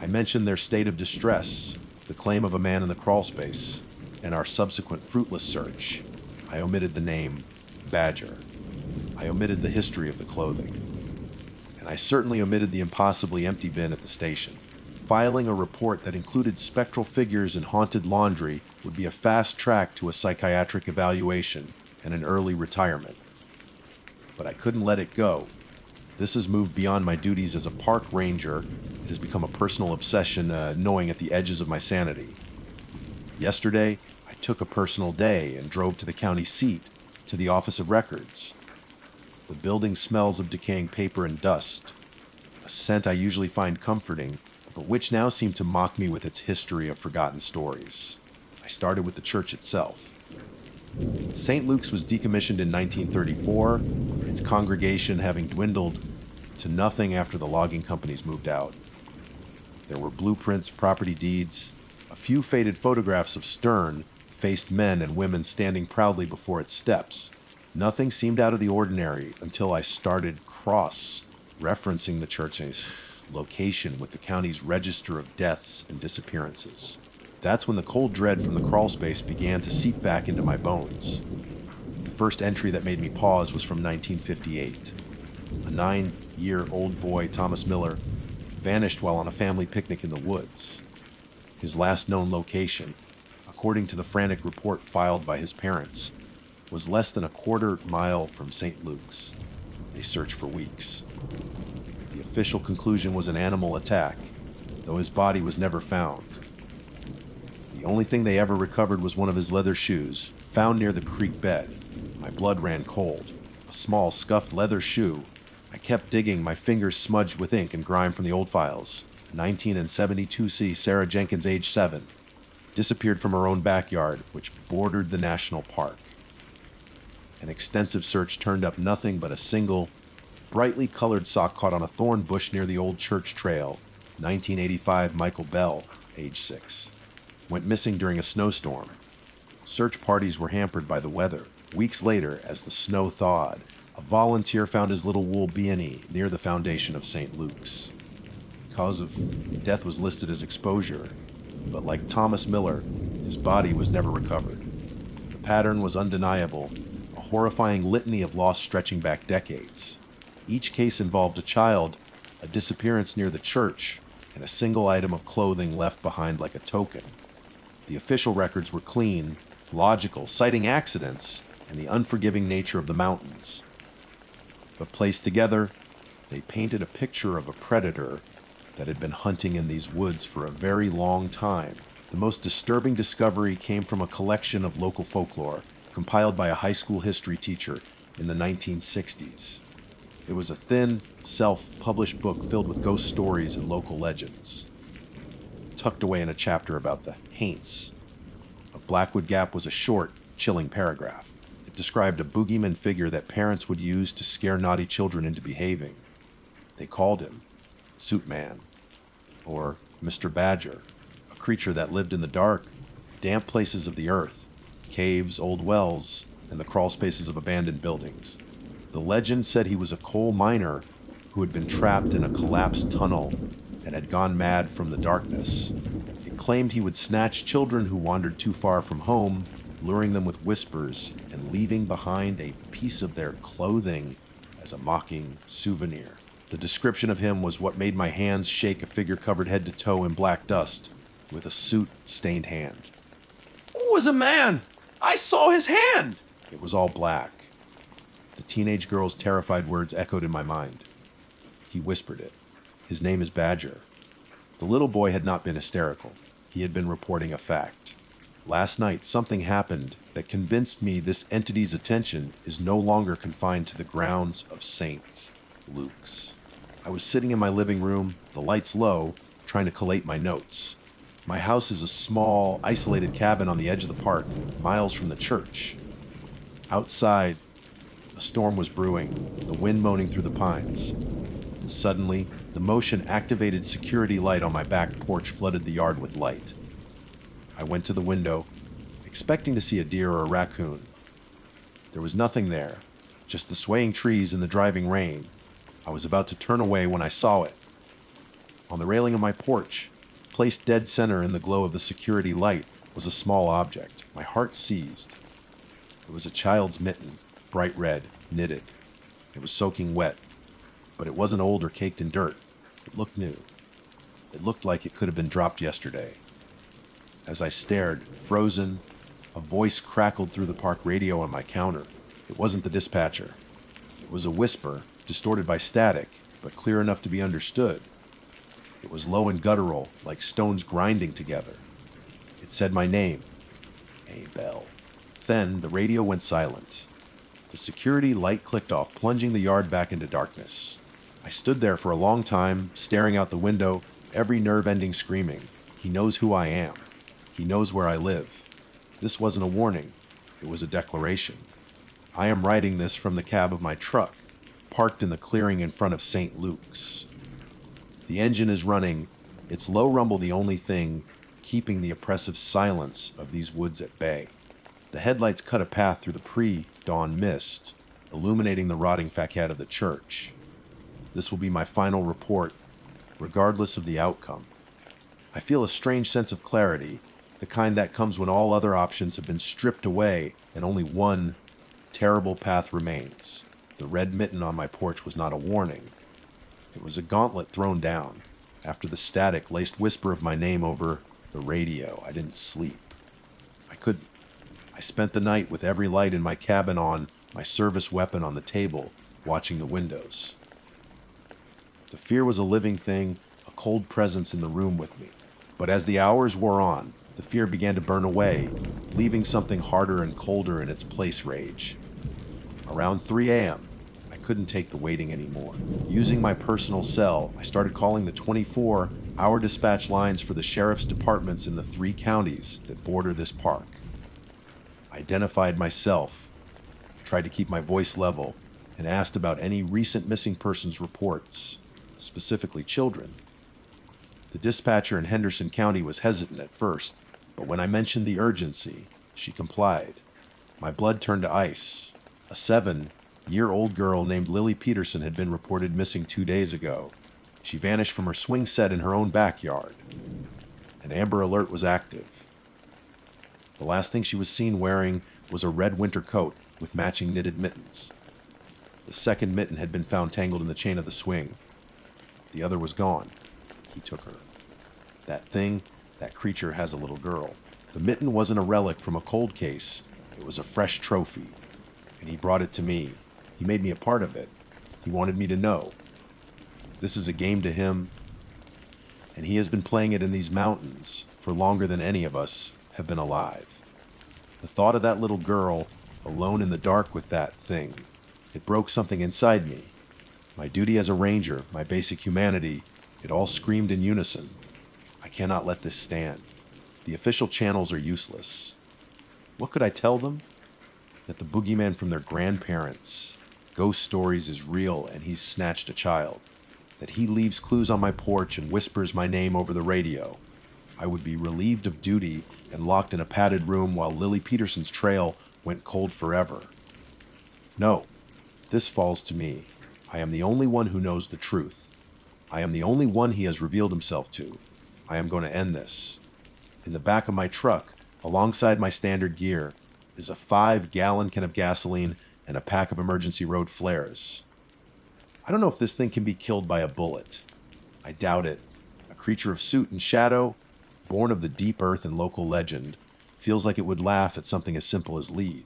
S1: I mentioned their state of distress, the claim of a man in the crawl space, and our subsequent fruitless search. I omitted the name Badger. I omitted the history of the clothing. And I certainly omitted the impossibly empty bin at the station. Filing a report that included spectral figures and haunted laundry would be a fast track to a psychiatric evaluation and an early retirement. But I couldn't let it go. This has moved beyond my duties as a park ranger. It has become a personal obsession, gnawing at the edges of my sanity. Yesterday, I took a personal day and drove to the county seat, to the Office of Records. The building smells of decaying paper and dust, a scent I usually find comforting, but which now seemed to mock me with its history of forgotten stories. I started with the church itself. St. Luke's was decommissioned in 1934, its congregation having dwindled to nothing after the logging companies moved out. There were blueprints, property deeds, a few faded photographs of stern-faced men and women standing proudly before its steps. Nothing seemed out of the ordinary until I started cross-referencing the church's location with the county's register of deaths and disappearances. That's when the cold dread from the crawl space began to seep back into my bones. The first entry that made me pause was from 1958. A 9-year-old boy, Thomas Miller, vanished while on a family picnic in the woods. His last known location, according to the frantic report filed by his parents, was less than a quarter mile from St. Luke's. They searched for weeks. The official conclusion was an animal attack, though his body was never found. The only thing they ever recovered was one of his leather shoes, found near the creek bed. My blood ran cold. A small, scuffed leather shoe. I kept digging, my fingers smudged with ink and grime from the old files. 19 and 72C Sarah Jenkins, age 7, disappeared from her own backyard, which bordered the national park. An extensive search turned up nothing but a single, brightly colored sock caught on a thorn bush near the old church trail. 1985 Michael Bell, age 6. Went missing during a snowstorm. Search parties were hampered by the weather. Weeks later, as the snow thawed, a volunteer found his little wool peony near the foundation of St. Luke's. Cause of death was listed as exposure, but like Thomas Miller, his body was never recovered. The pattern was undeniable, a horrifying litany of loss stretching back decades. Each case involved a child, a disappearance near the church, and a single item of clothing left behind like a token. The official records were clean, logical, citing accidents and the unforgiving nature of the mountains. But placed together, they painted a picture of a predator that had been hunting in these woods for a very long time. The most disturbing discovery came from a collection of local folklore compiled by a high school history teacher in the 1960s. It was a thin, self-published book filled with ghost stories and local legends. Tucked away in a chapter about the haints of Blackwood Gap was a short, chilling paragraph. It described a boogeyman figure that parents would use to scare naughty children into behaving. They called him Suit Man, or Mr. Badger, a creature that lived in the dark, damp places of the earth, caves, old wells, and the crawl spaces of abandoned buildings. The legend said he was a coal miner who had been trapped in a collapsed tunnel and had gone mad from the darkness. It claimed he would snatch children who wandered too far from home, luring them with whispers and leaving behind a piece of their clothing as a mocking souvenir. The description of him was what made my hands shake, a figure covered head to toe in black dust with a soot-stained hand. "It was a man! I saw his hand!" It was all black. The teenage girl's terrified words echoed in my mind. He whispered it. "His name is Badger." The little boy had not been hysterical. He had been reporting a fact. Last night, something happened that convinced me this entity's attention is no longer confined to the grounds of St. Luke's. I was sitting in my living room, the lights low, trying to collate my notes. My house is a small, isolated cabin on the edge of the park, miles from the church. Outside, a storm was brewing, the wind moaning through the pines. Suddenly, the motion-activated security light on my back porch flooded the yard with light. I went to the window, expecting to see a deer or a raccoon. There was nothing there, just the swaying trees and the driving rain. I was about to turn away when I saw it. On the railing of my porch, placed dead center in the glow of the security light, was a small object. My heart seized. It was a child's mitten, bright red, knitted. It was soaking wet, but it wasn't old or caked in dirt. It looked new. It looked like it could have been dropped yesterday. As I stared, frozen, a voice crackled through the park radio on my counter. It wasn't the dispatcher. It was a whisper, distorted by static, but clear enough to be understood. It was low and guttural, like stones grinding together. It said my name, A. Bell. Then the radio went silent. The security light clicked off, plunging the yard back into darkness. I stood there for a long time, staring out the window, every nerve ending screaming. He knows who I am. He knows where I live. This wasn't a warning. It was a declaration. I am writing this from the cab of my truck, parked in the clearing in front of St. Luke's. The engine is running, its low rumble the only thing keeping the oppressive silence of these woods at bay. The headlights cut a path through the pre-dawn mist, illuminating the rotting facade of the church. This will be my final report, regardless of the outcome. I feel a strange sense of clarity, the kind that comes when all other options have been stripped away and only one terrible path remains. The red mitten on my porch was not a warning. It was a gauntlet thrown down. After the static-laced whisper of my name over the radio, I didn't sleep. I couldn't. I spent the night with every light in my cabin on, my service weapon on the table, watching the windows. The fear was a living thing, a cold presence in the room with me. But as the hours wore on, the fear began to burn away, leaving something harder and colder in its place. Rage. Around 3 a.m., I couldn't take the waiting anymore. Using my personal cell, I started calling the 24-hour dispatch lines for the sheriff's departments in the 3 counties that border this park. I identified myself, tried to keep my voice level, and asked about any recent missing persons reports, specifically children. The dispatcher in Henderson County was hesitant at first, but when I mentioned the urgency, she complied. My blood turned to ice. A 7-year-old girl named Lily Peterson had been reported missing 2 days ago. She vanished from her swing set in her own backyard. An Amber Alert was active. The last thing she was seen wearing was a red winter coat with matching knitted mittens. The second mitten had been found tangled in the chain of the swing. The other was gone. He took her. That thing, that creature has a little girl. The mitten wasn't a relic from a cold case. It was a fresh trophy. And he brought it to me. He made me a part of it. He wanted me to know. This is a game to him, and he has been playing it in these mountains for longer than any of us have been alive. The thought of that little girl, alone in the dark with that thing, it broke something inside me. My duty as a ranger, my basic humanity, it all screamed in unison. I cannot let this stand. The official channels are useless. What could I tell them? That the boogeyman from their grandparents, ghost stories, is real and he's snatched a child. That he leaves clues on my porch and whispers my name over the radio. I would be relieved of duty and locked in a padded room while Lily Peterson's trail went cold forever. No, this falls to me. I am the only one who knows the truth. I am the only one he has revealed himself to. I am going to end this. In the back of my truck, alongside my standard gear, is a 5-gallon can of gasoline and a pack of emergency road flares. I don't know if this thing can be killed by a bullet. I doubt it. A creature of suit and shadow, born of the deep earth and local legend, feels like it would laugh at something as simple as lead.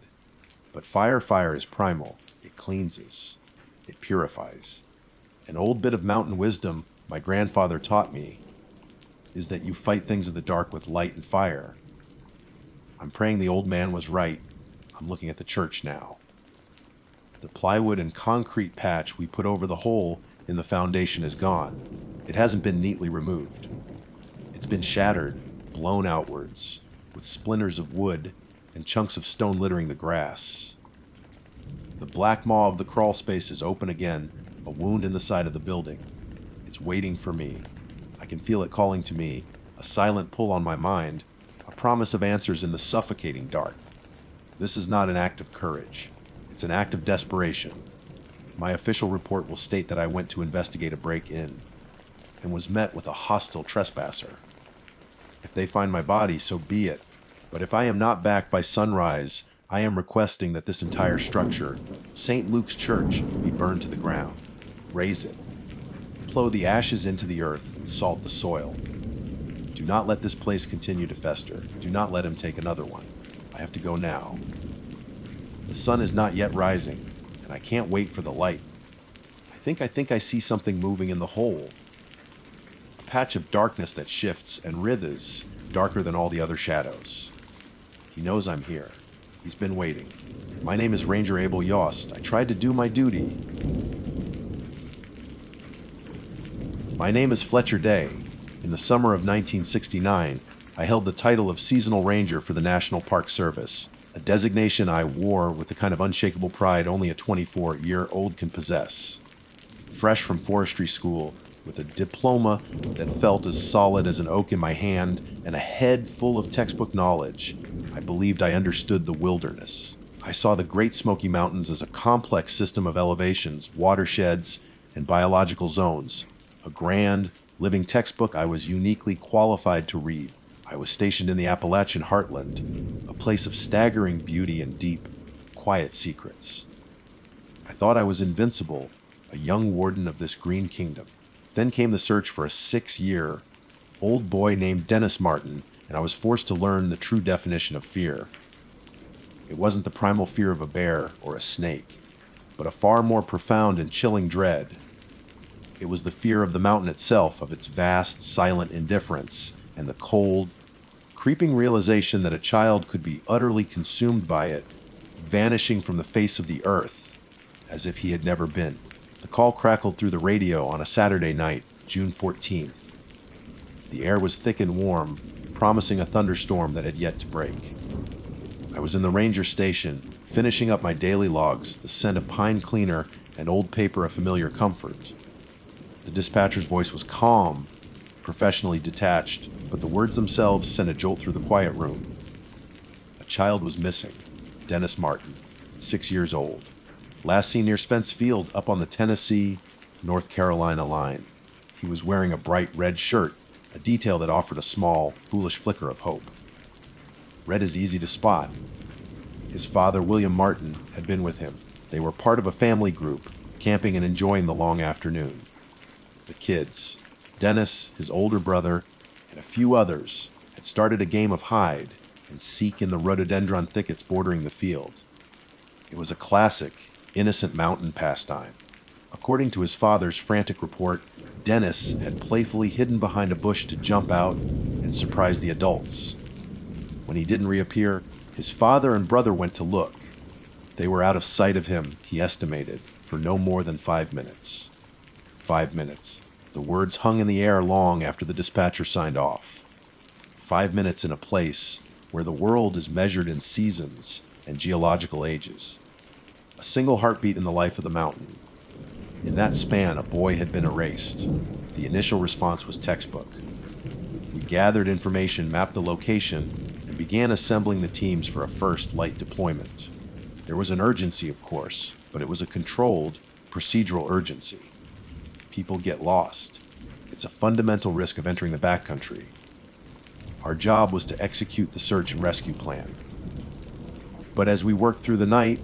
S1: But fire is primal. It cleanses. It purifies. An old bit of mountain wisdom my grandfather taught me is that you fight things in the dark with light and fire. I'm praying the old man was right. I'm looking at the church now. The plywood and concrete patch we put over the hole in the foundation is gone. It hasn't been neatly removed. It's been shattered, blown outwards, with splinters of wood and chunks of stone littering the grass. The black maw of the crawl space is open again, a wound in the side of the building. It's waiting for me. I can feel it calling to me, a silent pull on my mind, a promise of answers in the suffocating dark. This is not an act of courage. It's an act of desperation. My official report will state that I went to investigate a break-in and was met with a hostile trespasser. If they find my body, so be it. But if I am not back by sunrise, I am requesting that this entire structure, St. Luke's Church, be burned to the ground. Raise it. Plow the ashes into the earth and salt the soil. Do not let this place continue to fester. Do not let him take another one. I have to go now. The sun is not yet rising, and I can't wait for the light. I think I see something moving in the hole. A patch of darkness that shifts and writhes, darker than all the other shadows. He knows I'm here. He's been waiting. My name is Ranger Abel Yost. I tried to do my duty. My name is Fletcher Day. In the summer of 1969, I held the title of Seasonal Ranger for the National Park Service, a designation I wore with the kind of unshakable pride only a 24-year-old can possess. Fresh from forestry school, with a diploma that felt as solid as an oak in my hand and a head full of textbook knowledge, I believed I understood the wilderness. I saw the Great Smoky Mountains as a complex system of elevations, watersheds, and biological zones, a grand, living textbook I was uniquely qualified to read. I was stationed in the Appalachian heartland, a place of staggering beauty and deep, quiet secrets. I thought I was invincible, a young warden of this green kingdom. Then came the search for a 6-year-old boy named Dennis Martin, and I was forced to learn the true definition of fear. It wasn't the primal fear of a bear or a snake, but a far more profound and chilling dread. It was the fear of the mountain itself, of its vast, silent indifference, and the cold, creeping realization that a child could be utterly consumed by it, vanishing from the face of the earth, as if he had never been. The call crackled through the radio on a Saturday night, June 14th. The air was thick and warm, promising a thunderstorm that had yet to break. I was in the ranger station, finishing up my daily logs, the scent of pine cleaner and old paper a familiar comfort. The dispatcher's voice was calm, professionally detached, but the words themselves sent a jolt through the quiet room. A child was missing. Dennis Martin, 6 years old. Last seen near Spence Field up on the Tennessee-North Carolina line. He was wearing a bright red shirt, a detail that offered a small, foolish flicker of hope. Red is easy to spot. His father, William Martin, had been with him. They were part of a family group, camping and enjoying the long afternoon. The kids, Dennis, his older brother, and a few others, had started a game of hide and seek in the rhododendron thickets bordering the field. It was a classic, innocent mountain pastime. According to his father's frantic report, Dennis had playfully hidden behind a bush to jump out and surprise the adults. When he didn't reappear, his father and brother went to look. They were out of sight of him, he estimated, for no more than 5 minutes. 5 minutes. The words hung in the air long after the dispatcher signed off. 5 minutes in a place where the world is measured in seasons and geological ages. A single heartbeat in the life of the mountain. In that span, a boy had been erased. The initial response was textbook. We gathered information, mapped the location, and began assembling the teams for a first light deployment. There was an urgency, of course, but it was a controlled, procedural urgency. People get lost. It's a fundamental risk of entering the backcountry. Our job was to execute the search and rescue plan. But as we worked through the night,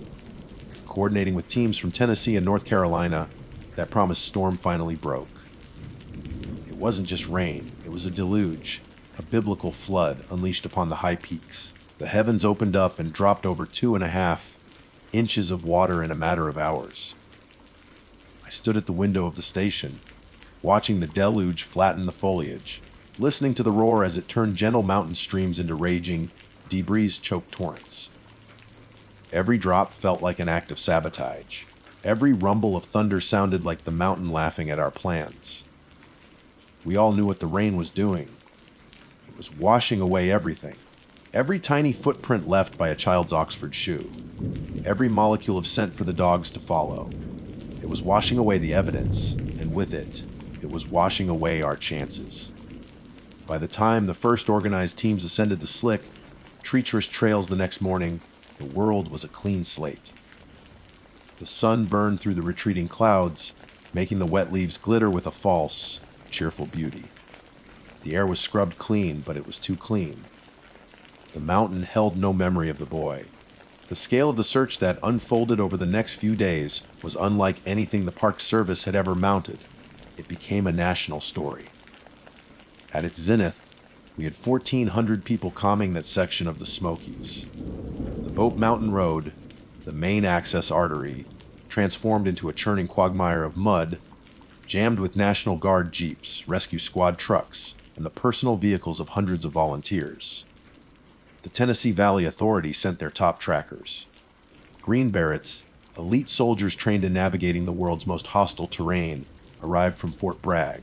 S1: coordinating with teams from Tennessee and North Carolina, that promised storm finally broke. It wasn't just rain, it was a deluge, a biblical flood unleashed upon the high peaks. The heavens opened up and dropped over 2.5 inches of water in a matter of hours. I stood at the window of the station, watching the deluge flatten the foliage, listening to the roar as it turned gentle mountain streams into raging, debris-choked torrents. Every drop felt like an act of sabotage. Every rumble of thunder sounded like the mountain laughing at our plans. We all knew what the rain was doing. It was washing away everything. Every tiny footprint left by a child's Oxford shoe. Every molecule of scent for the dogs to follow. It was washing away the evidence, and with it, it was washing away our chances. By the time the first organized teams ascended the slick, treacherous trails the next morning, the world was a clean slate. The sun burned through the retreating clouds, making the wet leaves glitter with a false, cheerful beauty. The air was scrubbed clean, but it was too clean. The mountain held no memory of the boy. The scale of the search that unfolded over the next few days was unlike anything the Park Service had ever mounted. It became a national story. At its zenith, we had 1,400 people combing that section of the Smokies. The Boat Mountain Road, the main access artery, transformed into a churning quagmire of mud, jammed with National Guard jeeps, rescue squad trucks, and the personal vehicles of hundreds of volunteers. The Tennessee Valley Authority sent their top trackers. Green Berets, elite soldiers trained in navigating the world's most hostile terrain, arrived from Fort Bragg.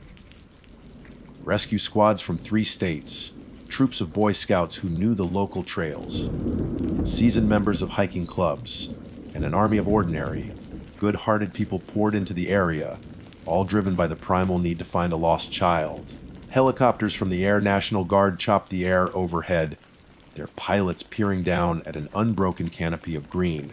S1: Rescue squads from 3 states, troops of Boy Scouts who knew the local trails, seasoned members of hiking clubs, and an army of ordinary, good-hearted people poured into the area, all driven by the primal need to find a lost child. Helicopters from the Air National Guard chopped the air overhead, their pilots peering down at an unbroken canopy of green.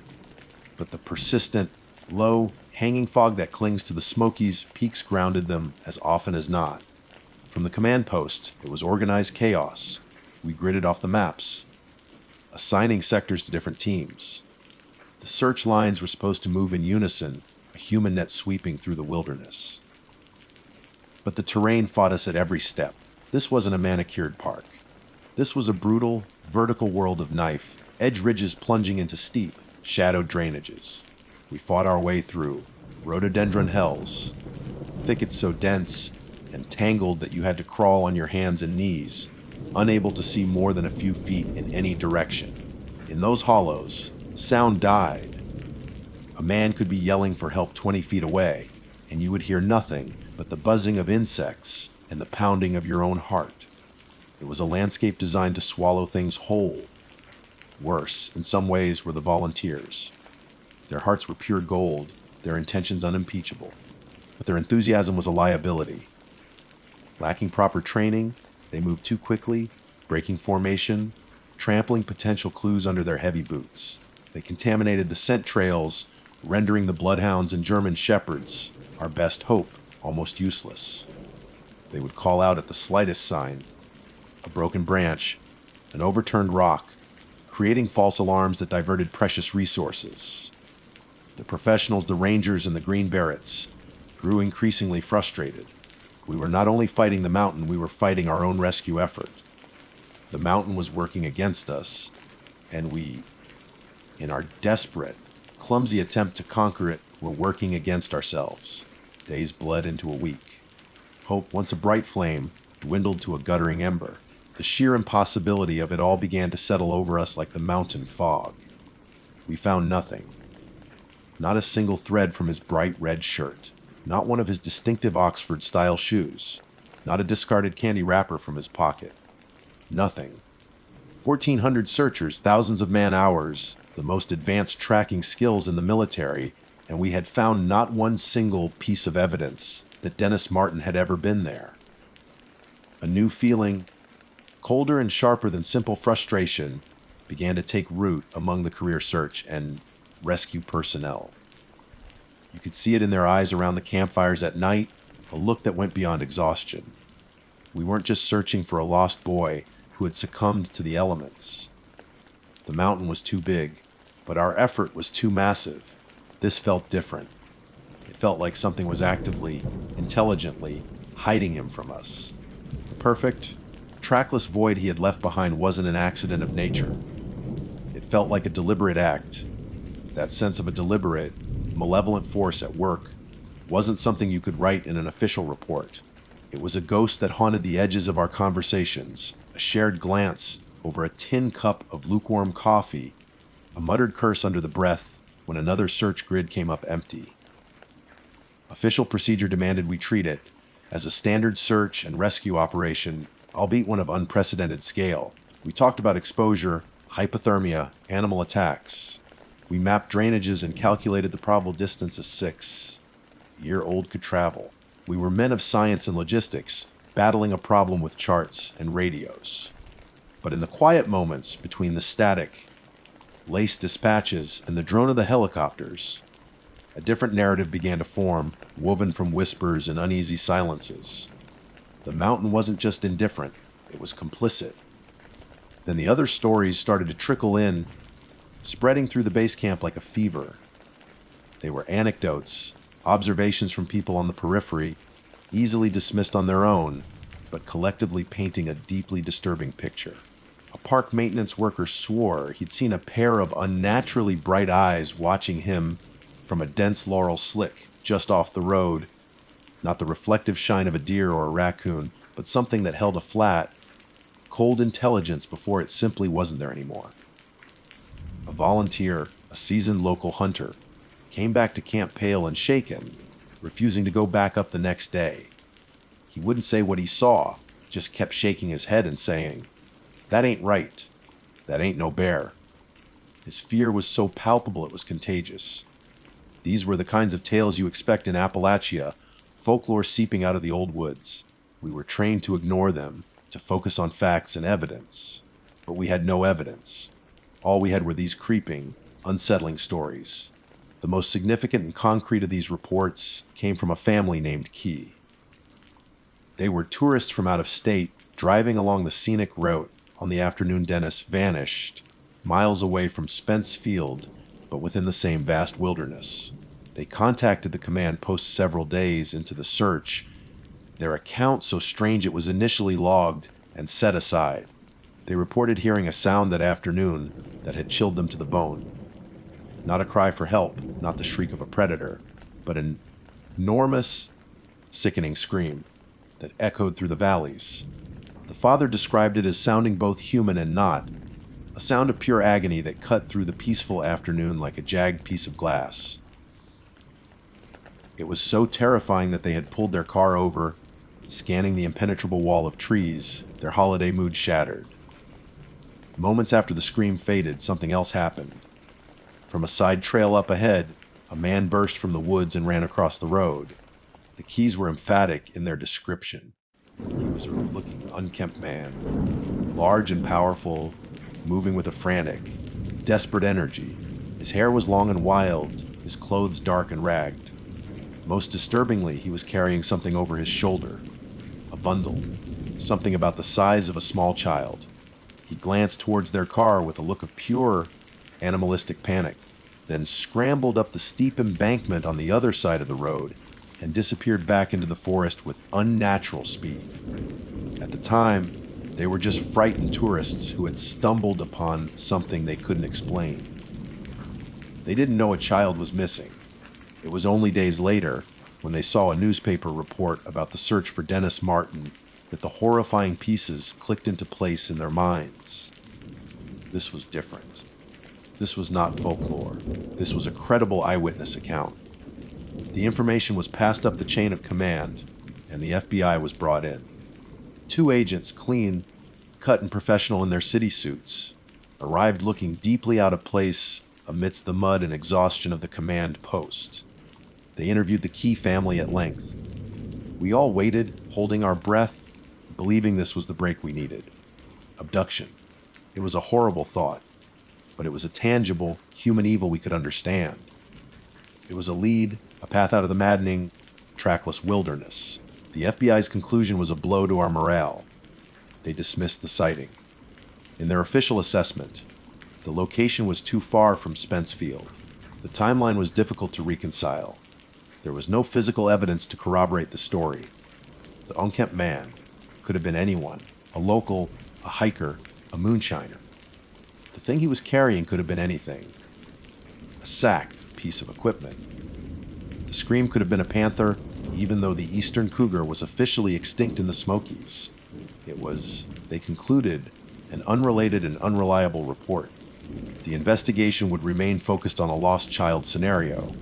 S1: But the persistent, low, hanging fog that clings to the Smokies peaks grounded them as often as not. From the command post, it was organized chaos. We gridded off the maps, assigning sectors to different teams. The search lines were supposed to move in unison, a human net sweeping through the wilderness. But the terrain fought us at every step. This wasn't a manicured park. This was a brutal, vertical world of knife, edge ridges plunging into steep, shadowed drainages. We fought our way through rhododendron hells, thickets so dense and tangled that you had to crawl on your hands and knees, unable to see more than a few feet in any direction. In those hollows, sound died. A man could be yelling for help 20 feet away, and you would hear nothing but the buzzing of insects and the pounding of your own heart. It was a landscape designed to swallow things whole. Worse, in some ways, were the volunteers. Their hearts were pure gold, their intentions unimpeachable, but their enthusiasm was a liability. Lacking proper training, they moved too quickly, breaking formation, trampling potential clues under their heavy boots. They contaminated the scent trails, rendering the bloodhounds and German shepherds, our best hope, almost useless. They would call out at the slightest sign, a broken branch, an overturned rock, creating false alarms that diverted precious resources. The professionals, the rangers, and the green berets grew increasingly frustrated. We were not only fighting the mountain, we were fighting our own rescue effort. The mountain was working against us, and we, in our desperate, clumsy attempt to conquer it, were working against ourselves. Days bled into a week. Hope, once a bright flame, dwindled to a guttering ember. The sheer impossibility of it all began to settle over us like the mountain fog. We found nothing. Not a single thread from his bright red shirt. Not one of his distinctive Oxford-style shoes. Not a discarded candy wrapper from his pocket. Nothing. 1,400 searchers, thousands of man-hours, the most advanced tracking skills in the military, and we had found not one single piece of evidence that Dennis Martin had ever been there. A new feeling, colder and sharper than simple frustration, began to take root among the career search and rescue personnel. You could see it in their eyes around the campfires at night, a look that went beyond exhaustion. We weren't just searching for a lost boy who had succumbed to the elements. The mountain was too big, but our effort was too massive. This felt different. It felt like something was actively, intelligently, hiding him from us. The perfect, trackless void he had left behind wasn't an accident of nature. It felt like a deliberate act. That sense of a deliberate, malevolent force at work wasn't something you could write in an official report. It was a ghost that haunted the edges of our conversations, a shared glance over a tin cup of lukewarm coffee, a muttered curse under the breath when another search grid came up empty. Official procedure demanded we treat it as a standard search and rescue operation, albeit one of unprecedented scale. We talked about exposure, hypothermia, animal attacks. We mapped drainages and calculated the probable distance a 6-year-old could travel. We were men of science and logistics, battling a problem with charts and radios. But in the quiet moments between the static, laced dispatches and the drone of the helicopters, a different narrative began to form, woven from whispers and uneasy silences. The mountain wasn't just indifferent, it was complicit. Then the other stories started to trickle in, spreading through the base camp like a fever. They were anecdotes, observations from people on the periphery, easily dismissed on their own, but collectively painting a deeply disturbing picture. A park maintenance worker swore he'd seen a pair of unnaturally bright eyes watching him from a dense laurel slick just off the road, not the reflective shine of a deer or a raccoon, but something that held a flat, cold intelligence before it simply wasn't there anymore. A volunteer, a seasoned local hunter, came back to camp pale and shaken, refusing to go back up the next day. He wouldn't say what he saw, just kept shaking his head and saying, "That ain't right. That ain't no bear." His fear was so palpable it was contagious. These were the kinds of tales you expect in Appalachia, folklore seeping out of the old woods. We were trained to ignore them, to focus on facts and evidence. But we had no evidence. All we had were these creeping, unsettling stories. The most significant and concrete of these reports came from a family named Key. They were tourists from out of state, driving along the scenic route on the afternoon Dennis vanished, miles away from Spence Field, but within the same vast wilderness. They contacted the command post several days into the search, their account so strange it was initially logged and set aside. They reported hearing a sound that afternoon that had chilled them to the bone. Not a cry for help, not the shriek of a predator, but an enormous, sickening scream that echoed through the valleys. The father described it as sounding both human and not, a sound of pure agony that cut through the peaceful afternoon like a jagged piece of glass. It was so terrifying that they had pulled their car over, scanning the impenetrable wall of trees, their holiday mood shattered. Moments after the scream faded, something else happened. From a side trail up ahead, A man burst from the woods and ran across the road. The keys were emphatic in their description. He was a looking, unkempt man, large and powerful, moving with a frantic, desperate energy. His hair was long and wild, his clothes dark and ragged. Most disturbingly, he was carrying something over his shoulder, a bundle, something about the size of a small child. He glanced towards their car with a look of pure, animalistic panic, then scrambled up the steep embankment on the other side of the road and disappeared back into the forest with unnatural speed. At the time, they were just frightened tourists who had stumbled upon something they couldn't explain. They didn't know a child was missing. It was only days later, when they saw a newspaper report about the search for Dennis Martin, that the horrifying pieces clicked into place in their minds. This was different. This was not folklore. This was a credible eyewitness account. The information was passed up the chain of command, and the FBI was brought in. 2 agents, clean, cut and professional in their city suits, arrived looking deeply out of place amidst the mud and exhaustion of the command post. They interviewed the Key family at length. We all waited, holding our breath, believing this was the break we needed. Abduction. It was a horrible thought, but it was a tangible, human evil we could understand. It was a lead, a path out of the maddening, trackless wilderness. The FBI's conclusion was a blow to our morale. They dismissed the sighting. In their official assessment, the location was too far from Spence Field. The timeline was difficult to reconcile. There was no physical evidence to corroborate the story. The unkempt man could have been anyone, a local, a hiker, a moonshiner. The thing he was carrying could have been anything. A sack, a piece of equipment. The scream could have been a panther, even though the eastern cougar was officially extinct in the Smokies. It was, they concluded, an unrelated and unreliable report. The investigation would remain focused on a lost child scenario.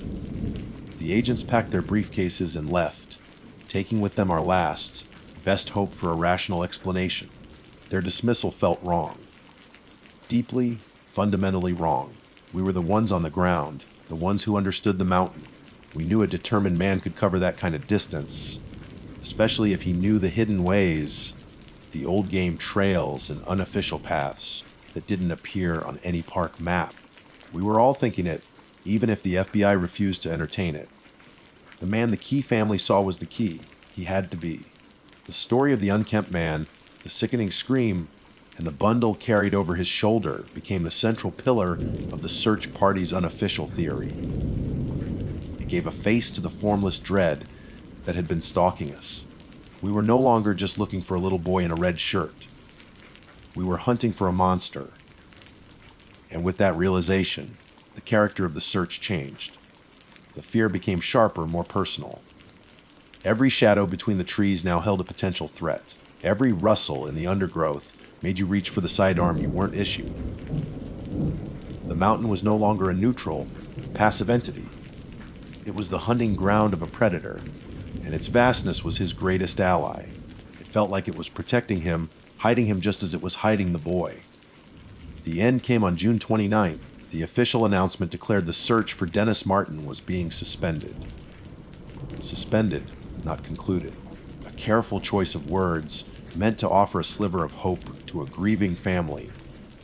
S1: The agents packed their briefcases and left, taking with them our last, best hope for a rational explanation. Their dismissal felt wrong. Deeply, fundamentally wrong. We were the ones on the ground, the ones who understood the mountain. We knew a determined man could cover that kind of distance, especially if he knew the hidden ways, the old game trails and unofficial paths that didn't appear on any park map. We were all thinking it, even if the FBI refused to entertain it. The man the Key family saw was the key. He had to be. The story of the unkempt man, the sickening scream, and the bundle carried over his shoulder became the central pillar of the search party's unofficial theory. It gave a face to the formless dread that had been stalking us. We were no longer just looking for a little boy in a red shirt. We were hunting for a monster. And with that realization, the character of the search changed. The fear became sharper, more personal. Every shadow between the trees now held a potential threat. Every rustle in the undergrowth made you reach for the sidearm you weren't issued. The mountain was no longer a neutral, passive entity. It was the hunting ground of a predator, and its vastness was his greatest ally. It felt like it was protecting him, hiding him just as it was hiding the boy. The end came on June 29th. The official announcement declared the search for Dennis Martin was being suspended. Suspended, not concluded. A careful choice of words meant to offer a sliver of hope to a grieving family,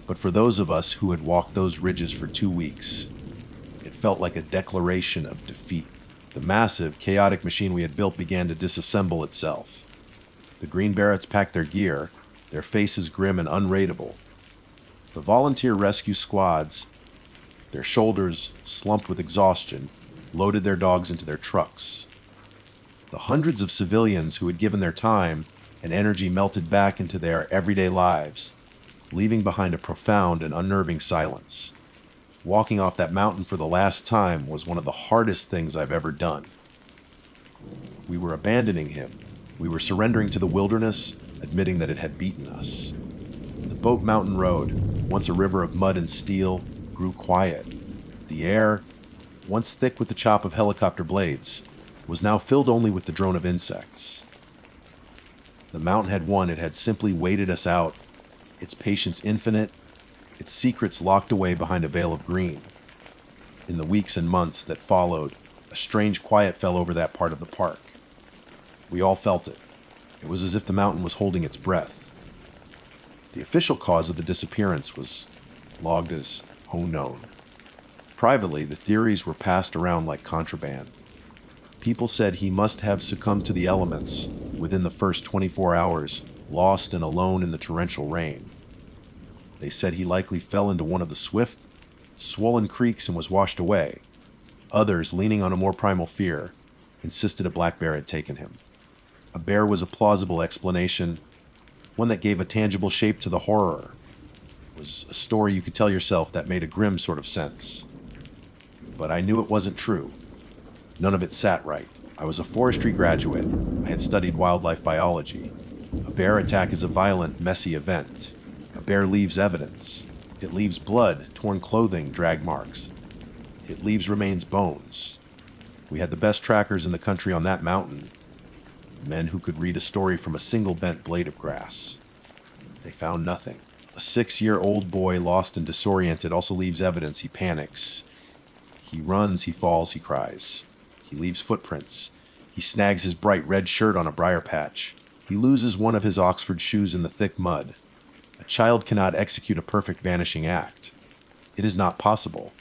S1: but for those of us who had walked those ridges for 2 weeks, it felt like a declaration of defeat. The massive, chaotic machine we had built began to disassemble itself. The Green Berets packed their gear, their faces grim and unrateable. The volunteer rescue squads, their shoulders slumped with exhaustion, loaded their dogs into their trucks. The hundreds of civilians who had given their time and energy melted back into their everyday lives, leaving behind a profound and unnerving silence. Walking off that mountain for the last time was one of the hardest things I've ever done. We were abandoning him. We were surrendering to the wilderness, admitting that it had beaten us. The Boat Mountain Road, once a river of mud and steel, grew quiet. The air, once thick with the chop of helicopter blades, was now filled only with the drone of insects. The mountain had won. It had simply waited us out, its patience infinite, its secrets locked away behind a veil of green. In the weeks and months that followed, a strange quiet fell over that part of the park. We all felt it. It was as if the mountain was holding its breath. The official cause of the disappearance was logged as unknown. Privately, the theories were passed around like contraband. People said he must have succumbed to the elements within the first 24 hours, lost and alone in the torrential rain. They said he likely fell into one of the swift, swollen creeks and was washed away. Others, leaning on a more primal fear, insisted a black bear had taken him. A bear was a plausible explanation, one that gave a tangible shape to the horror. It was a story you could tell yourself that made a grim sort of sense. But I knew it wasn't true. None of it sat right. I was a forestry graduate. I had studied wildlife biology. A bear attack is a violent, messy event. A bear leaves evidence. It leaves blood, torn clothing, drag marks. It leaves remains bones. We had the best trackers in the country on that mountain. Men who could read a story from a single bent blade of grass. They found nothing. A 6-year-old boy lost and disoriented also leaves evidence. He panics. He runs, he falls, he cries. He leaves footprints. He snags his bright red shirt on a briar patch. He loses one of his Oxford shoes in the thick mud. A child cannot execute a perfect vanishing act. It is not possible.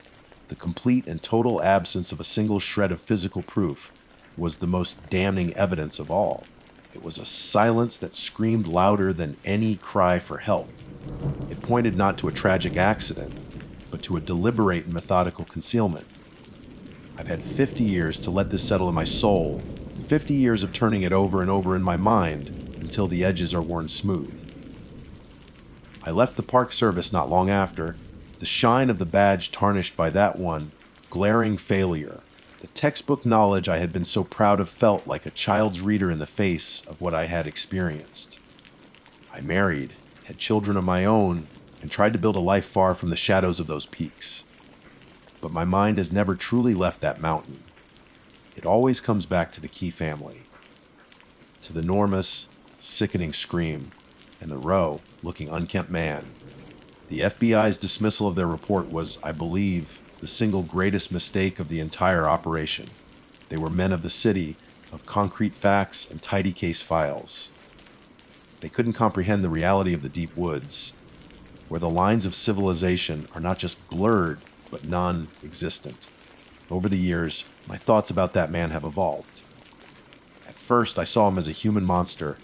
S1: The complete and total absence of a single shred of physical proof was the most damning evidence of all. It was a silence that screamed louder than any cry for help. It pointed not to a tragic accident, but to a deliberate and methodical concealment. I've had 50 years to let this settle in my soul, 50 years of turning it over and over in my mind until the edges are worn smooth. I left the Park Service not long after, the shine of the badge tarnished by that one glaring failure. The textbook knowledge I had been so proud of felt like a child's reader in the face of what I had experienced. I married, had children of my own, and tried to build a life far from the shadows of those peaks. But my mind has never truly left that mountain. It always comes back to the Key family, to the enormous, sickening scream, and the rough-looking unkempt man. The FBI's dismissal of their report was, I believe, the single greatest mistake of the entire operation. They were men of the city, of concrete facts and tidy case files. They couldn't comprehend the reality of the deep woods, where the lines of civilization are not just blurred, but non-existent. Over the years, my thoughts about that man have evolved. At first, I saw him as a human monster,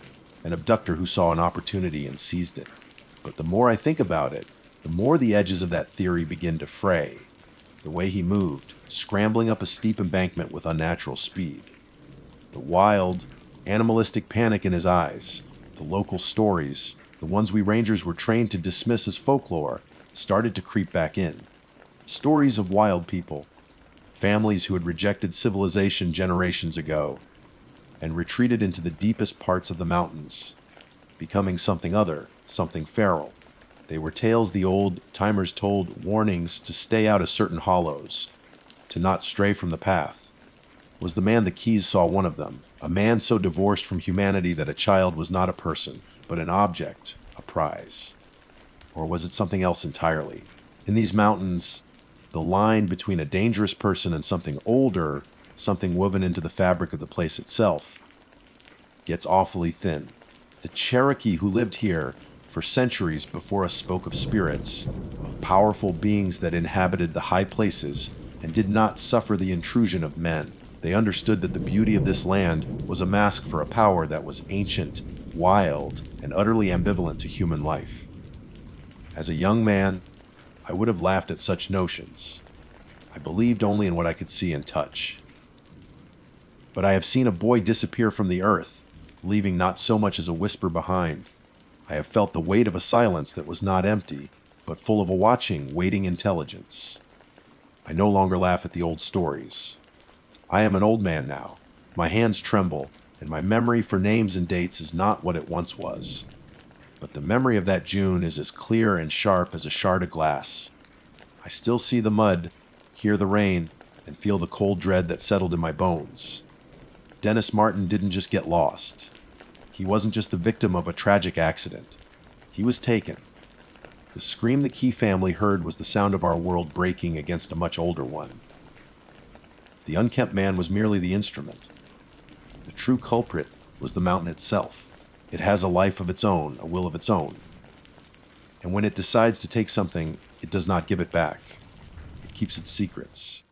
S1: an abductor who saw an opportunity and seized it. But the more I think about it, the more the edges of that theory begin to fray. The way he moved, scrambling up a steep embankment with unnatural speed. The wild, animalistic panic in his eyes, the local stories, the ones we rangers were trained to dismiss as folklore, started to creep back in. Stories of wild people, families who had rejected civilization generations ago and retreated into the deepest parts of the mountains, becoming something other, something feral. They were tales the old timers told, warnings to stay out of certain hollows, to not stray from the path. Was the man the Keys saw one of them, a man so divorced from humanity that a child was not a person, but an object, a prize? Or was it something else entirely? In these mountains, the line between a dangerous person and something older, something woven into the fabric of the place itself, gets awfully thin. The Cherokee who lived here for centuries before us spoke of spirits, of powerful beings that inhabited the high places and did not suffer the intrusion of men. They understood that the beauty of this land was a mask for a power that was ancient, wild, and utterly ambivalent to human life. As a young man, I would have laughed at such notions. I believed only in what I could see and touch. But I have seen a boy disappear from the earth, leaving not so much as a whisper behind. I have felt the weight of a silence that was not empty, but full of a watching, waiting intelligence. I no longer laugh at the old stories. I am an old man now. My hands tremble, and my memory for names and dates is not what it once was. But the memory of that June is as clear and sharp as a shard of glass. I still see the mud, hear the rain, and feel the cold dread that settled in my bones. Dennis Martin didn't just get lost. He wasn't just the victim of a tragic accident. He was taken. The scream the Key family heard was the sound of our world breaking against a much older one. The unkempt man was merely the instrument. The true culprit was the mountain itself. It has a life of its own, a will of its own. And when it decides to take something, it does not give it back. It keeps its secrets.